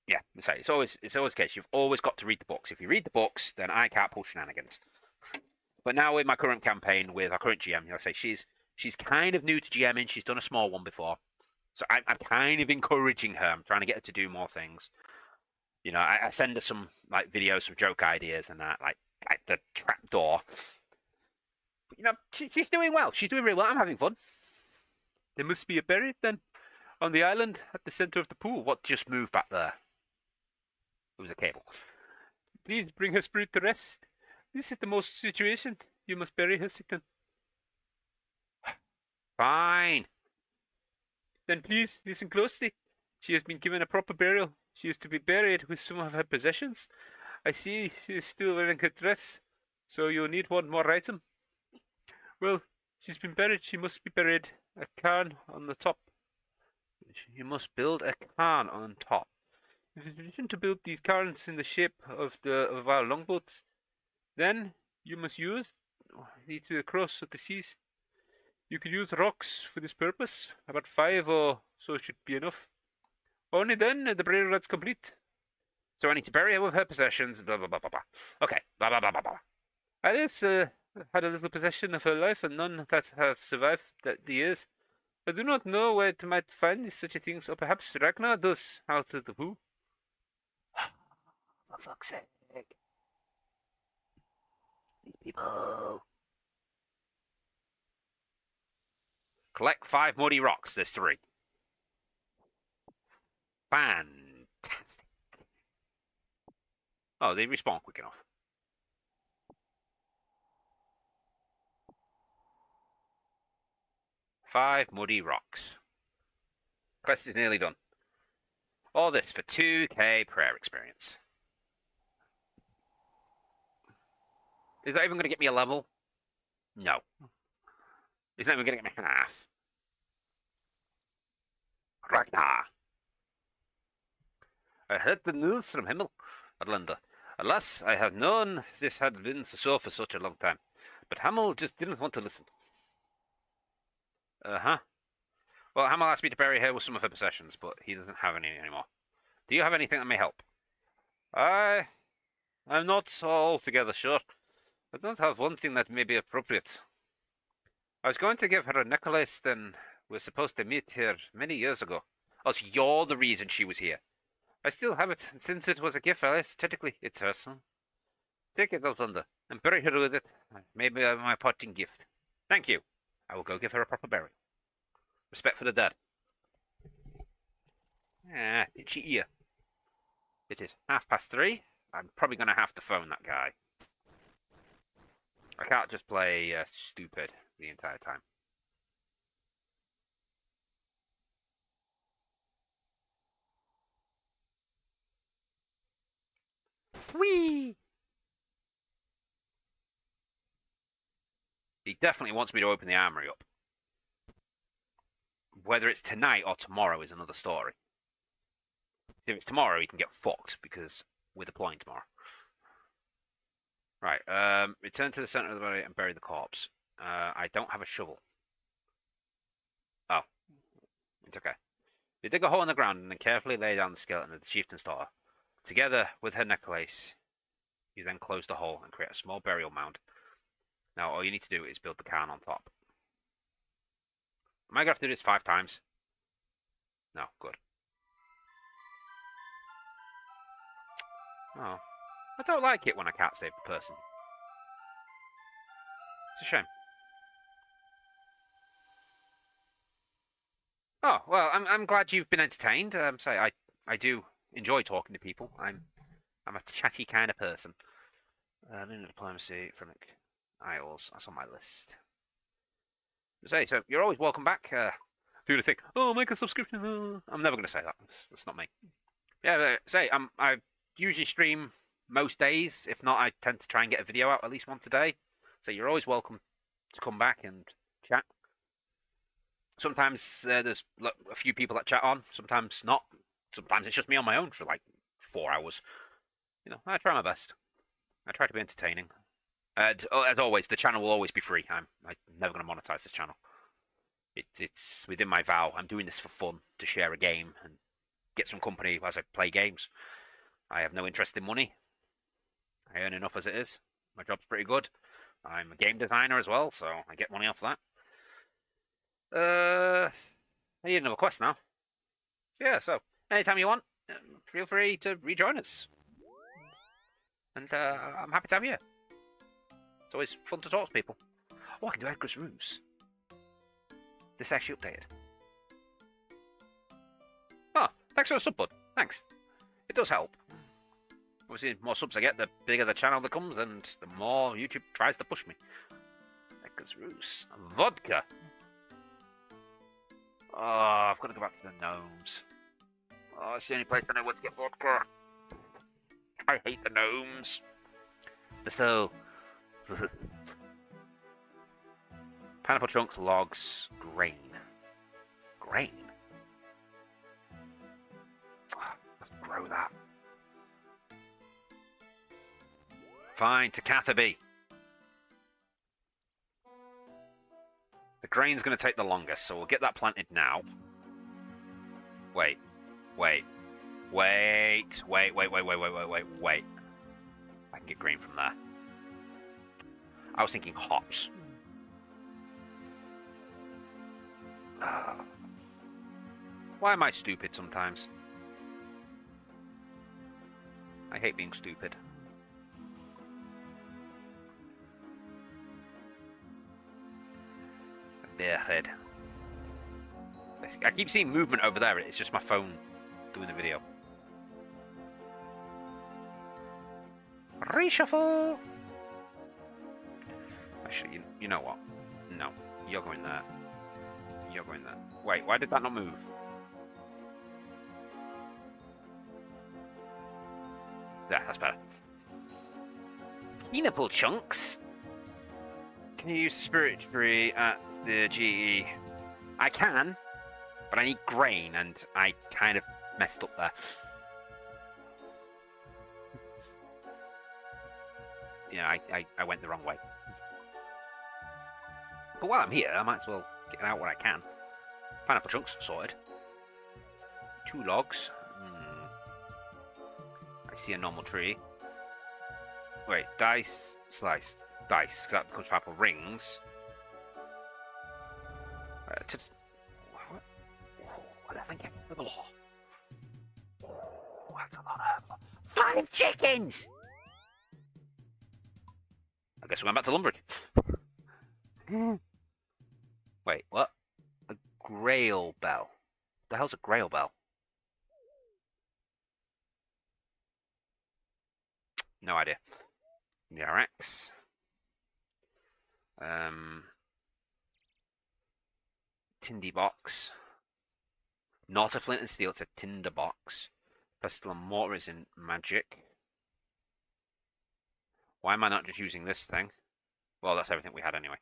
Yeah, sorry, it's always the case. You've always got to read the books. If you read the books, then I can't pull shenanigans. But now with my current campaign, with our current GM, I say she's kind of new to GMing. She's done a small one before, so I'm kind of encouraging her. I'm trying to get her to do more things. You know, I send her some like videos, some joke ideas, and that like the trapdoor. You know, she's doing well. She's doing really well. I'm having fun. There must be a buried then, on the island at the center of the pool. What just moved back there? It was a cable. Please bring her spirit to rest. This is the most situation. You must bury her, Sigton. Fine. Then please listen closely. She has been given a proper burial. She is to be buried with some of her possessions. I see she is still wearing her dress, so you'll need one more item. Well, she's been buried. She must be buried. A cairn on the top. You must build a cairn on top. It is tradition to build these cairns in the shape of our longboats. Then you must use to cross the seas. You can use rocks for this purpose. About 5 or so should be enough. Only then the burial rites complete. So I need to bury her with her possessions. Blah blah blah blah blah. Okay. Blah blah blah blah blah. Alice had a little possession of her life, and none that have survived the years. I do not know where to might find such a thing, so perhaps Ragnar does out of the pool. For fuck's sake. These people. Collect 5 muddy rocks. There's 3. Fantastic. Oh, they respawn quick enough. Five muddy rocks. Quest is nearly done. All this for 2k prayer experience. Is that even going to get me a level? No. Is that even going to get me half? Ragnar. I heard the news from Himmel, Outlander. Alas, I have known this had been for such a long time. But Hamel just didn't want to listen. Uh-huh. Well, Hamel asked me to bury her with some of her possessions, but he doesn't have any anymore. Do you have anything that may help? I'm not altogether sure. I don't have one thing that may be appropriate. I was going to give her a necklace, then we're supposed to meet here many years ago. Oh, so you're the reason she was here. I still have it, and since it was a gift, technically it's hers. So take it, Outlander, and bury her with it. Maybe my parting gift. Thank you. I will go give her a proper burial. Respect for the dead. Ah, itchy ear. It is 3:30. I'm probably going to have to phone that guy. I can't just play stupid the entire time. Whee! He definitely wants me to open the armory up. Whether it's tonight or tomorrow is another story. If it's tomorrow, he can get fucked because we're deploying tomorrow. Right, return to the center of the body and bury the corpse. I don't have a shovel. Oh, it's okay. You dig a hole in the ground and then carefully lay down the skeleton of the chieftain's daughter. Together with her necklace, you then close the hole and create a small burial mound. Now, all you need to do is build the cairn on top. Am I going to have to do this 5 times? No, good. Oh, I don't like it when I can't save the person. It's a shame. Oh, well, I'm glad you've been entertained. Say, I do enjoy talking to people. I'm I'm a chatty kind of person. Lunar diplomacy from Isles. That's on my list. So you're always welcome back. Do the thing. Oh, make a subscription. I'm never going to say that. That's not me. Yeah, I usually stream most days. If not, I tend to try and get a video out at least once a day. So you're always welcome to come back and chat. Sometimes there's a few people that chat on. Sometimes not. Sometimes it's just me on my own for like 4 hours. I try my best. I try to be entertaining. As always, the channel will always be free. I'm never going to monetize this channel. It's within my vow. I'm doing this for fun, to share a game and get some company as I play games. I have no interest in money. I earn enough as it is. My job's pretty good. I'm a game designer as well, so I get money off that. I need another quest now. So anytime you want, feel free to rejoin us. And I'm happy to have you. It's always fun to talk to people. Oh, I can do Edgar's rooms. This actually updated. Oh, thanks for the sub, bud. Thanks. It does help. Obviously, the more subs I get, the bigger the channel becomes, and the more YouTube tries to push me. Edgar's rooms. Vodka. Oh, I've got to go back to the gnomes. Oh, it's the only place I know where to get vodka. I hate the gnomes. So, pineapple chunks, logs, grain. Grain? Oh, I have to grow that. Fine, to Catherby. The grain's going to take the longest, so we'll get that planted now. Wait. I can get grain from there. I was thinking hops. Why am I stupid sometimes? I hate being stupid. Bearhead. I keep seeing movement over there. It's just my phone doing the video. Reshuffle. Actually, you know what? No, you're going there. You're going there. Wait, why did that not move? There, that's better. Pineapple chunks. Can you use spirit tree at the GE? I can, but I need grain, and I kind of messed up there. Yeah, I went the wrong way. But while I'm here, I might as well get out what I can. Pineapple chunks, sorted. 2 logs. I see a normal tree. Wait, dice, slice. Dice, because that becomes pineapple rings. What have I get? Oh, that's a lot of 5 chickens! I guess we're going back to Lumbridge. Wait, what? A Grail Bell. The hell's a Grail Bell? No idea. RX. Tindy box. Not a flint and steel, it's a tinder box. Pestle and mortar is in magic. Why am I not just using this thing? Well, that's everything we had anyway.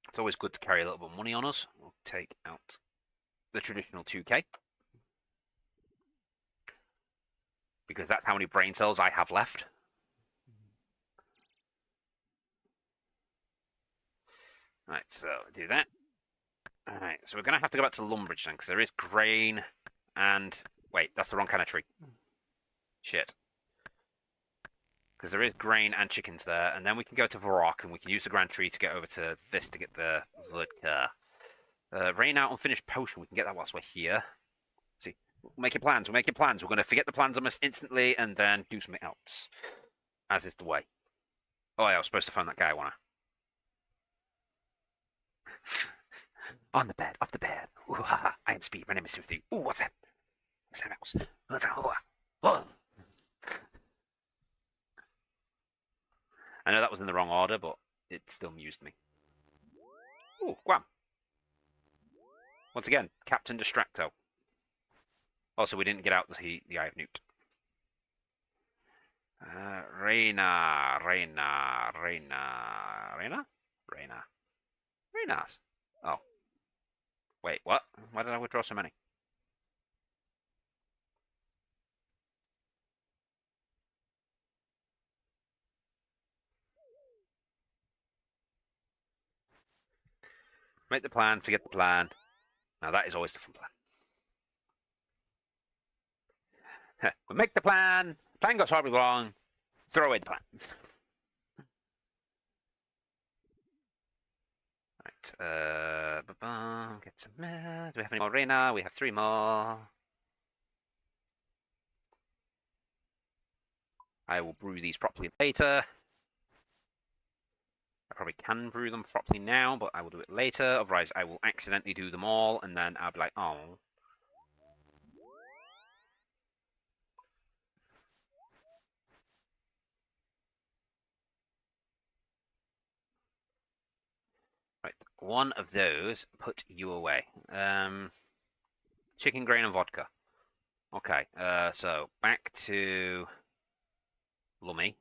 It's always good to carry a little bit of money on us. We'll take out the traditional 2k. Because that's how many brain cells I have left. Right, so do that. Alright, so we're going to have to go back to Lumbridge then, because there is grain and... Wait, that's the wrong kind of tree. Shit. Because there is grain and chickens there, and then we can go to Varrock, and we can use the Grand Tree to get over to this to get the vodka. Rain out unfinished potion, we can get that whilst we're here. Let's see, we'll make your plans, We're going to forget the plans almost instantly, and then do something else. As is the way. Oh yeah, I was supposed to phone that guy, wasn't I? On the bed, off the bed. Ooh, ha, ha. I am Speed, my name is Timothy. Ooh, what's that? What's that else? What's that? Oh, I know that was in the wrong order, but it still amused me. Ooh, Guam. Once again, Captain Distracto. Also, we didn't get out the Eye of Newt. Reynas. Oh. Wait, what? Why did I withdraw so many? Make the plan, forget the plan. Now that is always the fun plan. We make the plan goes horribly wrong, throw away the plan. Right, get some, do we have any more Reyna? We have 3 more. I will brew these properly later. I probably can brew them properly now, but I will do it later. Otherwise, I will accidentally do them all, and then I'll be like, oh. Right, one of those, put you away. Chicken, grain, and vodka. Okay, so back to Lummy.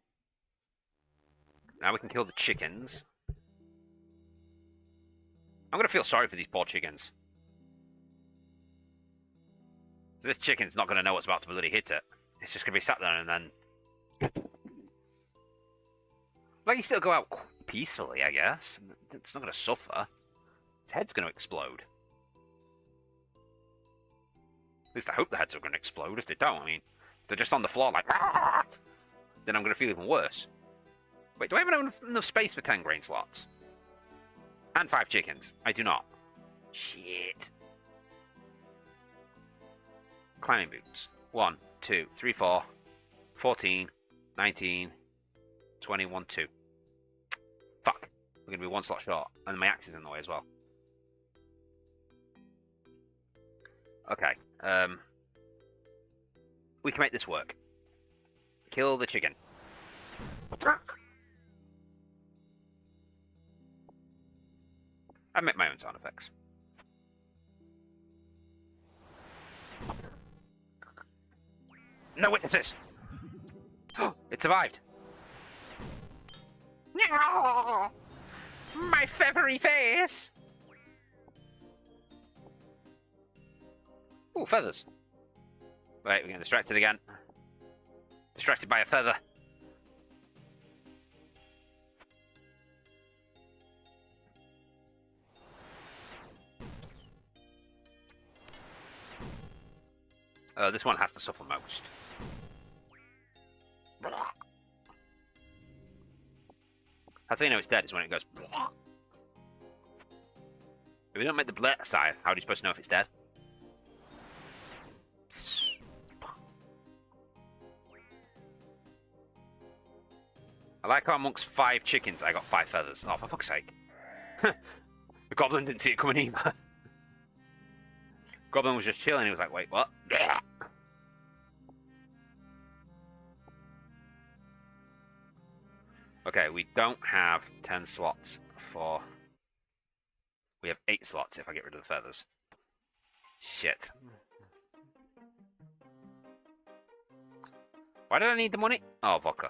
Now we can kill the chickens. I'm gonna feel sorry for these poor chickens. This chicken's not gonna know what's about to bloody hit it. It's just gonna be sat there and then... Like, you still go out peacefully, I guess. It's not gonna suffer. Its head's gonna explode. At least I hope the heads are gonna explode. If they don't, I mean, if they're just on the floor like... then I'm gonna feel even worse. Wait, do I have enough space for 10 grain slots? And 5 chickens. I do not. Shit. Climbing boots. 1, 2, 3, 4, 14, 19, 21, 2. Fuck. We're going to be 1 slot short. And my axe is in the way as well. Okay. We can make this work. Kill the chicken. I make my own sound effects. No witnesses! It survived! No! My feathery face! Ooh, feathers. Right, we're getting distracted again. Distracted by a feather. This one has to suffer most. That's how you know it's dead, is when it goes. If you don't make the blade side, how are you supposed to know if it's dead? I like how amongst 5 chickens I got 5 feathers. Oh, for fuck's sake. The goblin didn't see it coming either. Goblin was just chilling, he was like, wait, what? Okay, we don't have 10 slots for... We have 8 slots if I get rid of the feathers. Shit. Why did I need the money? Oh, vodka.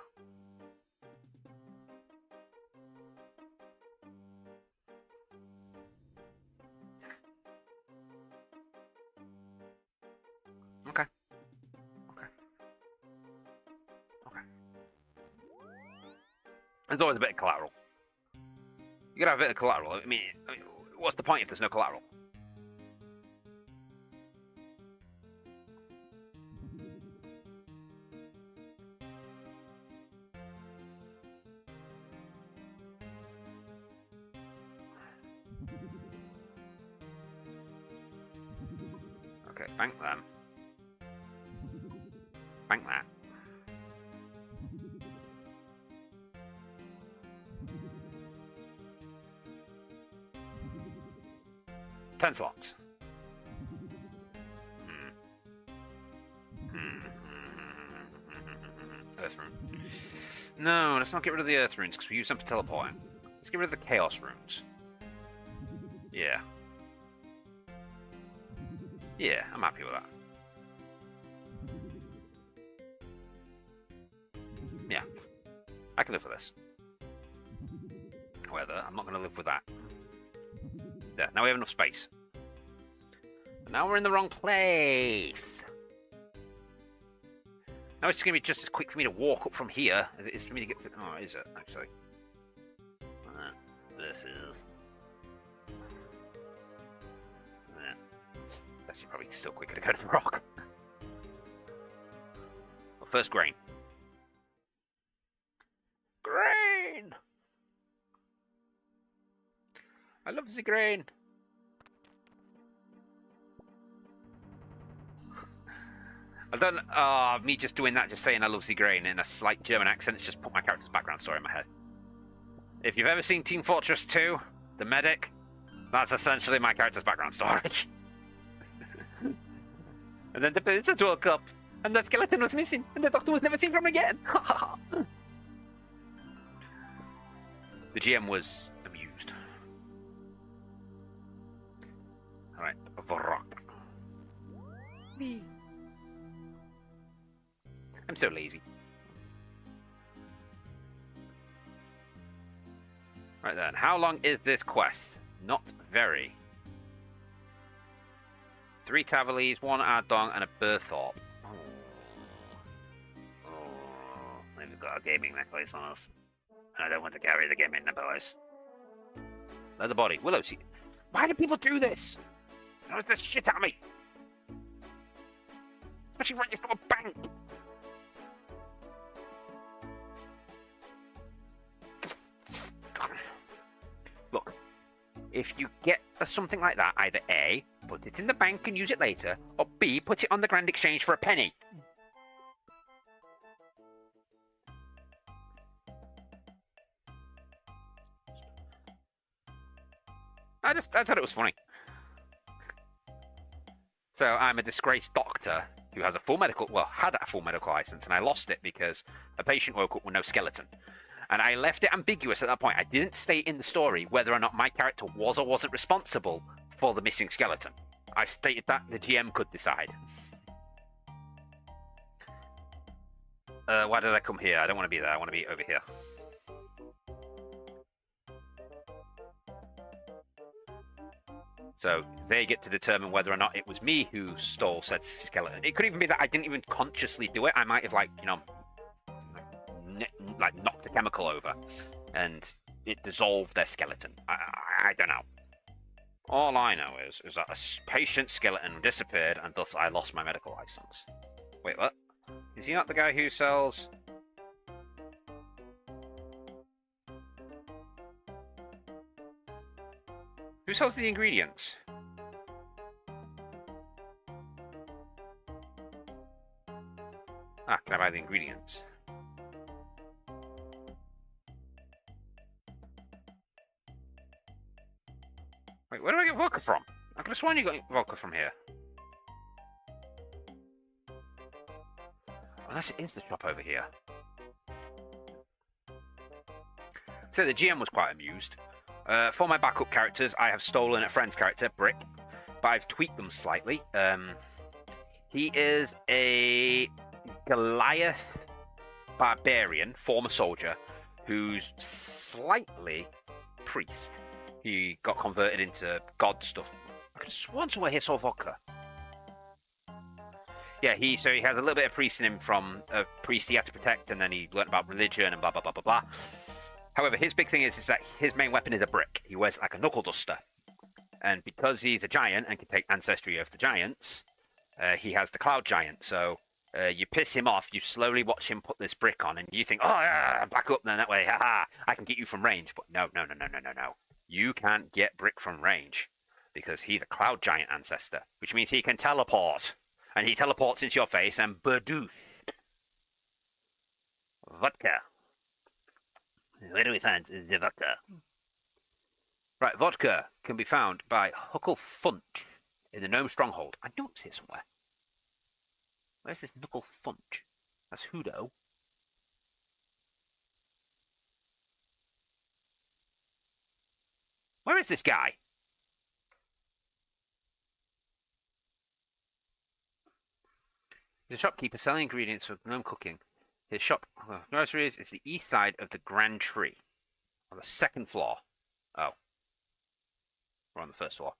Okay. Okay. Okay. There's always a bit of collateral. You gotta have a bit of collateral. I mean, what's the point if there's no collateral? Okay, bank them. Bank that. Ten slots. Earth rune. No, let's not get rid of the Earth runes because we use them for teleporting. Let's get rid of the Chaos runes. Yeah. Yeah, I'm happy with that. Yeah. I can live with this. However, I'm not going to live with that. There, now we have enough space. But now we're in the wrong place. Now it's going to be just as quick for me to walk up from here as it is for me to get to... Oh, is it, actually? This is... That's probably still quicker to go to the rock. Well, first grain. Grain! I love the grain. I don't. Me just doing that, just saying I love the grain in a slight German accent, it's just put my character's background story in my head. If you've ever seen Team Fortress 2, the medic, that's essentially my character's background story. And then the blizzard woke up, and the skeleton was missing, and the doctor was never seen from again. The GM was amused. Alright, Vorok. I'm so lazy. Right then, how long is this quest? Not very. 3 Tavalis, 1 Ardong, and a Berthorpe. We've got a gaming necklace on us. I don't want to carry the gaming necklace. Leather body, Willow seed. Why do people do this? Knows the shit out of me. Especially right next to a bank. Look, if you get something like that, either A, put it in the bank and use it later, or B, put it on the Grand Exchange for a penny. I thought it was funny. So I'm a disgraced doctor who has a full medical, well, had a full medical license, and I lost it because a patient woke up with no skeleton. And I left it ambiguous at that point. I didn't state in the story whether or not my character was or wasn't responsible for the missing skeleton. I stated that the GM could decide. Why did I come here? I don't want to be there. I want to be over here. So they get to determine whether or not it was me who stole said skeleton. It could even be that I didn't even consciously do it. I might have, like, you know, like knocked a chemical over and it dissolved their skeleton. I don't know. All I know is that a patient skeleton disappeared and thus I lost my medical license. Wait, what? Is he not the guy who sells... Who sells the ingredients? Ah, can I buy the ingredients? Wait, where do I get vodka from? I could have sworn you got vodka from here. Unless it is the shop over here. So the GM was quite amused. For my backup characters, I have stolen a friend's character, Brick, but I've tweaked them slightly. He is a Goliath barbarian, former soldier, who's slightly priest. He got converted into god stuff. I could have sworn somewhere here saw vodka. Yeah, so he has a little bit of priest in him from a priest he had to protect, and then he learned about religion and blah, blah, blah, blah, blah. However, his big thing is that his main weapon is a brick. He wears like a knuckle duster. And because he's a giant and can take ancestry of the giants, he has the cloud giant. So you piss him off, you slowly watch him put this brick on, and you think, oh, yeah, back up, then that way, haha, I can get you from range. But no. You can't get brick from range because he's a cloud giant ancestor, which means he can teleport. And he teleports into your face and badoof. Vodka. Where do we find the vodka? Right, vodka can be found by Huckle Funch in the Gnome Stronghold. I know it's here somewhere. Where's this Knuckle Funch? That's Hudo. Where is this guy? He's a shopkeeper selling ingredients for gnome cooking. His shop, groceries, is the east side of the Grand Tree, on the second floor. Oh, we're on the first floor.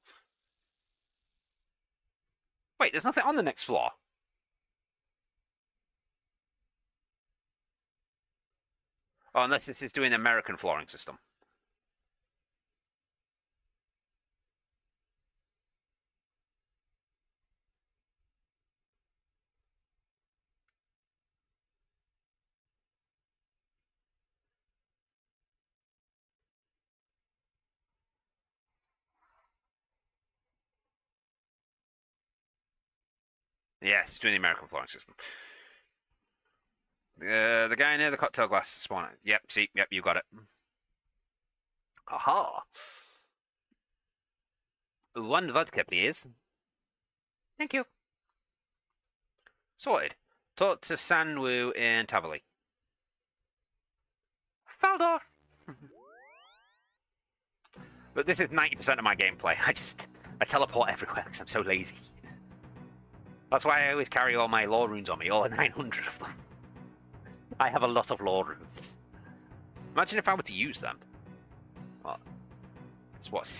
Wait, there's nothing on the next floor. Oh, unless this is doing the American flooring system. Yes, it's doing the American flooring system. The guy near the cocktail glass spawner. Yep, see, yep, you got it. Aha! One vodka, please. Thank you. Sorted. Talk to Sanwu in Tavali. Faldor! But this is 90% of my gameplay. I teleport everywhere because I'm so lazy. That's why I always carry all my lore runes on me, all 900 of them. I have a lot of lore runes. Imagine if I were to use them. What? It's what,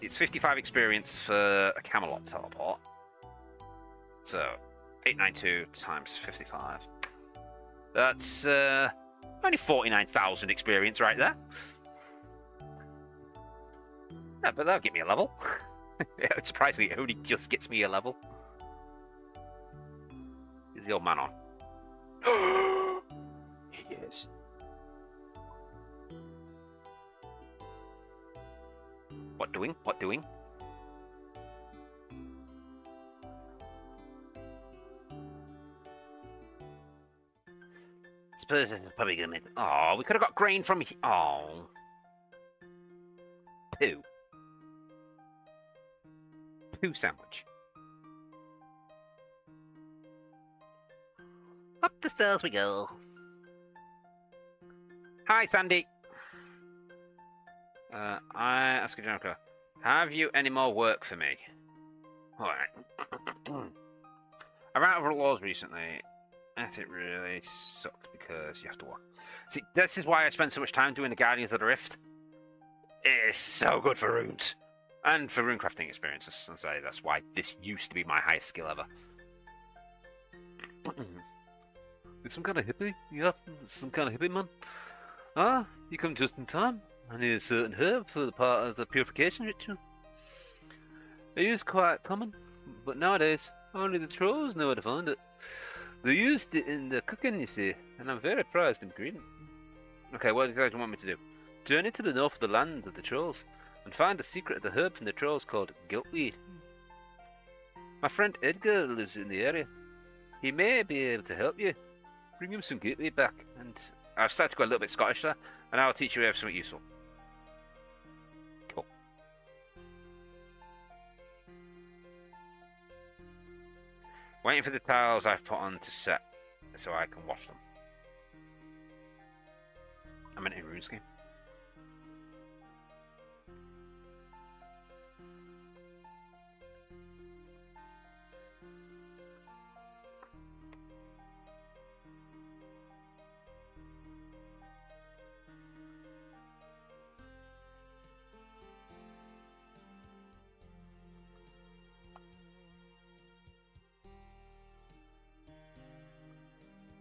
it's 55 experience for a Camelot teleport. So, 892 times 55. That's only 49,000 experience right there. Yeah, but that'll get me a level. Surprisingly, it only just gets me a level. Is the old man on? He is. What doing? What doing? Suppose I'm probably gonna make. Oh, we could have got grain from. Oh. Poo. Poo sandwich. Up the stairs we go. Hi, Sandy. I ask a Joker. Have you any more work for me? Alright. I ran out of laws recently. And it really sucks because you have to work. See, this is why I spend so much time doing the Guardians of the Rift. It is so good for runes. And for rune crafting experiences. I'll say that's why this used to be my highest skill ever. Is some kind of hippie? Yeah, some kind of hippie man. Ah, you come just in time. I need a certain herb for the part of the purification ritual. It is quite common, but nowadays only the trolls know where to find it. They used it in the cooking, you see, and I'm very prized ingredient. Okay, what exactly do you want me to do? Journey to the north of the land of the trolls and find the secret of the herb from the trolls called giltweed. My friend Edgar lives in the area. He may be able to help you. Bring him some giltweed back, and I've started to go a little bit Scottish there, and I'll teach you how something useful. Cool. Waiting for the tiles I've put on to set so I can wash them. I meant in RuneScape.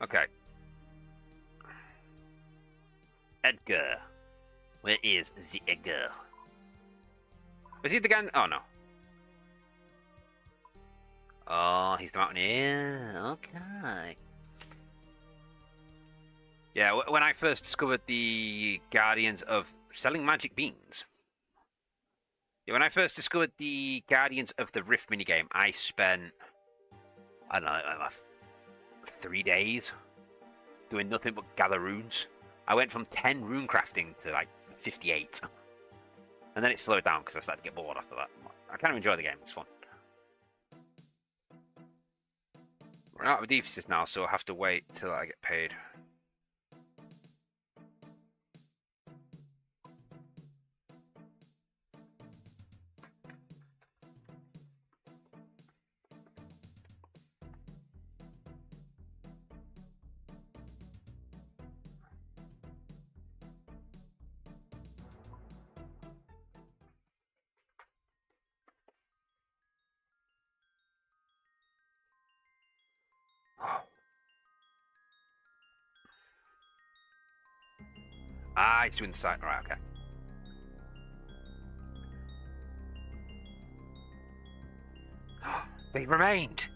Okay. Edgar. Where is the Edgar? Is he the guy? Oh, no. Oh, he's the mountaineer. Okay. Yeah, when I first discovered the Guardians of selling magic beans. Yeah, when I first discovered the Guardians of the Rift minigame, I spent, I don't know, 3 days doing nothing but gather runes. I went from 10 rune crafting to like 58. And then it slowed down because I started to get bored after that. I kind of enjoy the game, it's fun. We're out of deficits now, so I'll have to wait till I get paid. Ah, he's doing the side. Right, okay. They remained.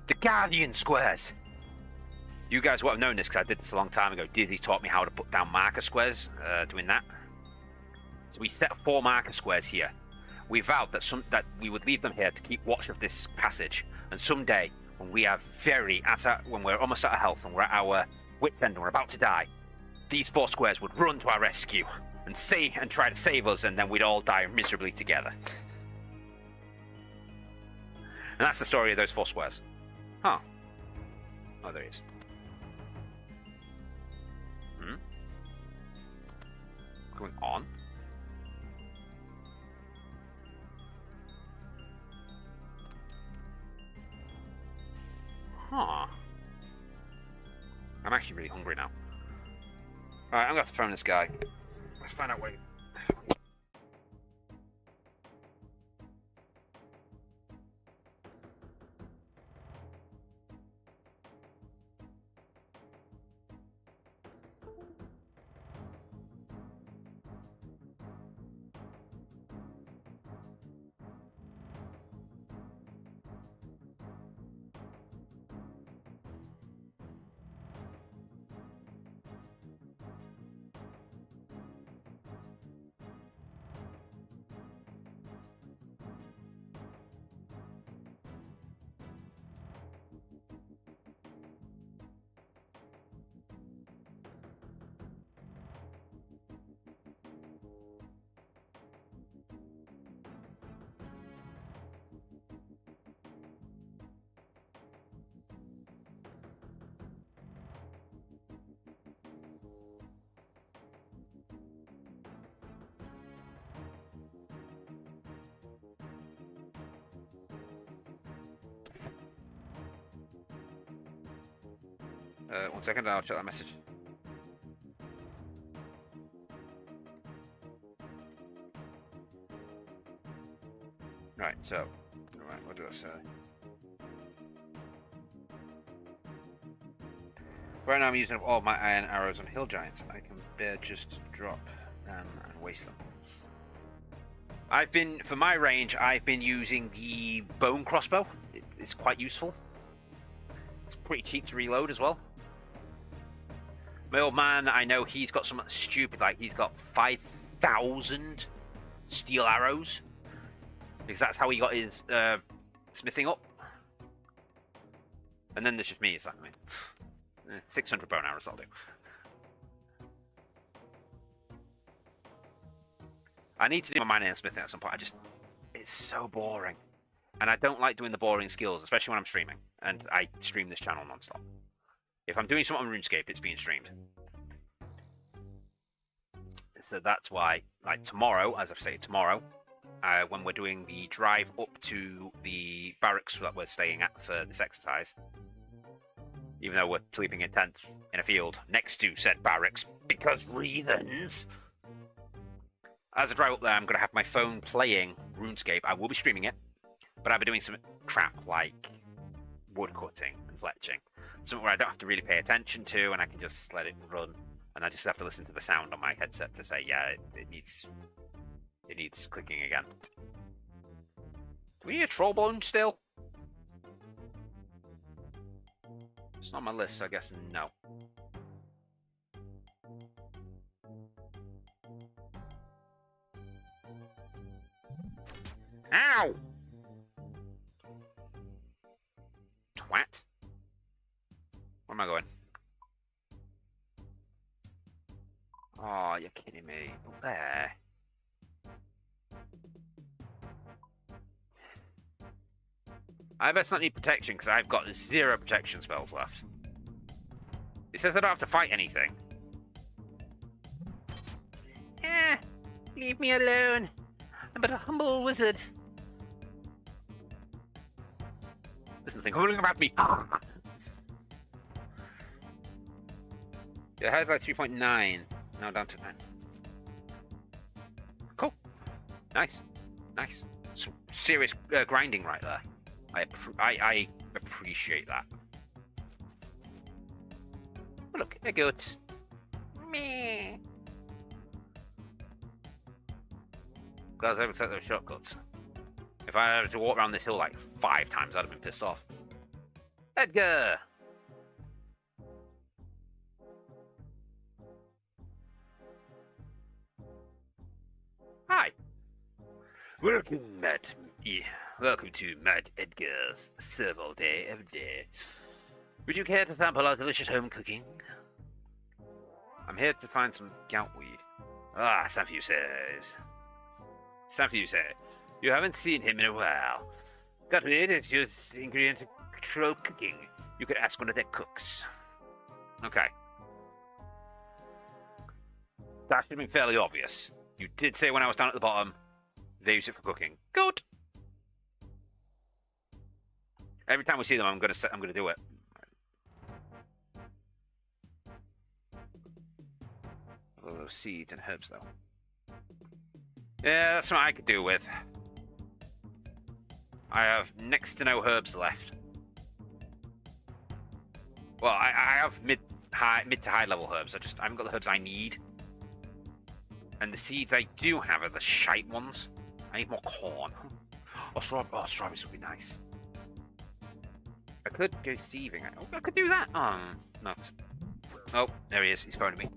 The Guardian squares. You guys would have known this because I did this a long time ago. Dizzy taught me how to put down marker squares, doing that. So we set 4 marker squares here. We vowed that we would leave them here to keep watch of this passage. And someday, when we are when we're almost out of health and we're at our wit's end and we're about to die, these 4 squares would run to our rescue and try to save us, and then we'd all die miserably together. And that's the story of those 4 squares. Huh. Oh, there he is. Going on? Huh. I'm actually really hungry now. Alright, I'm gonna have to phone this guy. Let's find out where. One second, I'll check that message. Right, so, right, what do I say? Right now I'm using up all my iron arrows on hill giants. I can bear just drop them and waste them. For my range, I've been using the bone crossbow. It's quite useful. It's pretty cheap to reload as well. My old man, I know he's got something stupid, like he's got 5,000 steel arrows. Because that's how he got his smithing up. And then there's just me, it's like, 600 bone arrows, that'll do. I need to do my mining and smithing at some point. It's so boring. And I don't like doing the boring skills, especially when I'm streaming. And I stream this channel non-stop. If I'm doing something on RuneScape, it's being streamed. So that's why, like tomorrow, as I've said, tomorrow, when we're doing the drive up to the barracks that we're staying at for this exercise, even though we're sleeping in tents in a field next to said barracks, because reasons, as I drive up there, I'm going to have my phone playing RuneScape. I will be streaming it, but I'll be doing some crap like wood cutting and fletching. Something where I don't have to really pay attention to, and I can just let it run, and I just have to listen to the sound on my headset to say, yeah, it needs clicking again. Do we need a trollbone still? It's not on my list, so I guess no. Ow! Twat. Where am I going? Oh, you're kidding me. Up there. I best not need protection because I've got 0 protection spells left. It says I don't have to fight anything. Leave me alone. I'm but a humble wizard. There's nothing holding about me. Yeah, I had like 3.9. Now down to 9. Cool. Nice. Nice. Some serious grinding right there. I appreciate that. Oh, look, a goat. Meh. Glad I was able to take those shortcuts. If I had to walk around this hill like 5 times, I'd have been pissed off. Edgar! Hi. Welcome, Welcome to Mad Edgar's serval day every day. Would you care to sample our delicious home cooking? I'm here to find some goutweed. Ah, Sanfew says. Sanfew says. You haven't seen him in a while. Goutweed is used ingredient to control cooking. You could ask one of their cooks. Okay. That should have been fairly obvious. You did say when I was down at the bottom, they use it for cooking. Good. Every time we see them, I'm gonna do it. All those seeds and herbs, though. Yeah, that's what I could do with. I have next to no herbs left. Well, I have mid to high level herbs. I haven't got the herbs I need. And the seeds I do have are the shite ones. I need more corn. Strawberries would be nice. I could go thieving. I could do that. Not. Oh, there he is. He's phoning me.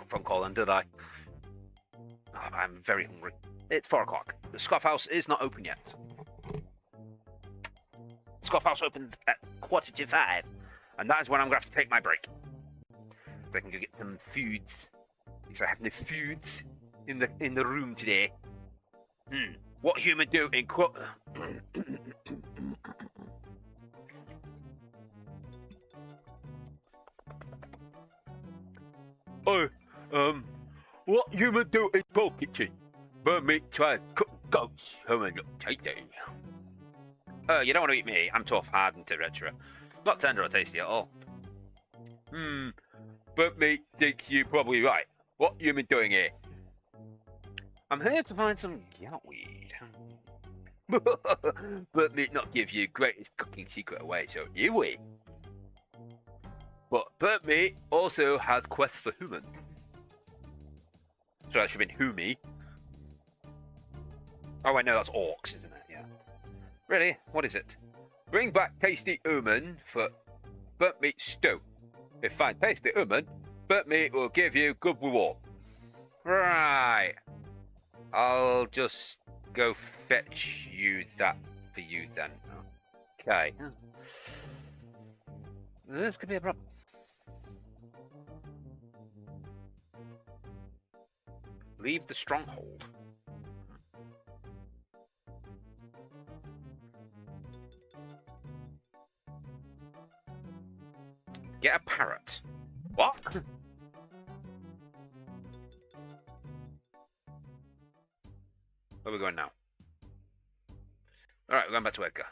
Phone call, and did I? Oh, I'm very hungry. It's 4 o'clock. The Scoff House is not open yet. Scoff House opens at 4:45, and that is when I'm gonna have to take my break. So I can go get some foods. Because I have no foods in the room today. What human do in what human do in cold kitchen? Burn meat, try and cook goats. Human look tasty. You don't want to eat me. I'm tough, hardened, etc. Not tender or tasty at all. Burnt meat thinks you probably right. What human doing here? I'm here to find some goutweed. Burnt meat not give you greatest cooking secret away, so you wait. But burnt meat also has quests for human. So that should have been Humi. Oh, I know that's orcs, isn't it? Yeah. Really? What is it? Bring back tasty human for burnt meat stew. If find tasty human, burnt meat will give you good reward. Right. I'll just go fetch you that for you then. Okay. This could be a problem. Leave the stronghold. Get a parrot. What? Where are we going now? Alright, we're going back to Edgar.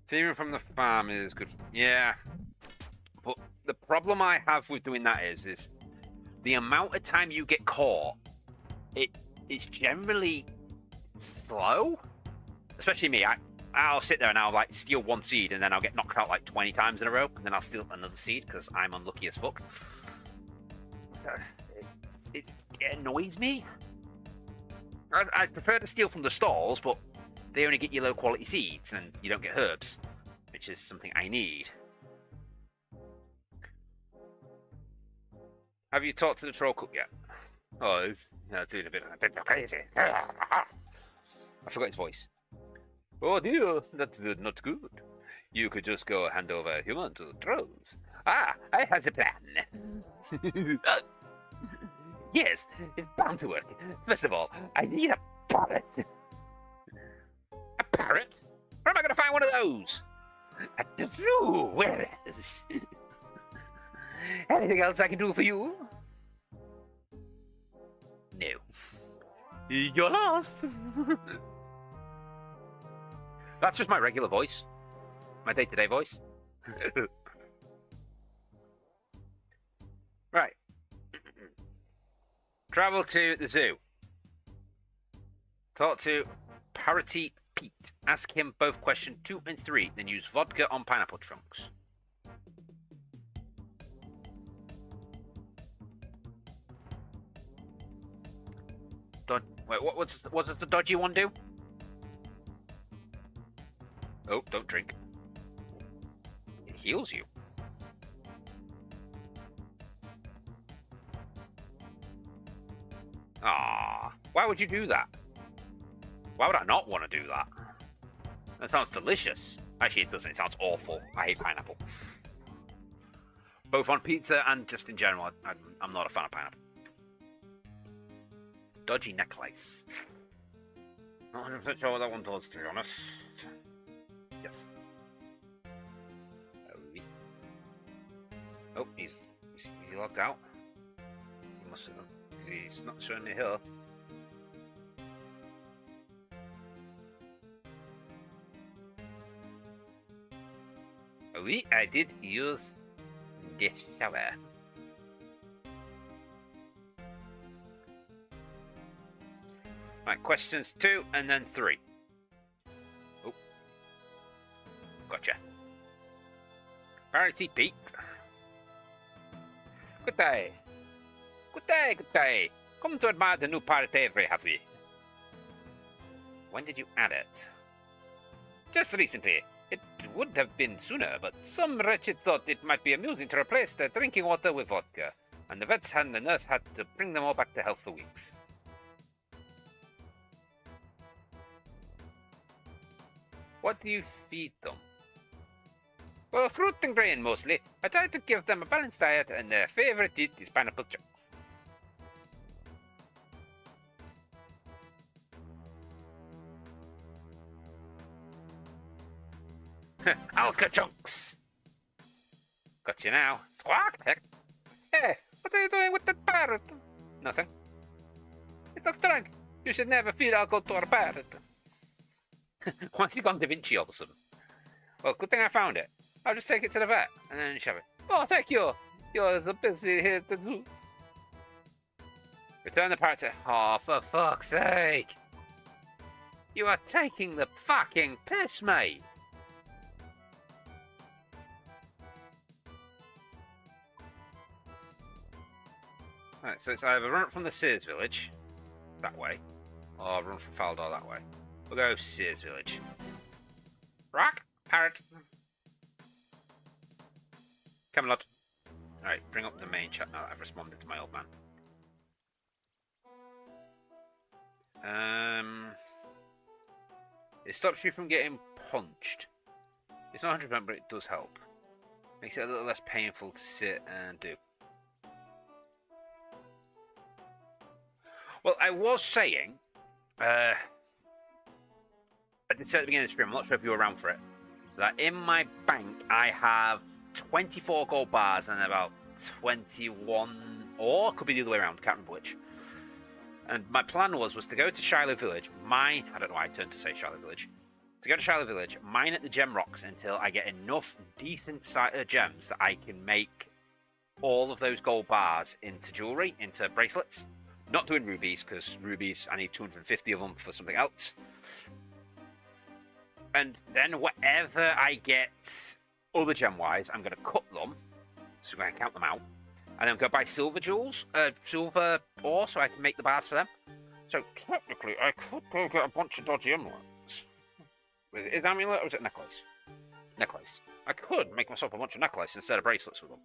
Thieving from the farm is good. Yeah. But the problem I have with doing that is the amount of time you get caught, it's generally slow. Especially me. I'll sit there and I'll like steal one seed and then I'll get knocked out like 20 times in a row and then I'll steal another seed because I'm unlucky as fuck. So, it annoys me. I'd prefer to steal from the stalls, but they only get you low quality seeds and you don't get herbs, which is something I need. Have you talked to the troll cook yet? Oh, he's doing a bit crazy. I forgot his voice. Oh dear, that's not good. You could just go hand over a human to the trolls. Ah, I have a plan. Yes, it's bound to work. First of all, I need a parrot. A parrot? Where am I going to find one of those? At the zoo. Where is? Anything else I can do for you? No. You're lost. That's just my regular voice. My day-to-day voice. Right. Travel to the zoo. Talk to Parity Pete. Ask him both question 2 and 3, then use vodka on pineapple trunks. Wait, what does the dodgy one do? Oh, don't drink. It heals you. Ah, why would you do that? Why would I not want to do that? That sounds delicious. Actually, it doesn't. It sounds awful. I hate pineapple. Both on pizza and just in general, I'm not a fan of pineapple. Dodgy necklace. Not 100% sure what that one does, to be honest. Yes. Oh, he's logged out. He must have done. He's not showing me here. Oui, I did use the shower. Right, questions 2 and then 3. Oh. Gotcha. Parity Pete. Good day. Good day, good day. Come to admire the new pirate Avery, have we? When did you add it? Just recently. It would have been sooner, but some wretched thought it might be amusing to replace their drinking water with vodka, and the vets and the nurse had to bring them all back to health for weeks. What do you feed them? Well, fruit and grain mostly. I try to give them a balanced diet, and their favorite eat is pineapple chunks. Alka chunks! Got you now. Squawk! Heck. Hey, what are you doing with that parrot? Nothing. It looks drunk. You should never feed alcohol to a parrot. Why has he gone Da Vinci all of a sudden? Well, good thing I found it. I'll just take it to the vet and then shove it. Oh, thank you. You're the busy here to do. Return the parrot to... Oh, for fuck's sake. You are taking the fucking piss, mate. Right, so it's either run from the Sears Village, that way, or run from Faldor that way. We'll go Sears Village. Rock, parrot. Camelot. Alright, bring up the main chat now that I've responded to my old man. It stops you from getting punched. It's not 100%, but it does help. Makes it a little less painful to sit and do. Well, I was saying, I did say at the beginning of the stream, I'm not sure if you were around for it, that in my bank I have 24 gold bars and about 21, or it could be the other way around, can't remember which. And my plan was to go to Shiloh Village, mine, I don't know why I turned to say Shiloh Village, to go to Shiloh Village, mine at the gem rocks until I get enough decent gems that I can make all of those gold bars into jewellery, into bracelets. Not doing rubies, because rubies, I need 250 of them for something else. And then whatever I get other gem-wise, I'm going to cut them, so I'm going to count them out, and then go buy silver jewels, silver ore, so I can make the bars for them. So technically, I could go get a bunch of dodgy amulets. Is it amulet or is it necklace? Necklace. I could make myself a bunch of necklaces instead of bracelets with them.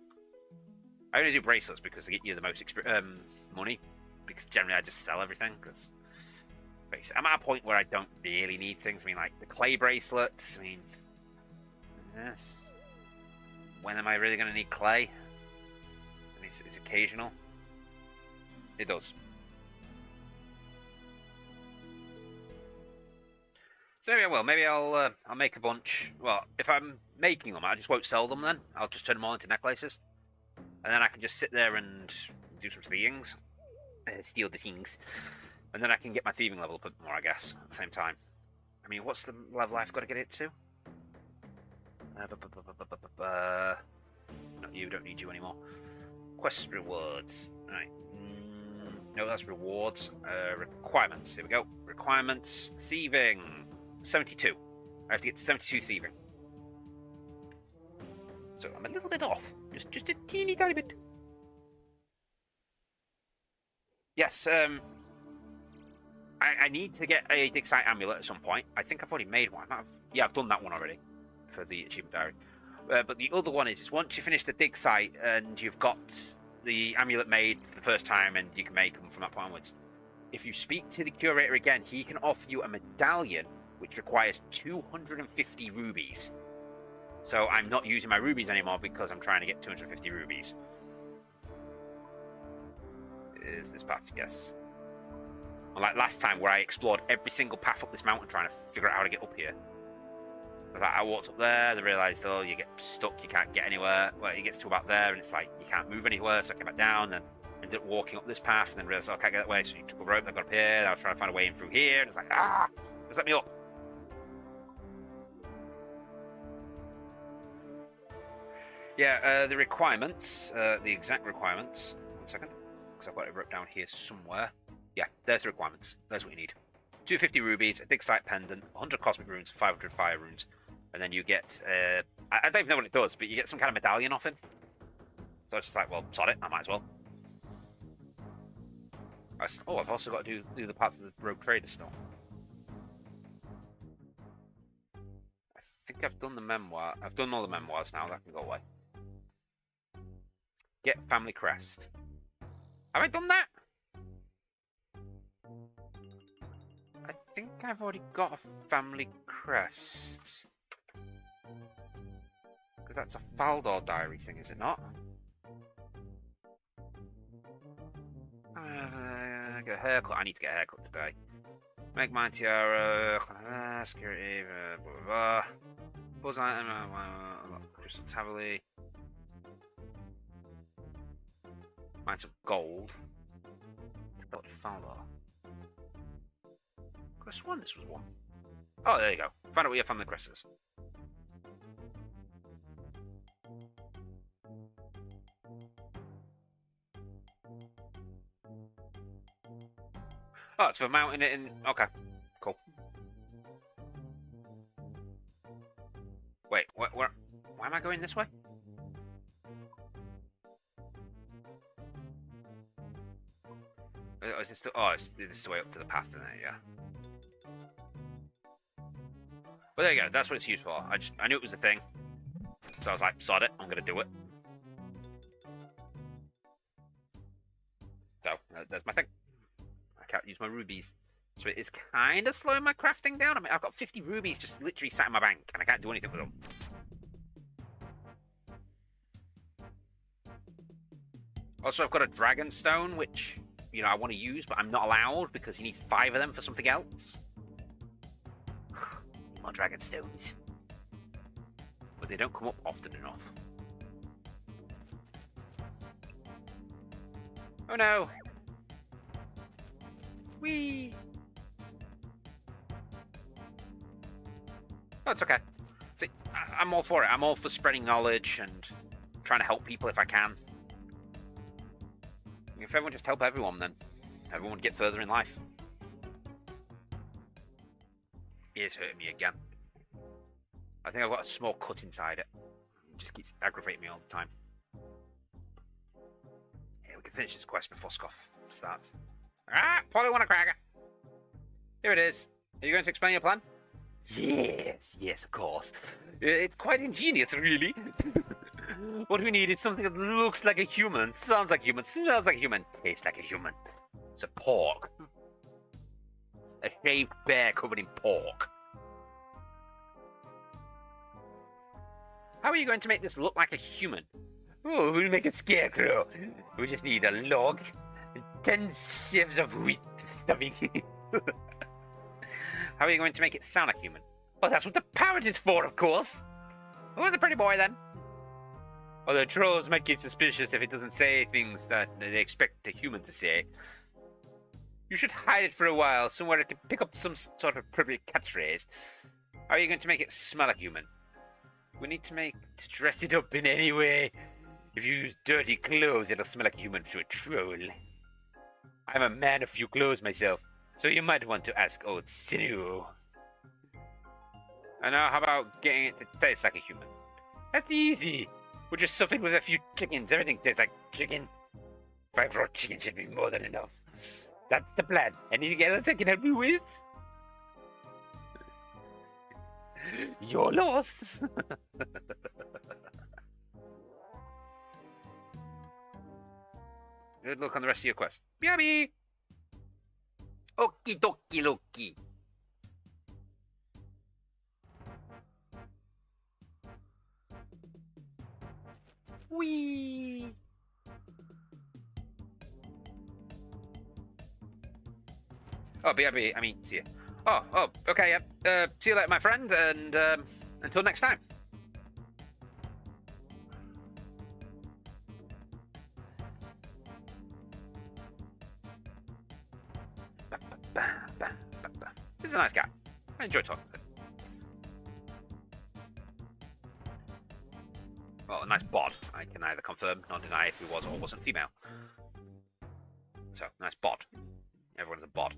I only do bracelets because they get you the most money. Because generally I just sell everything. Because I'm at a point where I don't really need things. I mean, like the clay bracelets. I mean, yes. When am I really going to need clay? And it's occasional. It does. So maybe I will. Maybe I'll make a bunch. Well, if I'm making them, I just won't sell them then. I'll just turn them all into necklaces. And then I can just sit there and do some things. Steal the things. And then I can get my thieving level up a bit more, I guess, at the same time. I mean, what's the level I've got to get it to? Not you, don't need you anymore. Quest rewards. Right. No, that's rewards. Requirements. Here we go. Requirements. Thieving. 72. I have to get to 72 thieving. So I'm a little bit off. Just a teeny tiny bit. Yes, I need to get a dig site amulet at some point. I think I've already made one. Yeah, I've done that one already for the achievement diary. But the other one is once you finish the dig site and you've got the amulet made for the first time and you can make them from that point onwards. If you speak to the curator again, he can offer you a medallion which requires 250 rubies. So I'm not using my rubies anymore because I'm trying to get 250 rubies. Is this path? Yes. Like last time where I explored every single path up this mountain trying to figure out how to get up here. I walked up there, then realised, oh, you get stuck, you can't get anywhere. Well, it gets to about there, and it's like, you can't move anywhere, so I came back down, and ended up walking up this path, and then realised, oh, I can't get that way, so you took a rope, I got up here, and I was trying to find a way in through here, and it's like, just let me up. Yeah, the requirements, the exact requirements, 1 second, because I've got it wrote down here somewhere. Yeah, there's the requirements, there's what you need. 250 rubies, a dig site pendant, 100 cosmic runes, 500 fire runes, and then you get, I don't even know what it does, but you get some kind of medallion off him. So I was just like, well, sod it, I might as well. I've also got to do the parts of the rogue trader still. I think I've done the memoir. I've done all the memoirs now, that can go away. Get family crest. Have I done that? I think I've already got a family crest. Because that's a Faldor diary thing, is it not? Get a haircut. I need to get a haircut today. Make mine tiara. Security. Blah blah blah. Buzz item. Crystal tablet. Mine's some gold. What Faldor? Could have sworn this was one. Oh, there you go. Find out what your family crest is. Oh, it's for mounting it in. Okay, cool. Wait, where? Why am I going this way? Is this the? Oh, this is the way up to the path, isn't it? Yeah. But there you go. That's what it's used for. I knew it was a thing, so I was like, sod it. I'm gonna do it. So that's my thing. I can't use my rubies. So it is kind of slowing my crafting down. I mean, I've got 50 rubies just literally sat in my bank, and I can't do anything with them. Also, I've got a dragon stone, which, you know, I want to use, but I'm not allowed because you need 5 of them for something else. More dragon stones. But they don't come up often enough. Oh no! Whee! Oh, it's okay. See, I'm all for it. I'm all for spreading knowledge and trying to help people if I can. If everyone just help everyone, then everyone would get further in life. Ear's hurting me again. I think I've got a small cut inside it. It just keeps aggravating me all the time. Yeah, we can finish this quest before Scoff starts. Ah, probably want a cracker. Here it is. Are you going to explain your plan? Yes, of course. It's quite ingenious, really. What we need is something that looks like a human, sounds like a human, smells like a human, tastes like a human. It's a pork. A shaved bear covered in pork. How are you going to make this look like a human? Oh, we'll make a scarecrow. We just need a log and 10 shivs of wheat stuffing. How are you going to make it sound like human? Oh, that's what the parrot is for, of course. Oh, it's a pretty boy then. Although trolls might get suspicious if it doesn't say things that they expect a human to say. You should hide it for a while, somewhere it can pick up some sort of appropriate catchphrase. How are you going to make it smell like human? We need to dress it up in any way. If you use dirty clothes, it'll smell like a human to a troll. I'm a man of few clothes myself, so you might want to ask old Sinew. And now, how about getting it to taste like a human? That's easy. We'll just stuff it with a few chickens. Everything tastes like chicken. 5 raw chickens should be more than enough. That's the plan. Anything else I can help you with? Your loss. Good luck on the rest of your quest. Yummy. Okie dokie loki. Whee! Oh, BRB, I mean, see ya. Oh, okay, see you later, my friend, and, until next time. He's a nice guy. I enjoy talking with him. Well, a nice bod. I can neither confirm nor deny if he was or wasn't female. So, nice bod. Everyone's a bod.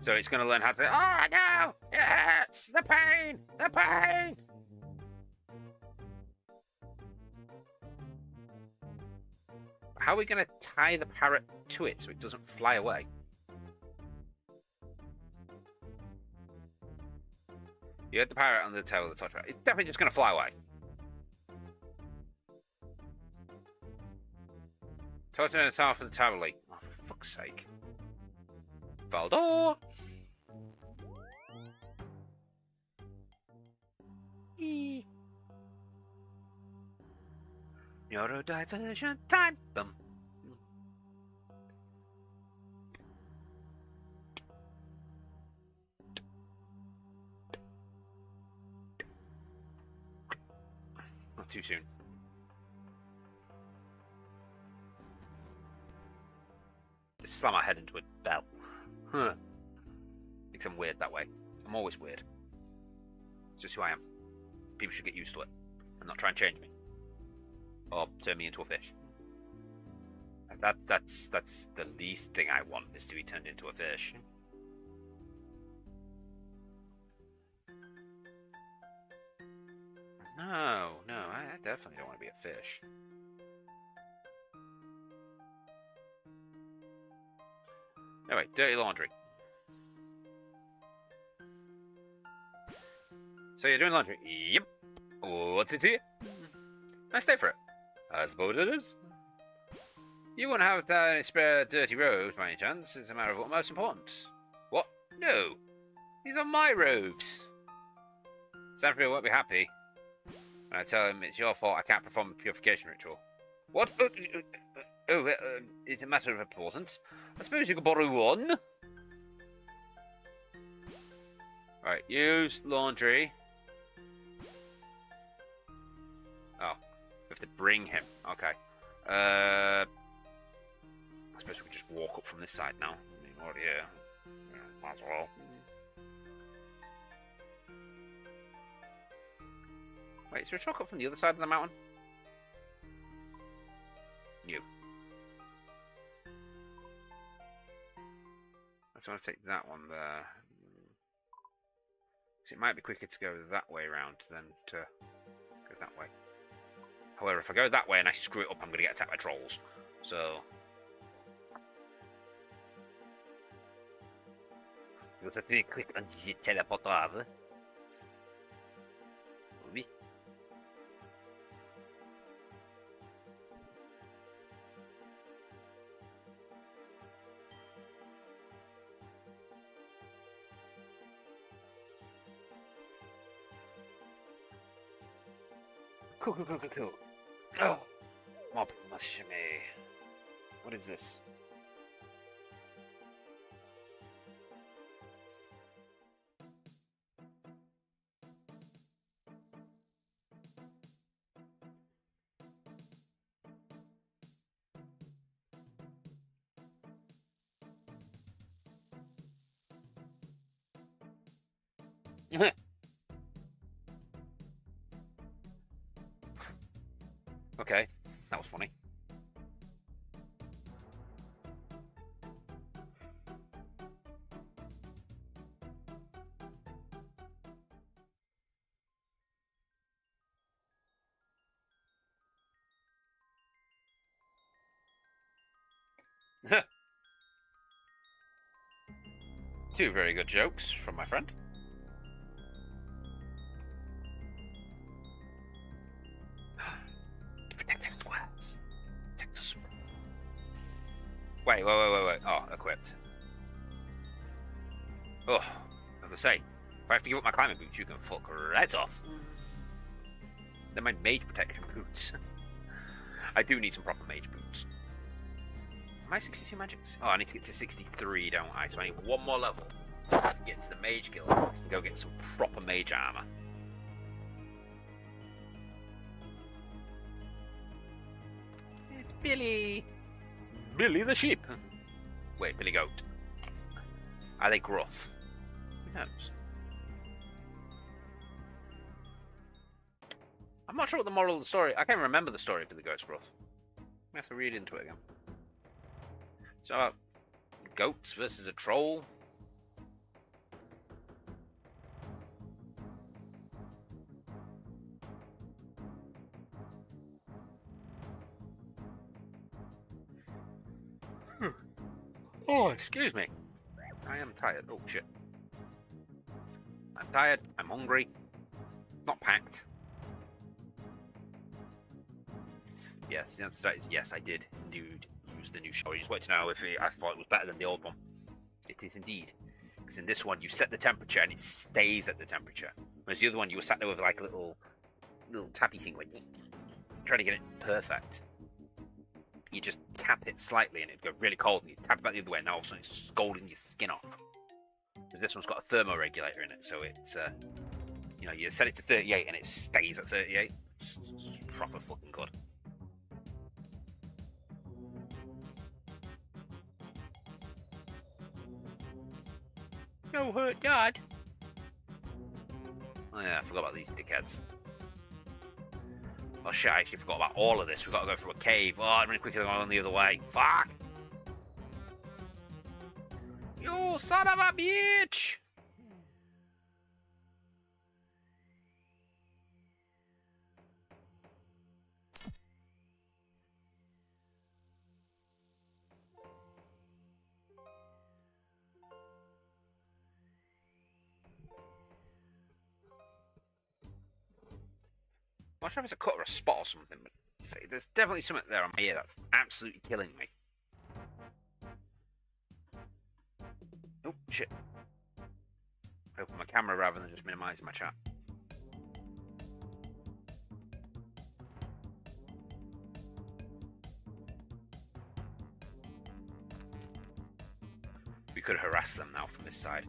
So he's going to learn how to say, oh no, it hurts, the pain, the pain. How are we going to tie the parrot to it so it doesn't fly away? You had the parrot on the tail of the torch. It's definitely just going to fly away. Torch in the tower for the tower leak. Oh, for fuck's sake. Valdor! Neurodiversion time! Boom. Not too soon. Just slam my head into a bell. Huh. Thinks I'm weird that way. I'm always weird. It's just who I am. People should get used to it and not try and change me. Or turn me into a fish. That's the least thing I want, is to be turned into a fish. No, I definitely don't want to be a fish. Anyway, dirty laundry. So you're doing laundry? Yep. What's it here? Nice day for it. I suppose it is. You won't have any spare dirty robes by any chance. It's a matter of what most important. What? No. These are my robes. Sanford won't be happy when I tell him it's your fault I can't perform the purification ritual. What? It's a matter of importance. I suppose you could borrow one. Right, use laundry. Oh, we have to bring him. Okay. I suppose we could just walk up from this side now. I mean, already here. Yeah, might as well. Wait, is there a shortcut from the other side of the mountain? New. So I want to take that one there. Because it might be quicker to go that way around than to go that way. However, if I go that way and I screw it up, I'm going to get attacked by trolls. So vous avez quick on the téléporteur. Oui. Cool. Oh, mob must me. What is this? Okay, that was funny. Two very good jokes from my friend. The protective squares. Protect us. Wait. Oh, equipped. Oh, I was gonna say, if I have to give up my climbing boots, you can fuck right off. They're my mage protection boots. I do need some proper mage boots. Am I 62 magics? Oh, I need to get to 63, don't I? So I need one more level to get to the mage guild and go get some proper mage armor. It's Billy. Billy the sheep. Wait, Billy Goat. Are they gruff? Who knows? I'm not sure what the moral of the story. I can't remember the story of Billy Goat's gruff. I have to read into it again. So about goats versus a troll. Oh, excuse me. I am tired. Oh, shit. I'm tired. I'm hungry. Not packed. Yes, the answer to that is yes, I did indeed use the new shower. You just wanted to know if I thought it was better than the old one. It is indeed. Because in this one, you set the temperature and it stays at the temperature. Whereas the other one, you were sat there with like a little tappy thing, like, trying to get it perfect. You just tap it slightly and it'd go really cold, and you tap it back the other way, and now all of a sudden it's scalding your skin off. Because this one's got a thermoregulator in it, so it's, you know, you set it to 38 and it stays at 38. It's proper fucking good. No hurt, Dad. Oh yeah, I forgot about these dickheads. Oh shit, I actually forgot about all of this. We've got to go through a cave. Oh, I'm really quickly going the other way. Fuck! You son of a bitch! I'm not sure if it's a cut or a spot or something, but see, there's definitely something there on my ear that's absolutely killing me. Oh, shit. Open my camera rather than just minimizing my chat. We could harass them now from this side.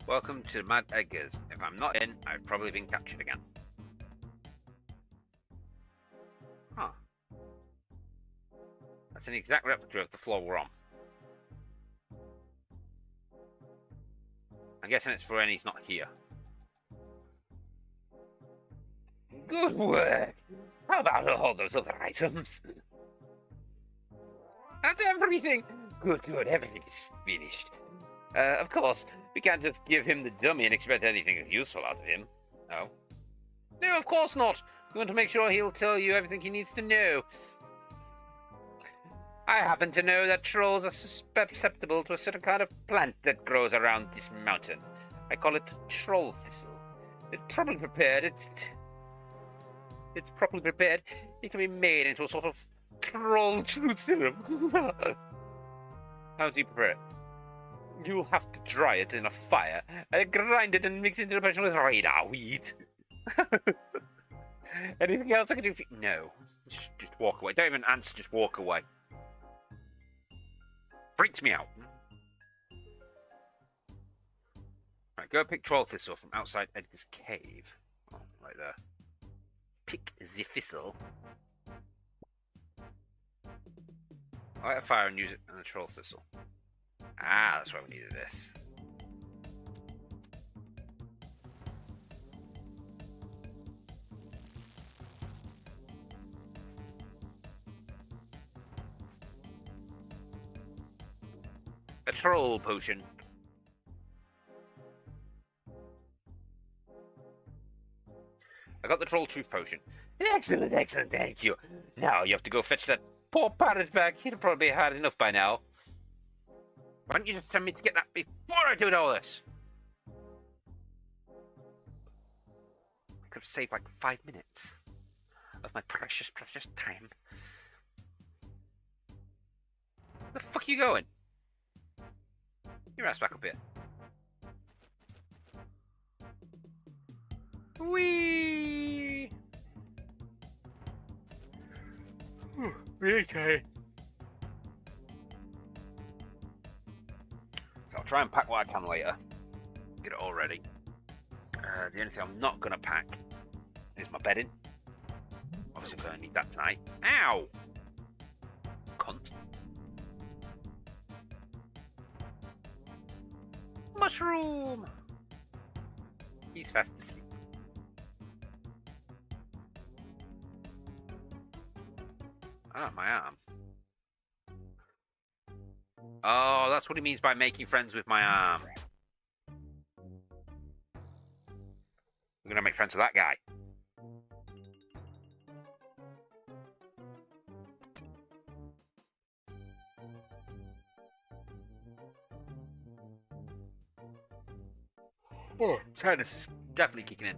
Welcome to Mad Eggers. If I'm not in, I've probably been captured again. Huh. That's an exact replica of the floor we're on. I'm guessing it's for when he's not here. Good work! How about all those other items? That's everything. Good, good. Everything is finished. Of course, we can't just give him the dummy and expect anything useful out of him. No. No, of course not. We want to make sure he'll tell you everything he needs to know. I happen to know that trolls are susceptible to a certain kind of plant that grows around this mountain. I call it troll thistle. It's properly prepared. It's properly prepared. It can be made into a sort of troll truth serum. How do you prepare it? You'll have to dry it in a fire, and grind it and mix it into a potion with radar weed. Anything else I can do for you? No. Just walk away. Don't even answer, just walk away. Freaks me out. Right, go pick troll thistle from outside Edgar's cave. Oh, right there. Pick the thistle. Light a fire and use it on the troll thistle. Ah, that's why we needed this. A troll potion. I got the troll truth potion. Excellent, excellent, thank you. Now you have to go fetch that poor parrot back. He'll probably be hard enough by now. Why don't you just send me to get that before I do all this? I could have saved like 5 minutes of my precious, precious time. Where the fuck are you going? Your ass back up here. Whee! Really tired. So I'll try and pack what I can later. Get it all ready. The only thing I'm not going to pack is my bedding. Obviously I'm going to need that tonight. Ow! Cunt. Mushroom! He's fast asleep. Ah, my arm. Oh, that's what he means by making friends with my arm. I'm gonna make friends with that guy. Oh, tiredness is definitely kicking in.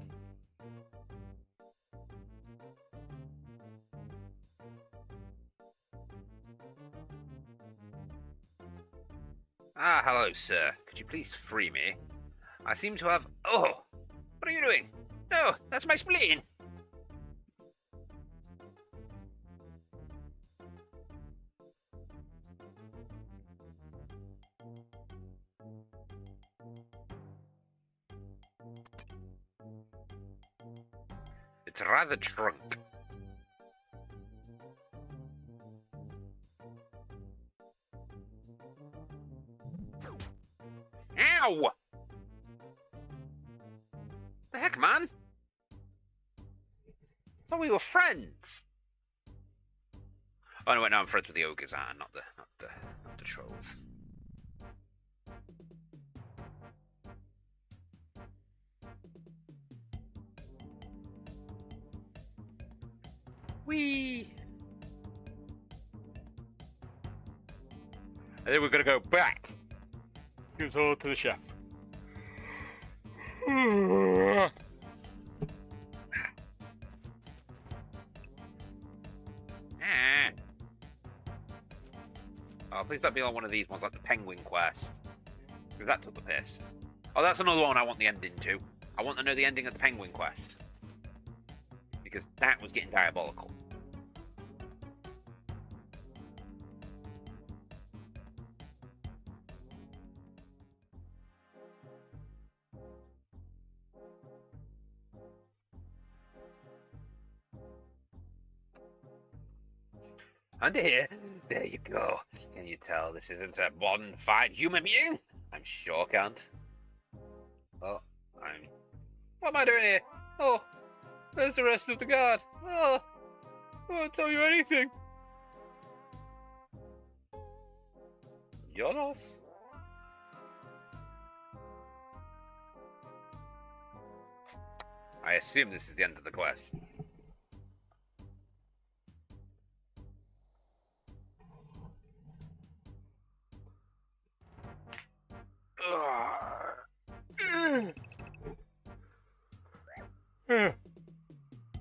Ah, hello, sir. Could you please free me? I seem to have... Oh! What are you doing? No, that's my spleen! It's rather drunk. Ow! The heck, man? I thought we were friends. Oh no, wait, no, I'm friends with the ogres, not the trolls. Whee! And then we're gonna go back. Gives all to the chef. Oh, please don't be on one of these ones like the penguin quest. Because that took the piss. Oh, that's another one I want the ending to. I want to know the ending of the penguin quest. Because that was getting diabolical. And here, there you go. Can you tell this isn't a bonfide human being? I'm sure can't. Oh, what am I doing here? Oh, there's the rest of the guard. Oh, I won't tell you anything. Your loss. I assume this is the end of the quest.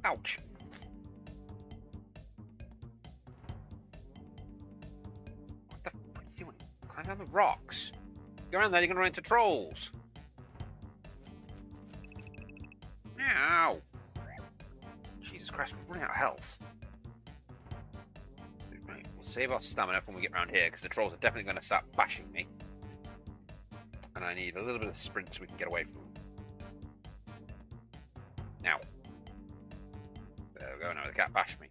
Ouch. What the fuck is he doing? Climb down the rocks. Go around there, you're gonna run into trolls. Ow. Jesus Christ, we're running out of health. Right, we'll save our stamina for when we get around here, because the trolls are definitely going to start bashing me. And I need a little bit of sprint so we can get away from them. Now. There we go, now they can't bash me.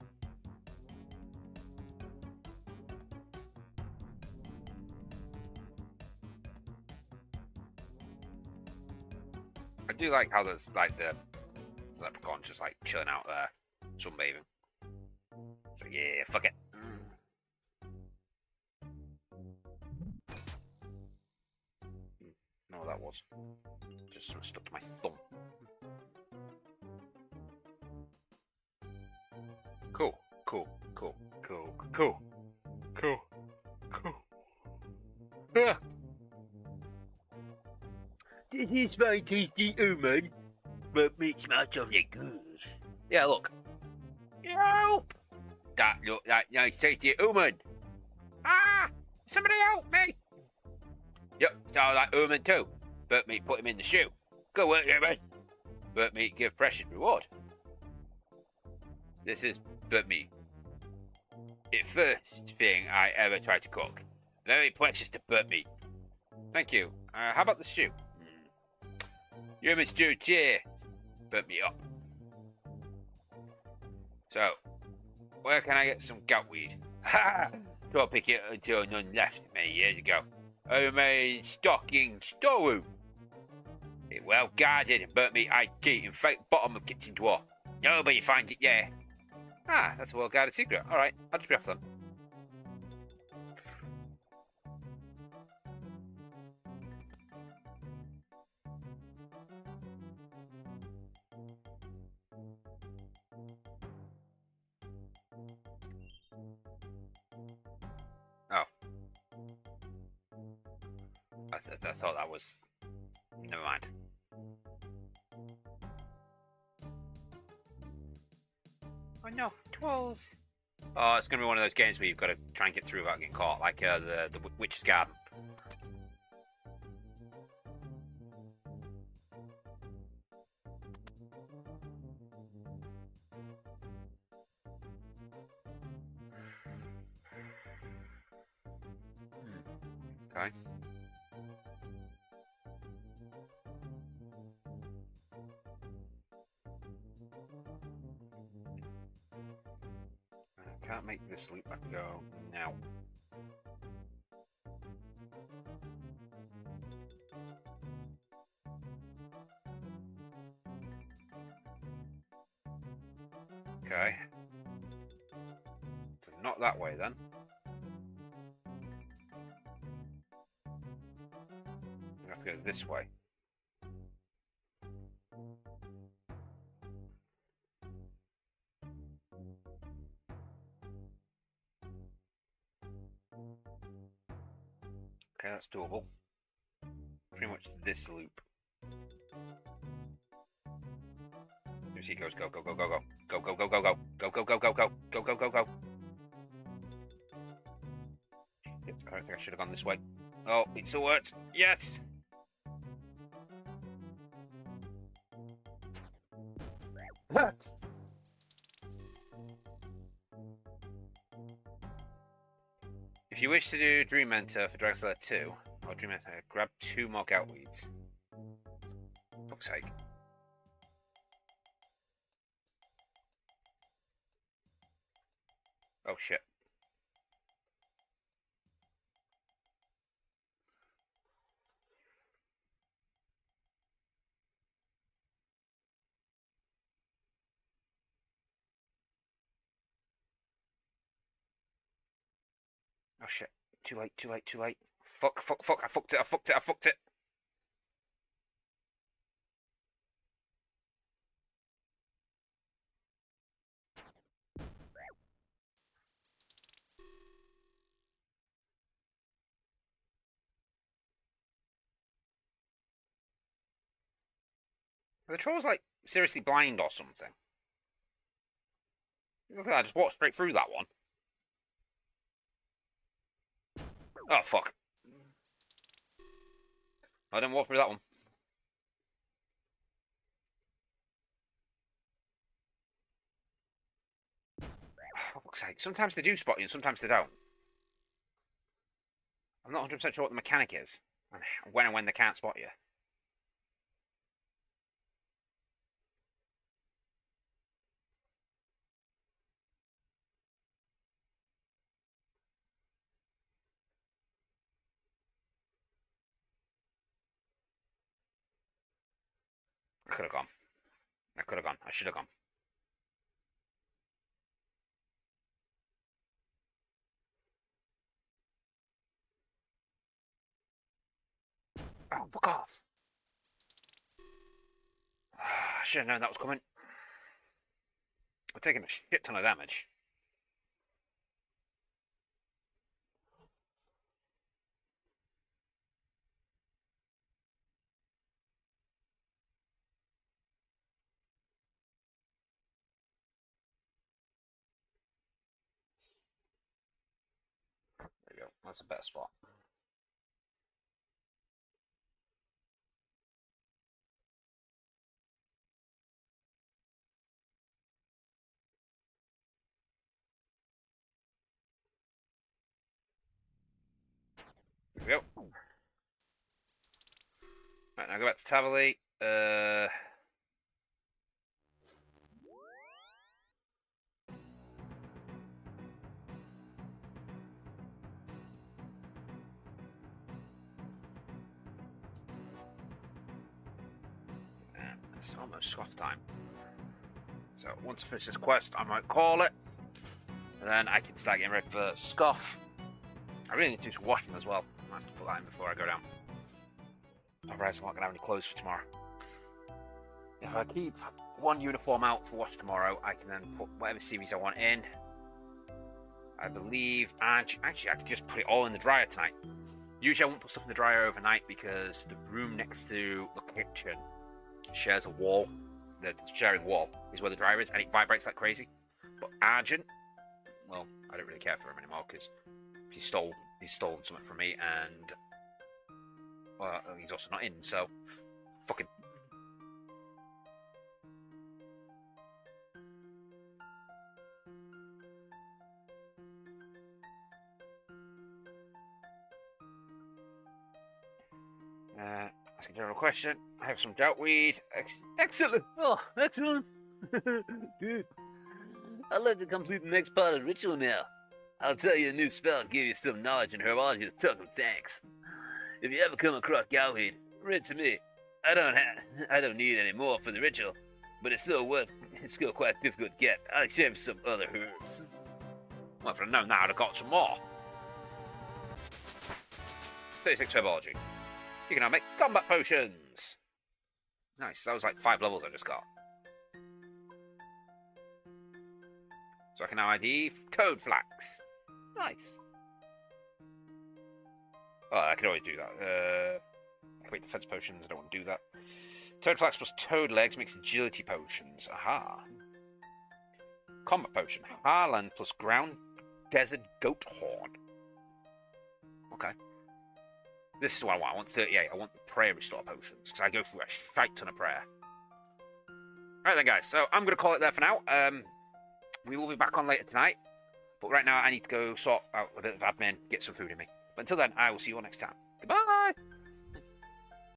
I do like how there's like the leprechaun just like chilling out there, sunbathing. So yeah, fuck it. No, that was just something stuck to my thumb. Cool, cool, cool, cool, cool, cool, cool. Ah. This is very tasty human, but makes my tummy good. Yeah, look. Help! That look like nice tasty human. Ah! Somebody help me! Yep, sound like human too. But me put him in the shoe. Good work, human. But me give precious reward. This is but me. It first thing I ever tried to cook. Very precious to burnt meat. Thank you. How about the stew? Human stew, cheer. Burnt me up. So, where can I get some goutweed? Ha! So I'll pick it until none left many years ago. I made stocking storeroom. It well guarded and burnt me iced key in the bottom of kitchen drawer. Nobody finds it there. Ah, that's a well-guarded secret. Alright, I'll just be off then. Oh. I thought that was... Never mind. Oh no, trolls. Oh, it's going to be one of those games where you've got to try and get through without getting caught, like the Witch's Garden. Okay. I can't make this loop back go now. Okay. So not that way then. I have to go this way. Okay, that's doable. Pretty much this loop. Here she goes. Go, go, go, go, go. Go, go, go, go, go. Go, go, go, go, go. Go, go, go, go. Shit, I don't think I should have gone this way. Oh, it still worked. Yes! If you wish to do Dream Enter for Dragon Slayer 2, or Dream Enter, grab 2 more Goutweeds. Fuck's sake. Oh shit. Oh shit. Too late, too late, too late. Fuck, fuck, fuck. I fucked it, I fucked it, I fucked it. Are the trolls, like, seriously blind or something? Look at that, I just walked straight through that one. Oh, fuck. I didn't walk through that one. Oh, for fuck's sake. Sometimes they do spot you and sometimes they don't. I'm not 100% sure what the mechanic is. And when they can't spot you. I could have gone. I could have gone. I should have gone. Oh, fuck off. I should have known that was coming. We're taking a shit ton of damage. There we go. That's a better spot. There we go. Right, now go back to Tavali. It's almost scoff time. So once I finish this quest, I might call it. And then I can start getting ready for scoff. I really need to do some washing as well. I have to put that in before I go down. Otherwise, I'm not going to have any clothes for tomorrow. If I keep one uniform out for wash tomorrow, I can then put whatever series I want in. I believe, actually, I could just put it all in the dryer tonight. Usually, I won't put stuff in the dryer overnight because the room next to the kitchen shares a wall. The sharing wall is where the dryer is, and it vibrates like crazy. But Argent, well, I don't really care for him anymore because he's stolen something from me, and well, he's also not in. So, fucking. Ask a general question. I have some doubtweed. Excellent. Oh, excellent. Dude, I'd like to complete the next part of the ritual now. I'll tell you a new spell and give you some knowledge in herbology as a token of thanks. If you ever come across cowweed, read to me. I don't need any more for the ritual, but it's still quite difficult to get. I'll exchange for some other herbs. Well, if I'd known that, I'd have got some more. 36 herbology. You can now make combat potions. Nice, that was like 5 levels I just got. So I can now ID Toad Flax. Nice. Oh, I can always do that. I can make defense potions, I don't want to do that. Toad Flax plus Toad Legs makes agility potions. Aha. Combat potion. Harland plus Ground Desert Goat Horn. Okay. This is what I want. I want 38. I want the prayer restore potions because I go through a shite ton of prayer. Alright then, guys. So I'm going to call it there for now. We will be back on later tonight. But right now, I need to go sort out a bit of admin, get some food in me. But until then, I will see you all next time. Goodbye!